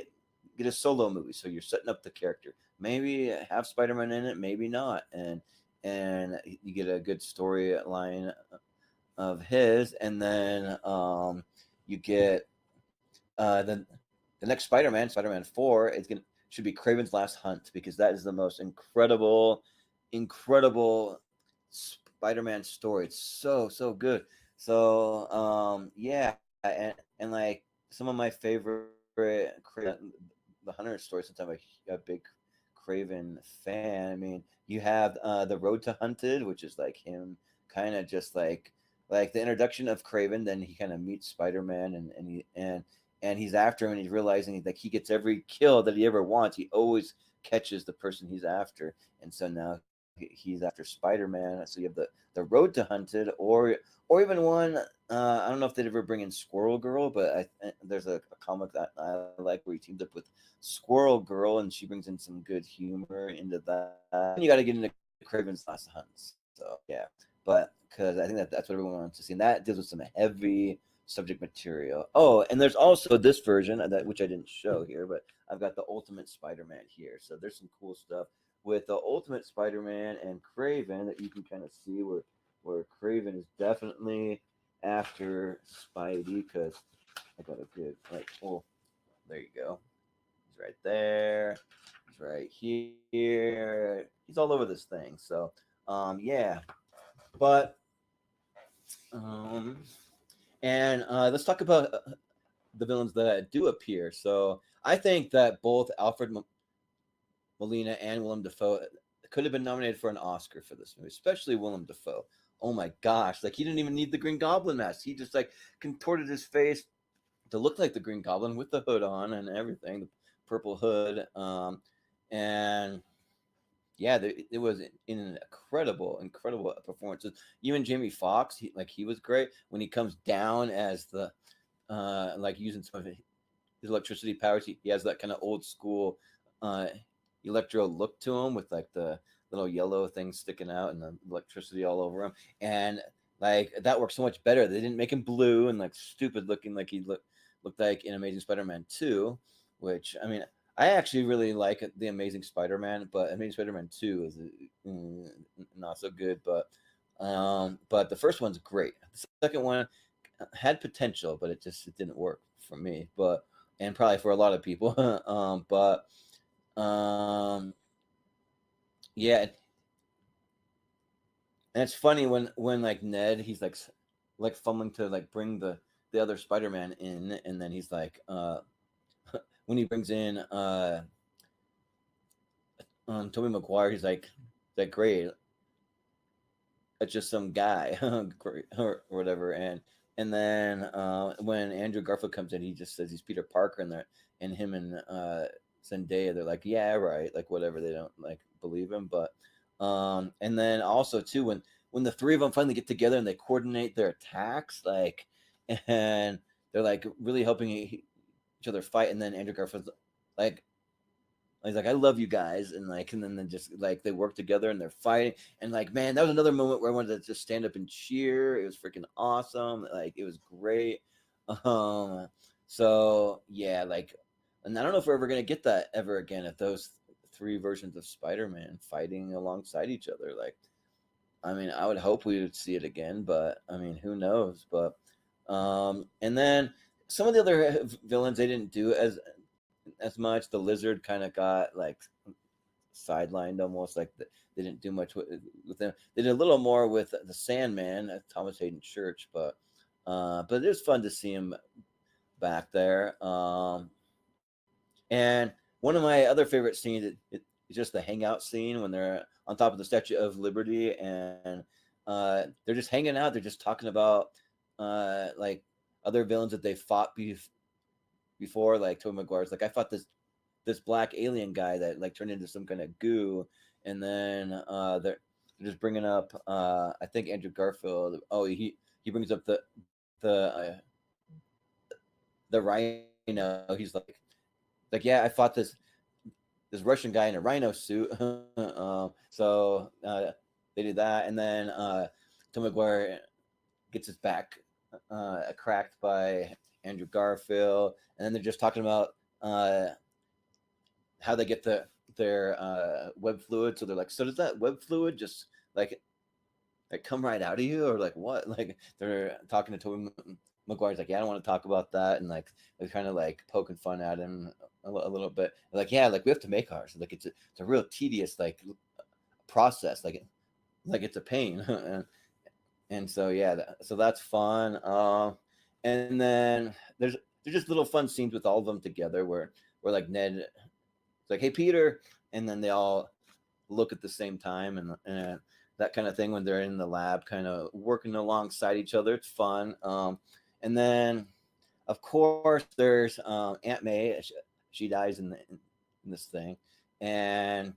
Speaker 4: get a solo movie. So you're setting up the character. Maybe have Spider-Man in it, maybe not, and you get a good storyline of his, and then you get the next Spider-Man, Spider-Man 4, is gonna should be Craven's Last Hunt, because that is the most incredible Spider-Man story. It's so good. So yeah, and like some of my favorite the Hunter stories, since I'm a big Craven fan. I mean, you have the Road to Hunted, which is like him kind of just like the introduction of Craven. Then he kind of meets Spider-Man, and he's after him, and he's realizing that he gets every kill that he ever wants. He always catches the person he's after, and so now he's after Spider-Man. So you have the Road to Hunted, or even one. I don't know if they'd ever bring in Squirrel Girl, but there's a comic that I like where he teams up with Squirrel Girl, and she brings in some good humor into that. And you got to get into Craven's Last Hunts. So yeah, but because I think that's what everyone wants to see, and that deals with some heavy subject material. Oh, and there's also this version that which I didn't show here, but I've got the Ultimate Spider-Man here. So there's some cool stuff with the Ultimate Spider-Man and Craven that you can kind of see where Craven is definitely after Spidey, because I got a good like there you go. He's right there. He's right here. He's all over this thing. So yeah. But um and let's talk about the villains that do appear. So I think that both Alfred Molina and Willem Dafoe could have been nominated for an Oscar for this movie, especially Willem Dafoe. Oh my gosh, like he didn't even need the Green Goblin mask. He just like contorted his face to look like the Green Goblin with the hood on and everything, the purple hood. And yeah, it was an incredible performance. Even Jamie Foxx, he was great when he comes down as the like using some of his electricity powers. He has that kind of old school uh, electro look to him with like the little yellow things sticking out and the electricity all over him, and like that works so much better. They didn't make him blue and like stupid looking like he looked like in Amazing Spider-Man 2, which I mean I actually really like the Amazing Spider-Man, but Amazing Spider-Man 2 is not so good. But the first one's great. The second one had potential, but it didn't work for me. But and probably for a lot of people. But um, yeah, and it's funny when like Ned, he's like fumbling to like bring the other Spider-Man in, and then he's like when he brings in Tobey Maguire, he's like great, it's just some guy or whatever, and then when Andrew Garfield comes in, he just says he's Peter Parker, and him and Zendaya, they're like, yeah, right, like whatever, they don't like believe him. But and then also too, when the three of them finally get together and they coordinate their attacks, like, and they're like really helping each other fight, and then Andrew Garfield's like, he's like, I love you guys, and then just like they work together and they're fighting, and like, man, that was another moment where I wanted to just stand up and cheer. It was freaking awesome, like it was great. Um, so yeah, like, and I don't know if we're ever gonna get that ever again. If those three versions of Spider-Man fighting alongside each other, like, I mean, I would hope we would see it again, but I mean, who knows? But and then some of the other villains, they didn't do as much. The Lizard kind of got like sidelined almost, like they didn't do much with them. They did a little more with the Sandman, Thomas Hayden Church, but it was fun to see him back there. And one of my other favorite scenes is just the hangout scene when they're on top of the Statue of Liberty, and they're just hanging out. They're just talking about like other villains that they fought before. Like Tobey Maguire's like, I fought this black alien guy that like turned into some kind of goo, and then they're just bringing up I think Andrew Garfield. Oh, he brings up the the rhino. He's like, yeah, I fought this Russian guy in a rhino suit. So they did that, and then Tom McGuire gets his back cracked by Andrew Garfield, and then they're just talking about how they get their web fluid. So they're like, so does that web fluid just like come right out of you, or like what? Like they're talking to Tobey Maguire's like, yeah, I don't want to talk about that, and like they're kind of like poking fun at him a little bit. They're like, yeah, like we have to make ours. Like it's a real tedious like process. Like it's a pain. And so yeah, so that's fun. And then there's just little fun scenes with all of them together where like Ned it's like, hey, Peter, and then they all look at the same time, and that kind of thing when they're in the lab, kind of working alongside each other. It's fun. And then, of course, there's Aunt May. She dies in this thing, and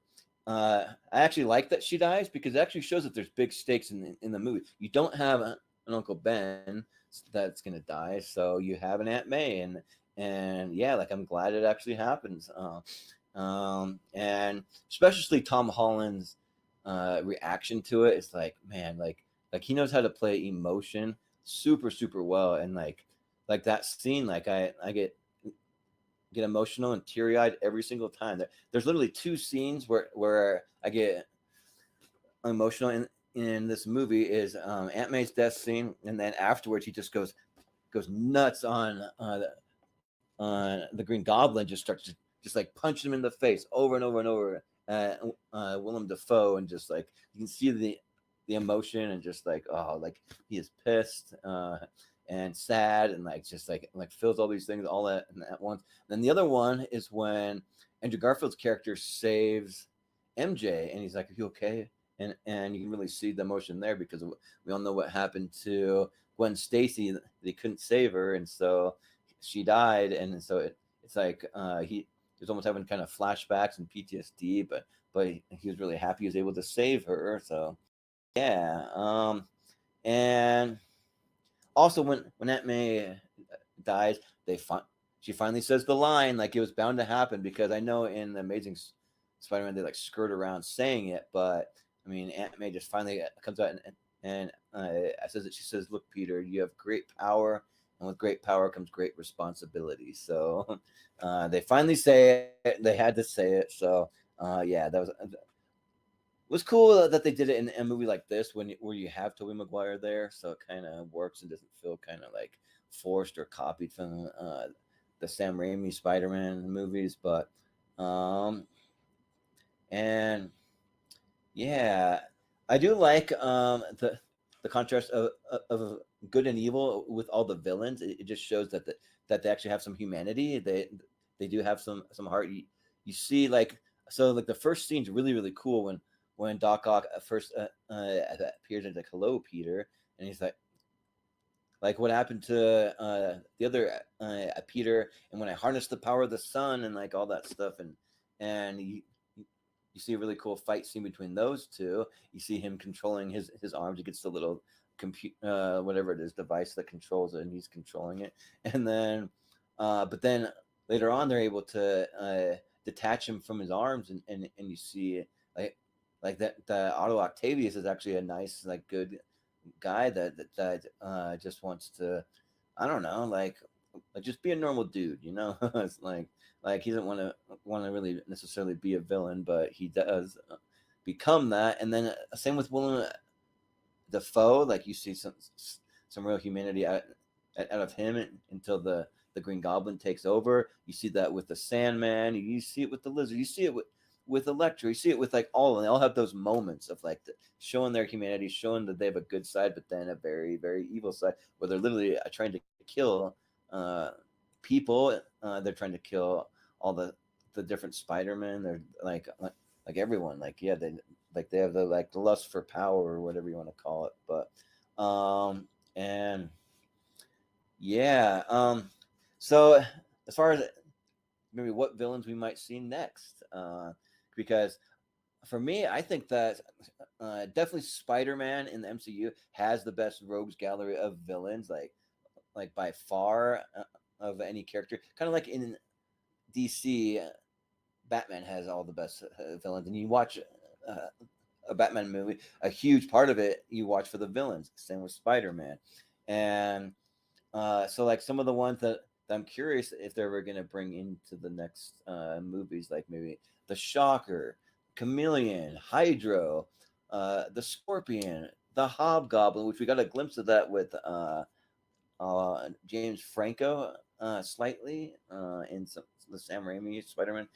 Speaker 4: I actually like that she dies because it actually shows that there's big stakes in the movie. You don't have an Uncle Ben that's gonna die, so you have an Aunt May, and yeah, like I'm glad it actually happens. And especially Tom Holland's reaction to it is like, man, like he knows how to play emotion super well, and like that scene, like I get emotional and teary eyed every single time. There's literally two scenes where I get emotional in this movie is Aunt May's death scene, and then afterwards he just goes nuts on the Green Goblin, just starts just like punching him in the face over and over and over at Willem Dafoe, and just like you can see the emotion, and just like, oh, like he is pissed and sad, and like just like feels all these things all at once. Then the other one is when Andrew Garfield's character saves MJ, and he's like, "Are you okay?" And you can really see the emotion there because we all know what happened to Gwen Stacy. They couldn't save her, and so she died, and so it's like he was almost having kind of flashbacks and PTSD, but he was really happy he was able to save her. So yeah, and also when Aunt May dies, she finally says the line, like it was bound to happen, because I know in the Amazing Spider-Man they like skirt around saying it, but I mean Aunt May just finally comes out and says that, she says, "Look, Peter, you have great power and with great power comes great responsibility. So they finally say it. They had to say it. So yeah, that was cool that they did it in a movie like this where you have Tobey Maguire there, so it kind of works and doesn't feel kind of like forced or copied from the Sam Raimi Spider-Man movies. But um, and yeah, I do like the contrast of good and evil with all the villains. It just shows that they actually have some humanity. They do have some heart. You see, like, so like the first scene's really cool when Doc Ock first appears and like, "Hello, Peter," and he's like what happened to the other Peter, and when I harnessed the power of the sun and like all that stuff, and you see a really cool fight scene between those two. You see him controlling his arms. He gets the little whatever it is device that controls it, and he's controlling it. And then, but then later on, they're able to detach him from his arms, and you see like that the Otto Octavius is actually a nice like good guy that just wants to, I don't know, like just be a normal dude, you know. It's like he doesn't want to really necessarily be a villain, but he does become that. And then same with Willem Dafoe, like you see some real humanity out of him until the Green Goblin takes over. You see that with the Sandman. You see it with the Lizard. You see it with Electro. You see it with like all of them. They all have those moments of like showing their humanity, showing that they have a good side, but then a very evil side where they're literally trying to kill people. They're trying to kill all the different Spider-Men. They're like everyone. Like yeah, they have the like the lust for power or whatever you want to call it. But and yeah, so as far as maybe what villains we might see next, because for me, I think that definitely Spider-Man in the MCU has the best rogues gallery of villains, like by far of any character. Kind of like in DC, Batman has all the best villains, and you watch a Batman movie, a huge part of it you watch for the villains. Same with Spider-Man, and so like some of the ones that I'm curious if they're ever going to bring into the next movies, like maybe the Shocker, Chameleon, Hydro, the Scorpion, the Hobgoblin, which we got a glimpse of that with James Franco slightly in the Sam Raimi Spider-Man.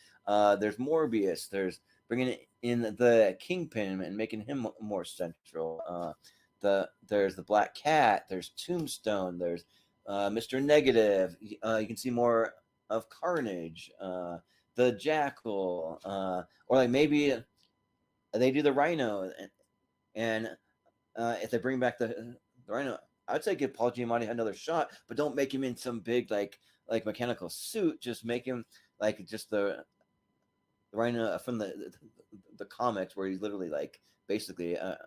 Speaker 4: There's Morbius. There's bringing in the Kingpin and making him more central. There's the Black Cat. There's Tombstone. There's Mr. Negative. You can see more of Carnage. The Jackal, or like maybe they do the Rhino, and if they bring back the Rhino, I would say give Paul Giamatti another shot, but don't make him in some big like mechanical suit. Just make him like just the Rhino from the comics, where he's literally like basically a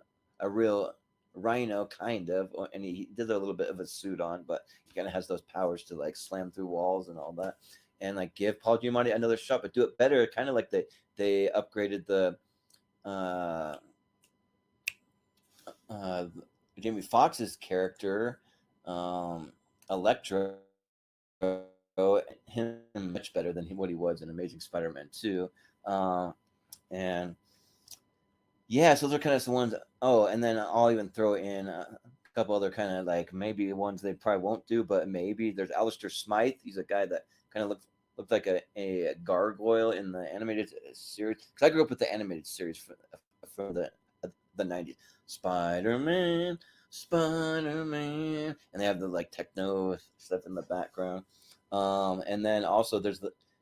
Speaker 4: real Rhino kind of, and he did a little bit of a suit on, but he kind of has those powers to like slam through walls and all that. And like give Paul Giamatti another shot, but do it better. Kind of like they upgraded the uh, Jamie Foxx's character, Electro, him much better than what he was in Amazing Spider-Man 2. And yeah, so those are kind of some ones. Oh, and then I'll even throw in a couple other kind of like maybe ones they probably won't do, but maybe there's Alistair Smythe. He's a guy that kind of looked like a gargoyle in the animated series. Because I grew up with the animated series from the 90s. Spider-Man, Spider-Man, and they have the like techno stuff in the background. And then also there's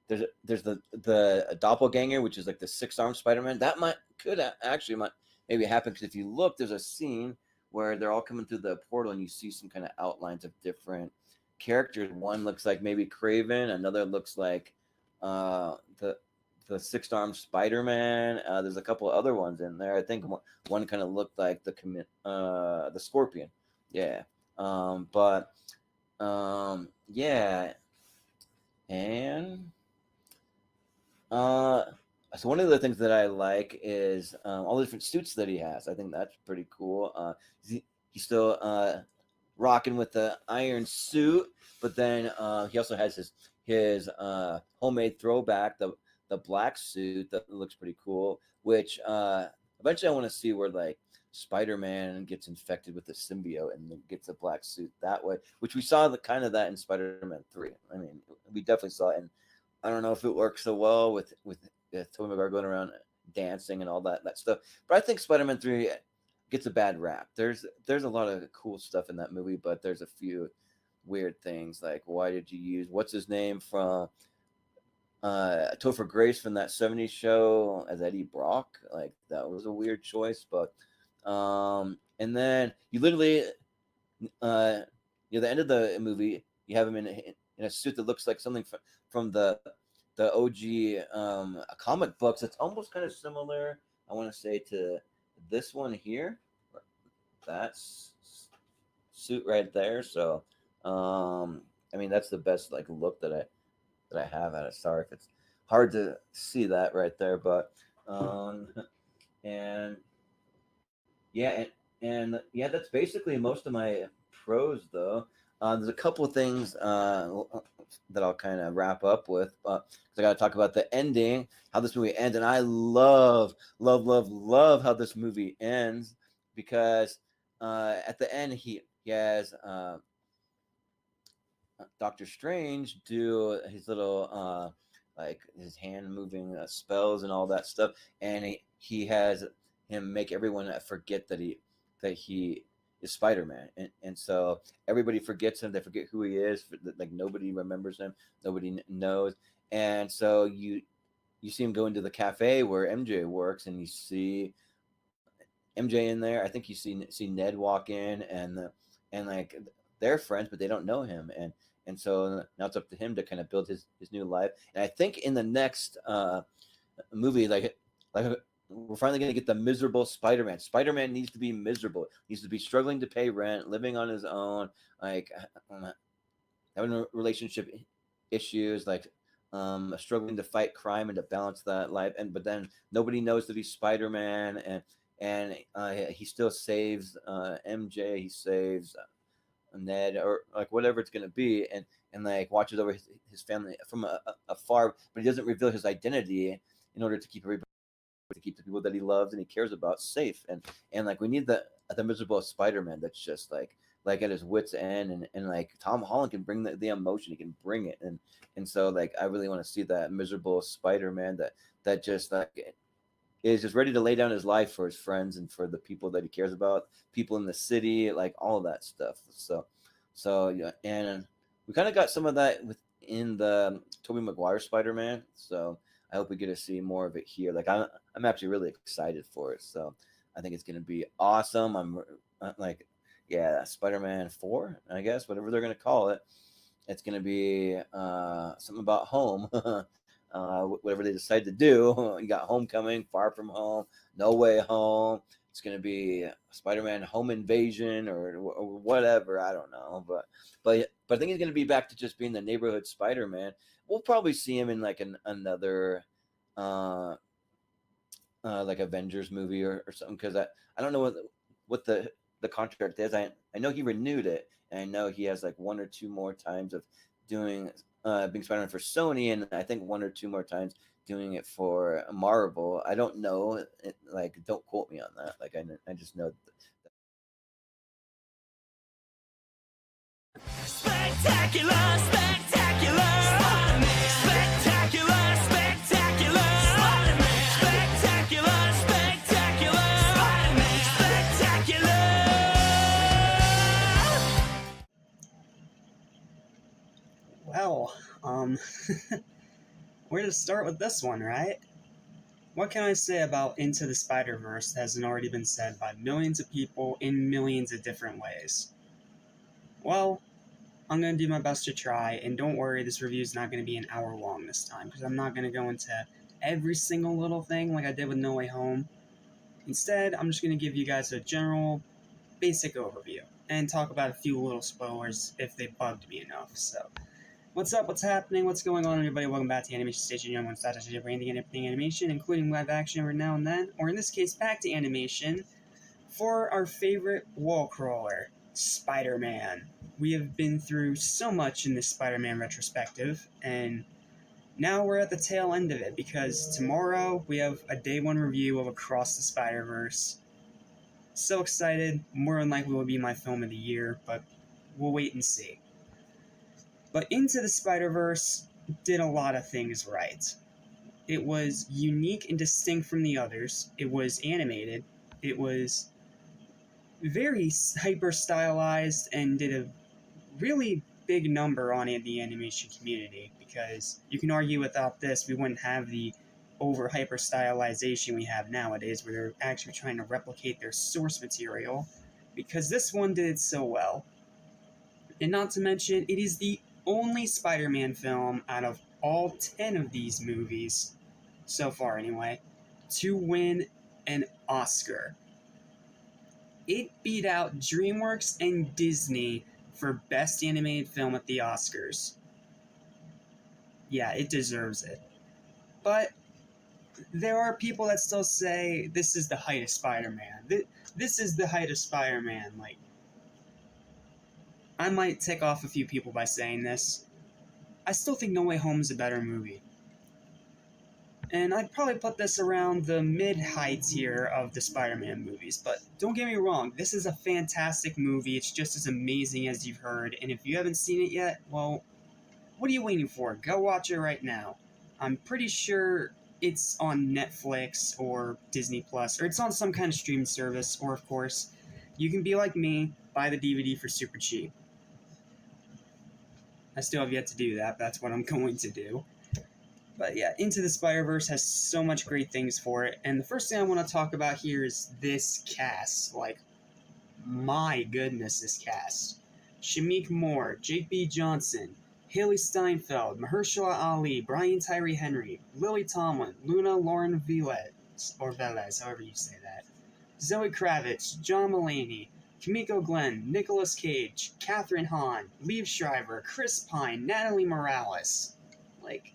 Speaker 4: the doppelganger, which is like the six-armed Spider-Man. That could maybe happen, because if you look, there's a scene where they're all coming through the portal, and you see some kind of outlines of different characters. One looks like maybe Craven, another looks like the six-armed Spider-Man. There's a couple of other ones in there. I think one kind of looked like the Scorpion. Yeah. Yeah. And so one of the things that I like is all the different suits that he has. I think that's pretty cool. He's still rocking with the iron suit, but then he also has his homemade throwback, the black suit that looks pretty cool. Which eventually I want to see where like Spider-Man gets infected with the symbiote and then gets a black suit that way, which we saw the kind of that in Spider-Man 3. I mean, we definitely saw it, and I don't know if it works so well with Tobey Maguire going around dancing and all that stuff. But I think Spider-Man 3 gets a bad rap. There's a lot of cool stuff in that movie, but there's a few weird things like why did you use what's his name from Topher Grace from that 70s show as Eddie Brock? Like that was a weird choice, but and then you literally the end of the movie, you have him in a suit that looks like something from the OG comic books. It's almost kind of similar, I want to say, to this one here. That's suit right there. So, I mean, that's the best like look that I have at it. Sorry if it's hard to see that right there, but and yeah, and yeah, that's basically most of my pros though. There's a couple of things that I'll kind of wrap up with because I got to talk about the ending, how this movie ends, and I love how this movie ends because at the end he has Doctor Strange do his little like his hand moving spells and all that stuff, and he has him make everyone forget that he is Spider-Man, and so everybody forgets him. They forget who he is. Like nobody remembers him. Nobody knows, and so you see him go into the cafe where MJ works, and you see MJ in there. I think you see Ned walk in, and like they're friends, but they don't know him, and so now it's up to him to kind of build his new life. And I think in the next movie, like we're finally going to get the miserable Spider-Man. Spider-Man needs to be miserable. He needs to be struggling to pay rent, living on his own, like having relationship issues, like struggling to fight crime and to balance that life. But then nobody knows that he's Spider-Man, and he still saves MJ. He saves Ned, or like whatever it's going to be, and like watches over his family from afar, but he doesn't reveal his identity in order to keep everybody, to keep the people that he loves and he cares about safe. And like we need the miserable Spider-Man that's just like at his wits end, and like Tom Holland can bring the emotion, he can bring it, and so like I really want to see that miserable Spider-Man that just like is just ready to lay down his life for his friends and for the people that he cares about, people in the city, like all of that stuff. So yeah, and we kind of got some of that within the Tobey Maguire Spider-Man. So I hope we get to see more of it here. Like I'm actually really excited for it. So I think it's gonna be awesome. I'm like, yeah, Spider-Man 4, I guess, whatever they're gonna call it. It's gonna be something about home. Whatever they decide to do. You got Homecoming, Far From Home, No Way Home. It's going to be Spider-Man Home Invasion or whatever. I don't know, but I think he's going to be back to just being the neighborhood Spider-Man. We'll probably see him in like another like Avengers movie or something, because I don't know what the contract is. I know he renewed it, and I know he has like one or two more times of doing being Spider-Man for Sony, and I think one or two more times doing it for Marvel. I don't know, like don't quote me on that. Like I just know.
Speaker 2: Spectacular, spectacular, Spider-Man. Spectacular, spectacular, Spider-Man. Spectacular, spectacular, Spider-Man. Spectacular.
Speaker 1: Well, where to start with this one, right? What can I say about Into the Spider-Verse that hasn't already been said by millions of people in millions of different ways? Well, I'm going to do my best to try, and don't worry, this review is not going to be an hour long this time, because I'm not going to go into every single little thing like I did with No Way Home. Instead, I'm just going to give you guys a general, basic overview, and talk about a few little spoilers if they bugged me enough. So, what's up, what's happening, what's going on, everybody? Welcome back to Animation Station, your one-stop shop for anything and everything animation, including live action every now and then, or in this case, back to animation, for our favorite wall crawler, Spider-Man. We have been through so much in this Spider-Man retrospective, and now we're at the tail end of it because tomorrow we have a day one review of Across the Spider-Verse. So excited, more than likely will be my film of the year, but we'll wait and see. But Into the Spider-Verse did a lot of things right. It was unique and distinct from the others. It was animated. It was very hyper stylized and did a really big number on the animation community, because you can argue without this we wouldn't have the over hyper stylization we have nowadays, where they're actually trying to replicate their source material, because this one did it so well. And not to mention, it is the only Spider-Man film out of all 10 of these movies, so far anyway, to win an Oscar. It beat out DreamWorks and Disney for Best Animated Film at the Oscars. Yeah, it deserves it. But there are people that still say this is the height of Spider-Man. This is the height of Spider-Man. Like, I might tick off a few people by saying this. I still think No Way Home is a better movie. And I'd probably put this around the mid-high tier of the Spider-Man movies. But don't get me wrong, this is a fantastic movie. It's just as amazing as you've heard. And if you haven't seen it yet, well, what are you waiting for? Go watch it right now. I'm pretty sure it's on Netflix or Disney Plus, or it's on some kind of streaming service, or of course, you can be like me, buy the DVD for super cheap. I still have yet to do that, but that's what I'm going to do. But yeah, Into the Spider-Verse has so much great things for it, and the first thing I want to talk about here is this cast. Like, my goodness, this cast. Shameik Moore, Jake B. Johnson, Haley Steinfeld, Mahershala Ali, Brian Tyree Henry, Lily Tomlin, Luna Lauren Velez, or Velez, however you say that, Zoe Kravitz, John Mulaney, Kimiko Glenn, Nicolas Cage, Kathryn Hahn, Liev Schreiber, Chris Pine, Natalie Morales. Like,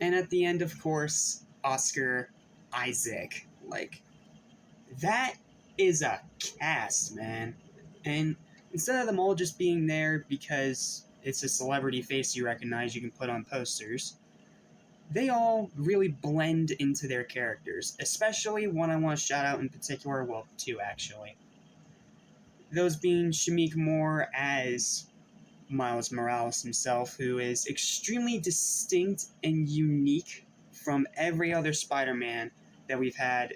Speaker 1: and at the end, of course, Oscar Isaac. Like, that is a cast, man. And instead of them all just being there because it's a celebrity face you recognize you can put on posters, they all really blend into their characters. Especially one I want to shout out in particular, well, two actually. Those being Shameik Moore as Miles Morales himself, who is extremely distinct and unique from every other Spider-Man that we've had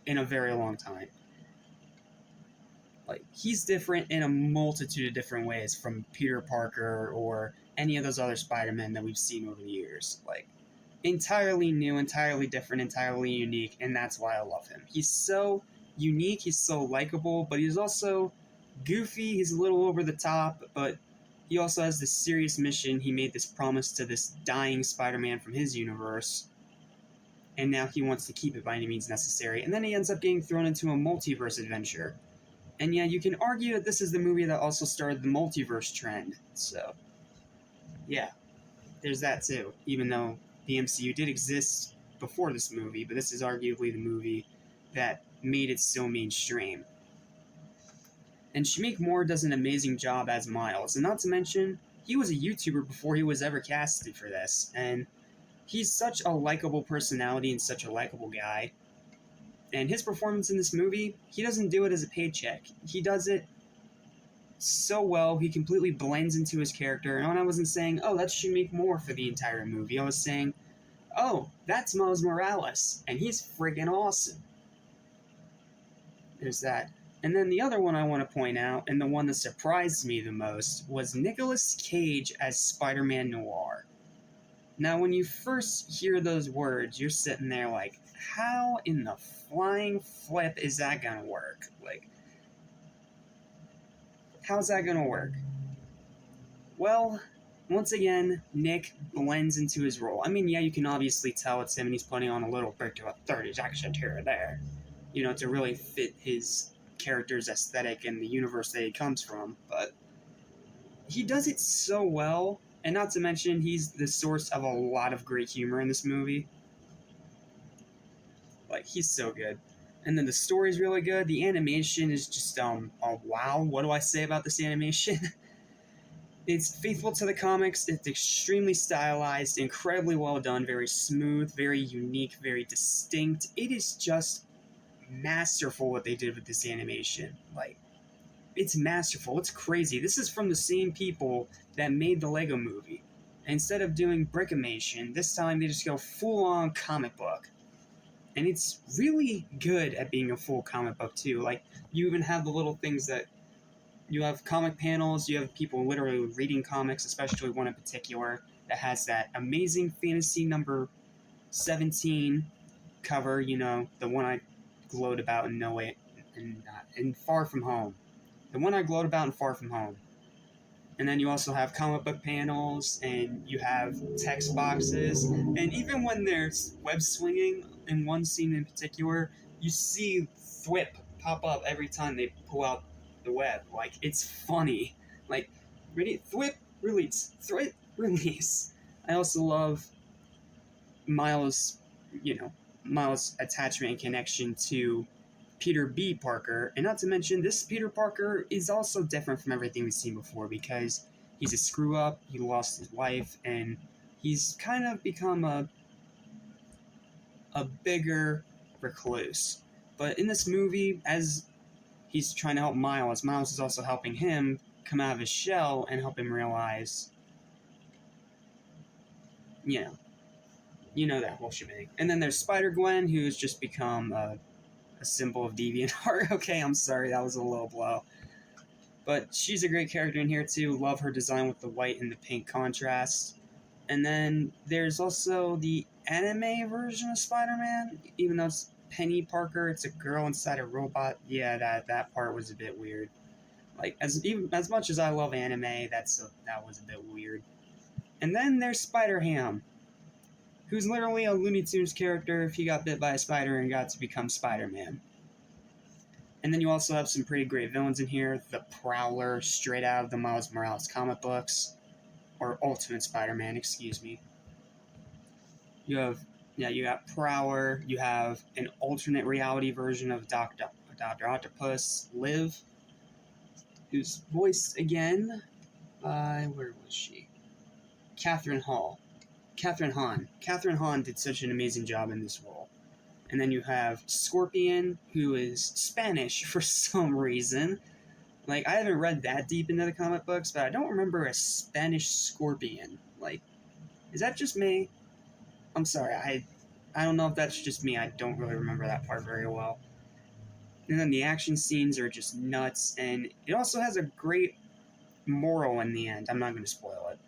Speaker 1: in a very long time. Like, he's different in a multitude of different ways from Peter Parker or any of those other Spider-Men that we've seen over the years. Like, entirely new, entirely different, entirely unique, and that's why I love him. He's so unique, he's so likable, but he's also goofy, he's a little over the top, but he also has this serious mission. He made this promise to this dying Spider-Man from his universe, and now he wants to keep it by any means necessary. And then he ends up getting thrown into a multiverse adventure. And yeah, you can argue that this is the movie that also started the multiverse trend. So, yeah, there's that too. Even though the MCU did exist before this movie, but this is arguably the movie that made it so mainstream. And Shameik Moore does an amazing job as Miles. And not to mention, he was a YouTuber before he was ever casted for this. And he's such a likable personality and such a likable guy. And his performance in this movie, he doesn't do it as a paycheck. He does it so well, he completely blends into his character. And I wasn't saying, oh, that's Shameik Moore for the entire movie. I was saying, oh, that's Miles Morales, and he's friggin' awesome. There's that. And then the other one I want to point out, and the one that surprised me the most, was Nicolas Cage as Spider-Man Noir. Now, when you first hear those words, you're sitting there like, how in the flying flip is that gonna work? Like, how's that gonna work? Well, once again, Nick blends into his role. I mean, yeah, you can obviously tell it's him and he's putting on a little bit of a 30s accent here or there, you know, to really fit his character's aesthetic and the universe that he comes from, but he does it so well, and not to mention, he's the source of a lot of great humor in this movie. Like, he's so good. And then the story's really good. The animation is just oh wow. What do I say about this animation? It's faithful to the comics. It's extremely stylized, incredibly well done, very smooth, very unique, very distinct. It is just masterful what they did with this animation. Like, it's masterful. It's crazy. This is from the same people that made the Lego movie. Instead of doing brickimation, this time they just go full-on comic book. And it's really good at being a full comic book, too. Like, you even have the little things that you have comic panels, you have people literally reading comics, especially one in particular that has that amazing fantasy number 17 cover, you know, the one I glowed about in No Way in Far From Home. The one I glowed about in Far From Home. And then you also have comic book panels, and you have text boxes, and even when there's web swinging in one scene in particular, you see Thwip pop up every time they pull out the web. Like, it's funny. Like, ready? Thwip, release. Thwip, release. I also love Miles' attachment and connection to Peter B. Parker, and not to mention, this Peter Parker is also different from everything we've seen before because he's a screw up, he lost his wife, and he's kind of become a bigger recluse. But in this movie, as he's trying to help Miles, Miles is also helping him come out of his shell and help him realize, you know that whole shebang. And then there's Spider-Gwen, who's just become a symbol of DeviantArt. Okay, I'm sorry, that was a low blow. But she's a great character in here too. Love her design with the white and the pink contrast. And then there's also the anime version of Spider-Man. Even though it's Penny Parker, it's a girl inside a robot. Yeah, that part was a bit weird. Like, as much as I love anime, that was a bit weird. And then there's Spider-Ham, who's literally a Looney Tunes character if he got bit by a spider and got to become Spider-Man. And then you also have some pretty great villains in here. The Prowler, straight out of the Miles Morales comic books. Or Ultimate Spider-Man, excuse me. You got Prowler. You have an alternate reality version of Dr. Octopus, Liv, who's voiced again by, where was she? Catherine Hahn. Catherine Hahn did such an amazing job in this role. And then you have Scorpion, who is Spanish for some reason. Like, I haven't read that deep into the comic books, but I don't remember a Spanish Scorpion. Like, is that just me? I'm sorry, I don't know if that's just me. I don't really remember that part very well. And then the action scenes are just nuts, and it also has a great moral in the end. I'm not going to spoil it.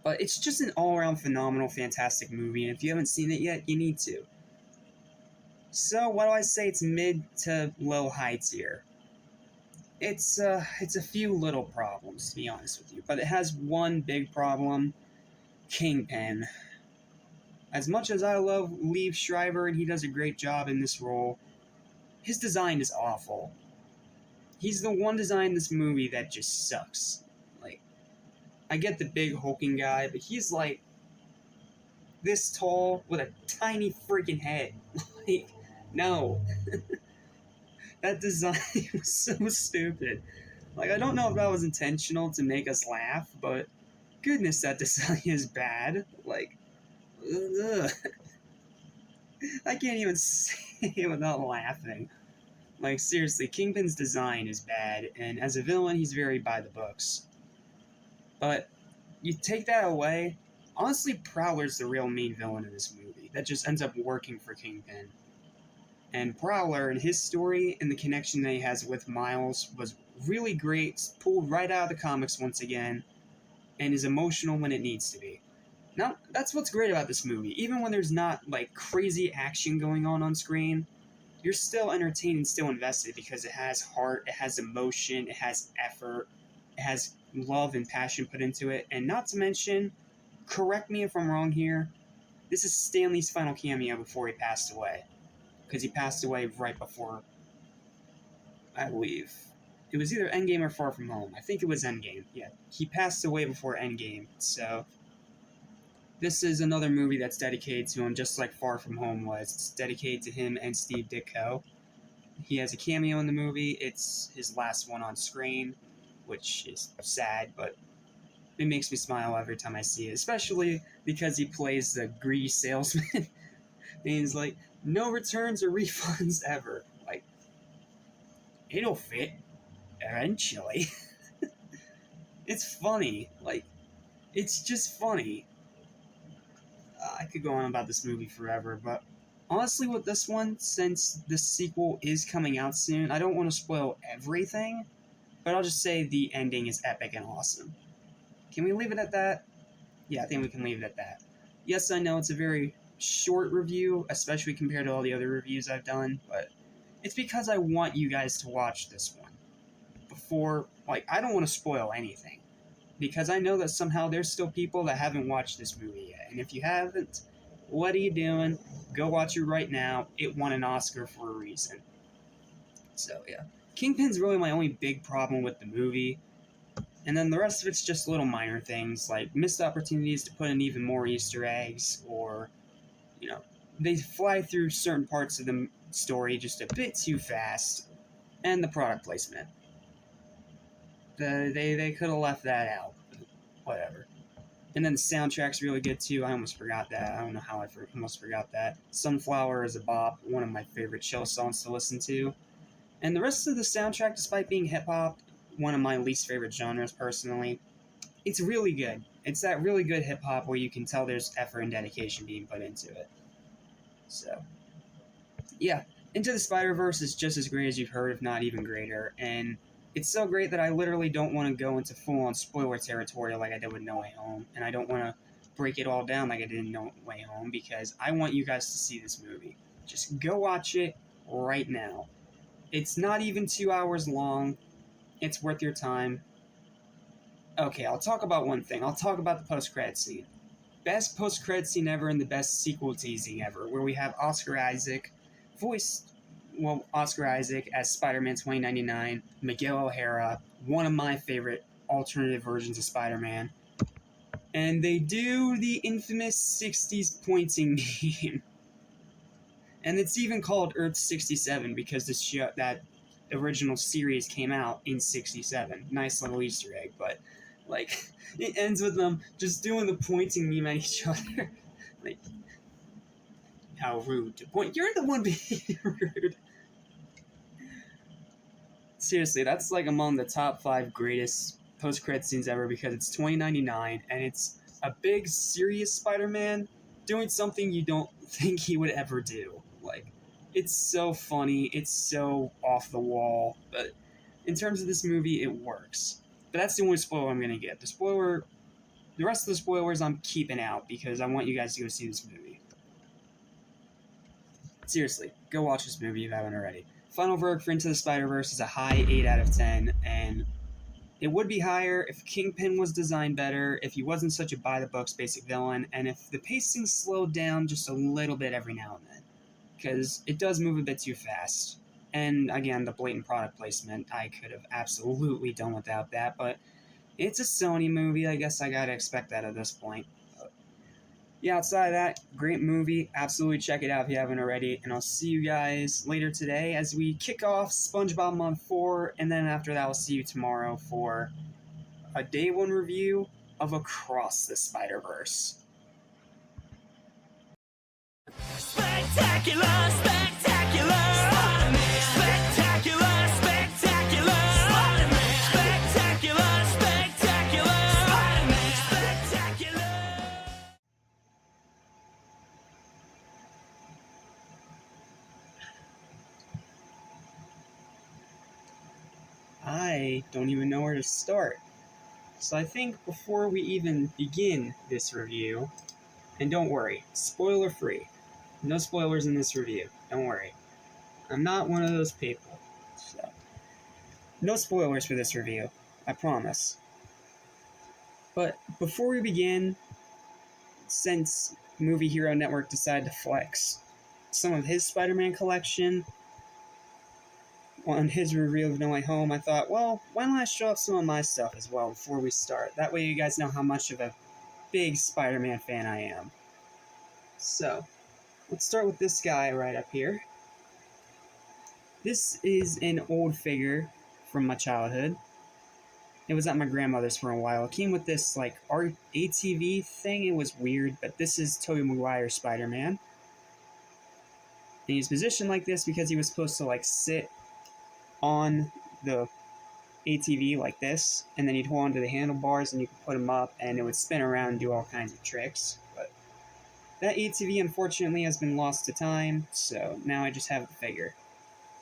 Speaker 1: But it's just an all-around phenomenal, fantastic movie, and if you haven't seen it yet, you need to. So, why do I say it's mid to low high tier? It's a few little problems, to be honest with you, but it has one big problem: Kingpin. As much as I love Liev Schreiber, and he does a great job in this role, his design is awful. He's the one design in this movie that just sucks. Like, I get the big hulking guy, but he's like this tall with a tiny freaking head. Like, no. That design was so stupid. Like, I don't know if that was intentional to make us laugh, but goodness, that design is bad. Like, ugh. I can't even say it without laughing. Like, seriously, Kingpin's design is bad, and as a villain, he's very by the books. But you take that away, honestly, Prowler's the real main villain in this movie. That just ends up working for Kingpin. And Prowler and his story and the connection that he has with Miles was really great, pulled right out of the comics once again, and is emotional when it needs to be. Now, that's what's great about this movie. Even when there's not, like, crazy action going on screen, you're still entertained and still invested because it has heart, it has emotion, it has effort, it has love and passion put into it, and not to mention, correct me if I'm wrong here, this is Stanley's final cameo before he passed away. Because he passed away right before, I believe. It was either Endgame or Far From Home. I think it was Endgame. Yeah, he passed away before Endgame, so this is another movie that's dedicated to him, just like Far From Home was. It's dedicated to him and Steve Ditko. He has a cameo in the movie. It's his last one on screen, which is sad, but it makes me smile every time I see it, especially because he plays the greedy salesman. And he's like, no returns or refunds ever. Like, it'll fit eventually. It's funny. Like, it's just funny. I could go on about this movie forever, but honestly with this one, since the sequel is coming out soon, I don't want to spoil everything, but I'll just say the ending is epic and awesome. Can we leave it at that? Yeah, I think we can leave it at that. Yes, I know it's a very short review, especially compared to all the other reviews I've done, but it's because I want you guys to watch this one. Before, like, I don't want to spoil anything, because I know that somehow there's still people that haven't watched this movie yet, and if you haven't, what are you doing? Go watch it right now. It won an Oscar for a reason. So, yeah. Kingpin's really my only big problem with the movie. And then the rest of it's just little minor things, like missed opportunities to put in even more Easter eggs, or, you know, they fly through certain parts of the story just a bit too fast, and the product placement. They could have left that out. Whatever. And then the soundtrack's really good too. I almost forgot that. I don't know how I almost forgot that. Sunflower is a bop, one of my favorite chill songs to listen to. And the rest of the soundtrack, despite being hip-hop, one of my least favorite genres personally, it's really good. It's that really good hip-hop where you can tell there's effort and dedication being put into it. So, yeah. Into the Spider-Verse is just as great as you've heard, if not even greater, and it's so great that I literally don't want to go into full-on spoiler territory like I did with No Way Home, and I don't want to break it all down like I did in No Way Home, because I want you guys to see this movie. Just go watch it right now. It's not even 2 hours long. It's worth your time. Okay, I'll talk about one thing. I'll talk about the post-credit scene. Best post-credit scene ever and the best sequel teasing ever, where we have Oscar Isaac as Spider-Man 2099, Miguel O'Hara, one of my favorite alternative versions of Spider-Man. And they do the infamous 60s pointing meme. And it's even called Earth 67 because that original series came out in 67. Nice little Easter egg, but, like, it ends with them just doing the pointing meme at each other. Like, how rude to point. You're the one being rude. Seriously, that's like among the top 5 greatest post-credit scenes ever because it's 2099 and it's a big, serious Spider-Man doing something you don't think he would ever do. Like, it's so funny, it's so off the wall, but in terms of this movie, it works. But that's the only spoiler I'm gonna get. The rest of the spoilers I'm keeping out because I want you guys to go see this movie. Seriously, go watch this movie if you haven't already. Final verdict for Into the Spider-Verse is a high 8 out of 10, and it would be higher if Kingpin was designed better, if he wasn't such a by-the-books basic villain, and if the pacing slowed down just a little bit every now and then. Because it does move a bit too fast. And again, the blatant product placement, I could have absolutely done without that, but it's a Sony movie, I guess I gotta expect that at this point. Yeah, outside of that, great movie. Absolutely check it out if you haven't already. And I'll see you guys later today as we kick off SpongeBob Month 4. And then after that, I'll see you tomorrow for a Day 1 review of Across the Spider-Verse.
Speaker 2: Spectacular, spectacular, Spider-Man. Spectacular, spectacular, Spider-Man. Spectacular, spectacular, Spider-Man. Spectacular.
Speaker 1: I don't even know where to start. So I think before we even begin this review, and don't worry, spoiler free. No spoilers in this review, don't worry. I'm not one of those people. So, no spoilers for this review, I promise. But before we begin, since Movie Hero Network decided to flex some of his Spider-Man collection on his review of No Way Home, I thought, well, why don't I show off some of my stuff as well before we start? That way you guys know how much of a big Spider-Man fan I am. So, let's start with this guy right up here. This is an old figure from my childhood. It was at my grandmother's for a while. It came with this like ATV thing. It was weird, but this is Tobey Maguire's Spider-Man. And he's positioned like this because he was supposed to like sit on the ATV like this, and then you'd hold onto the handlebars and you could put him up and it would spin around and do all kinds of tricks. But that ATV unfortunately has been lost to time, so now I just have the figure.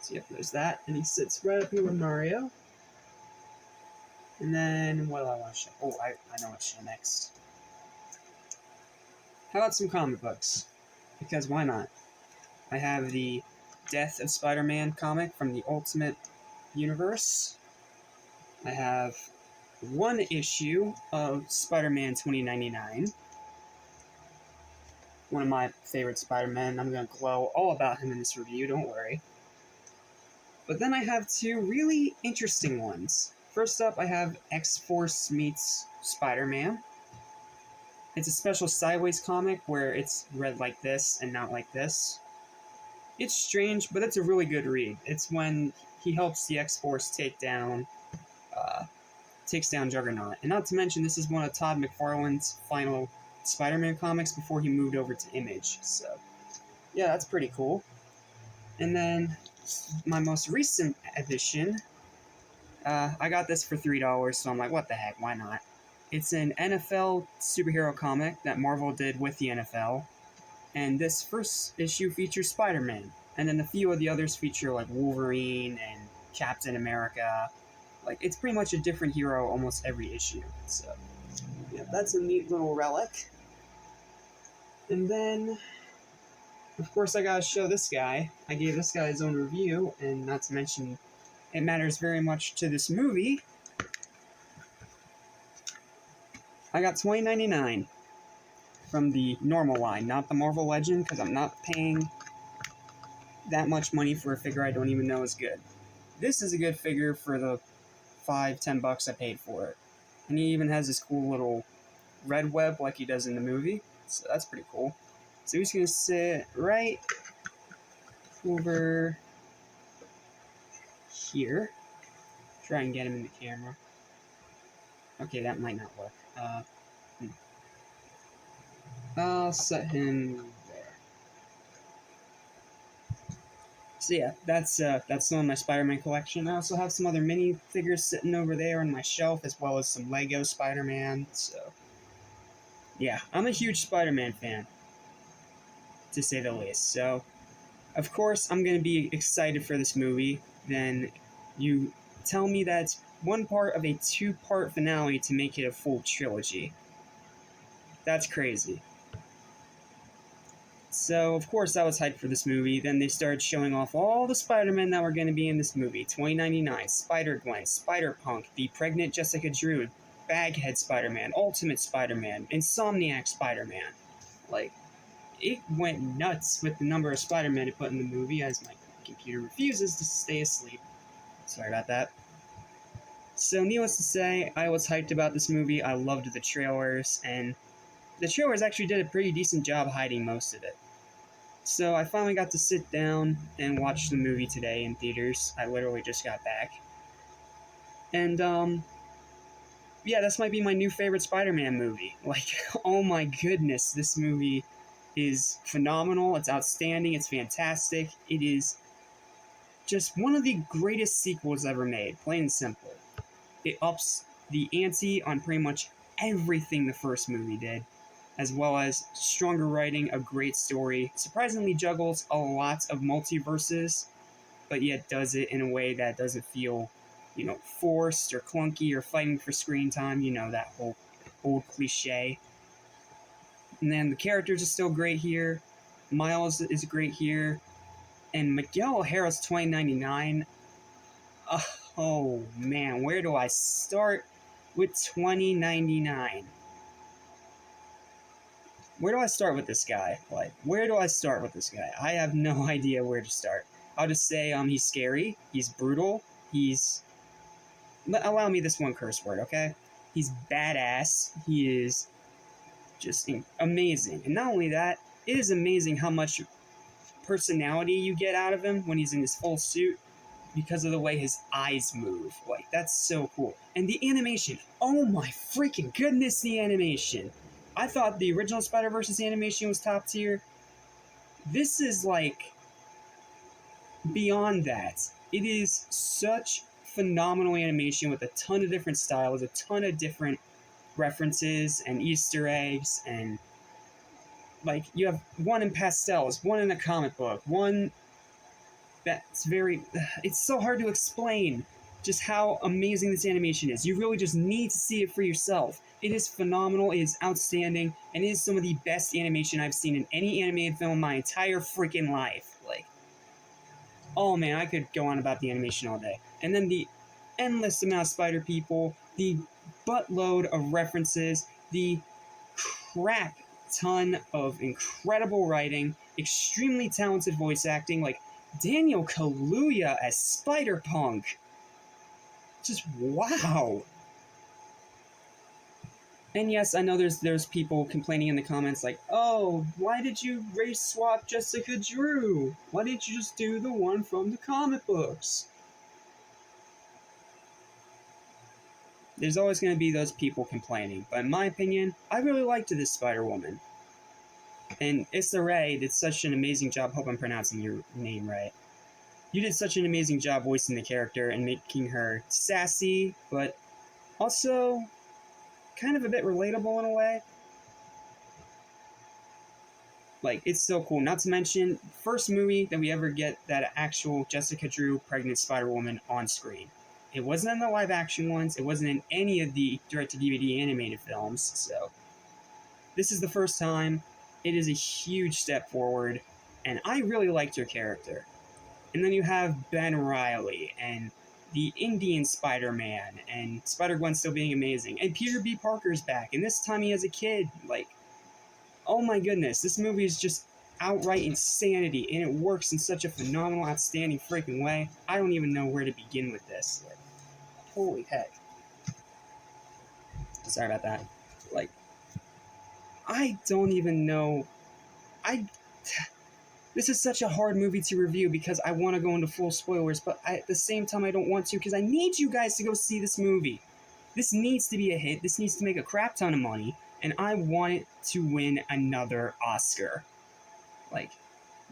Speaker 1: So yep, there's that, and he sits right up here with Mario. And then, what do I want to show? Oh, I know what to show next. How about some comic books? Because why not? I have the Death of Spider-Man comic from the Ultimate Universe. I have one issue of Spider-Man 2099. One of my favorite Spider-Man. I'm going to glow all about him in this review, don't worry. But then I have two really interesting ones. First up, I have X-Force meets Spider-Man. It's a special sideways comic where it's read like this and not like this. It's strange, but it's a really good read. It's when he helps the X-Force takes down Juggernaut. And not to mention, this is one of Todd McFarlane's final Spider-Man comics before he moved over to Image. So, yeah, that's pretty cool. And then, my most recent edition, I got this for $3, so I'm like, what the heck, why not? It's an NFL superhero comic that Marvel did with the NFL, and this first issue features Spider-Man, and then a few of the others feature, like, Wolverine and Captain America. Like, it's pretty much a different hero almost every issue, so, yeah, that's a neat little relic. And then, of course, I gotta show this guy. I gave this guy his own review, and not to mention, it matters very much to this movie. I got $20.99 from the normal line, not the Marvel Legend, because I'm not paying that much money for a figure I don't even know is good. This is a good figure for the $5-10 I paid for it. And he even has this cool little red web like he does in the movie, so that's pretty cool. So he's going to sit right over here. Try and get him in the camera. Okay, that might not work. I'll set him there. So yeah, that's some of my Spider-Man collection. I also have some other mini figures sitting over there on my shelf, as well as some Lego Spider-Man. So yeah, I'm a huge Spider-Man fan, to say the least. So of course I'm gonna be excited for this movie. Then you tell me that it's one part of a two-part finale to make it a full trilogy. That's crazy. So, of course, I was hyped for this movie. Then they started showing off all the Spider-Men that were going to be in this movie. 2099, Spider-Gwen, Spider-Punk, the pregnant Jessica Drew, Baghead Spider-Man, Ultimate Spider-Man, Insomniac Spider-Man. Like, it went nuts with the number of Spider-Man to put in the movie, as my computer refuses to stay asleep. Sorry about that. So, needless to say, I was hyped about this movie. I loved the trailers, and the trailers actually did a pretty decent job hiding most of it. So I finally got to sit down and watch the movie today in theaters. I literally just got back. And, yeah, this might be my new favorite Spider-Man movie. Like, oh my goodness, this movie is phenomenal, it's outstanding, it's fantastic. It is just one of the greatest sequels ever made, plain and simple. It ups the ante on pretty much everything the first movie did, as well as stronger writing, a great story, surprisingly juggles a lot of multiverses, but yet does it in a way that doesn't feel, forced or clunky or fighting for screen time, that whole old cliche. And then the characters are still great here, Miles is great here, and Miguel O'Hara's 2099, oh man, where do I start with 2099? Where do I start with this guy? I have no idea where to start. I'll just say he's scary, he's brutal, allow me this one curse word, okay? He's badass, he is just amazing. And not only that, it is amazing how much personality you get out of him when he's in his full suit because of the way his eyes move. Like, that's so cool. And the animation, oh my freaking goodness, the animation. I thought the original Spider-Verse's animation was top tier. This is like beyond that. It is such phenomenal animation with a ton of different styles, a ton of different references and Easter eggs, and like you have one in pastels, one in a comic book, one that's very, it's so hard to explain just how amazing this animation is. You really just need to see it for yourself. It is phenomenal, it is outstanding, and it is some of the best animation I've seen in any animated film in my entire freaking life. Like, oh man, I could go on about the animation all day. And then the endless amount of spider people, the buttload of references, the crap ton of incredible writing, extremely talented voice acting, like Daniel Kaluuya as Spider-Punk. Just wow. And yes, I know there's people complaining in the comments like, oh, why did you race swap Jessica Drew? Why didn't you just do the one from the comic books? There's always going to be those people complaining, but in my opinion, I really liked this Spider-Woman. And Issa Rae did such an amazing job, hope I'm pronouncing your name right. You did such an amazing job voicing the character and making her sassy, but also kind of a bit relatable in a way. Like, it's so cool. Not to mention, first movie that we ever get that actual Jessica Drew pregnant Spider-Woman on screen. It wasn't in the live-action ones. It wasn't in any of the direct-to-DVD animated films, so this is the first time. It is a huge step forward, and I really liked her character. And then you have Ben Reilly, and the Indian Spider-Man, and Spider-Gwen still being amazing, and Peter B. Parker's back, and this time he has a kid. Like, oh my goodness, this movie is just outright insanity, and it works in such a phenomenal, outstanding freaking way. I don't even know where to begin with this. Like, holy heck. Sorry about that. Like, I don't even know. This is such a hard movie to review because I want to go into full spoilers, but at the same time I don't want to because I need you guys to go see this movie. This needs to be a hit. This needs to make a crap ton of money, and I want it to win another Oscar. Like,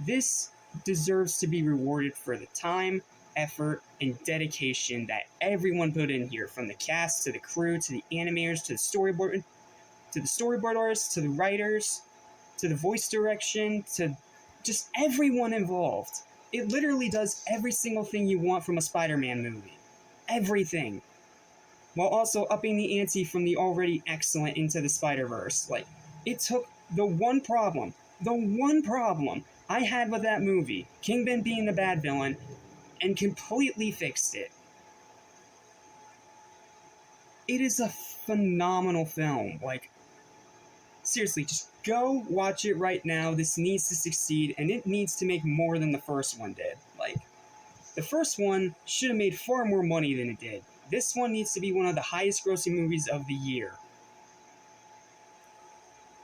Speaker 1: this deserves to be rewarded for the time, effort, and dedication that everyone put in here, from the cast to the crew to the animators to the storyboard artists to the writers to the voice direction to just everyone involved. It literally does every single thing you want from a Spider-Man movie. Everything. While also upping the ante from the already excellent Into the Spider-Verse. Like, it took the one problem I had with that movie, Kingpin being the bad villain, and completely fixed it. It is a phenomenal film. Like, seriously, just go watch it right now. This needs to succeed, and it needs to make more than the first one did. Like, the first one should have made far more money than it did. This one needs to be one of the highest grossing movies of the year.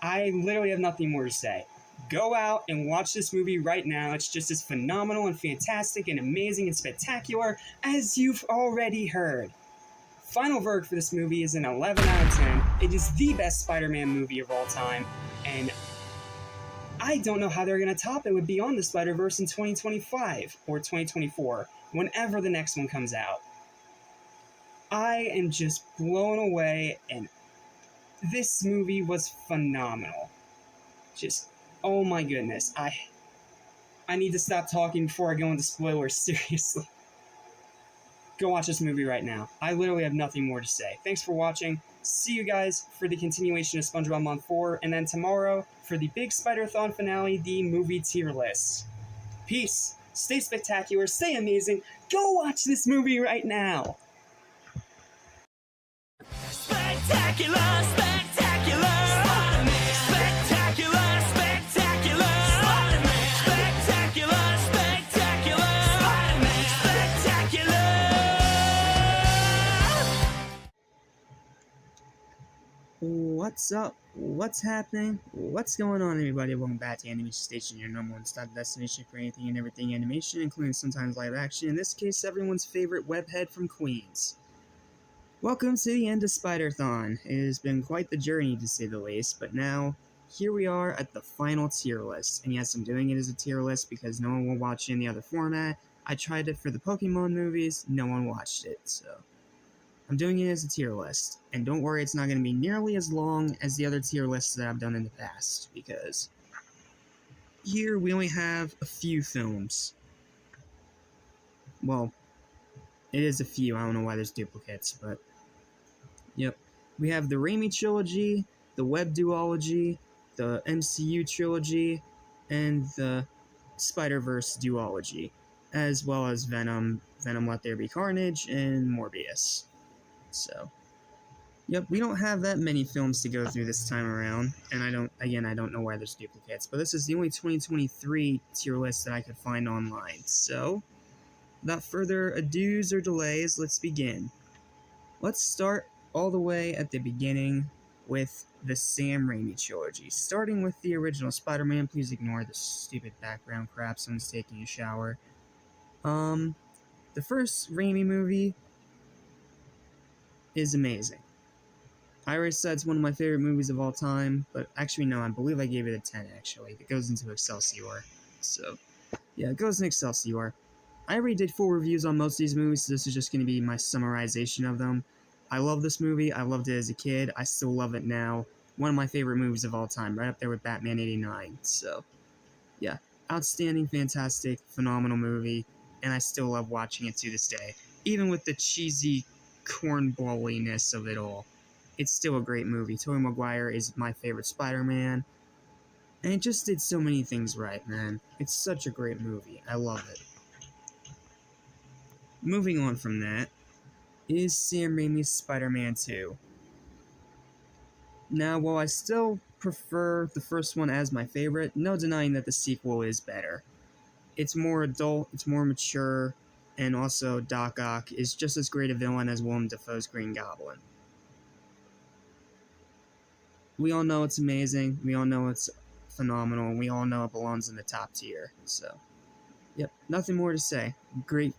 Speaker 1: I literally have nothing more to say. Go out and watch this movie right now. It's just as phenomenal and fantastic and amazing and spectacular as you've already heard. Final verdict for this movie is an 11 out of 10. It is the best Spider-Man movie of all time, and I don't know how they're going to top it with Beyond the Spider-Verse in 2025 or 2024, whenever the next one comes out. I am just blown away, and this movie was phenomenal. Just, oh my goodness. I need to stop talking before I go into spoilers, seriously. Go watch this movie right now. I literally have nothing more to say. Thanks for watching. See you guys for the continuation of SpongeBob Month 4, and then tomorrow for the big Spider-Thon finale, the movie tier list. Peace. Stay spectacular. Stay amazing. Go watch this movie right now.
Speaker 2: Spectacular, spectacular, Spider-Man. Spectacular, spectacular, Spider-Man. Spectacular, spectacular, Spider-Man. Spectacular.
Speaker 1: What? What's up? What's happening? What's going on, everybody? Welcome back to Animation Station, your number one stop destination for anything and everything animation, including sometimes live action. In this case, everyone's favorite webhead from Queens. Welcome to the end of Spider-Thon. It has been quite the journey, to say the least, but now, here we are at the final tier list. And yes, I'm doing it as a tier list because no one will watch it in the other format. I tried it for the Pokemon movies, no one watched it, so I'm doing it as a tier list, and don't worry, it's not going to be nearly as long as the other tier lists that I've done in the past, because here we only have a few films. Well, it is a few, I don't know why there's duplicates, but yep. We have the Raimi trilogy, the Web duology, the MCU trilogy, and the Spider-Verse duology, as well as Venom, Let There Be Carnage, and Morbius. So, yep, we don't have that many films to go through this time around, and I don't know why there's duplicates, but this is the only 2023 tier list that I could find online. So, without further ados or delays, let's begin. Let's start all the way at the beginning with the Sam Raimi trilogy. Starting with the original Spider-Man, please ignore the stupid background crap, someone's taking a shower. The first Raimi movie is amazing. I already said it's one of my favorite movies of all time, but actually no, I believe I gave it a 10 actually. It goes into Excelsior. So, yeah, it goes in Excelsior. I already did full reviews on most of these movies, so this is just going to be my summarization of them. I love this movie, I loved it as a kid, I still love it now. One of my favorite movies of all time, right up there with Batman 89, so, yeah. Outstanding, fantastic, phenomenal movie, and I still love watching it to this day. Even with the cheesy cornballiness of it all. It's still a great movie. Tobey Maguire is my favorite Spider-Man, and it just did so many things right, man. It's such a great movie. I love it. Moving on from that is Sam Raimi's Spider-Man 2. Now, while I still prefer the first one as my favorite, no denying that the sequel is better. It's more adult, it's more mature, and also Doc Ock is just as great a villain as Willem Dafoe's Green Goblin. We all know it's amazing, we all know it's phenomenal, and we all know it belongs in the top tier, so, yep, nothing more to say. Great,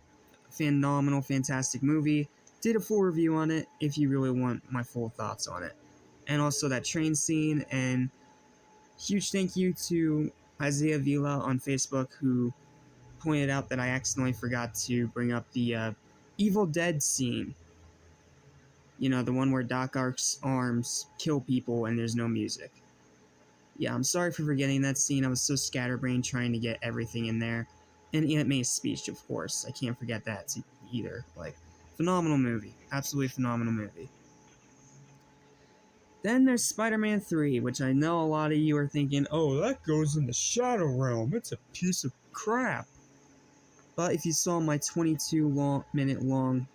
Speaker 1: phenomenal, fantastic movie. Did a full review on it if you really want my full thoughts on it. And also that train scene, and huge thank you to Isaiah Vila on Facebook who pointed out that I accidentally forgot to bring up the Evil Dead scene. You know, the one where Doc Ock's arms kill people and there's no music. Yeah, I'm sorry for forgetting that scene. I was so scatterbrained trying to get everything in there. And Aunt May's speech, of course. I can't forget that either. Like, phenomenal movie. Absolutely phenomenal movie. Then there's Spider-Man 3, which I know a lot of you are thinking, oh, that goes in the Shadow Realm. It's a piece of crap. But if you saw my 22-minute long,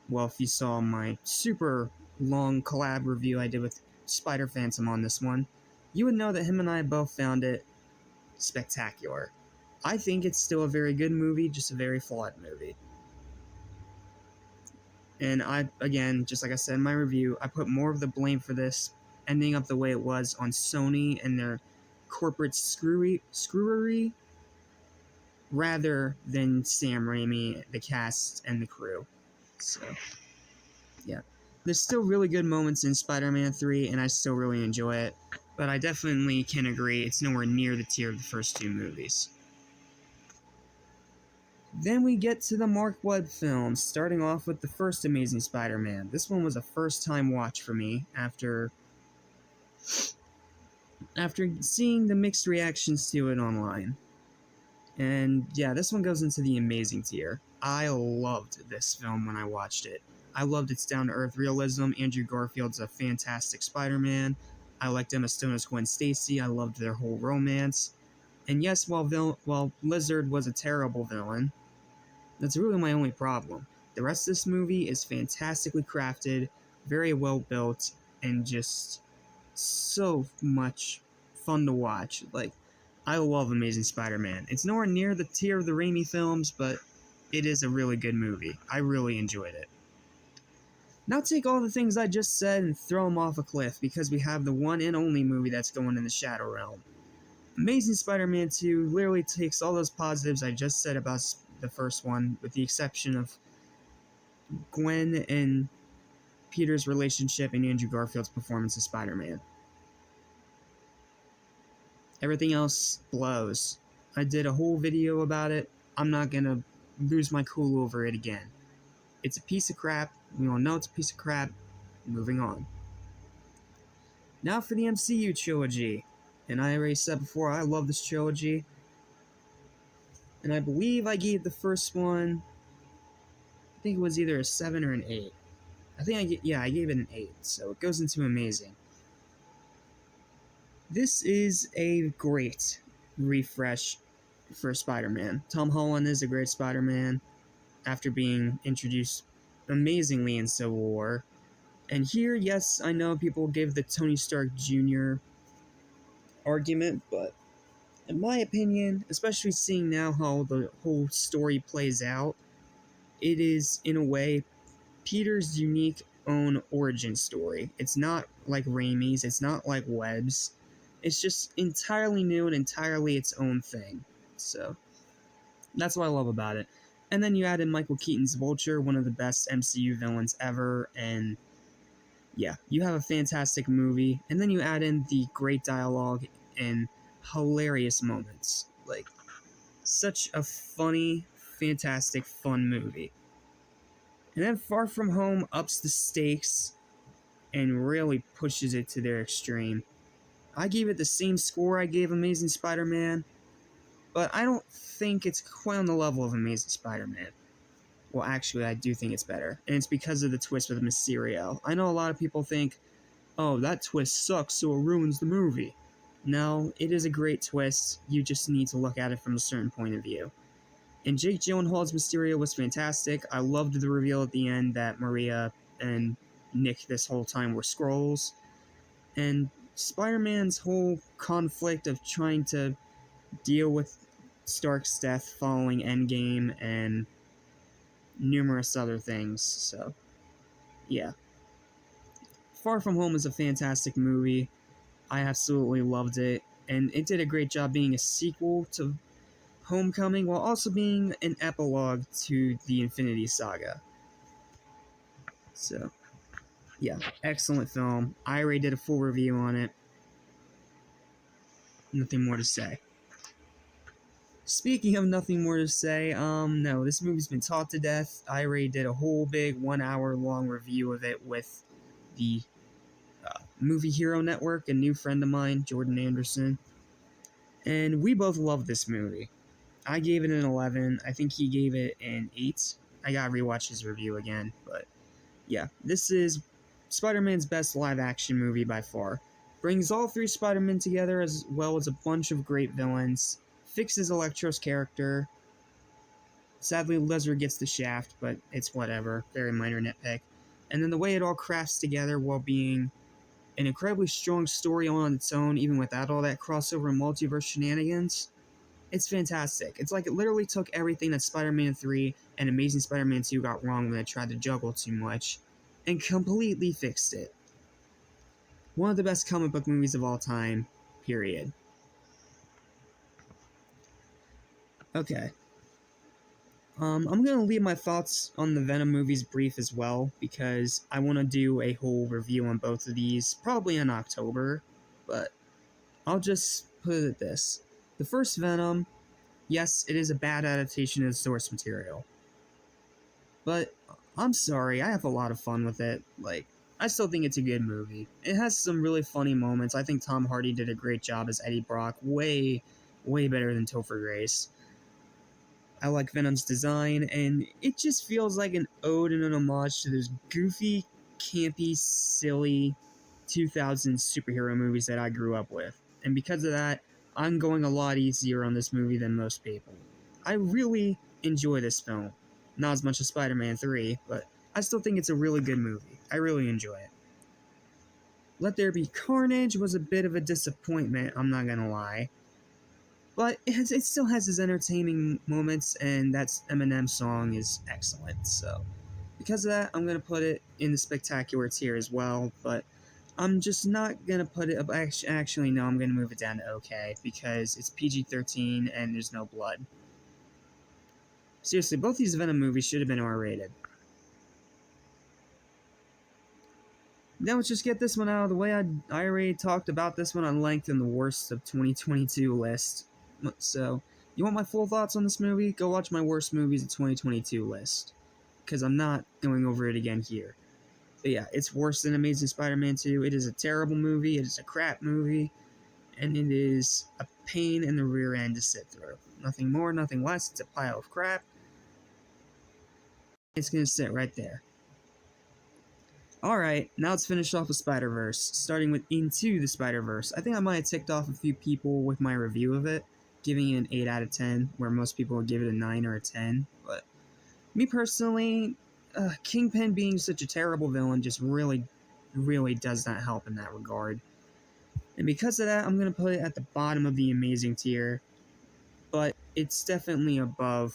Speaker 1: well, if you saw my super long collab review I did with Spider-Phantom on this one, you would know that him and I both found it spectacular. I think it's still a very good movie, just a very flawed movie. And I, again, just like I said in my review, I put more of the blame for this ending up the way it was on Sony and their corporate screwery rather than Sam Raimi, the cast, and the crew. So, yeah. There's still really good moments in Spider-Man 3, and I still really enjoy it, but I definitely can agree it's nowhere near the tier of the first two movies. Then we get to the Mark Webb films, starting off with the first Amazing Spider-Man. This one was a first-time watch for me after seeing the mixed reactions to it online. And yeah, this one goes into the amazing tier. I loved this film when I watched it. I loved its down-to-earth realism. Andrew Garfield's a fantastic Spider-Man. I liked Emma Stone as Gwen Stacy. I loved their whole romance. And yes, while Lizard was a terrible villain, that's really my only problem. The rest of this movie is fantastically crafted, very well built, and just so much fun to watch. Like, I love Amazing Spider-Man. It's nowhere near the tier of the Raimi films, but it is a really good movie. I really enjoyed it. Now take all the things I just said and throw them off a cliff, because we have the one and only movie that's going in the Shadow Realm. Amazing Spider-Man 2 literally takes all those positives I just said about the first one, with the exception of Gwen and Peter's relationship and Andrew Garfield's performance as Spider-Man. Everything else blows. I did a whole video about it. I'm not gonna lose my cool over it again. It's a piece of crap. We all know it's a piece of crap. Moving on. Now for the MCU trilogy. And I already said before, I love this trilogy. And I believe I gave the first one, I think it was either a 7 or an 8. I gave it an 8, so it goes into amazing. This is a great refresh for Spider-Man. Tom Holland is a great Spider-Man after being introduced amazingly in Civil War. And here, yes, I know people give the Tony Stark Jr. argument, but in my opinion, especially seeing now how the whole story plays out, it is, in a way, Peter's unique own origin story. It's not like Raimi's, it's not like Webb's. It's just entirely new and entirely its own thing. So, that's what I love about it. And then you add in Michael Keaton's Vulture, one of the best MCU villains ever, and yeah, you have a fantastic movie. And then you add in the great dialogue and hilarious moments. Like, such a funny, fantastic, fun movie. And then Far From Home ups the stakes and really pushes it to their extreme. I gave it the same score I gave Amazing Spider-Man, but I don't think it's quite on the level of Amazing Spider-Man. Well, actually, I do think it's better, and it's because of the twist with Mysterio. I know a lot of people think, oh, that twist sucks, so it ruins the movie. No, it is a great twist, you just need to look at it from a certain point of view. And Jake Gyllenhaal's Mysterio was fantastic. I loved the reveal at the end that Maria and Nick this whole time were Skrulls. And Spider-Man's whole conflict of trying to deal with Stark's death following Endgame and numerous other things. So, yeah. Far From Home is a fantastic movie. I absolutely loved it. And it did a great job being a sequel to Homecoming while also being an epilogue to the Infinity Saga. So, yeah, excellent film. I already did a full review on it. Nothing more to say. Speaking of nothing more to say, no, this movie's been taught to death. I already did a whole big 1 hour long review of it with the Movie Hero Network, a new friend of mine, Jordan Anderson. And we both love this movie. I gave it an 11. I think he gave it an 8. I gotta rewatch his review again, but yeah, this is Spider-Man's best live-action movie by far. Brings all three Spider-Men together as well as a bunch of great villains. Fixes Electro's character. Sadly, Lesnar gets the shaft, but it's whatever. Very minor nitpick. And then the way it all crafts together while being an incredibly strong story on its own, even without all that crossover and multiverse shenanigans. It's fantastic. It's like it literally took everything that Spider-Man 3 and Amazing Spider-Man 2 got wrong when they tried to juggle too much, and completely fixed it. One of the best comic book movies of all time, period. Okay. I'm gonna leave my thoughts on the Venom movies brief as well, because I want to do a whole review on both of these, probably in October, but I'll just put it at this. The first Venom, yes, it is a bad adaptation of the source material. But, I'm sorry, I have a lot of fun with it. Like, I still think it's a good movie. It has some really funny moments. I think Tom Hardy did a great job as Eddie Brock, way better than Topher Grace. I like Venom's design, and it just feels like an ode and an homage to those goofy, campy, silly 2000s superhero movies that I grew up with. And because of that, I'm going a lot easier on this movie than most people. I really enjoy this film. Not as much as Spider-Man 3, but I still think it's a really good movie. I really enjoy it. Let There Be Carnage was a bit of a disappointment, I'm not gonna lie. But it still has its entertaining moments, and that Eminem song is excellent, so Because of that, I'm going to put it in the spectacular tier as well, but I'm just not going to put it... Actually, no, I'm going to move it down to okay, because it's PG-13 and there's no blood. Seriously, both these Venom movies should have been R-rated. Now let's just get this one out of the way. I already talked about this one on length in the worst of 2022 list. So, you want my full thoughts on this movie? Go watch my worst movies of 2022 list. Because I'm not going over it again here. But yeah, it's worse than Amazing Spider-Man 2. It is a terrible movie. It is a crap movie. And it is a pain in the rear end to sit through. Nothing more, nothing less. It's a pile of crap. It's going to sit right there. Alright, now let's finish off with Spider-Verse, starting with Into the Spider-Verse. I think I might have ticked off a few people with my review of it, giving it an 8 out of 10, where most people would give it a 9 or a 10, but me personally, Kingpin being such a terrible villain just really does not help in that regard. And because of that, I'm going to put it at the bottom of the amazing tier, but it's definitely above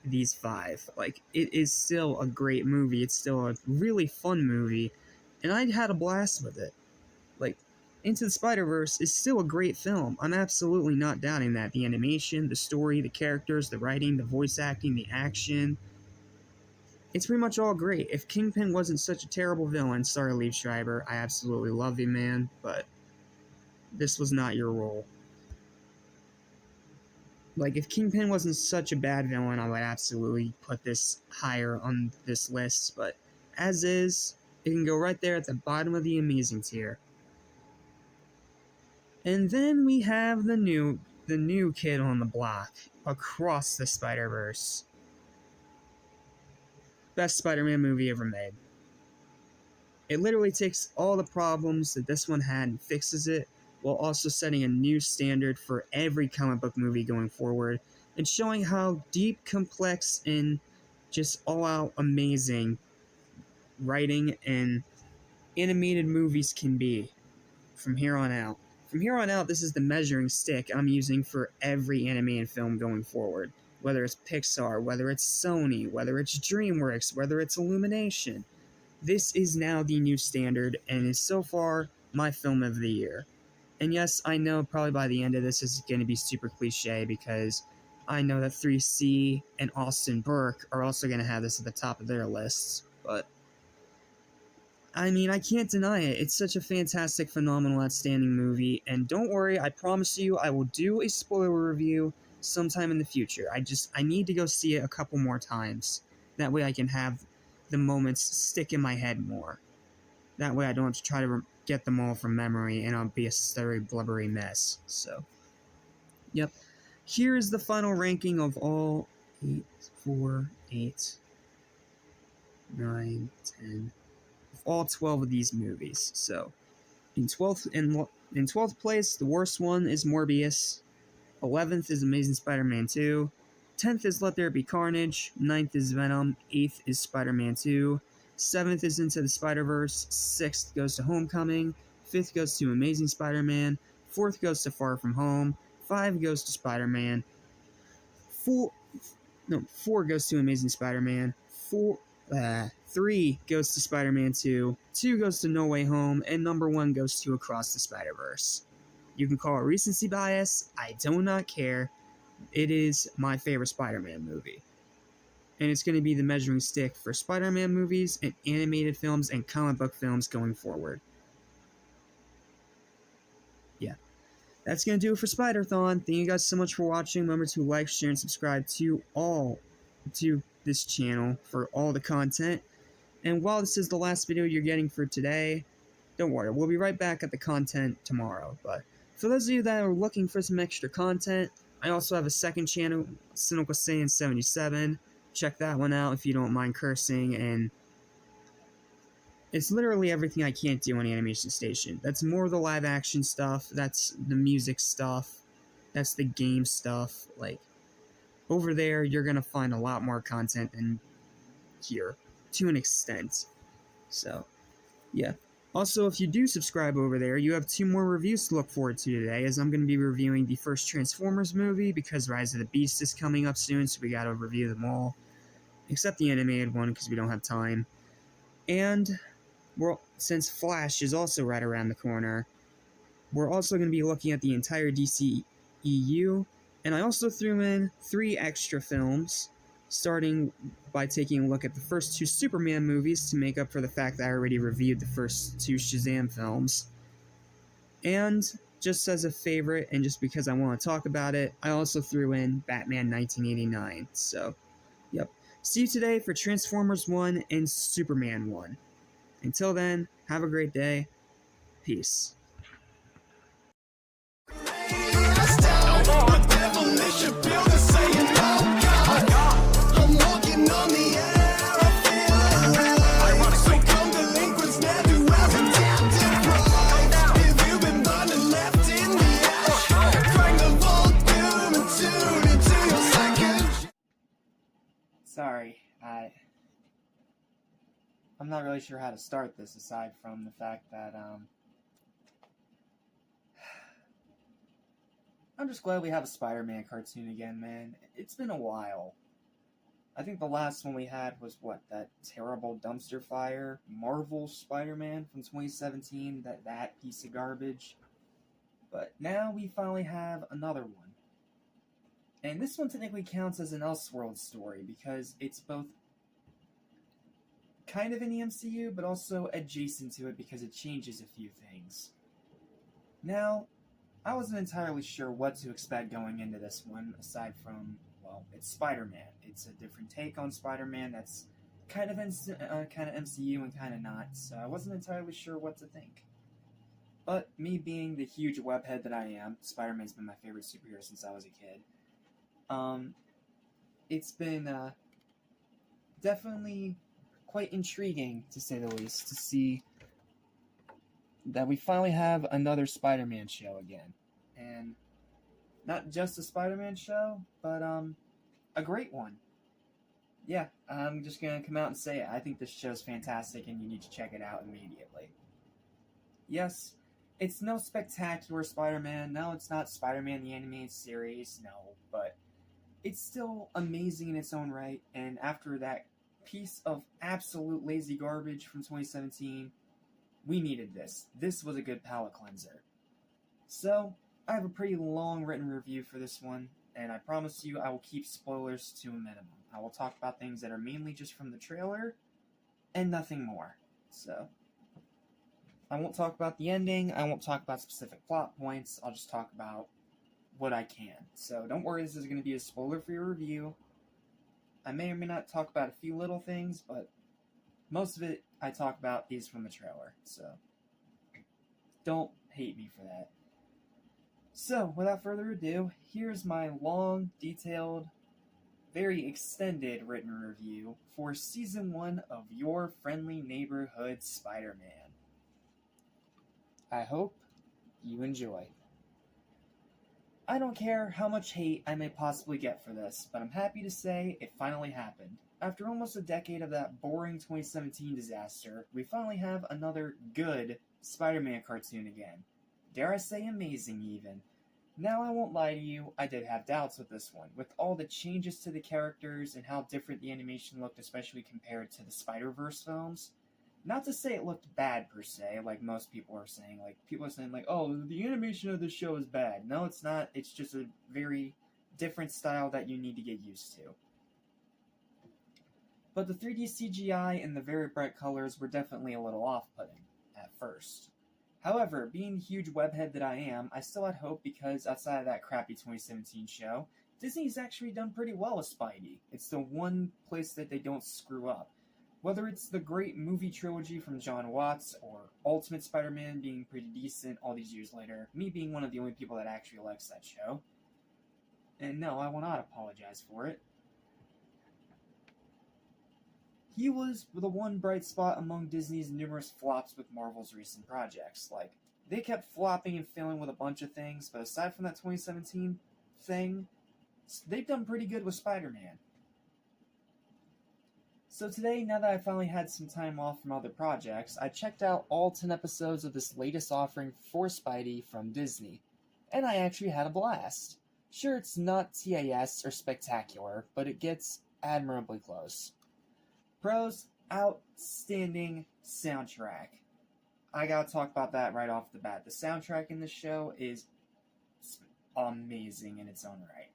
Speaker 1: these 5. Like, it is still a great movie. It's still a really fun movie, and I had a blast with it. Like, Into the Spider-Verse is still a great film. I'm absolutely not doubting that. The animation, the story, the characters, the writing, the voice acting, the action, it's pretty much all great. If Kingpin wasn't such a terrible villain, sorry, Liev Schreiber, I absolutely love you, man, but this was not your role. Like, if Kingpin wasn't such a bad villain, I would absolutely put this higher on this list, but as is, it can go right there at the bottom of the amazing tier. And then we have the new kid on the block, Across the Spider-Verse. Best Spider-Man movie ever made. It literally takes all the problems that this one had and fixes it, while also setting a new standard for every comic book movie going forward, and showing how deep, complex, and just all-out amazing writing and animated movies can be from here on out. From here on out, this is the measuring stick I'm using for every animated film going forward. Whether it's Pixar, whether it's Sony, whether it's DreamWorks, whether it's Illumination. This is now the new standard, and is so far my film of the year. And yes, I know probably by the end of this is going to be super cliche, because I know that 3C and Austin Burke are also going to have this at the top of their lists, but I mean, I can't deny it. It's such a fantastic, phenomenal, outstanding movie, and don't worry, I promise you I will do a spoiler review sometime in the future. I need to go see it a couple more times. That way I can have the moments stick in my head more. That way I don't have to try to get them all from memory, and I'll be a very blubbery mess. So, yep. Here is the final ranking of all 8, 4, 8, 9, 10, of all 12 of these movies. So, in 12th place, the worst one is Morbius. 11th is Amazing Spider-Man 2. 10th is Let There Be Carnage. 9th is Venom. 8th is Spider-Man 2. 7th is Into the Spider-Verse. 6th goes to Homecoming. 5th goes to Amazing Spider-Man. 4th goes to Far From Home. 5 goes to Spider-Man. 4 goes to Amazing Spider-Man. 3 goes to Spider-Man 2. 2 goes to No Way Home. And number 1 goes to Across the Spider-Verse. You can call it recency bias. I do not care. It is my favorite Spider-Man movie. And it's going to be the measuring stick for Spider-Man movies and animated films and comic book films going forward. Yeah. That's going to do it for Spider-Thon. Thank you guys so much for watching. Remember to like, share, and subscribe to this channel for all the content. And while this is the last video you're getting for today, don't worry, we'll be right back at the content tomorrow. But for those of you that are looking for some extra content, I also have a second channel, Cynical Saiyan 77. Check that one out if you don't mind cursing, and it's literally everything I can't do on Animation Station. That's more the live action stuff, that's the music stuff, that's the game stuff. Like, over there, you're gonna find a lot more content than here, to an extent. So, yeah. Also, if you do subscribe over there, you have 2 more reviews to look forward to today, as I'm going to be reviewing the first Transformers movie, because Rise of the Beast is coming up soon, so we gotta review them all. except the animated one because we don't have time. And since Flash is also right around the corner, we're also going to be looking at the entire DC EU, and I also threw in 3 extra films, starting by taking a look at the first 2 Superman movies to make up for the fact that I already reviewed the first 2 Shazam films. And just as a favorite, and just because I want to talk about it, I also threw in Batman 1989. So, yep. See you today for Transformers 1 and Superman 1. Until then, have a great day. Peace.
Speaker 5: Sorry, I'm not really sure how to start this aside from the fact that, I'm just glad we have a Spider-Man cartoon again, man. It's been a while. I think the last one we had was, that terrible dumpster fire Marvel Spider-Man from 2017, that piece of garbage. But now we finally have another one. And this one technically counts as an Elseworld story because it's both kind of in the MCU, but also adjacent to it because it changes a few things. Now, I wasn't entirely sure what to expect going into this one, aside from, it's Spider-Man. It's a different take on Spider-Man that's kind of MCU and kind of not, so I wasn't entirely sure what to think. But me being the huge webhead that I am, Spider-Man's been my favorite superhero since I was a kid. It's been definitely quite intriguing, to say the least, to see that we finally have another Spider-Man show again. And not just a Spider-Man show, but a great one. Yeah, I'm just gonna come out and say it. I think this show's fantastic and you need to check it out immediately. Yes, it's no spectacular Spider-Man. No, it's not Spider-Man the Animated Series. No, but it's still amazing in its own right, and after that piece of absolute lazy garbage from 2017, we needed this. This was a good palate cleanser. So, I have a pretty long written review for this one, and I promise you I will keep spoilers to a minimum. I will talk about things that are mainly just from the trailer, and nothing more. So, I won't talk about the ending, I won't talk about specific plot points, I'll just talk about what I can. So don't worry, this is going to be a spoiler-free review. I may or may not talk about a few little things, but most of it I talk about is from the trailer, so don't hate me for that. So, without further ado, here's my long, detailed, very extended written review for Season 1 of Your Friendly Neighborhood Spider-Man. I hope you enjoy. I don't care how much hate I may possibly get for this, but I'm happy to say it finally happened. After almost a decade of that boring 2017 disaster, we finally have another good Spider-Man cartoon again. Dare I say amazing, even. Now, I won't lie to you, I did have doubts with this one, with all the changes to the characters and how different the animation looked, especially compared to the Spider-Verse films. Not to say it looked bad, per se, like most people are saying. Like, people are saying, like, oh, the animation of this show is bad. No, it's not. It's just a very different style that you need to get used to. But the 3D CGI and the very bright colors were definitely a little off-putting, at first. However, being the huge webhead that I am, I still had hope because, outside of that crappy 2017 show, Disney's actually done pretty well with Spidey. It's the one place that they don't screw up. Whether it's the great movie trilogy from John Watts, or Ultimate Spider-Man being pretty decent all these years later, me being one of the only people that actually likes that show. And no, I will not apologize for it. He was the one bright spot among Disney's numerous flops with Marvel's recent projects. Like, they kept flopping and failing with a bunch of things, but aside from that 2017 thing, they've done pretty good with Spider-Man. So today, now that I finally had some time off from other projects, I checked out all 10 episodes of this latest offering for Spidey from Disney, and I actually had a blast. Sure, it's not TAS or spectacular, but it gets admirably close. Pros, outstanding soundtrack. I gotta talk about that right off the bat. The soundtrack in the show is amazing in its own right.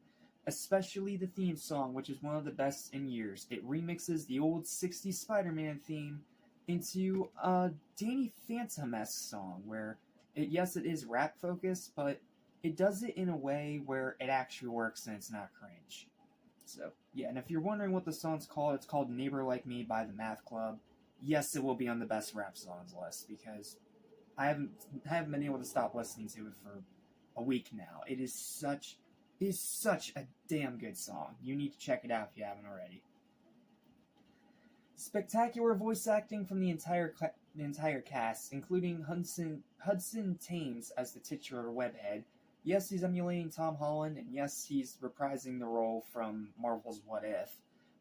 Speaker 5: Especially the theme song, which is one of the best in years. It remixes the old 60s Spider-Man theme into a Danny Phantom-esque song, where, it is rap focused, but it does it in a way where it actually works and it's not cringe. So, yeah, and if you're wondering what the song's called, it's called Neighbor Like Me by the Math Club. Yes, it will be on the best rap songs list, because I haven't been able to stop listening to it for a week now. It is such a damn good song. You need to check it out if you haven't already. Spectacular voice acting from the entire cast, including Hudson Thames as the titular webhead. Yes, he's emulating Tom Holland, and yes, he's reprising the role from Marvel's What If,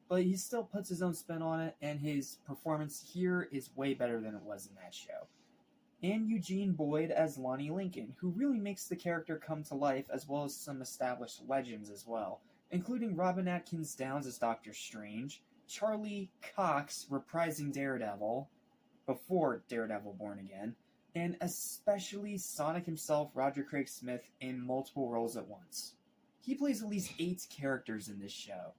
Speaker 5: but he still puts his own spin on it, and his performance here is way better than it was in that show. And Eugene Boyd as Lonnie Lincoln, who really makes the character come to life, as well as some established legends as well, including Robin Atkins Downes as Doctor Strange, Charlie Cox reprising Daredevil, before Daredevil Born Again, and especially Sonic himself, Roger Craig Smith, in multiple roles at once. He plays at least 8 characters in this show.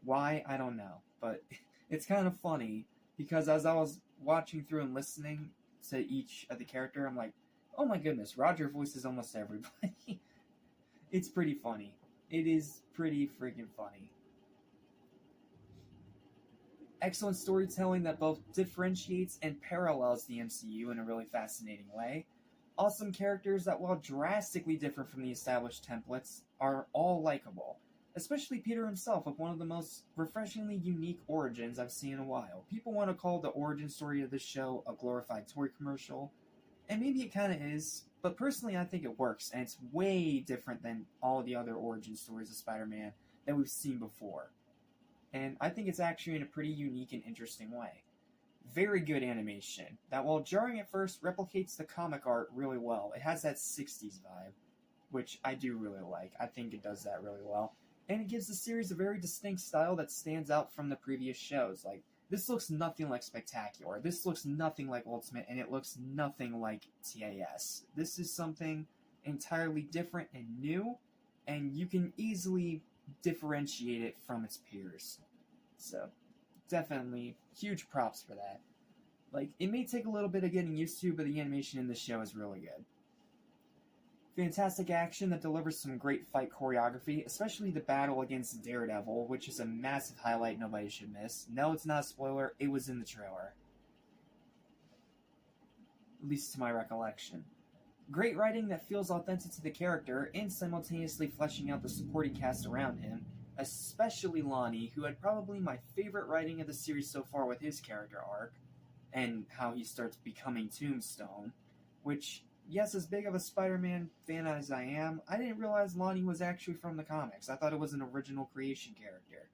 Speaker 5: Why? I don't know, but it's kind of funny, because as I was watching through and listening to each of the character, I'm like, oh my goodness, Roger voices almost everybody. It's pretty funny. It is pretty freaking funny. Excellent storytelling that both differentiates and parallels the MCU in a really fascinating way. Awesome characters that, while drastically different from the established templates, are all likable. Especially Peter himself, with one of the most refreshingly unique origins I've seen in a while. People want to call the origin story of this show a glorified toy commercial, and maybe it kind of is, but personally I think it works, and it's way different than all the other origin stories of Spider-Man that we've seen before. And I think it's actually in a pretty unique and interesting way. Very good animation, that while jarring at first, replicates the comic art really well. It has that 60s vibe, which I do really like. I think it does that really well. And it gives the series a very distinct style that stands out from the previous shows. Like, this looks nothing like Spectacular, this looks nothing like Ultimate, and it looks nothing like TAS. This is something entirely different and new, and you can easily differentiate it from its peers. So, definitely huge props for that. Like, it may take a little bit of getting used to, but the animation in this show is really good. Fantastic action that delivers some great fight choreography, especially the battle against Daredevil, which is a massive highlight nobody should miss. No, it's not a spoiler, it was in the trailer. At least to my recollection. Great writing that feels authentic to the character, and simultaneously fleshing out the supporting cast around him, especially Lonnie, who had probably my favorite writing of the series so far with his character arc, and how he starts becoming Tombstone, which, yes, as big of a Spider-Man fan as I am, I didn't realize Lonnie was actually from the comics. I thought it was an original creation character.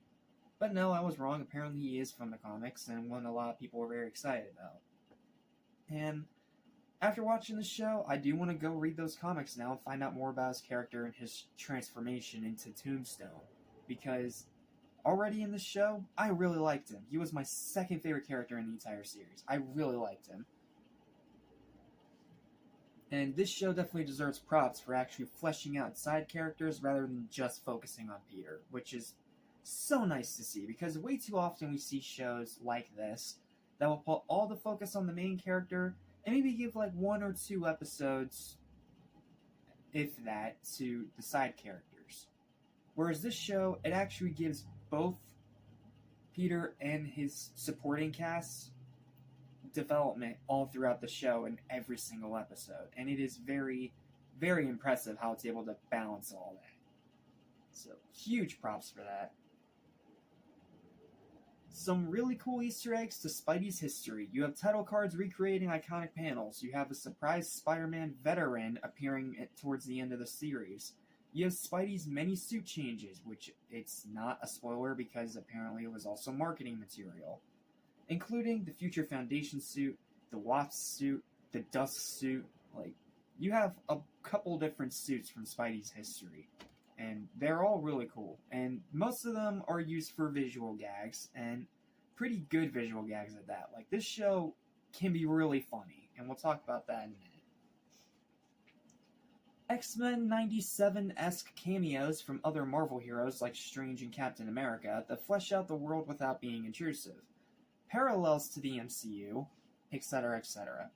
Speaker 5: But no, I was wrong. Apparently he is from the comics, and one a lot of people were very excited about. And after watching the show, I do want to go read those comics now and find out more about his character and his transformation into Tombstone. Because already in the show, I really liked him. He was my second favorite character in the entire series. I really liked him. And this show definitely deserves props for actually fleshing out side characters rather than just focusing on Peter, which is so nice to see, because way too often we see shows like this that will put all the focus on the main character and maybe give like 1 or 2 episodes, if that, to the side characters. Whereas this show, it actually gives both Peter and his supporting cast development all throughout the show in every single episode. And it is very, very impressive how it's able to balance all that. So, huge props for that. Some really cool Easter eggs to Spidey's history. You have title cards recreating iconic panels. You have a surprise Spider-Man veteran appearing towards the end of the series. You have Spidey's many suit changes, which it's not a spoiler because apparently it was also marketing material, including the Future Foundation suit, the Wasp suit, the Dusk suit. Like, you have a couple different suits from Spidey's history. and they're all really cool. And most of them are used for visual gags, and pretty good visual gags at that. Like, this show can be really funny, and we'll talk about that in a minute. X-Men 97-esque cameos from other Marvel heroes like Strange and Captain America that flesh out the world without being intrusive. Parallels to the MCU, etc., etc.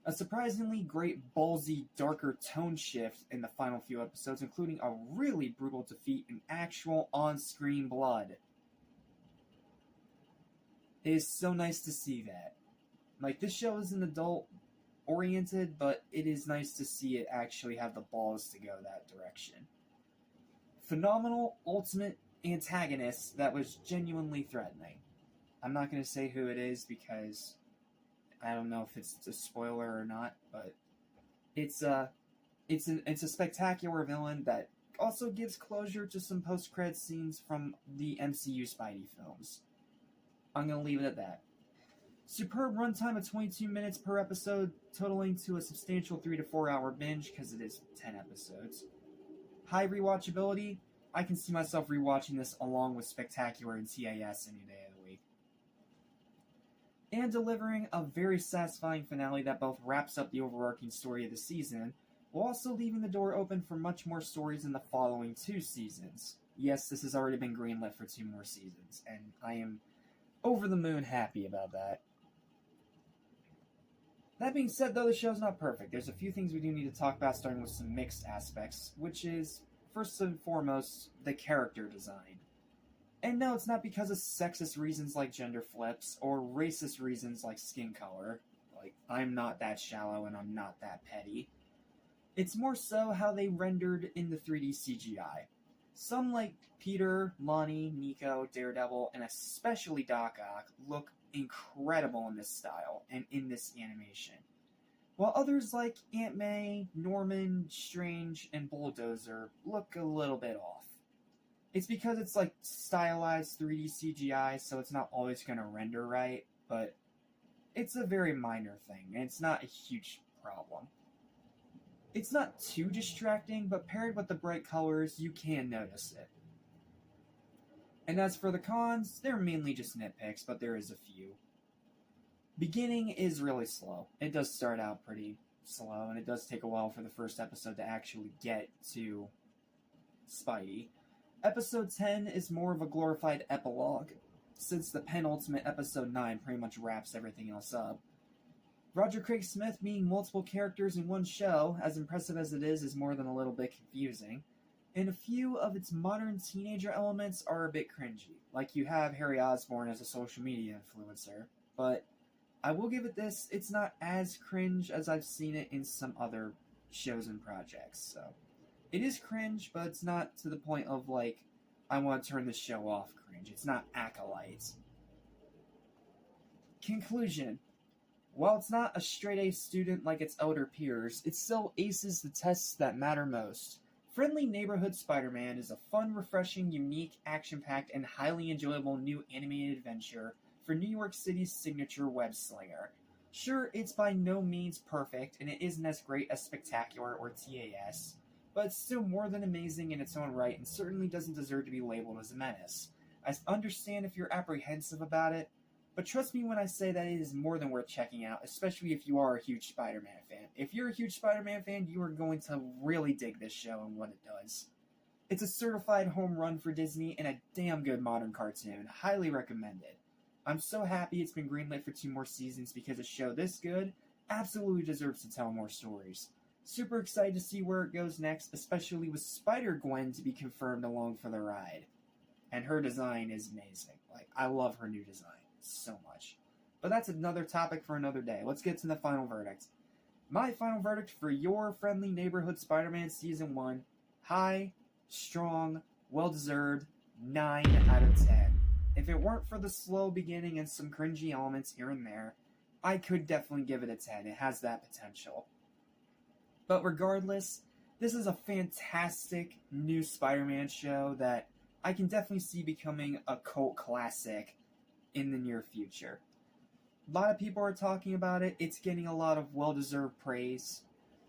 Speaker 5: A surprisingly great, ballsy, darker tone shift in the final few episodes, including a really brutal defeat and actual on-screen blood. It is so nice to see that. Like, this show is an adult-oriented, but it is nice to see it actually have the balls to go that direction. Phenomenal, ultimate antagonist that was genuinely threatening. I'm not going to say who it is because I don't know if it's a spoiler or not, but it's a spectacular villain that also gives closure to some post-credit scenes from the MCU Spidey films. I'm going to leave it at that. Superb runtime of 22 minutes per episode, totaling to a substantial 3 to 4 hour binge because it is 10 episodes. High rewatchability. I can see myself rewatching this along with Spectacular and TAS any day of the week. And delivering a very satisfying finale that both wraps up the overarching story of the season, while also leaving the door open for much more stories in the following 2 seasons. Yes, this has already been greenlit for 2 more seasons, and I am over the moon happy about that. That being said, though, the show's not perfect. There's a few things we do need to talk about, starting with some mixed aspects, which is, first and foremost, the character design. And no, it's not because of sexist reasons like gender flips, or racist reasons like skin color. Like, I'm not that shallow and I'm not that petty. It's more so how they rendered in the 3D CGI. Some like Peter, Lonnie, Nico, Daredevil, and especially Doc Ock look incredible in this style and in this animation. While others like Aunt May, Norman, Strange, and Bulldozer look a little bit off. It's because it's like stylized 3D CGI, so it's not always going to render right, but it's a very minor thing, and it's not a huge problem. It's not too distracting, but paired with the bright colors, you can notice it. And as for the cons, they're mainly just nitpicks, but there is a few. Beginning is really slow. It does start out pretty slow, and it does take a while for the first episode to actually get to Spidey. Episode 10 is more of a glorified epilogue, since the penultimate episode 9 pretty much wraps everything else up. Roger Craig Smith being multiple characters in one show, as impressive as it is more than a little bit confusing, and a few of its modern teenager elements are a bit cringy, like you have Harry Osborn as a social media influencer, but I will give it this, it's not as cringe as I've seen it in some other shows and projects, so. It is cringe, but it's not to the point of, like, I want to turn the show off cringe. It's not Acolyte. Conclusion. While it's not a straight-A student like its elder peers, it still aces the tests that matter most. Friendly Neighborhood Spider-Man is a fun, refreshing, unique, action-packed, and highly enjoyable new animated adventure for New York City's signature web-slinger. Sure, it's by no means perfect, and it isn't as great as Spectacular or TAS, but it's still more than amazing in its own right and certainly doesn't deserve to be labeled as a menace. I understand if you're apprehensive about it, but trust me when I say that it is more than worth checking out, especially if you are a huge Spider-Man fan. If you're a huge Spider-Man fan, you are going to really dig this show and what it does. It's a certified home run for Disney and a damn good modern cartoon. Highly recommended. I'm so happy it's been greenlit for 2 more seasons because a show this good absolutely deserves to tell more stories. Super excited to see where it goes next, especially with Spider-Gwen to be confirmed along for the ride. And her design is amazing. Like, I love her new design so much. But that's another topic for another day. Let's get to the final verdict. My final verdict for your friendly neighborhood Spider-Man Season 1, high, strong, well-deserved, 9 out of 10. If it weren't for the slow beginning and some cringy elements here and there, I could definitely give it a 10. It has that potential. But regardless, this is a fantastic new Spider-Man show that I can definitely see becoming a cult classic in the near future. A lot of people are talking about it. It's getting a lot of well-deserved praise.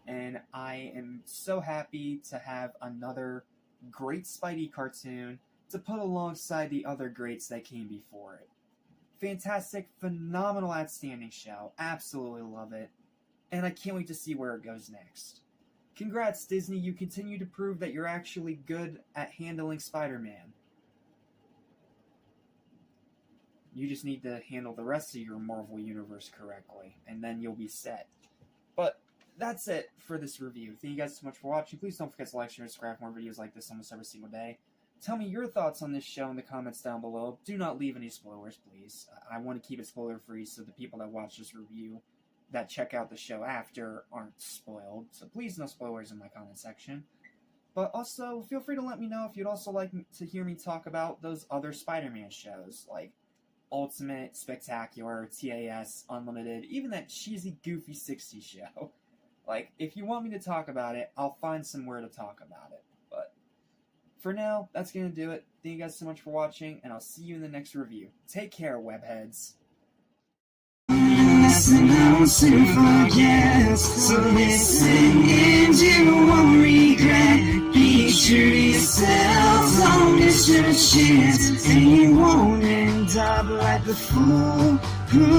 Speaker 5: And I am so happy to have another great Spidey cartoon to put alongside the other greats that came before it. Fantastic, phenomenal, outstanding show. Absolutely love it. And I can't wait to see where it goes next. Congrats, Disney. You continue to prove that you're actually good at handling Spider-Man. You just need to handle the rest of your Marvel Universe correctly, and then you'll be set. But that's it for this review. Thank you guys so much for watching. Please don't forget to like, share, and subscribe for more videos like this almost every single day. Tell me your thoughts on this show in the comments down below. Do not leave any spoilers, please. I want to keep it spoiler-free so the people that watch this review that check out the show after aren't spoiled. So please, no spoilers in my comment section. But also, feel free to let me know if you'd also like to hear me talk about those other Spider-Man shows, like Ultimate, Spectacular, TAS, Unlimited, even that cheesy, goofy 60s show. Like, if you want me to talk about it, I'll find somewhere to talk about it. But for now, that's going to do it. Thank you guys so much for watching, and I'll see you in the next review. Take care, webheads.
Speaker 2: Listen, I don't soon forget. So listen and you won't regret. Be true to yourself, don't miss your chance. And you won't end up like the fool who